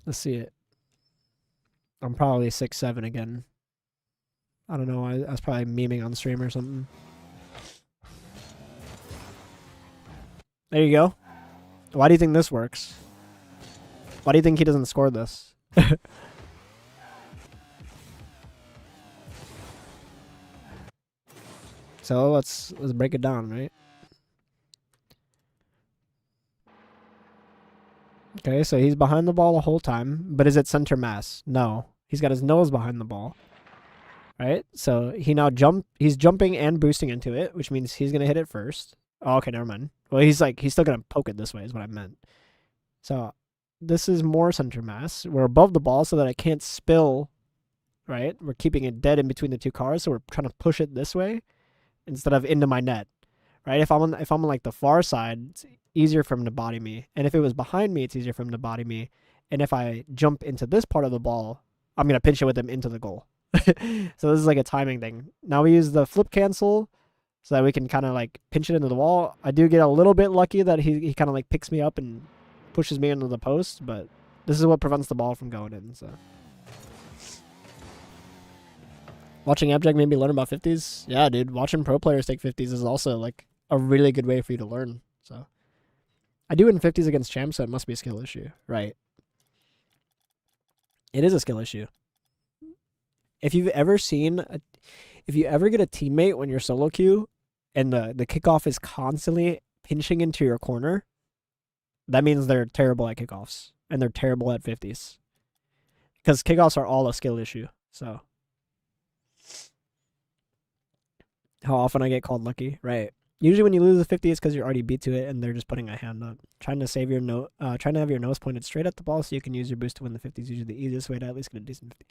Let's see it. I'm probably 6'7" again. I don't know. I was probably memeing on stream or something. There you go. Why do you think this works? Why do you think he doesn't score this? So let's break it down, right? Okay, so he's behind the ball the whole time, but is it center mass? No. He's got his nose behind the ball. Right? So he's jumping and boosting into it, which means he's going to hit it first. Oh, okay, never mind. Well, he's still gonna poke it this way is what I meant. So this is more center mass. We're above the ball so that it can't spill. Right, we're keeping it dead in between the two cars, so we're trying to push it this way instead of into my net. Right, if I'm on like the far side, it's easier for him to body me, and if it was behind me, it's easier for him to body me. And if I jump into this part of the ball, I'm gonna pinch it with him into the goal. So this is like a timing thing. Now we use the flip cancel so that we can kind of like pinch it into the wall. I do get a little bit lucky that he kind of like picks me up and pushes me into the post, but this is what prevents the ball from going in. So watching Abject made me learn about 50s. Yeah, dude, watching pro players take 50s is also like a really good way for you to learn. So I do in 50s against champs, so it must be a skill issue, right? It is a skill issue. If you ever get a teammate when you're solo queue and the kickoff is constantly pinching into your corner, that means they're terrible at kickoffs and they're terrible at 50s. Because kickoffs are all a skill issue. So how often I get called lucky, right? Usually when you lose a 50, it's because you're already beat to it and they're just putting a hand up. Trying to have your nose pointed straight at the ball so you can use your boost to win the 50 is usually the easiest way to at least get a decent 50.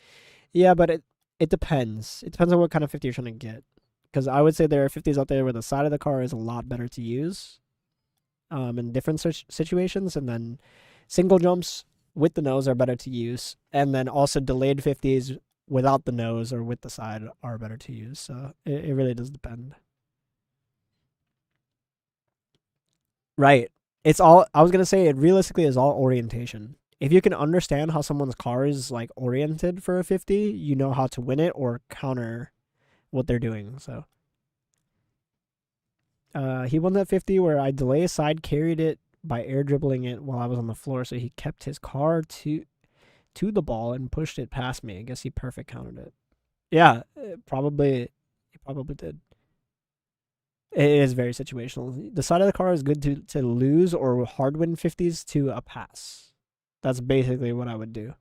Yeah, but it depends. It depends on what kind of 50 you're trying to get. Because I would say there are 50s out there where the side of the car is a lot better to use in different situations. And then single jumps with the nose are better to use. And then also delayed 50s without the nose or with the side are better to use. So it really does depend. Right. It's all, I was going to say it realistically is all orientation. If you can understand how someone's car is like oriented for a 50, you know how to win it or counter what they're doing. So he won that 50 where I delay side carried it by air dribbling it while I was on the floor. So he kept his car to the ball and pushed it past me. I guess he perfect countered it. Yeah, he probably did. It is very situational. The side of the car is good to lose or hard win 50s to a pass. That's basically what I would do.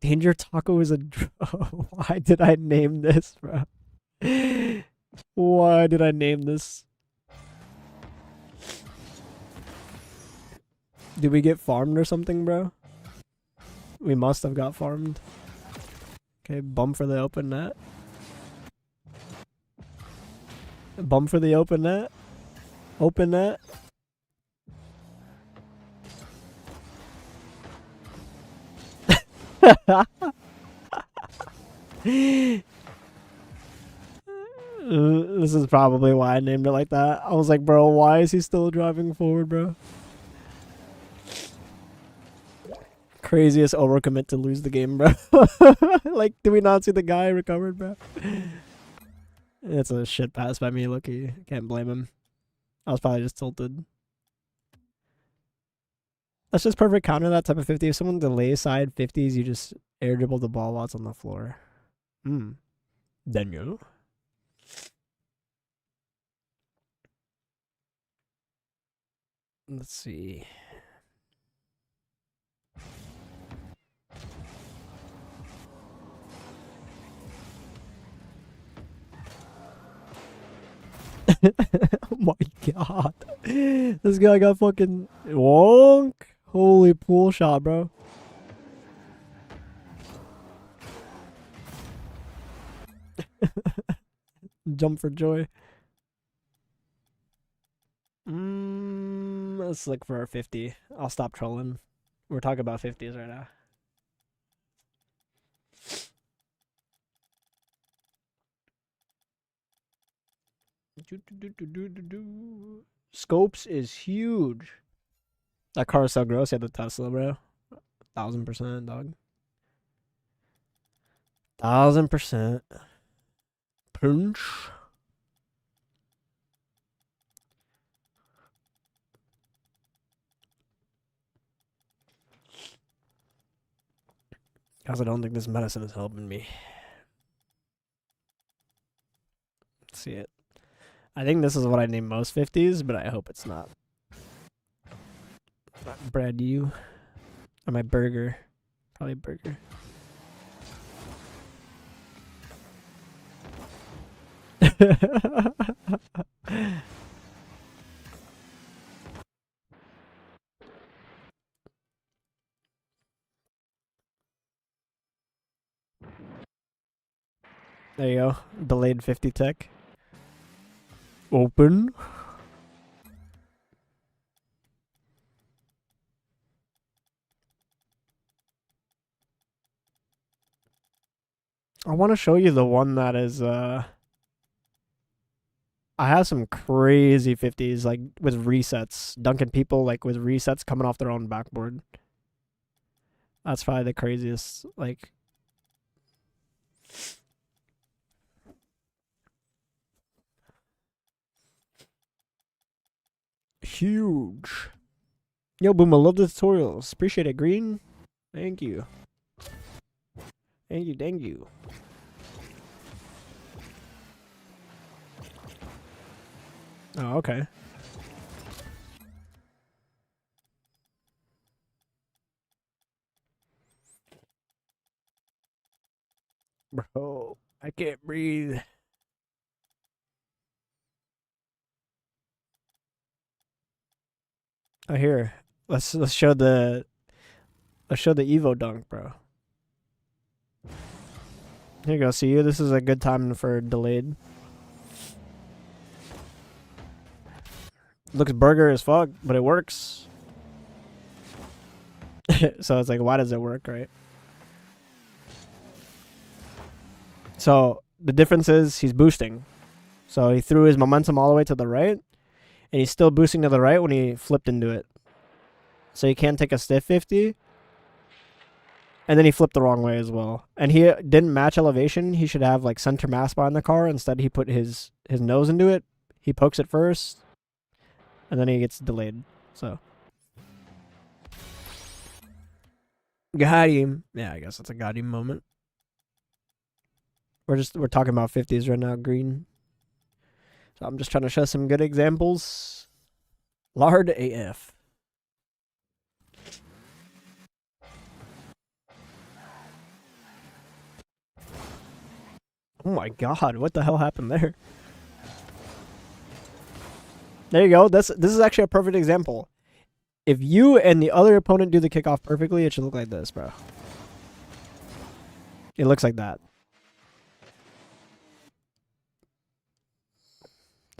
Danger Taco is a... Why did I name this, bro? Why did I name this? Did we get farmed or something, bro? We must have got farmed. Okay, bump for the open net. Bump for the open net. Open net. This is probably why I named it like that. I was like, bro, why is he still driving forward, bro? Craziest overcommit to lose the game, bro. Like, do we not see the guy recovered, bro? It's a shit pass by me, Loki. Can't blame him. I was probably just tilted. That's just perfect counter that type of 50. If someone delays side 50s, you just air dribble the ball while it's on the floor. Daniel. Let's see. Oh my god. This guy got fucking wonk. Holy pool shot, bro. Jump for joy. Let's look for our 50. I'll stop trolling. We're talking about 50s right now. Scopes is huge. That car is so gross. You had the Tesla, bro. 1000%, dog. 1000%. Punch. Because I don't think this medicine is helping me. Let's see it. I think this is what I name most 50s, but I hope it's not. Brad, you? Or my burger? Probably burger. There you go. Delayed 50 tech. Open. I want to show you the one that is I have some crazy 50s like with resets, dunking people like with resets coming off their own backboard. That's probably the craziest. Like, huge. Yo, Booma, love the tutorials. Appreciate it, Green. Thank you. Thank you, thank you. Oh, okay. Bro, I can't breathe. Oh, here. Let's show the Evo dunk, bro. Here you go. See you. This is a good time for delayed. Looks burger as fuck, but it works. So it's like, why does it work, right? So the difference is he's boosting. So he threw his momentum all the way to the right, and he's still boosting to the right when he flipped into it. So he can't take a stiff 50. And then he flipped the wrong way as well. And he didn't match elevation. He should have like center mass behind the car. Instead, he put his nose into it. He pokes it first, and then he gets delayed. So got him. Yeah, I guess that's a got him moment. We're talking about 50s right now, Green. So I'm just trying to show some good examples. Lard AF. Oh my god, what the hell happened there? There you go. This is actually a perfect example. If you and the other opponent do the kickoff perfectly, it should look like this, bro. It looks like that.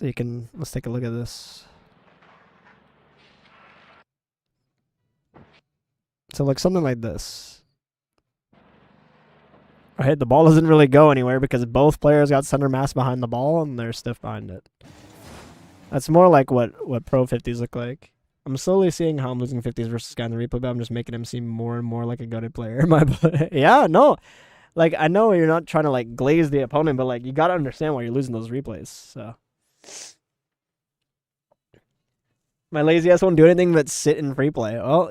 So you can, let's take a look at this. So like something like this. Right, the ball doesn't really go anywhere because both players got center mass behind the ball and they're stiff behind it. That's more like what pro 50s look like. I'm slowly seeing how I'm losing 50s versus guy in the replay, but I'm just making him seem more and more like a gutted player. Yeah, no. Like, I know you're not trying to like glaze the opponent, but like you gotta understand why you're losing those replays. So my lazy ass won't do anything but sit in free play. Well,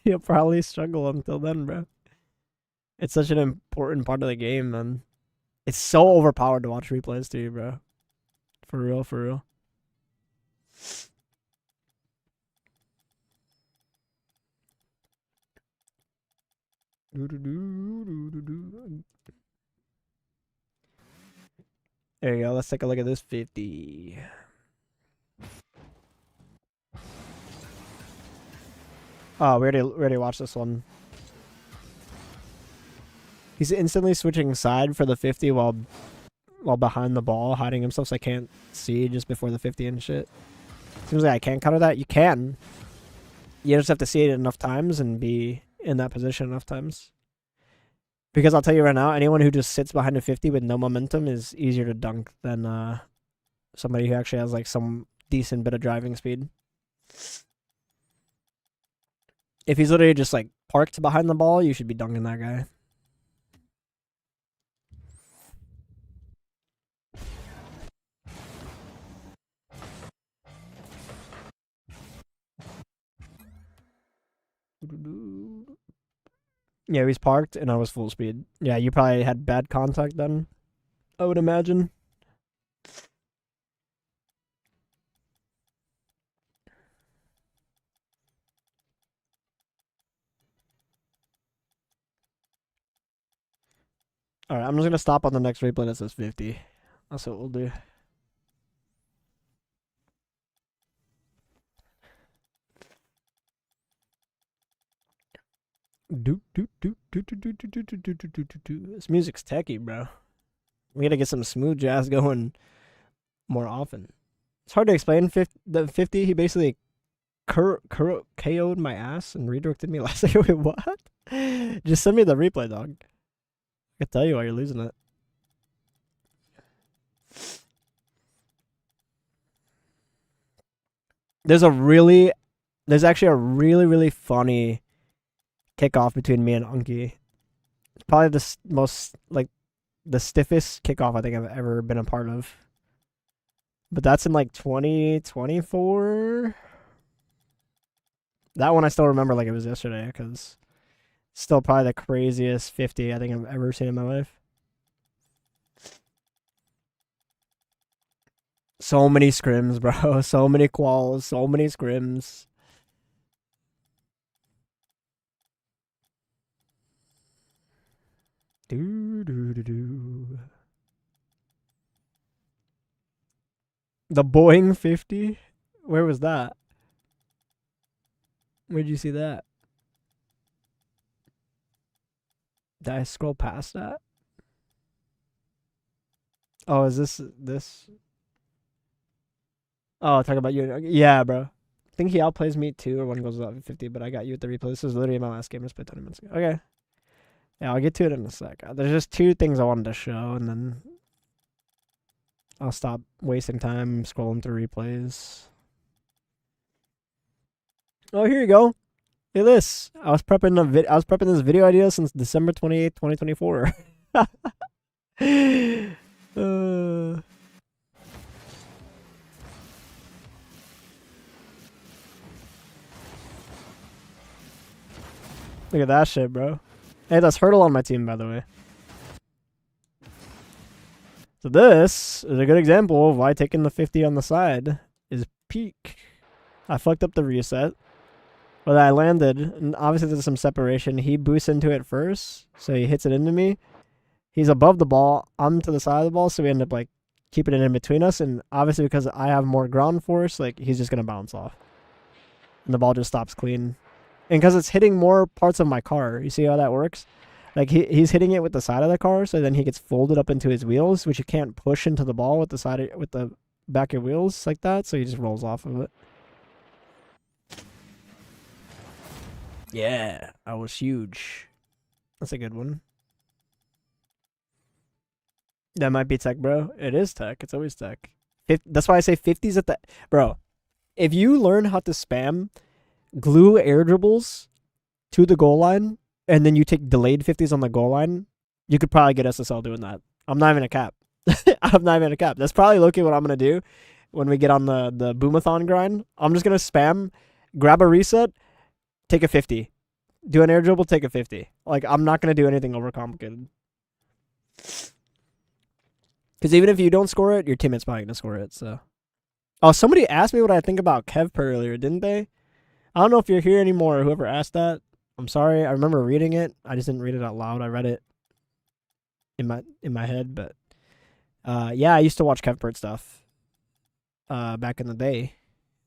you'll probably struggle until then, bro. It's such an important part of the game, man. It's so overpowered to watch replays too, bro. For real, for real. There you go. Let's take a look at this 50. Oh, we already watched this one. He's instantly switching side for the 50 while behind the ball, hiding himself so I can't see just before the 50 and shit. Seems like I can't counter that. You can. You just have to see it enough times and be in that position enough times. Because I'll tell you right now, anyone who just sits behind a 50 with no momentum is easier to dunk than somebody who actually has like some decent bit of driving speed. If he's literally just like parked behind the ball, you should be dunking that guy. Yeah, he's parked and I was full speed. Yeah, you probably had bad contact then, I would imagine. All right, I'm just going to stop on the next replay that says 50. That's what we'll do. This music's techie, bro. We gotta get some smooth jazz going more often. It's hard to explain. The 50, he basically KO'd my ass and redirected me last night. Wait, what? Just send me the replay, dog. I can tell you why you're losing it. There's actually a really funny kickoff between me and Unky. It's probably the most, like, the stiffest kickoff I think I've ever been a part of. But that's in like 2024. That one I still remember like it was yesterday because it's still probably the craziest 50 I think I've ever seen in my life. So many scrims, bro. So many quals. So many scrims. Do. The Boeing 50? Where was that? Where'd you see that? Did I scroll past that? Oh, is this? Oh, talk about you. Yeah, bro. I think he outplays me too, or one goes up 50, but I got you at the replay. This is literally my last game. I just played 20 minutes ago. Okay. Yeah, I'll get to it in a sec. There's just two things I wanted to show, and then I'll stop wasting time scrolling through replays. Oh, here you go. Look at this. I was prepping this video idea since December 28th, 2024. Look at that shit, bro. Hey, that's Hurdle on my team, by the way. So this is a good example of why taking the 50 on the side is peak. I fucked up the reset. But I landed, and obviously there's some separation. He boosts into it first, so he hits it into me. He's above the ball. I'm to the side of the ball, so we end up like keeping it in between us. And obviously because I have more ground force, like he's just gonna bounce off, and the ball just stops clean. And because it's hitting more parts of my car, you see how that works? Like he's hitting it with the side of the car, so then he gets folded up into his wheels, which you can't push into the ball with the back of your wheels like that. So he just rolls off of it. Yeah, I was huge. That's a good one. That might be tech, bro. It is tech. It's always tech. That's why I say 50s at the... Bro, if you learn how to spam, glue air dribbles to the goal line, and then you take delayed 50s on the goal line, you could probably get SSL doing that. I'm not even a cap. I'm not even a cap. That's probably looking what I'm going to do when we get on the Boomathon grind. I'm just going to spam, grab a reset, take a 50. Do an air dribble, take a 50. Like, I'm not going to do anything overcomplicated. Because even if you don't score it, your teammate's probably going to score it, so. Oh, somebody asked me what I think about Kev earlier, didn't they? I don't know if you're here anymore or whoever asked that. I'm sorry. I remember reading it. I just didn't read it out loud. I read it in my head, but yeah, I used to watch Kev stuff back in the day.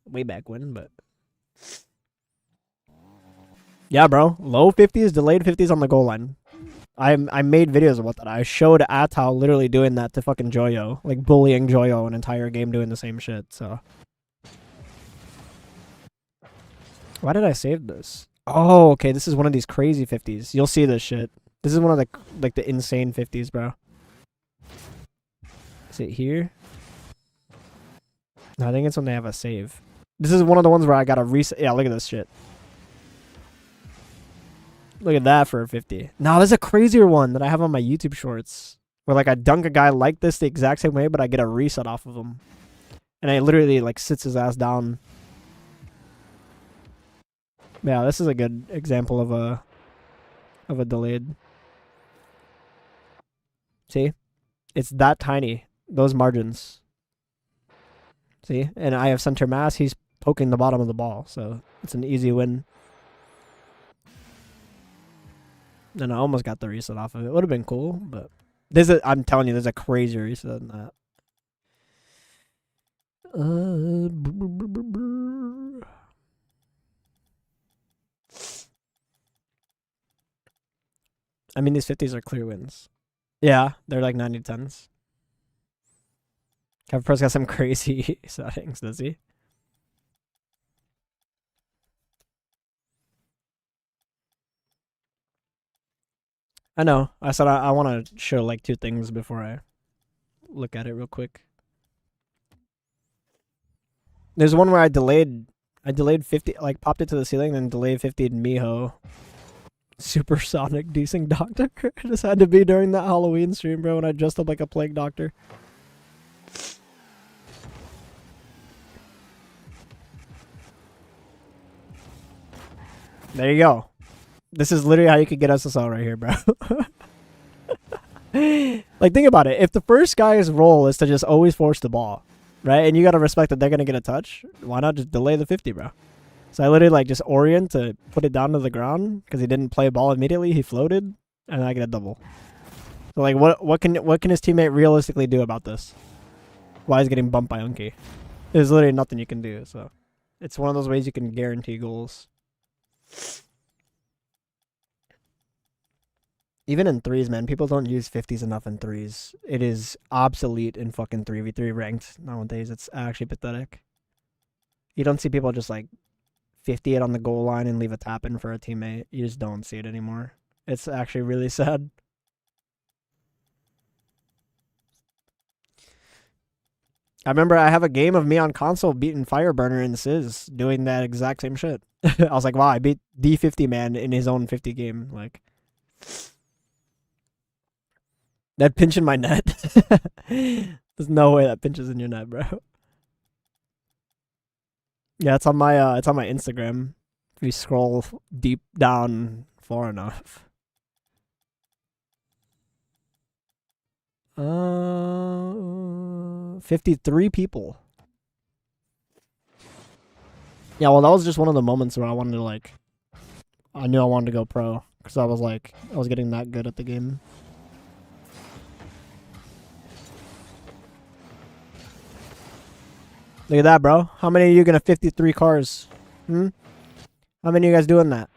Way back when, but... Yeah, bro. Low 50s, delayed 50s on the goal line. I made videos about that. I showed Atao literally doing that to fucking Joyo. Like, bullying Joyo an entire game doing the same shit, so. Why did I save this? Oh, okay. This is one of these crazy 50s. You'll see this shit. This is one of the, like, the insane 50s, bro. Is it here? No, I think it's when they have a save. This is one of the ones where I got a reset. Yeah, look at this shit. Look at that for a 50. Now, there's a crazier one that I have on my YouTube shorts. Where, like, I dunk a guy like this the exact same way, but I get a reset off of him. And I literally, like, sits his ass down. Yeah, this is a good example of a delayed. See? It's that tiny. Those margins. See? And I have center mass. He's poking the bottom of the ball. So, it's an easy win. And I almost got the reset off of it. Would have been cool, but I'm telling you, there's a crazier reset than that. I mean, these 50s are clear wins. Yeah, they're like 90 10s. Kevin Pro's got some crazy settings, does he? I know. I said I want to show like 2 things before I look at it real quick. There's one where I delayed 50, like popped it to the ceiling, then delayed 50 in Miho. Supersonic decing doctor. It just had to be during that Halloween stream, bro, when I dressed up like a plague doctor. There you go. This is literally how you could get SSL right here, bro. Like, think about it. If the first guy's role is to just always force the ball, right? And you gotta respect that they're gonna get a touch, why not just delay the 50, bro? So I literally like just orient to put it down to the ground because he didn't play ball immediately. He floated, and I get a double. So like, what can his teammate realistically do about this? Why is getting bumped by Unky? There's literally nothing you can do. So it's one of those ways you can guarantee goals. Even in threes, man, people don't use 50s enough in threes. It is obsolete in fucking 3v3 ranked nowadays. It's actually pathetic. You don't see people just like 50 it on the goal line and leave a tap in for a teammate. You just don't see it anymore. It's actually really sad. I remember I have a game of me on console beating Fireburner in Sizz doing that exact same shit. I was like, wow, I beat D50 man in his own 50 game. Like, that pinch in my net. There's no way that pinches in your net, bro. Yeah, it's on my Instagram. If you scroll deep down far enough. 53 people. Yeah, well, that was just one of the moments where I wanted to like, I knew I wanted to go pro because I was like, I was getting that good at the game. Look at that, bro. How many of you gonna 53 cars? How many of you guys doing that?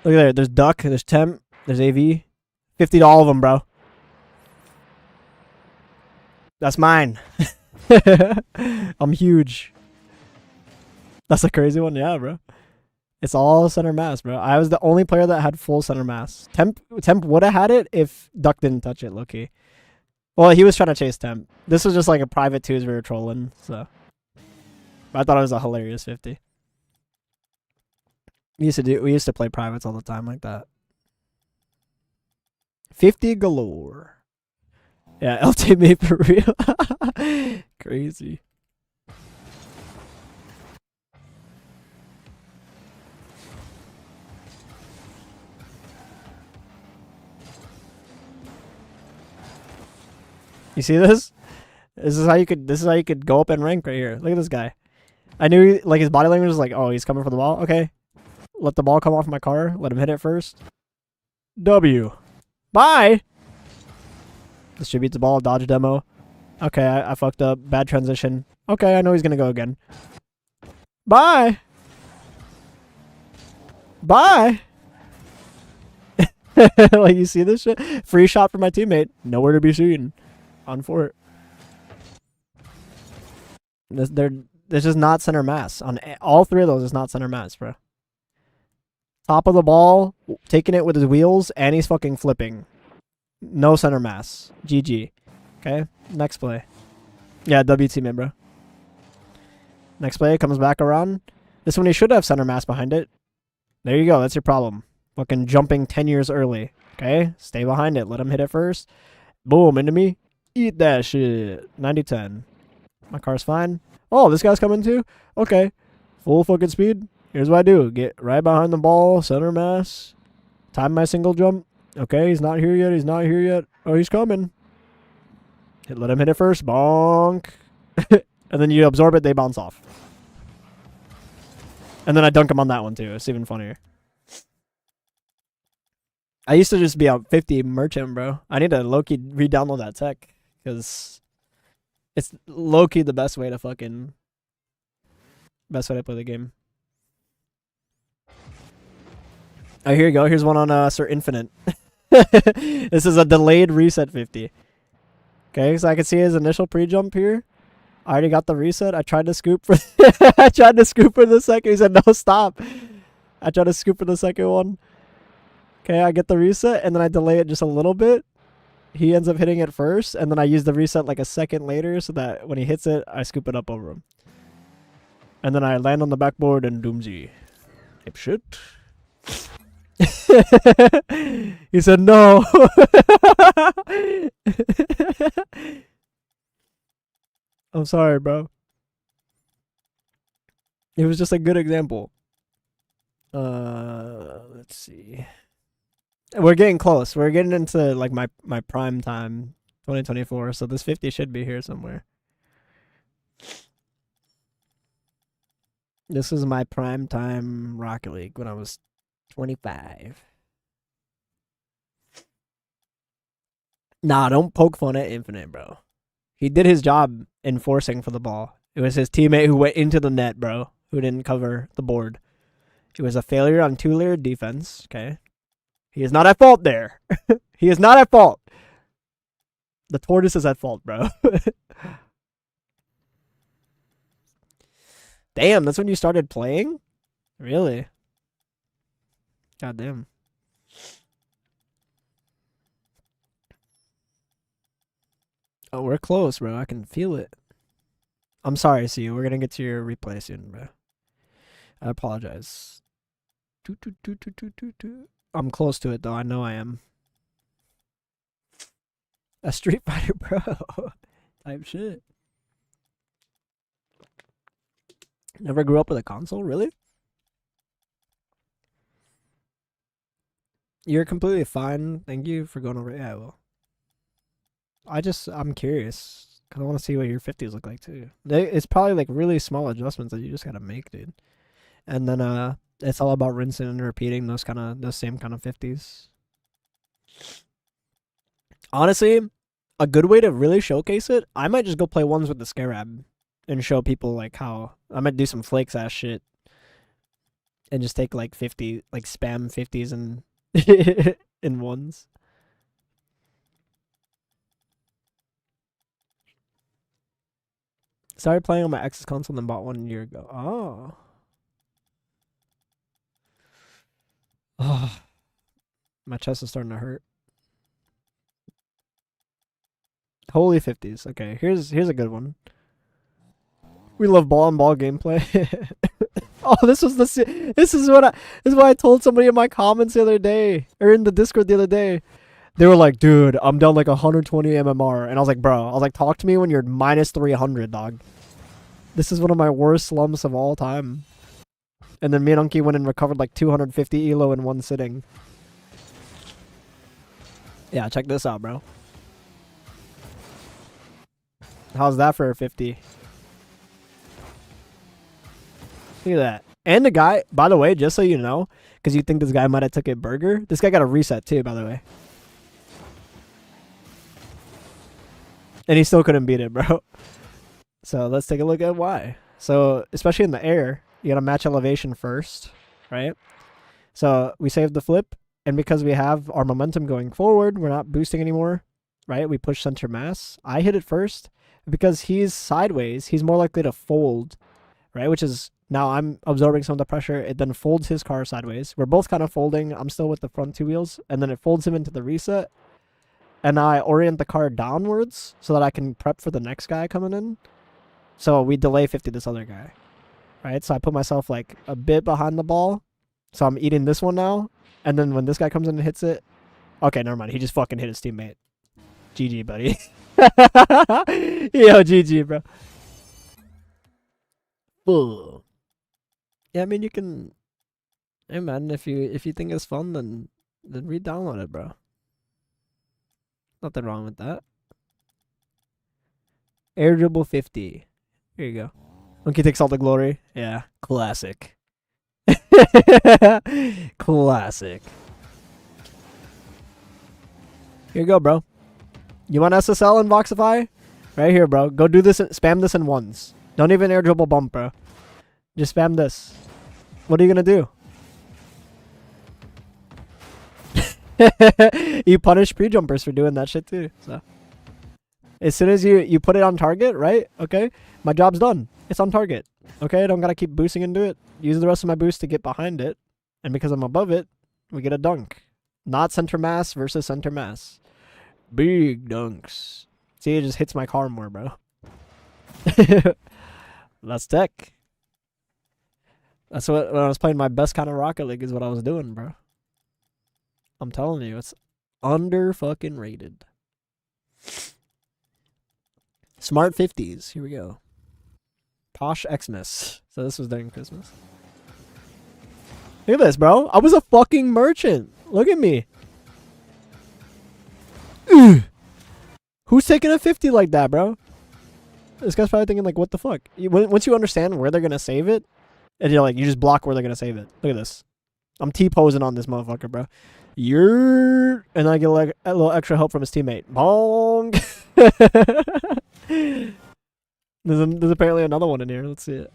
Look at there. There's Duck. There's Temp. There's AV. 50 to all of them, bro. That's mine. I'm huge. That's a crazy one. Yeah, bro. It's all center mass, bro. I was the only player that had full center mass. Temp would have had it if Duck didn't touch it, low-key. Well, he was trying to chase Temp. This was just like a private twos we were trolling, so. I thought it was a hilarious 50. We used to play privates all the time like that. 50 galore. Yeah, LT made for real. Crazy. You see this? This is how you could go up in rank right here. Look at this guy. I knew like his body language was like, oh, he's coming for the ball. Okay. Let the ball come off my car. Let him hit it first. W. Bye. Distribute the ball. Dodge demo. Okay, I fucked up. Bad transition. Okay, I know he's gonna go again. Bye. Bye. Like, you see this shit? Free shot for my teammate. Nowhere to be seen. On fort. This is not center mass. On all 3 of those is not center mass, bro. Top of the ball, taking it with his wheels, and he's fucking flipping. No center mass. GG. Okay, next play. Yeah, W teammate, bro. Next play, comes back around. This one he should have center mass behind it. There you go, that's your problem. Fucking jumping 10 years early. Okay, stay behind it. Let him hit it first. Boom, into me. Eat that shit. 90-10. My car's fine. Oh, this guy's coming too? Okay. Full fucking speed. Here's what I do. Get right behind the ball. Center mass. Time my single jump. Okay, he's not here yet. He's not here yet. Oh, he's coming. Let him hit it first. Bonk. And then you absorb it. They bounce off. And then I dunk him on that one too. It's even funnier. I used to just be out 50 merchant, bro. I need to low-key re-download that tech. Because it's low-key the best way to play the game. Oh, here you go. Here's one on Sir Infinite. This is a delayed reset 50. Okay, so I can see his initial pre-jump here. I already got the reset. I tried to scoop for I tried to scoop for the second. He said no, stop. I tried to scoop for the second one. Okay, I get the reset and then I delay it just a little bit. He ends up hitting it first, and then I use the reset like a second later so that when he hits it, I scoop it up over him. And then I land on the backboard and doomsy. Type shit. He said no. I'm sorry, bro. It was just a good example. Let's see. We're getting close. We're getting into like my prime time, 2024. So this 50 should be here somewhere. This is my prime time Rocket League when I was 25. Nah, don't poke fun at Infinite, bro. He did his job enforcing for the ball. It was his teammate who went into the net, bro, who didn't cover the board. It was a failure on two-layered defense, okay? He is not at fault there. He is not at fault. The tortoise is at fault, bro. Damn, that's when you started playing? Really? God damn. Oh, we're close, bro. I can feel it. I'm sorry, see. We're gonna get to your replay soon, bro. I apologize. I'm close to it, though. I know I am. A Street Fighter, bro. Type shit. Never grew up with a console, really? You're completely fine. Thank you for going over. Yeah, I will. I'm curious. Cause I want to see what your 50s look like too. It's probably like really small adjustments that you just gotta make, dude. And then it's all about rinsing and repeating those same kind of 50s. Honestly, a good way to really showcase it, I might just go play ones with the Scarab and show people like how I might do some flakes ass shit and just take like 50, like spam 50s and in ones. Started playing on my ex's console and then bought one a year ago. Oh. Oh. My chest is starting to hurt. Holy 50s. Okay, here's a good one. We love ball and ball gameplay. Oh, this is what I told somebody in my comments the other day, or in the Discord the other day. They were like, dude, I'm down like 120 MMR. And I was like, bro, talk to me when you're minus 300, dog. This is one of my worst slumps of all time. And then me and Unky went and recovered like 250 elo in one sitting. Yeah, check this out, bro. How's that for a 50? Look at that. And the guy, by the way, just so you know, because you think this guy might have took it burger, this guy got a reset too, by the way. And he still couldn't beat it, bro. So let's take a look at why. So, especially in the air, you gotta match elevation first, right? So we saved the flip, and because we have our momentum going forward, we're not boosting anymore, right? We push center mass. I hit it first. Because he's sideways, he's more likely to fold, right? Which is, now I'm absorbing some of the pressure. It then folds his car sideways. We're both kind of folding. I'm still with the front two wheels. And then it folds him into the reset. And I orient the car downwards so that I can prep for the next guy coming in. So we delay 50 this other guy, right? So I put myself like a bit behind the ball. So I'm eating this one now. And then when this guy comes in and hits it, okay, never mind. He just fucking hit his teammate. GG, buddy. Yo, GG, bro. Ooh. Yeah, I mean, you can. Hey, man, if you think it's fun, then re-download it, bro. Nothing wrong with that. Air dribble 50. Here you go. Monkey takes all the glory. Yeah, classic. Classic. Here you go, bro. You want SSL and Voxify? Right here, bro. Go do this. Spam this in ones. Don't even air dribble bump, bro. Just spam this. What are you gonna do? You punish pre-jumpers for doing that shit too. So As soon as you put it on target, right? Okay, my job's done. It's on target. Okay, I don't gotta keep boosting into it. Use the rest of my boost to get behind it, and because I'm above it, we get a dunk. Not center mass versus center mass. Big dunks. See, it just hits my car more, bro. That's tech. That's what when I was playing my best kind of Rocket League is what I was doing, bro. I'm telling you, it's under fucking rated. Smart 50s. Here we go. Posh Xmas. So this was during Christmas. Look at this, bro. I was a fucking merchant. Look at me. Ugh. Who's taking a 50 like that, bro? This guy's probably thinking, like, what the fuck? Once you understand where they're going to save it, and you're like, you just block where they're going to save it. Look at this. I'm T-posing on this motherfucker, bro. And then I get like a little extra help from his teammate. Bong. There's apparently another one in here. Let's see it.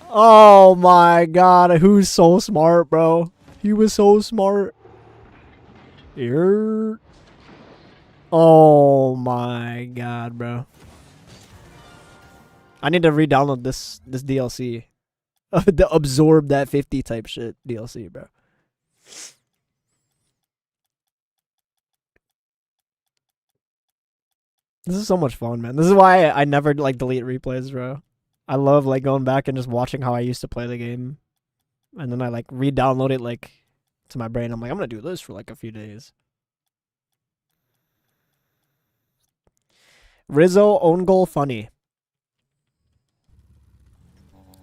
Oh my god, who's so smart, bro? He was so smart. Here. Oh my god, bro. I need to re-download this DLC. The absorb that 50 type shit DLC, bro. This is so much fun, man. This is why I never like delete replays, bro. I love like going back and just watching how I used to play the game. And then I like re-download it like to my brain. I'm like, I'm gonna do this for like a few days. Rizzo own goal funny.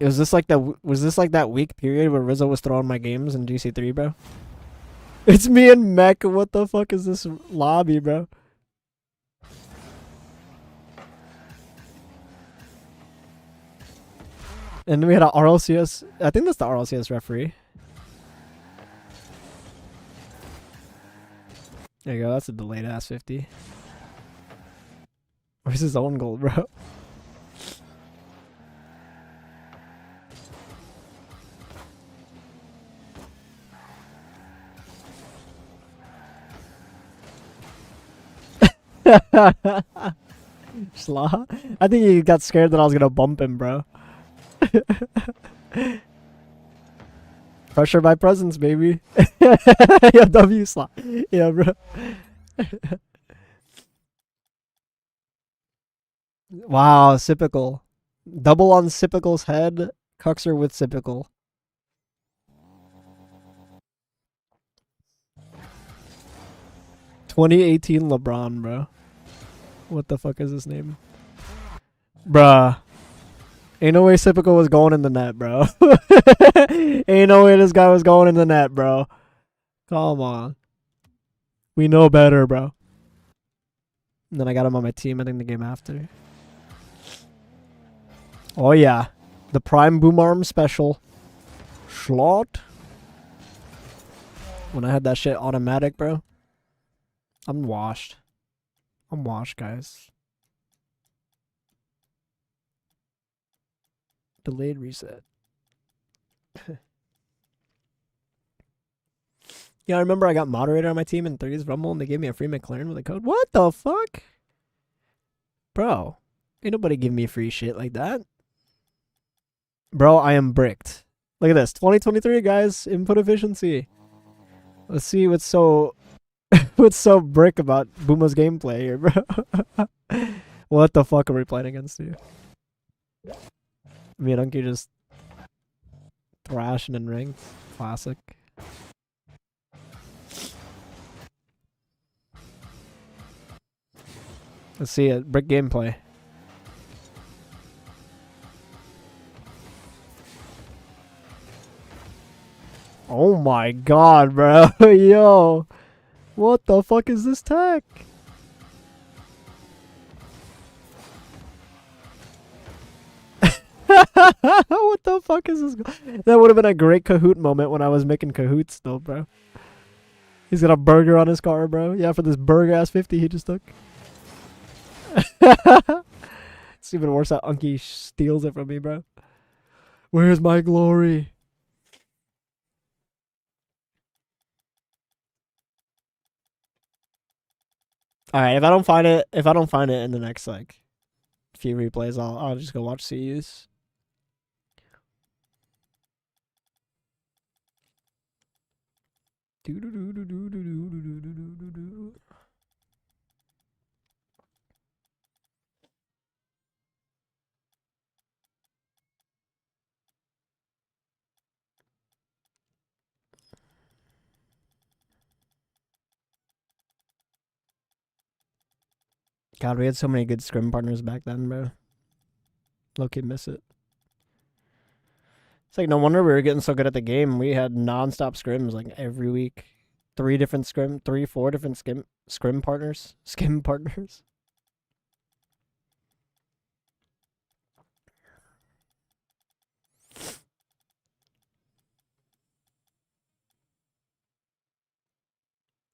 Was this like that week period where Rizzo was throwing my games in GC3, bro? It's me and Mech. What the fuck is this lobby, bro? And we had a RLCS. I think that's the RLCS referee. There you go. That's a delayed ass 50. Where's his own goal, bro? Slaw? I think he got scared that I was gonna bump him, bro. Pressure by presence, baby. Yeah, W Slaw. Yeah, bro. Wow, Sipical. Double on Sipical's head. Cuxer with Sipical. (2018) LeBron, bro. What the fuck is his name? Bruh. Ain't no way Sipical was going in the net, bro. Ain't no way this guy was going in the net, bro. Come on. We know better, bro. And then I got him on my team, I think the game after. Oh yeah. The Prime Boom Arm special. Slot. When I had that shit automatic, bro. I'm washed. I'm washed, guys. Delayed reset. Yeah, I remember I got moderator on my team in 30s Rumble and they gave me a free McLaren with a code. What the fuck? Bro, ain't nobody giving me free shit like that. Bro, I am bricked. Look at this. 2023, guys. Input efficiency. Let's see what's so what's so brick about Booma's gameplay here, bro. What the fuck are we playing against you? Me and Unky just thrashing in ranked. Classic. Let's see it. Brick gameplay. Oh my god, bro. Yo. What the fuck is this tech? What the fuck is this? That would have been a great Kahoot moment when I was making Kahoots, though, bro. He's got a burger on his car, bro. Yeah, for this burger ass 50 he just took. It's even worse that Unky steals it from me, bro. Where's my glory? All right, if I don't find it in the next like few replays, I'll just go watch CUs. God, we had so many good scrim partners back then, bro. Low-key miss it. It's like no wonder we were getting so good at the game. We had non-stop scrims like every week. 4 different scrim partners. Skim partners.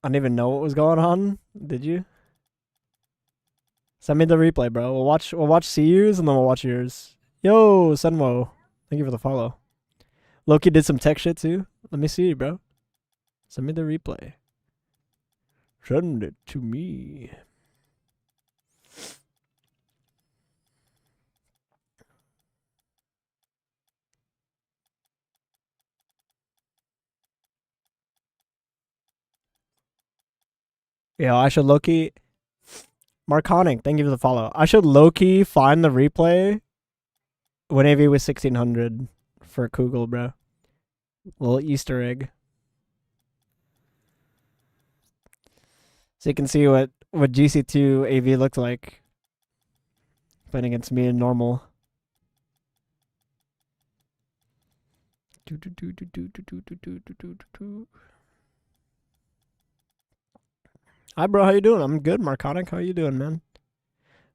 I didn't even know what was going on. Did you? Send me the replay, bro. We'll watch CU's and then we'll watch yours. Yo, Senwo. Thank you for the follow. Loki did some tech shit too. Let me see, bro. Send me the replay. Send it to me. Yeah, I should Loki. Marconic, thank you for the follow. I should Loki find the replay when AV was 1600 for Kugel, bro. Little Easter egg. So you can see what GC2 AV looked like playing against me in normal. Hi, bro. How you doing? I'm good, Marconic. How you doing, man?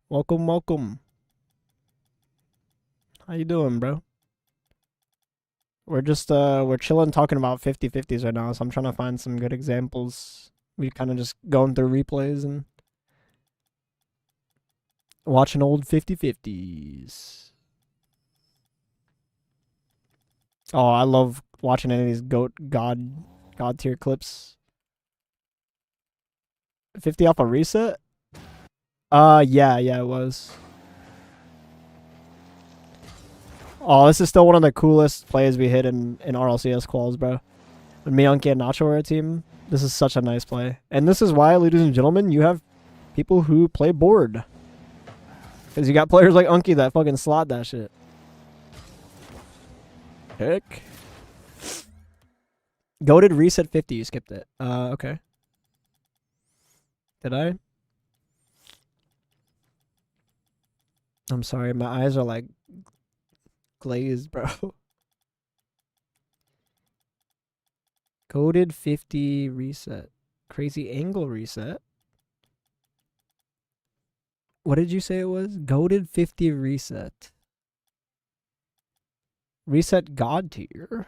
Welcome, welcome. How you doing, bro? We're just we're chilling talking about 50-50s right now, so I'm trying to find some good examples. We kind of just going through replays and watching old 50-50s. Oh, I love watching any of these god tier clips. 50 off a reset? Yeah, it was. Oh, this is still one of the coolest plays we hit in RLCS quals, bro. When Miyunki and Nacho were a team, this is such a nice play. And this is why, ladies and gentlemen, you have people who play board. Because you got players like Unky that fucking slot that shit. Heck. Goated reset 50, you skipped it. Okay. Did I? I'm sorry, my eyes are like glazed, bro. Goated 50 reset. Crazy angle reset. What did you say it was? Goated 50 reset. Reset god tier.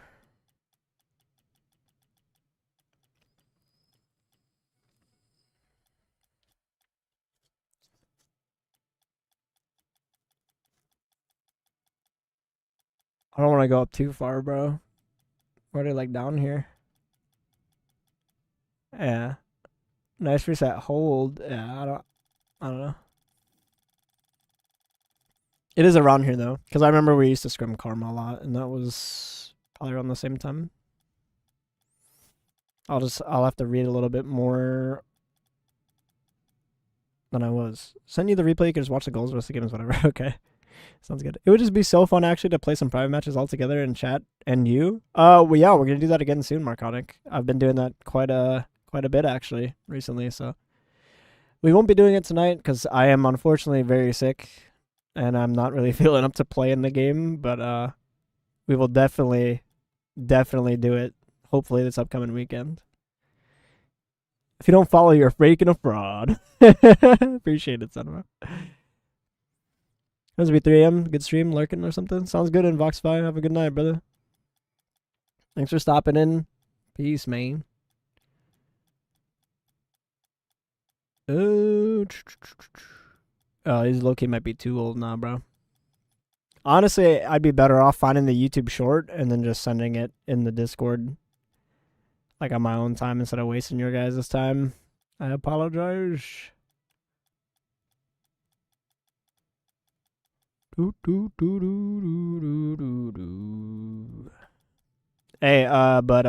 I don't want to go up too far, bro. Where they like down here? Yeah. Nice reset hold. Yeah, I don't know. It is around here though, because I remember we used to scrim Karma a lot, and that was probably around the same time. I'll have to read a little bit more than I was. Send you the replay. You can just watch the goals, rest of the games, whatever. Okay, sounds good. It would just be so fun actually to play some private matches all together in chat. And you? Well, yeah, we're gonna do that again soon, Marconic. I've been doing that quite a bit actually recently, so we won't be doing it tonight because I am unfortunately very sick and I'm not really feeling up to play in the game. But we will definitely do it. Hopefully this upcoming weekend. If you don't follow, you're faking a fraud. Appreciate it, son. It's be 3 a.m. Good stream, lurking or something. Sounds good in Vox5. Have a good night, brother. Thanks for stopping in. Peace, man. Oh, these low-key might be too old now, bro. Honestly, I'd be better off finding the YouTube short and then just sending it in the Discord. Like on my own time instead of wasting your guys' time. I apologize. Hey, but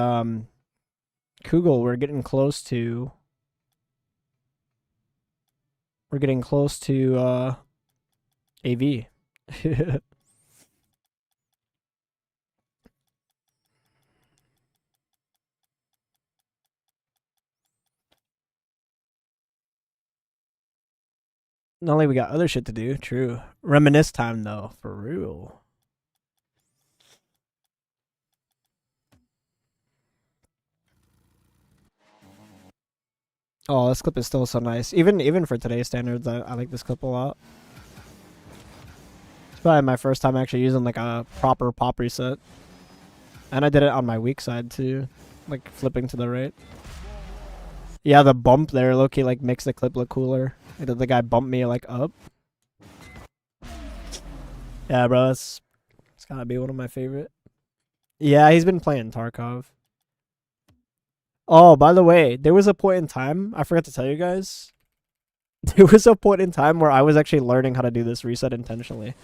Kugel, we're getting close to AV. Not only we got other shit to do, true. Reminisce time though, for real. Oh, this clip is still so nice. Even for today's standards, I like this clip a lot. It's probably my first time actually using like a proper pop reset. And I did it on my weak side too. Like flipping to the right. Yeah, the bump there, low-key, like makes the clip look cooler. Like, did the guy bump me like up? Yeah, bro, it's gotta be one of my favorite. Yeah, he's been playing Tarkov. Oh, by the way, there was a point in time, I forgot to tell you guys. There was a point in time where I was actually learning how to do this reset intentionally.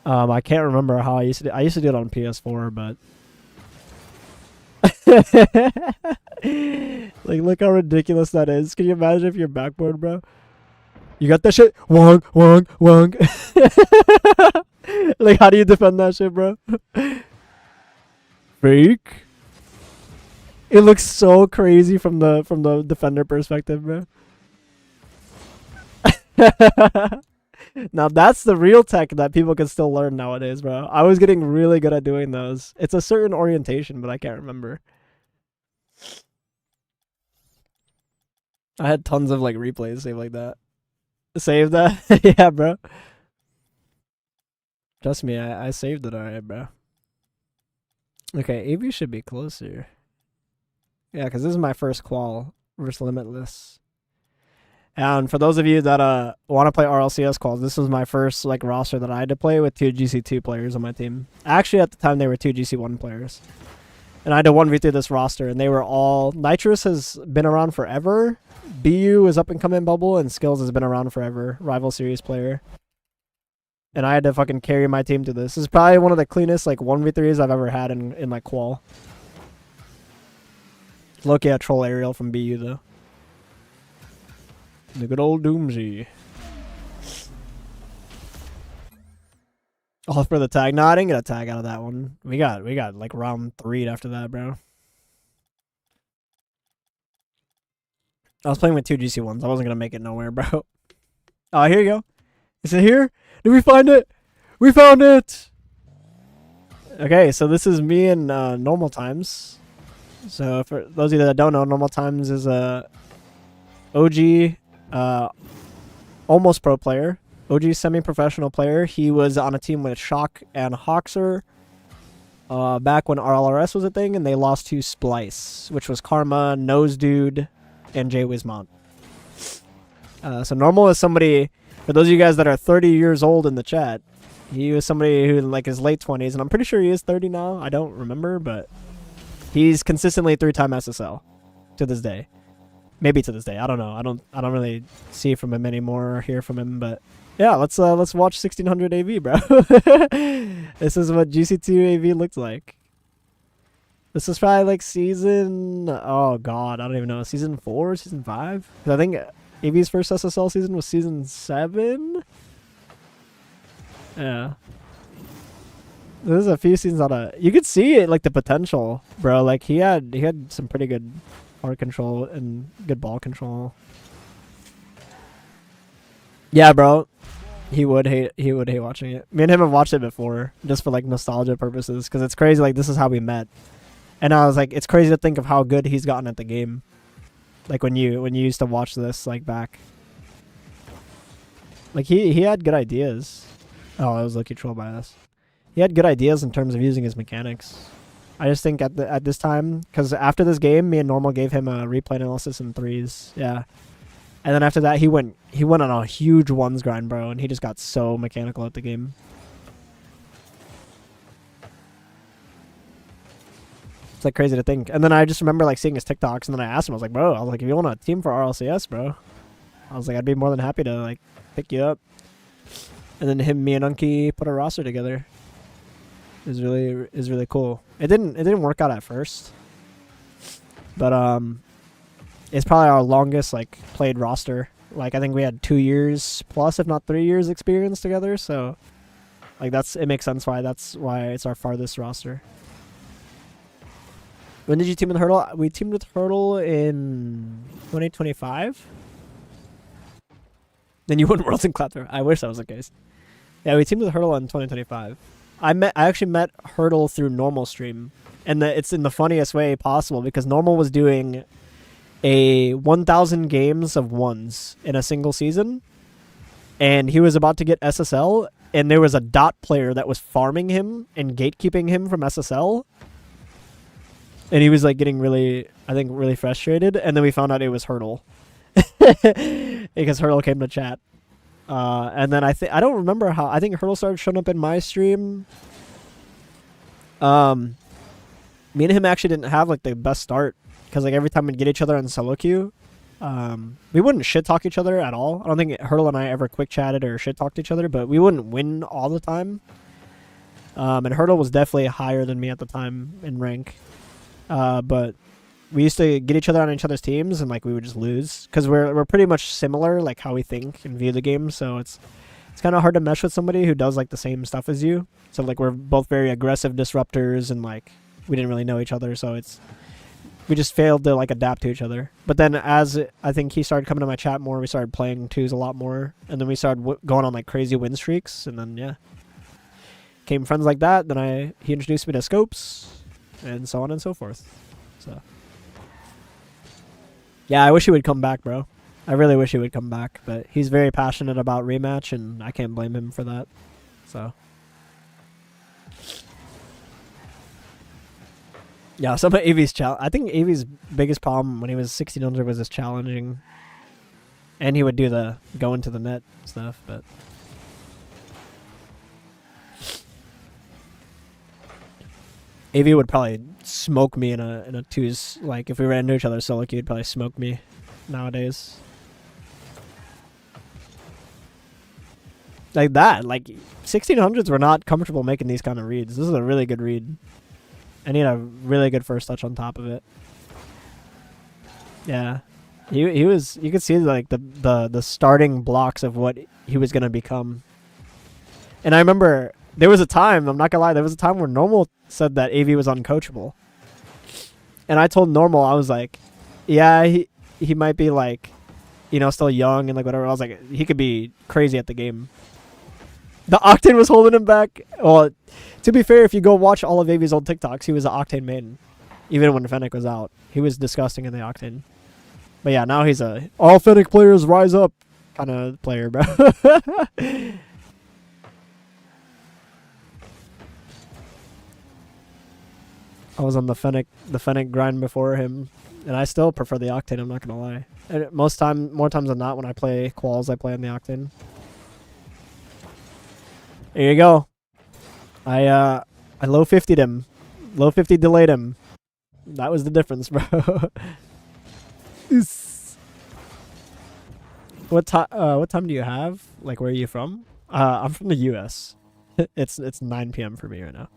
I can't remember how I used to do it on PS4, but like, look how ridiculous that is. Can you imagine if you're backboard, bro? You got that shit? Wong, wong, wong. Like, how do you defend that shit, bro? Fake. It looks so crazy from the defender perspective, bro. Now that's the real tech that people can still learn nowadays, bro. I was getting really good at doing those. It's a certain orientation, but I can't remember. I had tons of like replays saved like that. Save that? Yeah, bro. Trust me, I saved it alright, bro. Okay, AV should be closer. Yeah, because this is my first qual versus Limitless. And for those of you that want to play RLCS quals, this was my first like roster that I had to play with 2 GC2 players on my team. Actually, at the time, they were 2 GC1 players. And I had to 1v3 this roster, and they were all... Nitrous has been around forever. BU is up and coming bubble, and Skills has been around forever. Rival series player. And I had to fucking carry my team to this. This is probably one of the cleanest like 1v3s I've ever had in like qual. Low-key a troll aerial from BU though. The good old Doomsy. Oh, for the tag. No, I didn't get a tag out of that one. We got like round 3 after that, bro. I was playing with 2 GC1s. I wasn't gonna make it nowhere, bro. Oh, here you go. Is it here? Did we find it? We found it! Okay, so this is me in normal times. So for those of you that don't know, normal times is a OG, almost pro player. OG semi-professional player. He was on a team with Shock and Hoxer back when RLRS was a thing, and they lost to Splice, which was Karma, Nose Dude, and Jay Wismont. So normal is somebody, for those of you guys that are 30 years old in the chat, he was somebody who in like his late 20s, and I'm pretty sure he is 30 now. I don't remember, but he's consistently 3-time SSL to this day. Maybe to this day. I don't know. I don't really see from him anymore or hear from him, but yeah, let's watch 1600 AV, bro. This is what GC2 AV looks like. This is probably like season, oh god, I don't even know, season 4, season 5? Cuz I think AV's first SSL season was season 7. Yeah. There's a few seasons out of, you could see it, like the potential, bro. Like he had some pretty good heart control and good ball control. Yeah, bro. He would hate watching it. Me and him have watched it before, just for like nostalgia purposes, because it's crazy. Like this is how we met, and I was like, it's crazy to think of how good he's gotten at the game. Like when you used to watch this like back. Like he had good ideas. Oh, it was lucky troll by us. He had good ideas in terms of using his mechanics. I just think at this time, because after this game, me and Normal gave him a replay analysis in 3s. Yeah. And then after that, he went on a huge ones grind, bro, and he just got so mechanical at the game. It's like crazy to think. And then I just remember like seeing his TikToks, and then I asked him, I was like, bro, if you want a team for RLCS, bro, I was like, I'd be more than happy to like pick you up. And then me and Unky put a roster together. Is really cool. It didn't work out at first, but it's probably our longest like played roster. Like I think we had 2 years plus, if not 3 years, experience together. So like it makes sense why it's our farthest roster. When did you team with Hurdle? We teamed with Hurdle in 2025. Then you won Worlds in Clapper. I wish that was the case. Yeah, we teamed with Hurdle in 2025. I actually met Hurdle through Normal Stream, and it's in the funniest way possible because Normal was doing a 1,000 games of ones in a single season, and he was about to get SSL, and there was a dot player that was farming him and gatekeeping him from SSL, and he was like getting really, I think, really frustrated, and then we found out it was Hurdle because Hurdle came to chat. And then I don't remember how. I think Hurdle started showing up in my stream. Me and him actually didn't have like the best start because like every time we'd get each other on solo queue, we wouldn't shit talk each other at all. I don't think Hurdle and I ever quick chatted or shit talked each other, but we wouldn't win all the time. And Hurdle was definitely higher than me at the time in rank. But we used to get each other on each other's teams, and like we would just lose because we're pretty much similar, like how we think and view the game. So it's kind of hard to mesh with somebody who does like the same stuff as you. So like we're both very aggressive disruptors, and like we didn't really know each other, so we just failed to like adapt to each other. But then as I think he started coming to my chat more, we started playing twos a lot more, and then we started going on like crazy win streaks, and then yeah, came friends like that. Then he introduced me to scopes, and so on and so forth. So. Yeah, I wish he would come back, bro. I really wish he would come back, but he's very passionate about rematch, and I can't blame him for that. So. Yeah, some of AV's I think AV's biggest problem when he was 1600 was his challenging. And he would do the go into the net stuff, but. AV would probably smoke me in a twos. Like if we ran into each other solo, he'd probably smoke me nowadays. Like that, like 1600s were not comfortable making these kind of reads. This is a really good read. I need a really good first touch on top of it. Yeah, he was. You could see like the starting blocks of what he was gonna become. And I remember there was a time, I'm not gonna lie, there was a time where Normal said that AV was uncoachable. And I told Normal, I was like, yeah, he might be like, you know, still young and like whatever. I was like, he could be crazy at the game. The Octane was holding him back. Well, to be fair, if you go watch all of AV's old TikToks, he was an Octane main. Even when Fennec was out. He was disgusting in the Octane. But yeah, now he's a all Fennec players rise up kind of player, bro. I was on the Fennec grind before him, and I still prefer the Octane, I'm not gonna lie. And more times than not, when I play quals, I play on the Octane. There you go. I low 50'd him. Low 50 delayed him. That was the difference, bro. What time do you have? Like, where are you from? I'm from the US. It's 9 p.m. for me right now.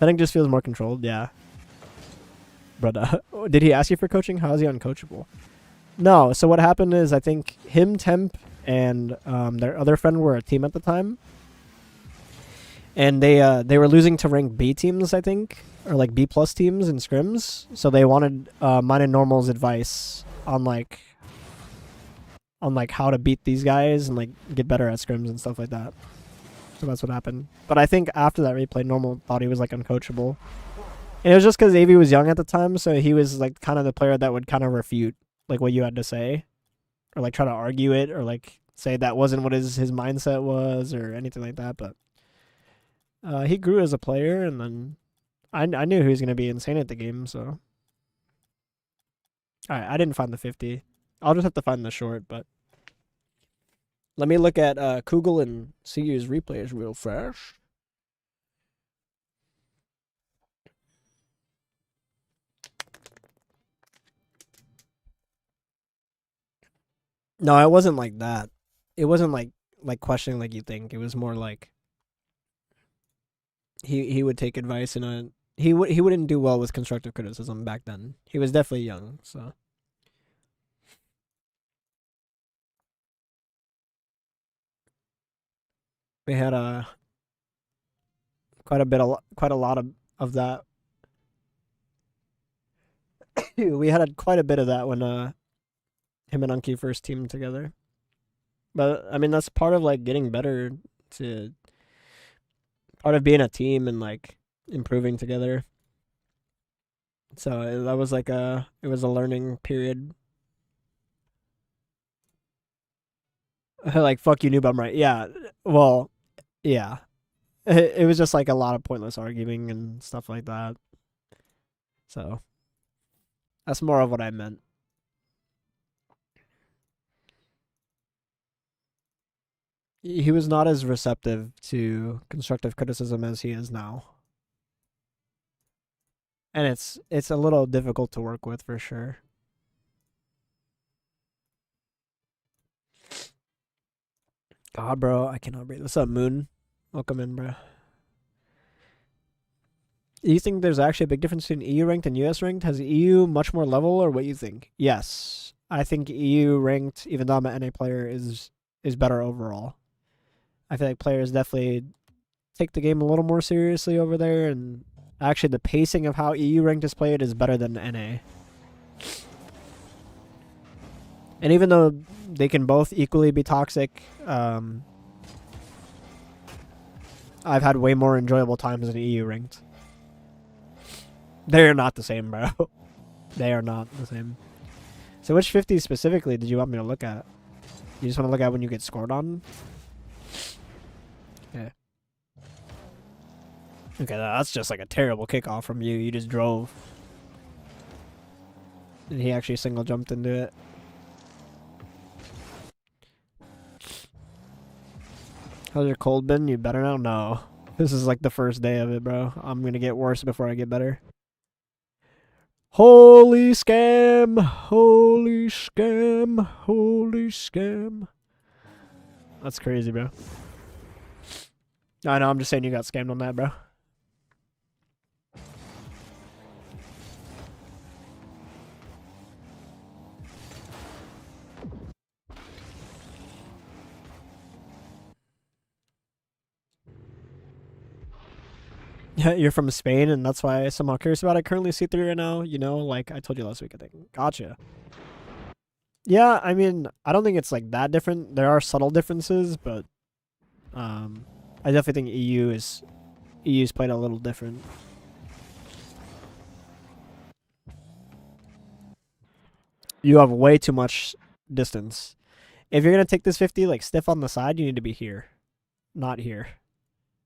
I think just feels more controlled, yeah. But did he ask you for coaching? How is he uncoachable? No. So what happened is I think him, Temp, and their other friend were a team at the time, and they were losing to ranked B teams, I think, or like B plus teams in scrims. So they wanted mine and Normal's advice on like how to beat these guys and like get better at scrims and stuff like that. So that's what happened. But I think after that replay, Normal thought he was like uncoachable. And it was just because AV was young at the time, so he was like kind of the player that would kind of refute like what you had to say, or like try to argue it, or like say that wasn't what his mindset was, or anything like that. But he grew as a player, and then I knew he was gonna be insane at the game. So all right, I didn't find the 50. I'll just have to find the short, but. Let me look at Kugel and see his replays real fast. No, it wasn't like that. It wasn't like like questioning like you think. It was more like he would take advice and he wouldn't do well with constructive criticism back then. He was definitely young, so we had quite a lot of that. We had quite a bit of that when him and Unky first teamed together. But I mean that's part of like getting better, to part of being a team and like improving together. So that was like it was a learning period. Like fuck you, noob, I'm right. Yeah. Well, yeah. It was just like a lot of pointless arguing and stuff like that. So that's more of what I meant. He was not as receptive to constructive criticism as he is now. And it's a little difficult to work with for sure. God, bro, I cannot breathe. What's up, Moon? Welcome in, bro. You think there's actually a big difference between EU ranked and US ranked? Has EU much more level, or what you think? Yes, I think EU ranked, even though I'm an NA player, is better overall. I feel like players definitely take the game a little more seriously over there, and actually the pacing of how EU ranked is played is better than NA. And even though they can both equally be toxic, I've had way more enjoyable times in EU ranked. They're not the same, bro. They are not the same. So which 50s specifically did you want me to look at? You just want to look at when you get scored on? Okay. Okay, that's just like a terrible kickoff from you. You just drove. And he actually single jumped into it. How's your cold been? You better now? No. This is like the first day of it, bro. I'm gonna get worse before I get better. Holy scam! Holy scam! Holy scam! That's crazy, bro. I know, I'm just saying you got scammed on that, bro. Yeah, you're from Spain, and that's why I'm somehow curious about it. Currently C3 right now, you know, like I told you last week, I think. Gotcha. Yeah, I mean, I don't think it's like that different. There are subtle differences, but I definitely think EU's played a little different. You have way too much distance. If you're gonna take this 50 like stiff on the side, you need to be here, not here.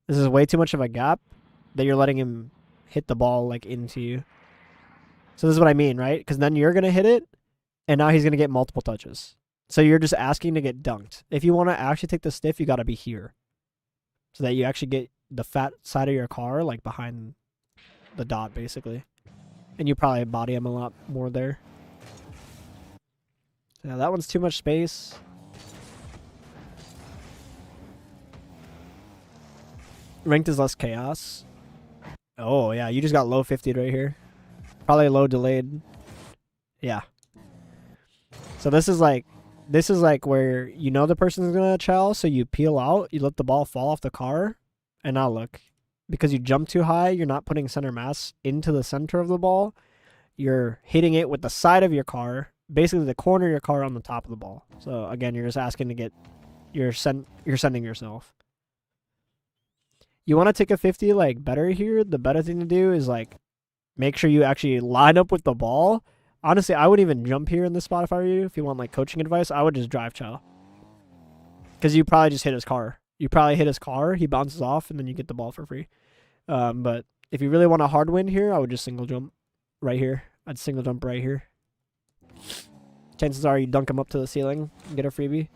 This is way too much of a gap that you're letting him hit the ball like into you. So this is what I mean, right? Because then you're gonna hit it, and now he's gonna get multiple touches. So you're just asking to get dunked. If you want to actually take the stiff, you got to be here, so that you actually get the fat side of your car like behind the dot, basically, and you probably body him a lot more there. Yeah, that one's too much space. Ranked is less chaos. Oh, yeah, you just got low 50'd right here. Probably low delayed. Yeah. So this is like where you know the person's going to chow, so you peel out, you let the ball fall off the car, and now look. Because you jump too high, you're not putting center mass into the center of the ball. You're hitting it with the side of your car, basically the corner of your car on the top of the ball. So again, you're just asking to get, you're sending yourself. You want to take a 50 like better here. The better thing to do is like make sure you actually line up with the ball. Honestly, I wouldn't even jump here in this spot if I were you. If you want like coaching advice, I would just drive chow. Because you probably just hit his car. You probably hit his car, he bounces off, and then you get the ball for free. But if you really want a hard win here, I would just single jump right here. I'd single jump right here. Chances are you dunk him up to the ceiling and get a freebie.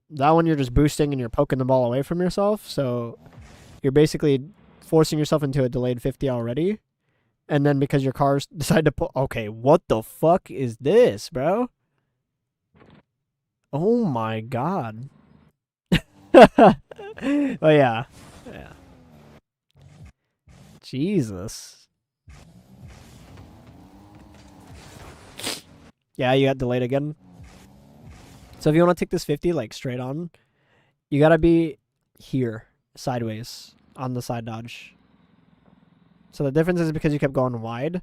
That one you're just boosting and you're poking the ball away from yourself. So you're basically forcing yourself into a delayed 50 already. And then because your cars decide to pull... Okay, what the fuck is this, bro? Oh my god. Oh, yeah. Yeah. Jesus. Yeah, you got delayed again. So if you want to take this 50, like, straight on, you gotta be here, sideways, on the side dodge. So the difference is because you kept going wide,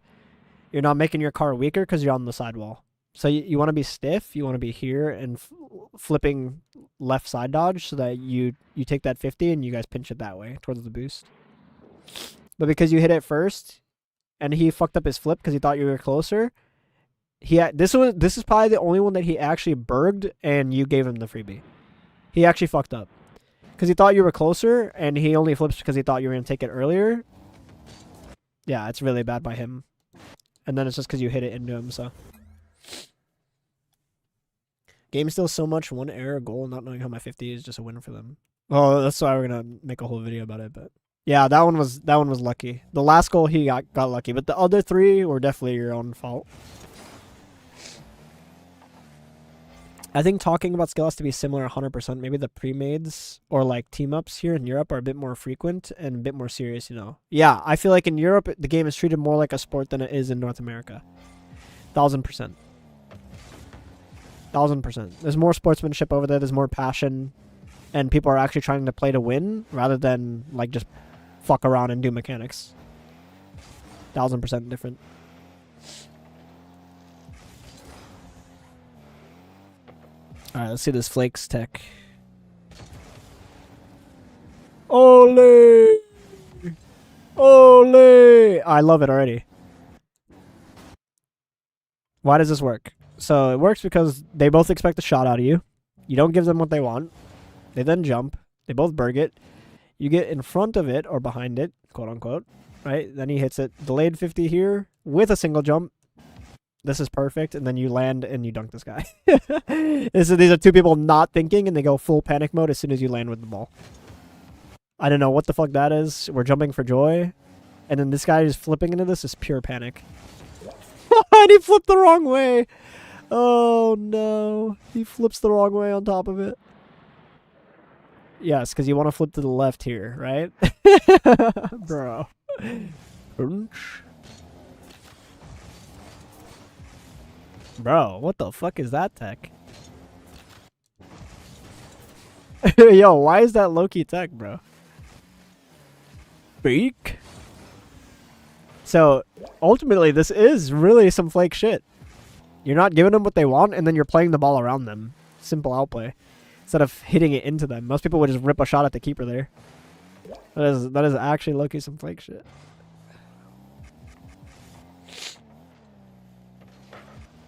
you're not making your car weaker because you're on the sidewall. So you want to be stiff, you want to be here and flipping left side dodge so that you take that 50 and you guys pinch it that way towards the boost. But because you hit it first and he fucked up his flip because he thought you were closer, this is probably the only one that he actually burged and you gave him the freebie. He actually fucked up because he thought you were closer and he only flips because he thought you were going to take it earlier. Yeah, it's really bad by him. And then it's just because you hit it into him, so. Game still so much, one error, goal, not knowing how my 50 is just a win for them. Well, that's why we're going to make a whole video about it, but. Yeah, that one was lucky. The last goal he got lucky, but the other three were definitely your own fault. I think talking about skill has to be similar 100%. Maybe the pre-mades or like team-ups here in Europe are a bit more frequent and a bit more serious, you know. Yeah, I feel like in Europe, the game is treated more like a sport than it is in North America. 1000%. 1000%. There's more sportsmanship over there. There's more passion. And people are actually trying to play to win rather than like just fuck around and do mechanics. 1000% different. Alright, let's see this Flakes tech. Ole! Ole! I love it already. Why does this work? So it works because they both expect a shot out of you. You don't give them what they want. They then jump. They both berg it. You get in front of it or behind it, quote unquote. Right? Then he hits it. Delayed 50 here with a single jump. This is perfect, and then you land and you dunk this guy. These are two people not thinking, and they go full panic mode as soon as you land with the ball. I don't know what the fuck that is. We're jumping for joy, and then this guy is flipping into this is pure panic. And he flipped the wrong way. Oh no, he flips the wrong way on top of it. Yes, because you want to flip to the left here, right? Bro. Bro, what the fuck is that tech? Yo, why is that low-key tech, bro? Beak? So, ultimately, this is really some flake shit. You're not giving them what they want, and then you're playing the ball around them. Simple outplay. Instead of hitting it into them. Most people would just rip a shot at the keeper there. That is actually low-key some flake shit.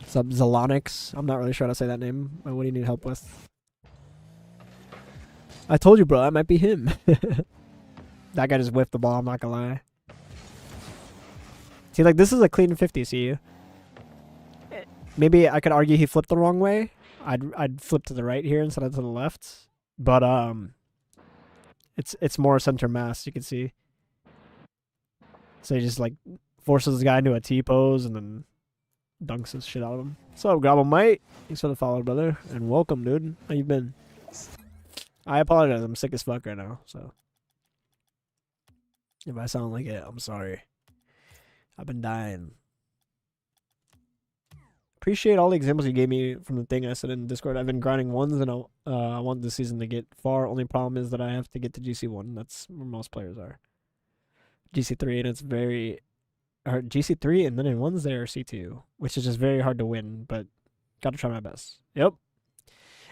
What's up, Zelonix? I'm not really sure how to say that name. What do you need help with? I told you, bro. That might be him. That guy just whiffed the ball. I'm not gonna lie. See, like, this is a clean 50, see you? Maybe I could argue he flipped the wrong way. I'd flip to the right here instead of to the left. But, it's more center mass, you can see. So he just, like, forces this guy into a T-pose and then dunks his shit out of him. So, Gobble Mate. Thanks for the follow, brother. And welcome, dude. How you been? I apologize. I'm sick as fuck right now, so. If I sound like it, I'm sorry. I've been dying. Appreciate all the examples you gave me from the thing I said in Discord. I've been grinding ones, and I want this season to get far. Only problem is that I have to get to GC1. That's where most players are. GC3, and it's very... Or GC3, and then in ones there are C2, which is just very hard to win, but gotta try my best. Yep.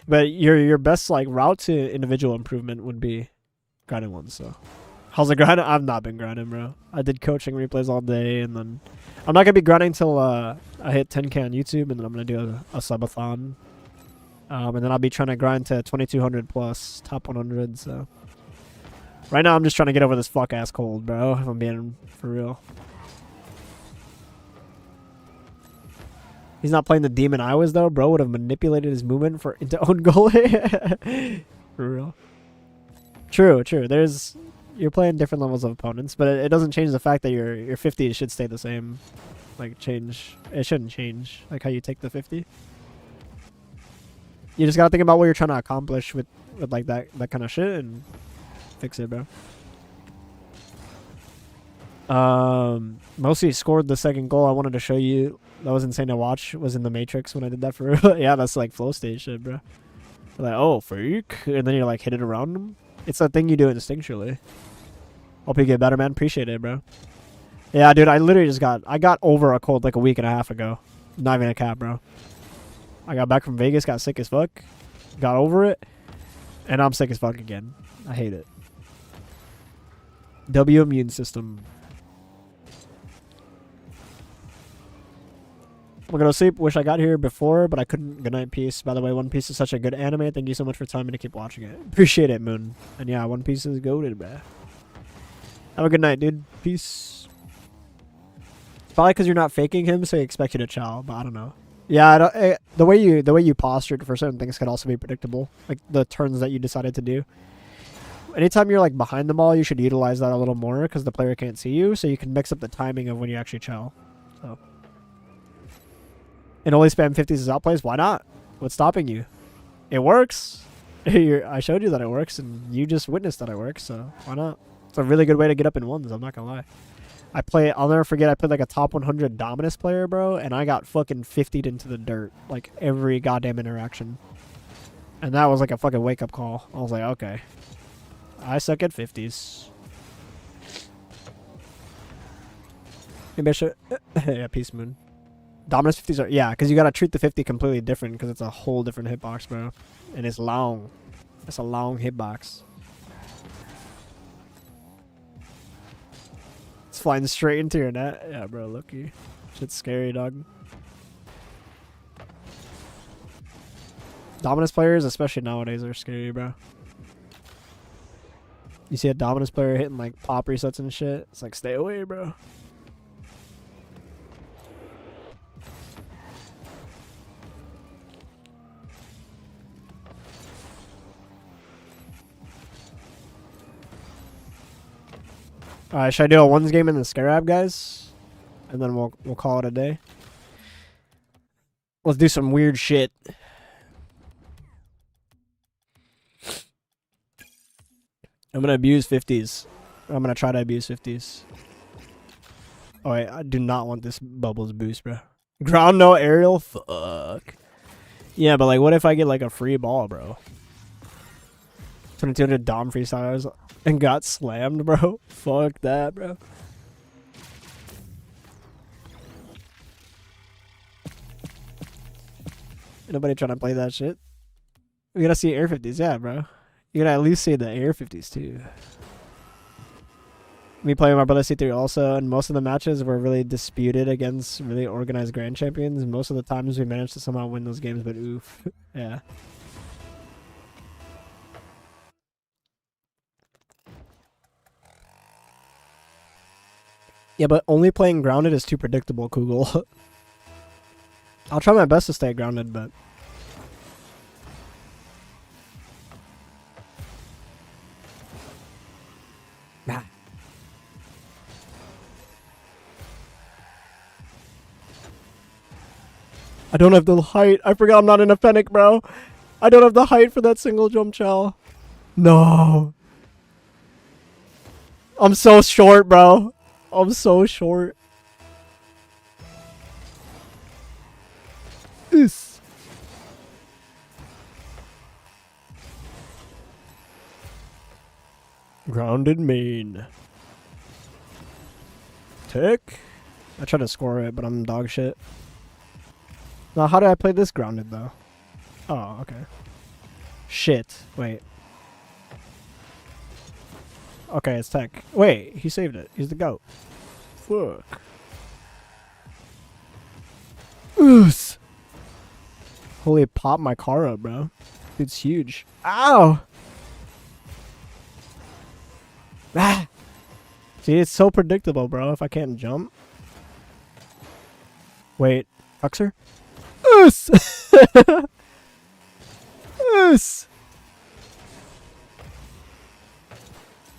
But your best like route to individual improvement would be grinding ones, so... How's it grinding? I've not been grinding, bro. I did coaching replays all day, and then I'm not gonna be grinding till I hit 10K on YouTube, and then I'm gonna do a subathon, and then I'll be trying to grind to 2200 plus top 100. So right now I'm just trying to get over this fuck ass cold, bro. If I'm being for real. He's not playing the demon I was though, bro. Would have manipulated his movement into own goal. For real. True. You're playing different levels of opponents, but it doesn't change the fact that your 50 should stay the same. Like change, it shouldn't change. Like how you take the 50. You just gotta think about what you're trying to accomplish with like that kind of shit and fix it, bro. Mostly scored the second goal. I wanted to show you. That was insane to watch. Was in the Matrix when I did that for real. Yeah, that's like flow stage shit, bro. Like, oh, freak. And then you like hit it around them. It's a thing you do instinctually. Hope you get better, man. Appreciate it, bro. Yeah, dude, I literally just I got over a cold like a week and a half ago. Not even a cap, bro. I got back from Vegas, got sick as fuck. Got over it. And I'm sick as fuck again. I hate it. W immune system. I'm gonna sleep. Wish I got here before, but I couldn't. Good night, Peace. By the way, One Piece is such a good anime. Thank you so much for telling me to keep watching it. Appreciate it, Moon. And yeah, One Piece is goated, bruh. Have a good night, dude. Peace. It's probably because you're not faking him, so he expects you to chow. But I don't know. Yeah, I don't, the way you postured for certain things could also be predictable. Like the turns that you decided to do. Anytime you're like behind the ball, you should utilize that a little more because the player can't see you, so you can mix up the timing of when you actually chow. So. And only spam 50s as outplays? Why not? What's stopping you? It works. I showed you that it works, and you just witnessed that it works, so why not? It's a really good way to get up in ones, I'm not gonna lie. I'll never forget, I played like a top 100 Dominus player, bro, and I got fucking 50'd into the dirt, like every goddamn interaction. And that was like a fucking wake-up call. I was like, okay. I suck at 50s. Maybe I should... yeah, peace, Moon. Dominus 50s are... Yeah, because you got to treat the 50 completely different because it's a whole different hitbox, bro. And it's long. It's a long hitbox. It's flying straight into your net. Yeah, bro, lucky. Shit's scary, dog. Dominus players, especially nowadays, are scary, bro. You see a Dominus player hitting like pop resets and shit. It's like, stay away, bro. Alright, should I do a ones game in the Scarab, guys? And then we'll call it a day. Let's do some weird shit. I'm gonna abuse 50s. I'm gonna try to abuse 50s. Oh wait, I do not want this bubbles boost, bro. Ground no aerial? Fuck. Yeah, but like what if I get like a free ball, bro? 2200 Dom freestyles and got slammed, bro. Fuck that, bro. Nobody trying to play that shit. We gotta see air 50s, yeah, bro. You gotta at least see the air 50s too. Me playing with my brother C3 also, and most of the matches were really disputed against really organized grand champions. Most of the times we managed to somehow win those games, but oof. Yeah. Yeah, but only playing grounded is too predictable, Kugel. I'll try my best to stay grounded, but... Nah. I don't have the height. I forgot I'm not in a Fennec, bro. I don't have the height for that single jump chow. No. I'm so short, bro. I'm so short. This. Grounded main. Tick. I tried to score it, but I'm dog shit. Now, how do I play this grounded, though? Oh, okay. Shit. Wait. Okay, it's tech. Wait, he saved it. He's the GOAT. Fuck. Oos. Holy pop my car up, bro. It's huge. Ow! Ah! See, it's so predictable, bro, if I can't jump. Wait. Huxer? Oos! Oos!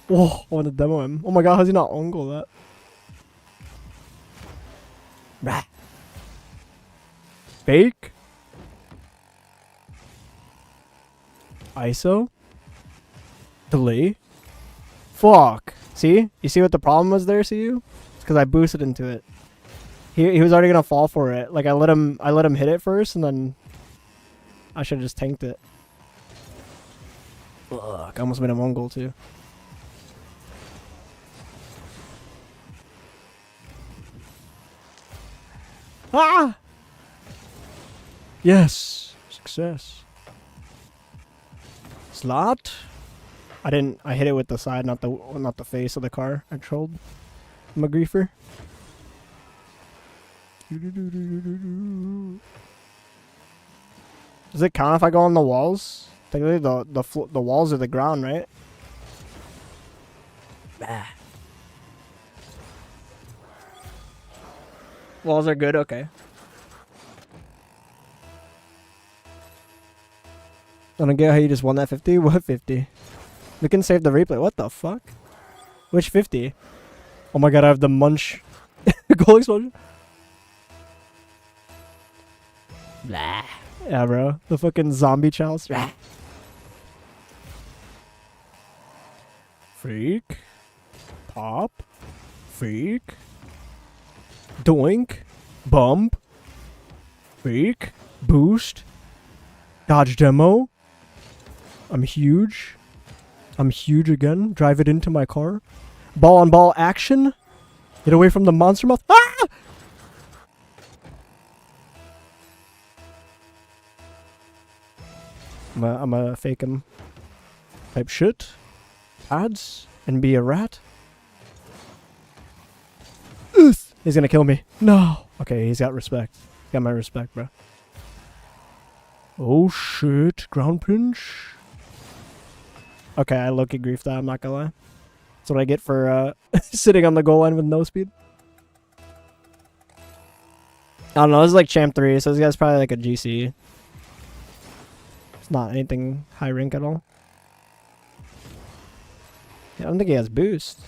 Whoa, I want to demo him. Oh my god, how's he not uncle that? Rah. Fake. ISO. Delay. Fuck. See? You see what the problem was there, CU? It's because I boosted into it. He was already gonna fall for it. Like I let him hit it first, and then I should have just tanked it. Fuck, I almost made him one goal too. Ah! Yes, success. Slot. I hit it with the side, not the face of the car. I trolled. I'm a griefer. Does it count if I go on the walls? Technically, the walls are the ground, right? Bah. Walls are good. Okay. I don't get how you just won that 50. What 50? We can save the replay. What the fuck? Which 50? Oh my god, I have the munch goal explosion. Blah. Yeah, bro. The fucking zombie chalice. Blah. Freak. Pop. Freak. Doink. Bump. Freak. Boost. Dodge demo. I'm huge. I'm huge again. Drive it into my car. Ball on ball action. Get away from the monster mouth. Ah! I'm gonna fake him. Type shit. Ads. And be a rat. He's gonna kill me. No. Okay, he's got respect. Got my respect, bro. Oh shit. Ground pinch. Okay, I low-key griefed that, I'm not gonna lie. That's what I get for sitting on the goal line with no speed. I don't know, this is like Champ 3, so this guy's probably like a GC. It's not anything high rank at all. Yeah, I don't think he has boost.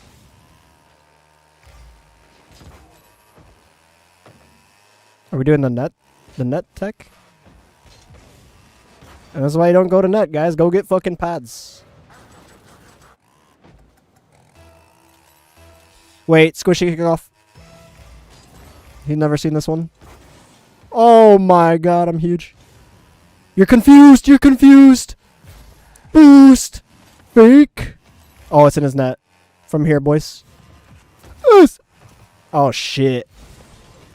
Are we doing the net tech? And that's why you don't go to net, guys. Go get fucking pads. Wait, squishy kickoff. You've never seen this one? Oh my god, I'm huge. You're confused! You're confused! Boost! Fake! Oh, it's in his net. From here, boys. Oh shit.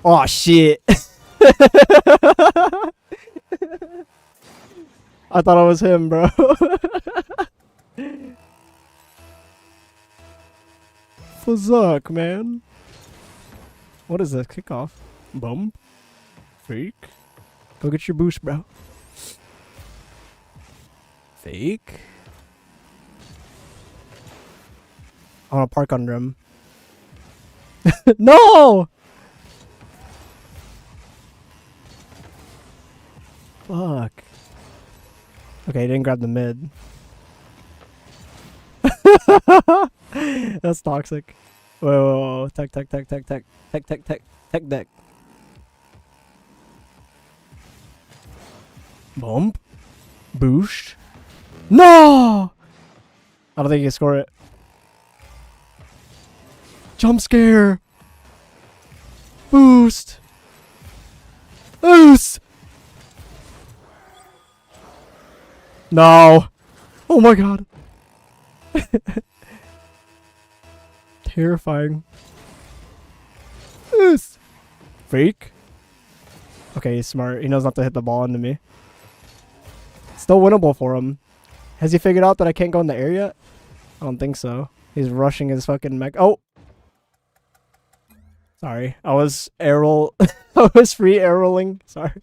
Oh shit. I thought it was him, bro. Fuck, man. What is this? Kickoff? Bump? Fake? Go get your boost, bro. Fake? I want to park under him. No! Fuck. Okay, he didn't grab the mid. That's toxic. Whoa, tech deck. Bump. Boost. No! I don't think you can score it. Jump scare. Boost. Boost. No. Oh my god. Terrifying. Yes. Freak. Okay, he's smart. He knows not to hit the ball into me. Still winnable for him. Has he figured out that I can't go in the air yet? I don't think so. He's rushing his fucking mech. Oh! Sorry. I was air roll. I was free air rolling. Sorry.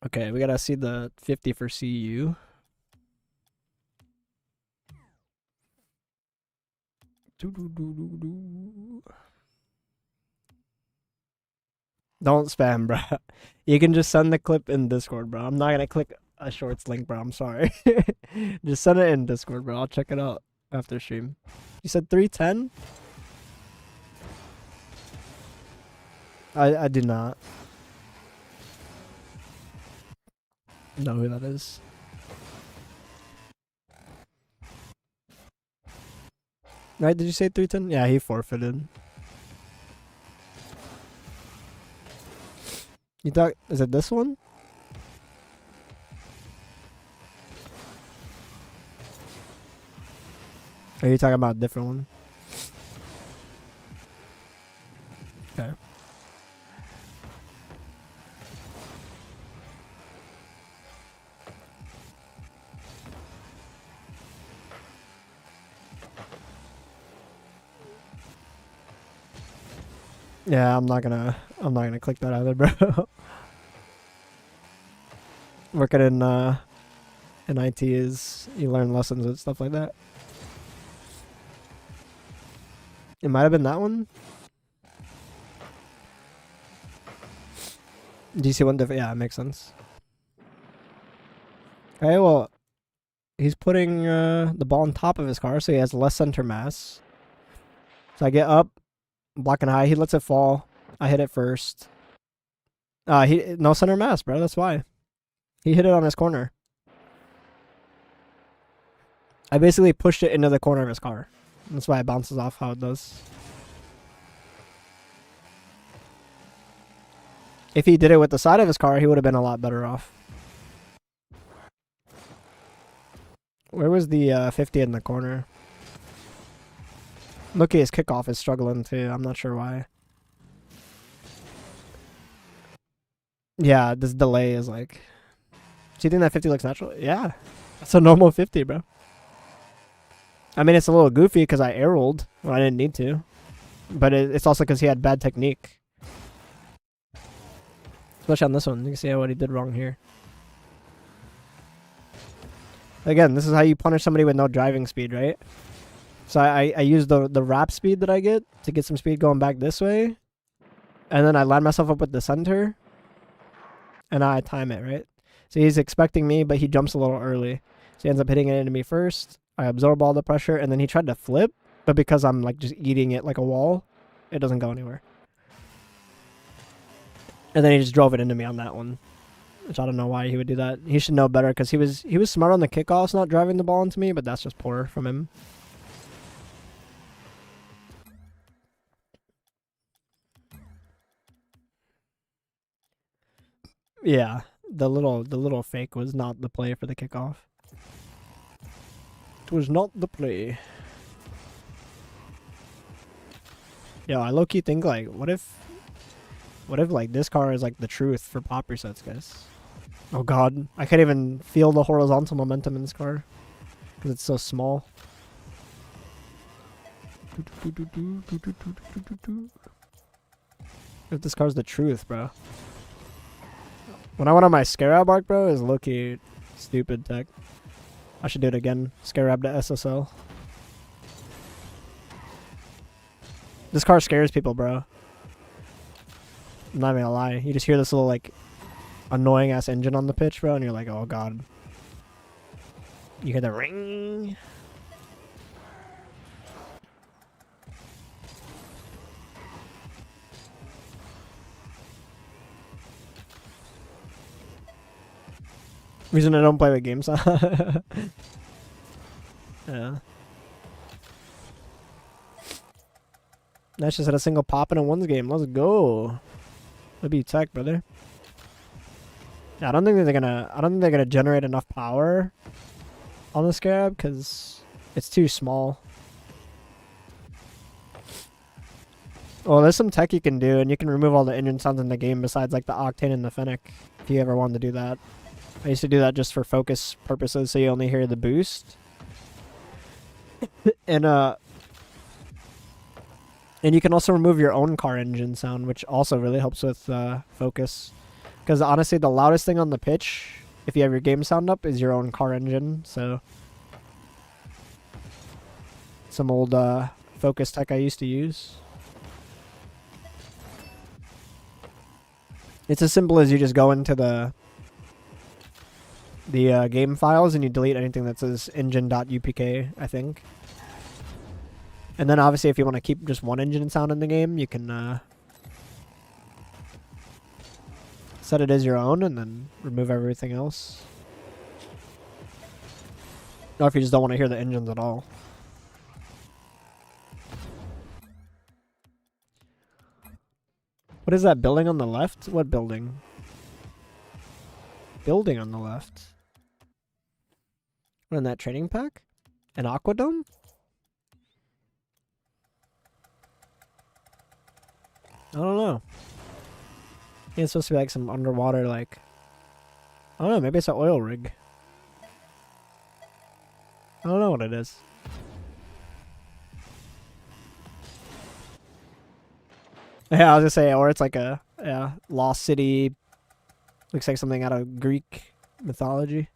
Okay, we gotta see the 50 for CU. Don't spam, bro. You can just send the clip in Discord, bro. I'm not gonna click a shorts link, bro. I'm sorry. Just send it in Discord, bro. I'll check it out after stream. You said 310? I do not know who that is. Right? Did you say 310? Yeah, he forfeited. You thought, is it this one? Or are you talking about a different one? Okay. Yeah, I'm not gonna click that either, bro. Working in IT is you learn lessons and stuff like that. It might have been that one. Do you see one different? Yeah, it makes sense. Okay, well, he's putting the ball on top of his car, so he has less center mass. So I get up, blocking high. He lets it fall. I hit it first. He no center mass, bro. That's why. He hit it on his corner. I basically pushed it into the corner of his car. That's why it bounces off how it does. If he did it with the side of his car, he would have been a lot better off. Where was the 50 in the corner? Look, his kickoff is struggling too. I'm not sure why. Yeah, this delay is like... Do you think that 50 looks natural? Yeah. That's a normal 50, bro. I mean, it's a little goofy because I air rolled when I didn't need to. But it's also because he had bad technique. Especially on this one. You can see what he did wrong here. Again, this is how you punish somebody with no driving speed, right? So I use the wrap speed that I get to get some speed going back this way. And then I line myself up with the center. And now I time it, right? So he's expecting me, but he jumps a little early. So he ends up hitting it into me first. I absorb all the pressure, and then he tried to flip. But because I'm like just eating it like a wall, it doesn't go anywhere. And then he just drove it into me on that one. Which I don't know why he would do that. He should know better because he was smart on the kickoffs, not driving the ball into me, but that's just poor from him. Yeah, the little fake was not the play for the kickoff. It was not the play. Yo, I low-key think like, what if like this car is like the truth for pop resets, guys? Oh god, I can't even feel the horizontal momentum in this car because it's so small. If this car's the truth, bro. When I went on my Scarab arc, bro, is low-key stupid tech. I should do it again. Scarab to SSL. This car scares people, bro. I'm not even gonna lie. You just hear this little, like, annoying-ass engine on the pitch, bro, and you're like, oh, God. You hear the ring. Reason I don't play with games. Yeah. Nice, just had a single pop in a ones game. Let's go. W tech, brother. Yeah, I don't think they're gonna generate enough power on the Scarab because it's too small. Well, there's some tech you can do, and you can remove all the engine sounds in the game besides like the Octane and the Fennec, if you ever wanted to do that. I used to do that just for focus purposes, so you only hear the boost. And you can also remove your own car engine sound, which also really helps with focus. Because honestly, the loudest thing on the pitch, if you have your game sound up, is your own car engine. So some old focus tech I used to use. It's as simple as you just go into the the game files and you delete anything that says engine.upk, I think. And then obviously if you want to keep just one engine sound in the game, you can set it as your own and then remove everything else. Or if you just don't want to hear the engines at all. What is that building on the left? What building? Building on the left. What in that training pack? An aquadome? I don't know. I think it's supposed to be like some underwater, like... I don't know, maybe it's an oil rig. I don't know what it is. Yeah, I was gonna say, or it's like a lost city. Looks like something out of Greek mythology.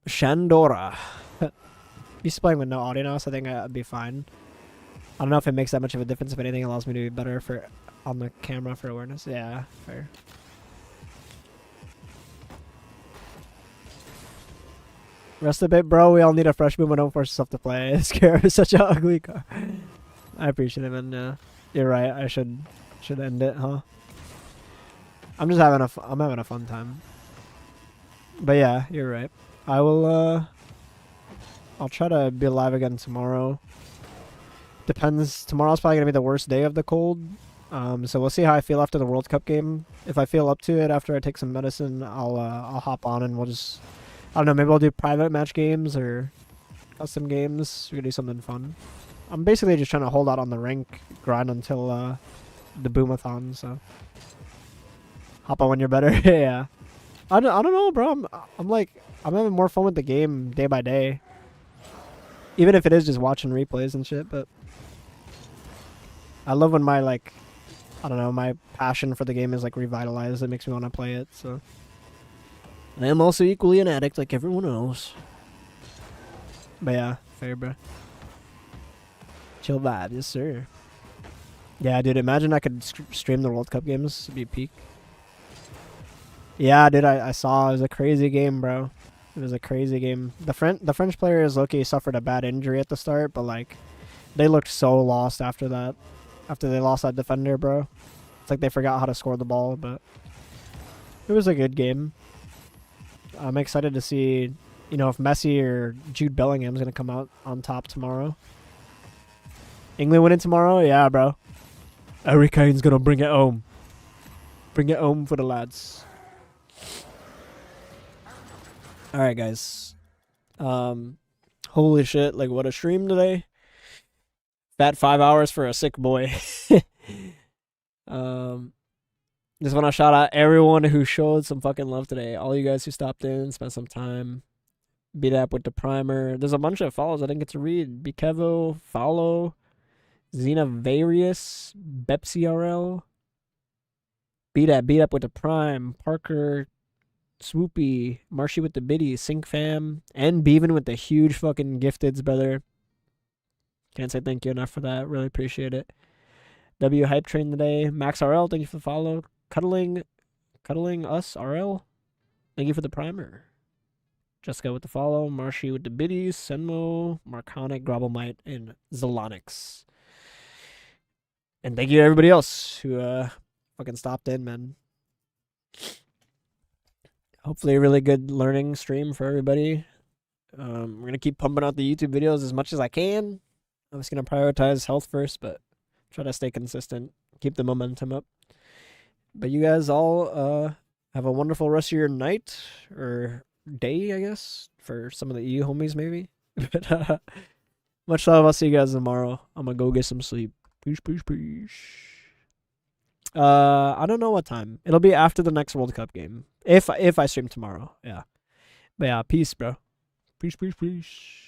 Shandora. He's playing with no audio now, so I think I'd be fine. I don't know if it makes that much of a difference. If anything, it allows me to be better for on the camera for awareness. Yeah, fair. Rest a bit, bro. We all need a fresh Booma. Don't force yourself to play. This car is such an ugly car. I appreciate it, man. You're right. I should end it, huh? I'm just having I'm having a fun time. But yeah, you're right. I will. I'll try to be alive again tomorrow. Depends. Tomorrow's probably gonna be the worst day of the cold. So we'll see how I feel after the World Cup game. If I feel up to it after I take some medicine, I'll hop on and we'll just. I don't know, maybe we'll do private match games or custom games. We could do something fun. I'm basically just trying to hold out on the rank grind until the Boomathon, so. Hop on when you're better. Yeah. I don't know, bro. I'm having more fun with the game day by day. Even if it is just watching replays and shit, but I love when my I don't know, my passion for the game is like revitalized. It makes me want to play it, so. I am also equally an addict like everyone else. But yeah, fair, bro. Chill vibe, yes sir. Yeah, dude, imagine I could stream the World Cup games. It'd be peak. Yeah, dude, I saw. It was a crazy game, bro. It was a crazy game. The French players, low-key, suffered a bad injury at the start, but, like, they looked so lost after that. After they lost that defender, bro. It's like they forgot how to score the ball, but it was a good game. I'm excited to see, you know, if Messi or Jude Bellingham's going to come out on top tomorrow. England winning tomorrow? Yeah, bro. Harry Kane's going to bring it home. Bring it home for the lads. Alright, guys. Holy shit, like, what a stream today. Fat 5 hours for a sick boy. Just want to shout out everyone who showed some fucking love today. All you guys who stopped in, spent some time. Beat up with the primer. There's a bunch of follows I didn't get to read. Bikevo, follow. Xenavarius, BepsiRL. Beat up with the prime. Parker, Swoopy, Marshy with the biddy, Sync Fam, and Beaven with the huge fucking gifteds, brother. Can't say thank you enough for that. Really appreciate it. W Hype Train today. Max RL, thank you for the follow. Cuddling us RL, thank you for the primer. Jessica with the follow. Marshy with the biddies. Senmo, Marconic, Grobblemite, and Zelonix. And thank you to everybody else who fucking stopped in, man. Hopefully a really good learning stream for everybody. We're going to keep pumping out the YouTube videos as much as I can. I'm just going to prioritize health first, but try to stay consistent. Keep the momentum up. But you guys all have a wonderful rest of your night or day, I guess, for some of the EU homies maybe. But much love. I'll see you guys tomorrow. I'm going to go get some sleep. Peace, peace, peace. I don't know what time. It'll be after the next World Cup game. If I stream tomorrow. Yeah. But yeah, peace, bro. Peace, peace, peace.